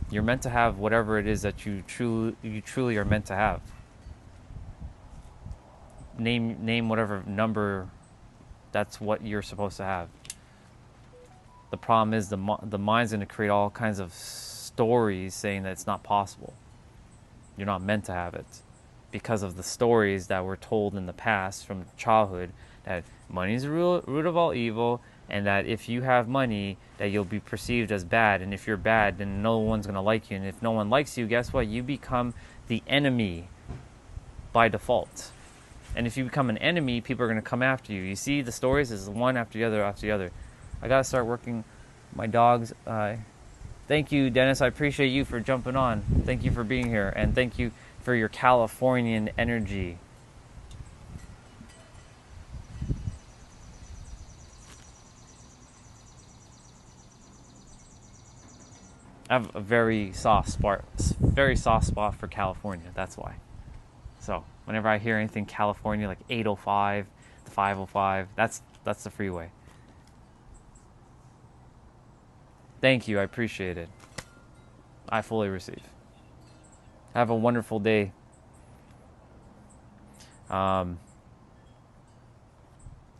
You're meant to have whatever it is that you truly are meant to have. Name whatever number, that's what you're supposed to have. The problem is the mind's going to create all kinds of stories saying that it's not possible. You're not meant to have it because of the stories that were told in the past from childhood, that money is the root of all evil, and that if you have money, that you'll be perceived as bad, and if you're bad, then no one's going to like you, and if no one likes you, guess what? You become the enemy by default. And if you become an enemy, people are going to come after you. You see, the stories is one after the other after the other. I got to start working my dogs. Thank you, Dennis. I appreciate you for jumping on. Thank you for being here, and thank you for your Californian energy. I have a very soft spot for California. That's why. So whenever I hear anything California, like 805, the 505, that's the freeway. Thank you. I appreciate it. I fully receive. Have a wonderful day. So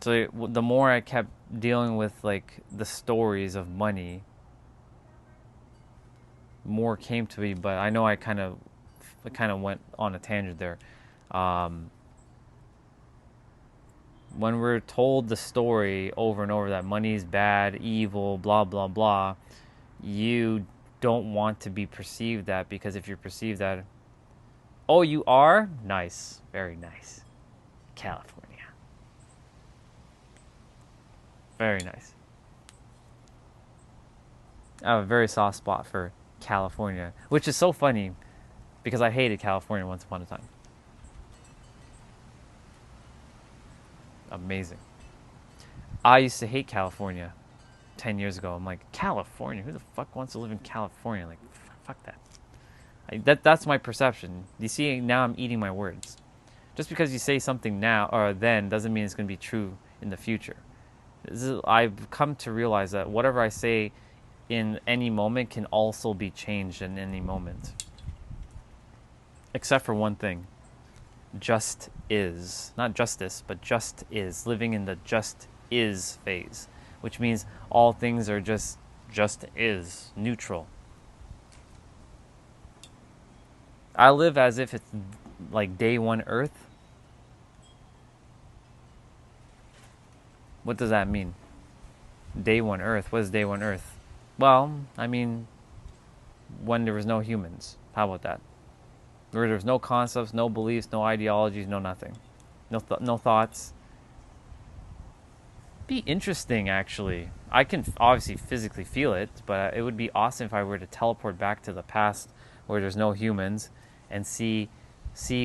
the more I kept dealing with like the stories of money, more came to me. But I know I kind of went on a tangent there. When we're told the story over and over that money is bad, evil, blah blah blah, you don't want to be perceived that, because if you're perceived that, oh, you are? Nice. Very nice. California. Very nice. I have a very soft spot for California, which is so funny because I hated California once upon a time. Amazing. I used to hate California 10 years ago. I'm like, California? Who the fuck wants to live in California? Like, fuck that. That's my perception. You see, now I'm eating my words. Just because you say something now or then doesn't mean it's going to be true in the future. I've come to realize that whatever I say in any moment can also be changed in any moment. Except for one thing. Just is. Not justice, but just is. Living in the just is phase. Which means all things are just is. Neutral. I live as if it's like day one Earth. What does that mean? Day one Earth. What is day one Earth? Well, I mean, when there was no humans. How about that? Where there was no concepts, no beliefs, no ideologies, no nothing. No thoughts. Be interesting, actually. I can obviously physically feel it, but it would be awesome if I were to teleport back to the past where there's no humans and see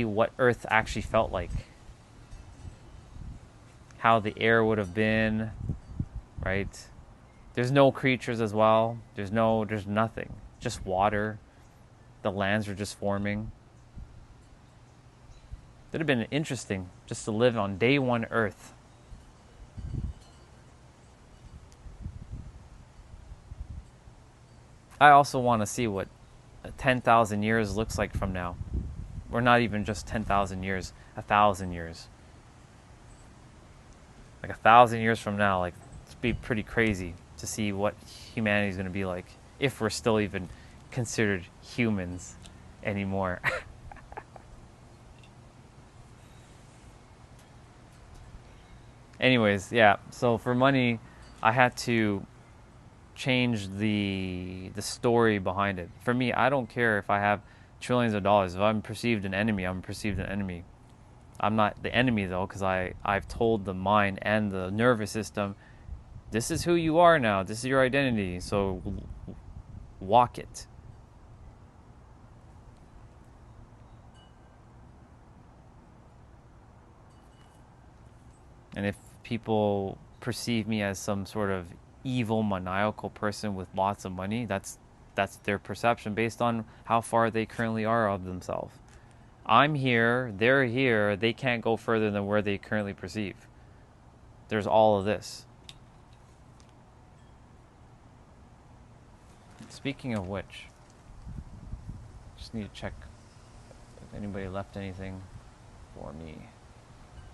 what Earth actually felt like. How the air would have been, right? There's no creatures as well. There's nothing. Just water. The lands are just forming. It would have been interesting just to live on day one Earth. I also want to see what 10,000 years looks like from now. Or not even just 10,000 years, 1,000 years. Like 1,000 years from now, like, it'd be pretty crazy to see what humanity is going to be like, if we're still even considered humans anymore. Anyways, yeah, so for money, I had to change the story behind it. For me, I don't care if I have trillions of dollars. If I'm perceived an enemy, I'm perceived an enemy. I'm not the enemy, though, because I've told the mind and the nervous system, this is who you are now. This is your identity. So walk it. And if people perceive me as some sort of evil, maniacal person with lots of money, that's their perception based on how far they currently are of themselves. I'm here, they're here, they can't go further than where they currently perceive. There's all of this. Speaking of which, just need to check if anybody left anything for me.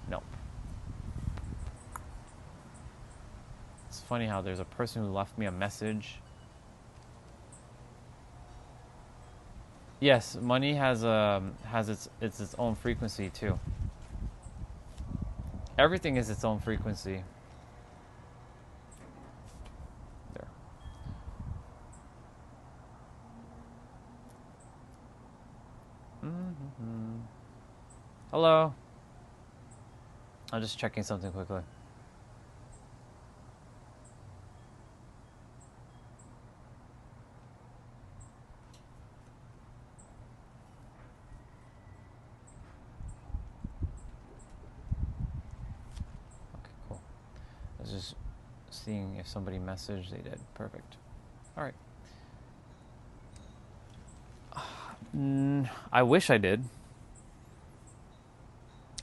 Nope. It's funny how there's a person who left me a message. Yes, money has its own frequency too. Everything is its own frequency. There. Mm-hmm. Hello. I'm just checking something quickly. Just seeing if somebody messaged. They did. Perfect. All right. I wish I did.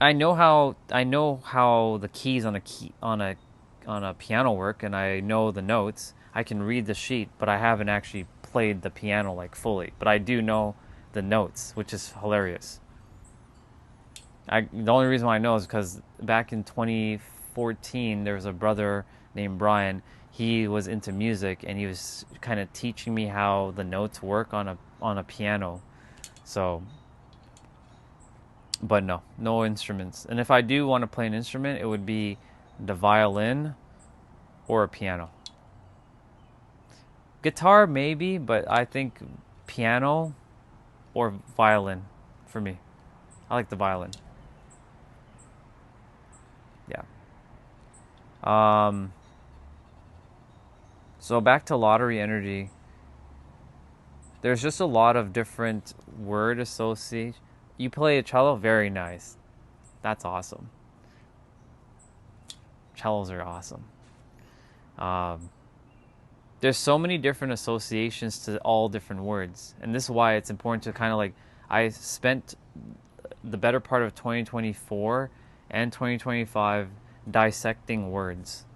I know how the keys on a piano work, and I know the notes. I can read the sheet, but I haven't actually played the piano like fully. But I do know the notes, which is hilarious. The only reason why I know is because back in 2014, there was a brother named Brian. He was into music, and he was kind of teaching me how the notes work on a piano. So, but no instruments. And if I do want to play an instrument, it would be the violin or a piano. Guitar maybe, but I think piano or violin for me. I like the violin. Yeah. So back to lottery energy. There's just a lot of different word associations. You play a cello, very nice. That's awesome. Cellos are awesome. There's so many different associations to all different words, and this is why it's important to kind of like, I spent the better part of 2024 and 2025 dissecting words,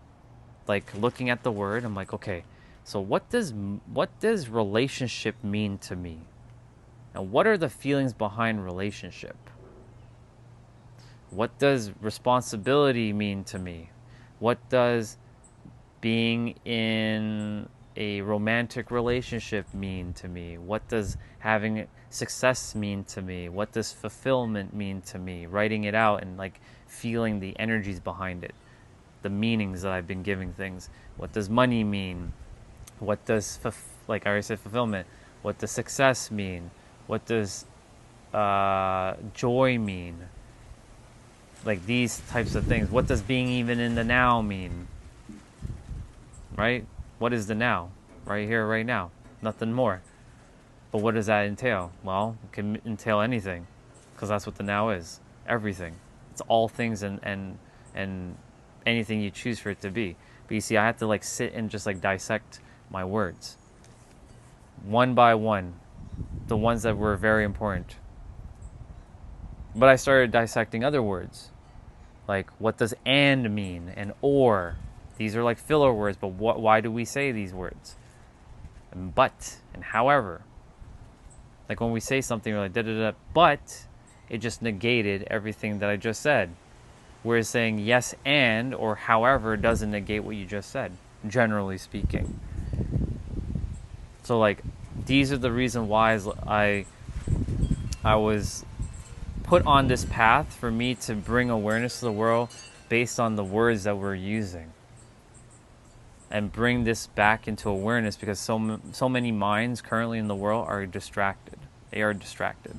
like looking at the word. I'm like, okay, so what does relationship mean to me? Now, what are the feelings behind relationship? What does responsibility mean to me? What does being in a romantic relationship mean to me? What does having success mean to me? What does fulfillment mean to me? Writing it out and like feeling the energies behind it, the meanings that I've been giving things. What does money mean? What does, like I already said, fulfillment? What does success mean? What does joy mean? Like these types of things. What does being even in the now mean? Right? What is the now? Right here, right now. Nothing more. But what does that entail? Well, it can entail anything, because that's what the now is. Everything. It's all things and anything you choose for it to be. But you see, I have to like sit and just like dissect my words. One by one. The ones that were very important. But I started dissecting other words. Like, what does and mean? And or. These are like filler words, but why do we say these words? And but, and however. Like when we say something, we're like, da-da-da, but it just negated everything that I just said. Whereas saying yes and or however doesn't negate what you just said, generally speaking. So like, these are the reason why I was put on this path for me to bring awareness to the world based on the words that we're using. And bring this back into awareness, because so many minds currently in the world are distracted. They are distracted.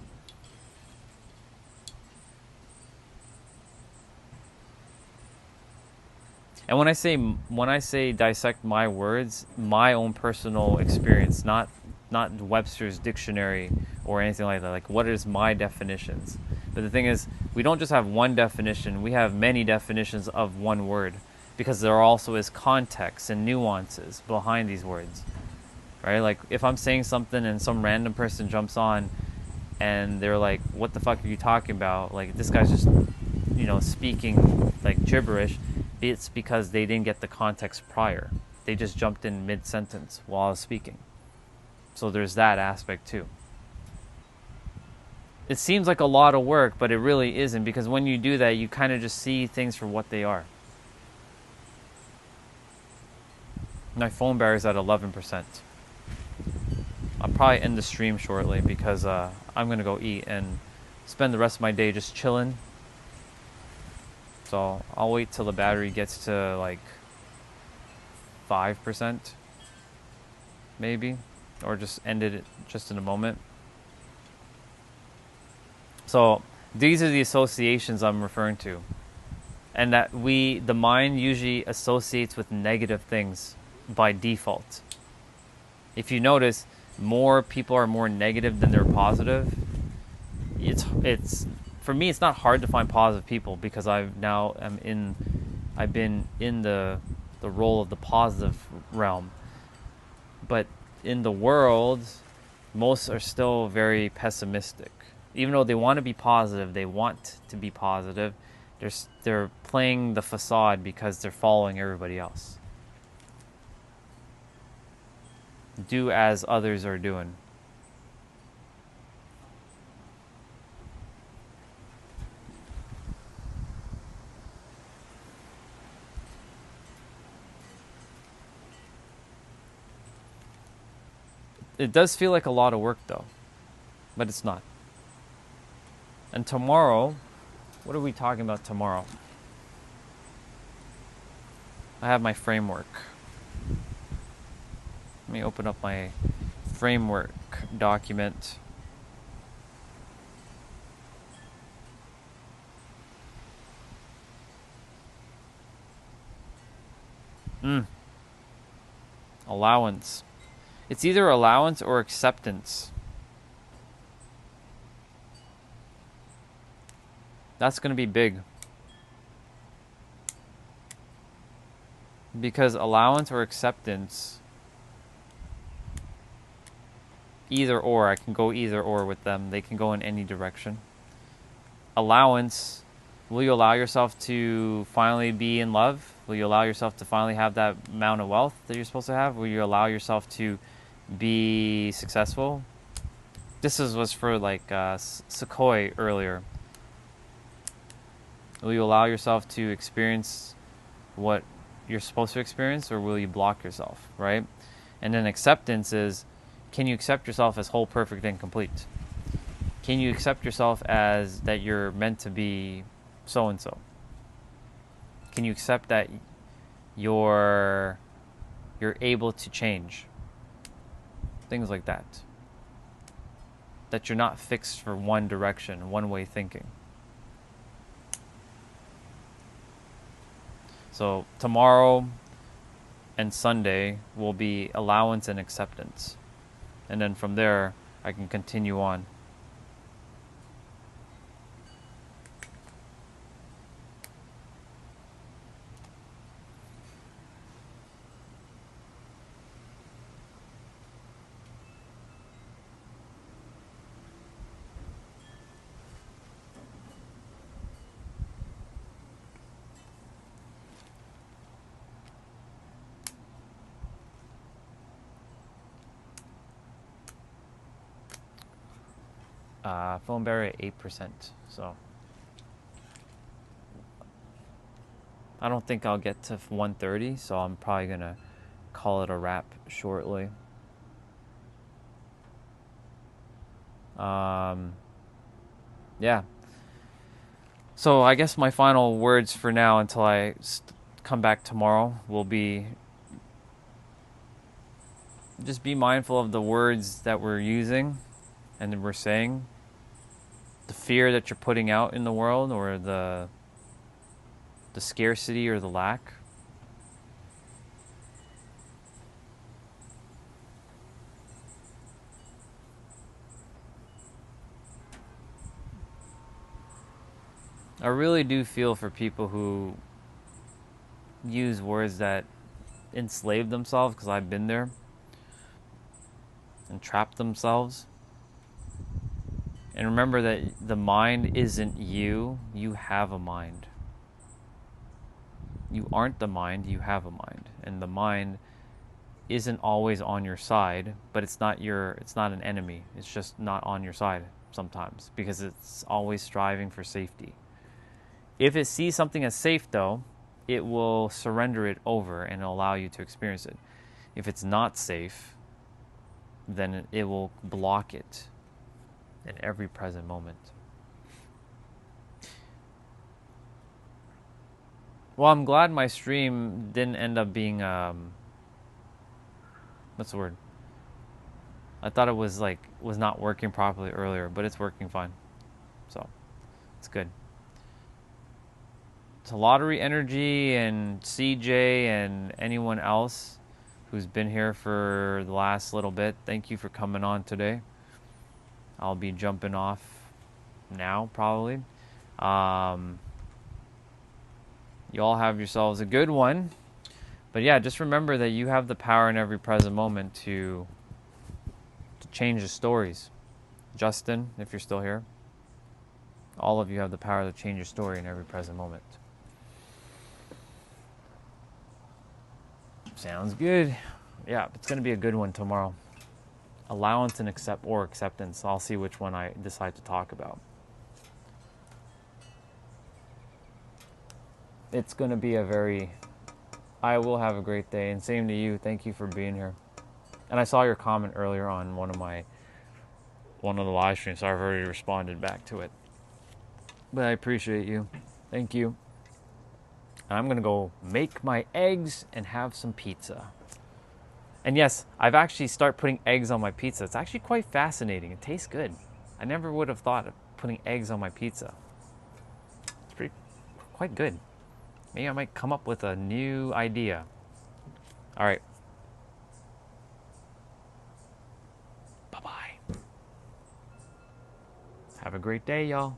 And when I say dissect my words, my own personal experience, not Webster's dictionary or anything like that. Like, what is my definitions? But the thing is, we don't just have one definition. We have many definitions of one word, because there also is context and nuances behind these words, right? Like, if I'm saying something and some random person jumps on and they're like, what the fuck are you talking about? Like, this guy's just, speaking like gibberish. It's because they didn't get the context prior. They just jumped in mid-sentence while I was speaking. So there's that aspect too. It seems like a lot of work, but it really isn't, because when you do that, you kind of just see things for what they are. My phone battery is at 11%. I'll probably end the stream shortly, because I'm going to go eat and spend the rest of my day just chilling. So I'll wait till the battery gets to like 5%, maybe, or just end it just in a moment. So these are the associations I'm referring to, and that the mind usually associates with negative things by default. If you notice, more people are more negative than they're positive. It's for me, it's not hard to find positive people, because I've been in the role of the positive realm. But in the world, Most are still very pessimistic. Even though they want to be positive, they want to be positive, they're playing the facade because they're following everybody else. Do as others are doing. It does feel like a lot of work though, but it's not. And tomorrow, what are we talking about tomorrow? I have my framework. Let me open up my framework document. Allowance. It's either allowance or acceptance. That's going to be big. Because allowance or acceptance, either or, I can go either or with them. They can go in any direction. Allowance, will you allow yourself to finally be in love? Will you allow yourself to finally have that amount of wealth that you're supposed to have? Will you allow yourself to be successful? This was for like Sequoia earlier. Will you allow yourself to experience what you're supposed to experience, or will you block yourself, right? And then acceptance is, can you accept yourself as whole, perfect, and complete? Can you accept yourself as that you're meant to be so-and-so? Can you accept that you're able to change? Things like that. That you're not fixed for one direction, one-way thinking. So tomorrow and Sunday will be allowance and acceptance. And then from there, I can continue on. Phone battery at 8%, so I don't think I'll get to 130, so I'm probably gonna call it a wrap shortly. Yeah. So I guess my final words for now until I come back tomorrow will be just be mindful of the words that we're using and that we're saying. The fear that you're putting out in the world, or the scarcity or the lack. I really do feel for people who use words that enslave themselves, because I've been there, and trapped themselves. And remember that the mind isn't you. You have a mind. You aren't the mind, you have a mind. And the mind isn't always on your side, but it's not an enemy. It's just not on your side sometimes, because it's always striving for safety. If it sees something as safe though, it will surrender it over and allow you to experience it. If it's not safe, then it will block it in every present moment. Well, I'm glad my stream didn't end up being, what's the word? I thought it was not working properly earlier, but it's working fine. So, it's good. To Lottery Energy and CJ and anyone else who's been here for the last little bit, thank you for coming on today. I'll be jumping off now, probably. You all have yourselves a good one. But yeah, just remember that you have the power in every present moment to change the stories. Justin, if you're still here, all of you have the power to change your story in every present moment. Sounds good. Yeah, it's going to be a good one tomorrow. Allowance and acceptance. I'll see which one I decide to talk about. It's going to be I will have a great day, and same to you. Thank you for being here. And I saw your comment earlier on one of the live streams, so I've already responded back to it. But I appreciate you. Thank you. I'm going to go make my eggs and have some pizza. And yes, I've actually started putting eggs on my pizza. It's actually quite fascinating. It tastes good. I never would have thought of putting eggs on my pizza. It's quite good. Maybe I might come up with a new idea. All right. Bye-bye. Have a great day, y'all.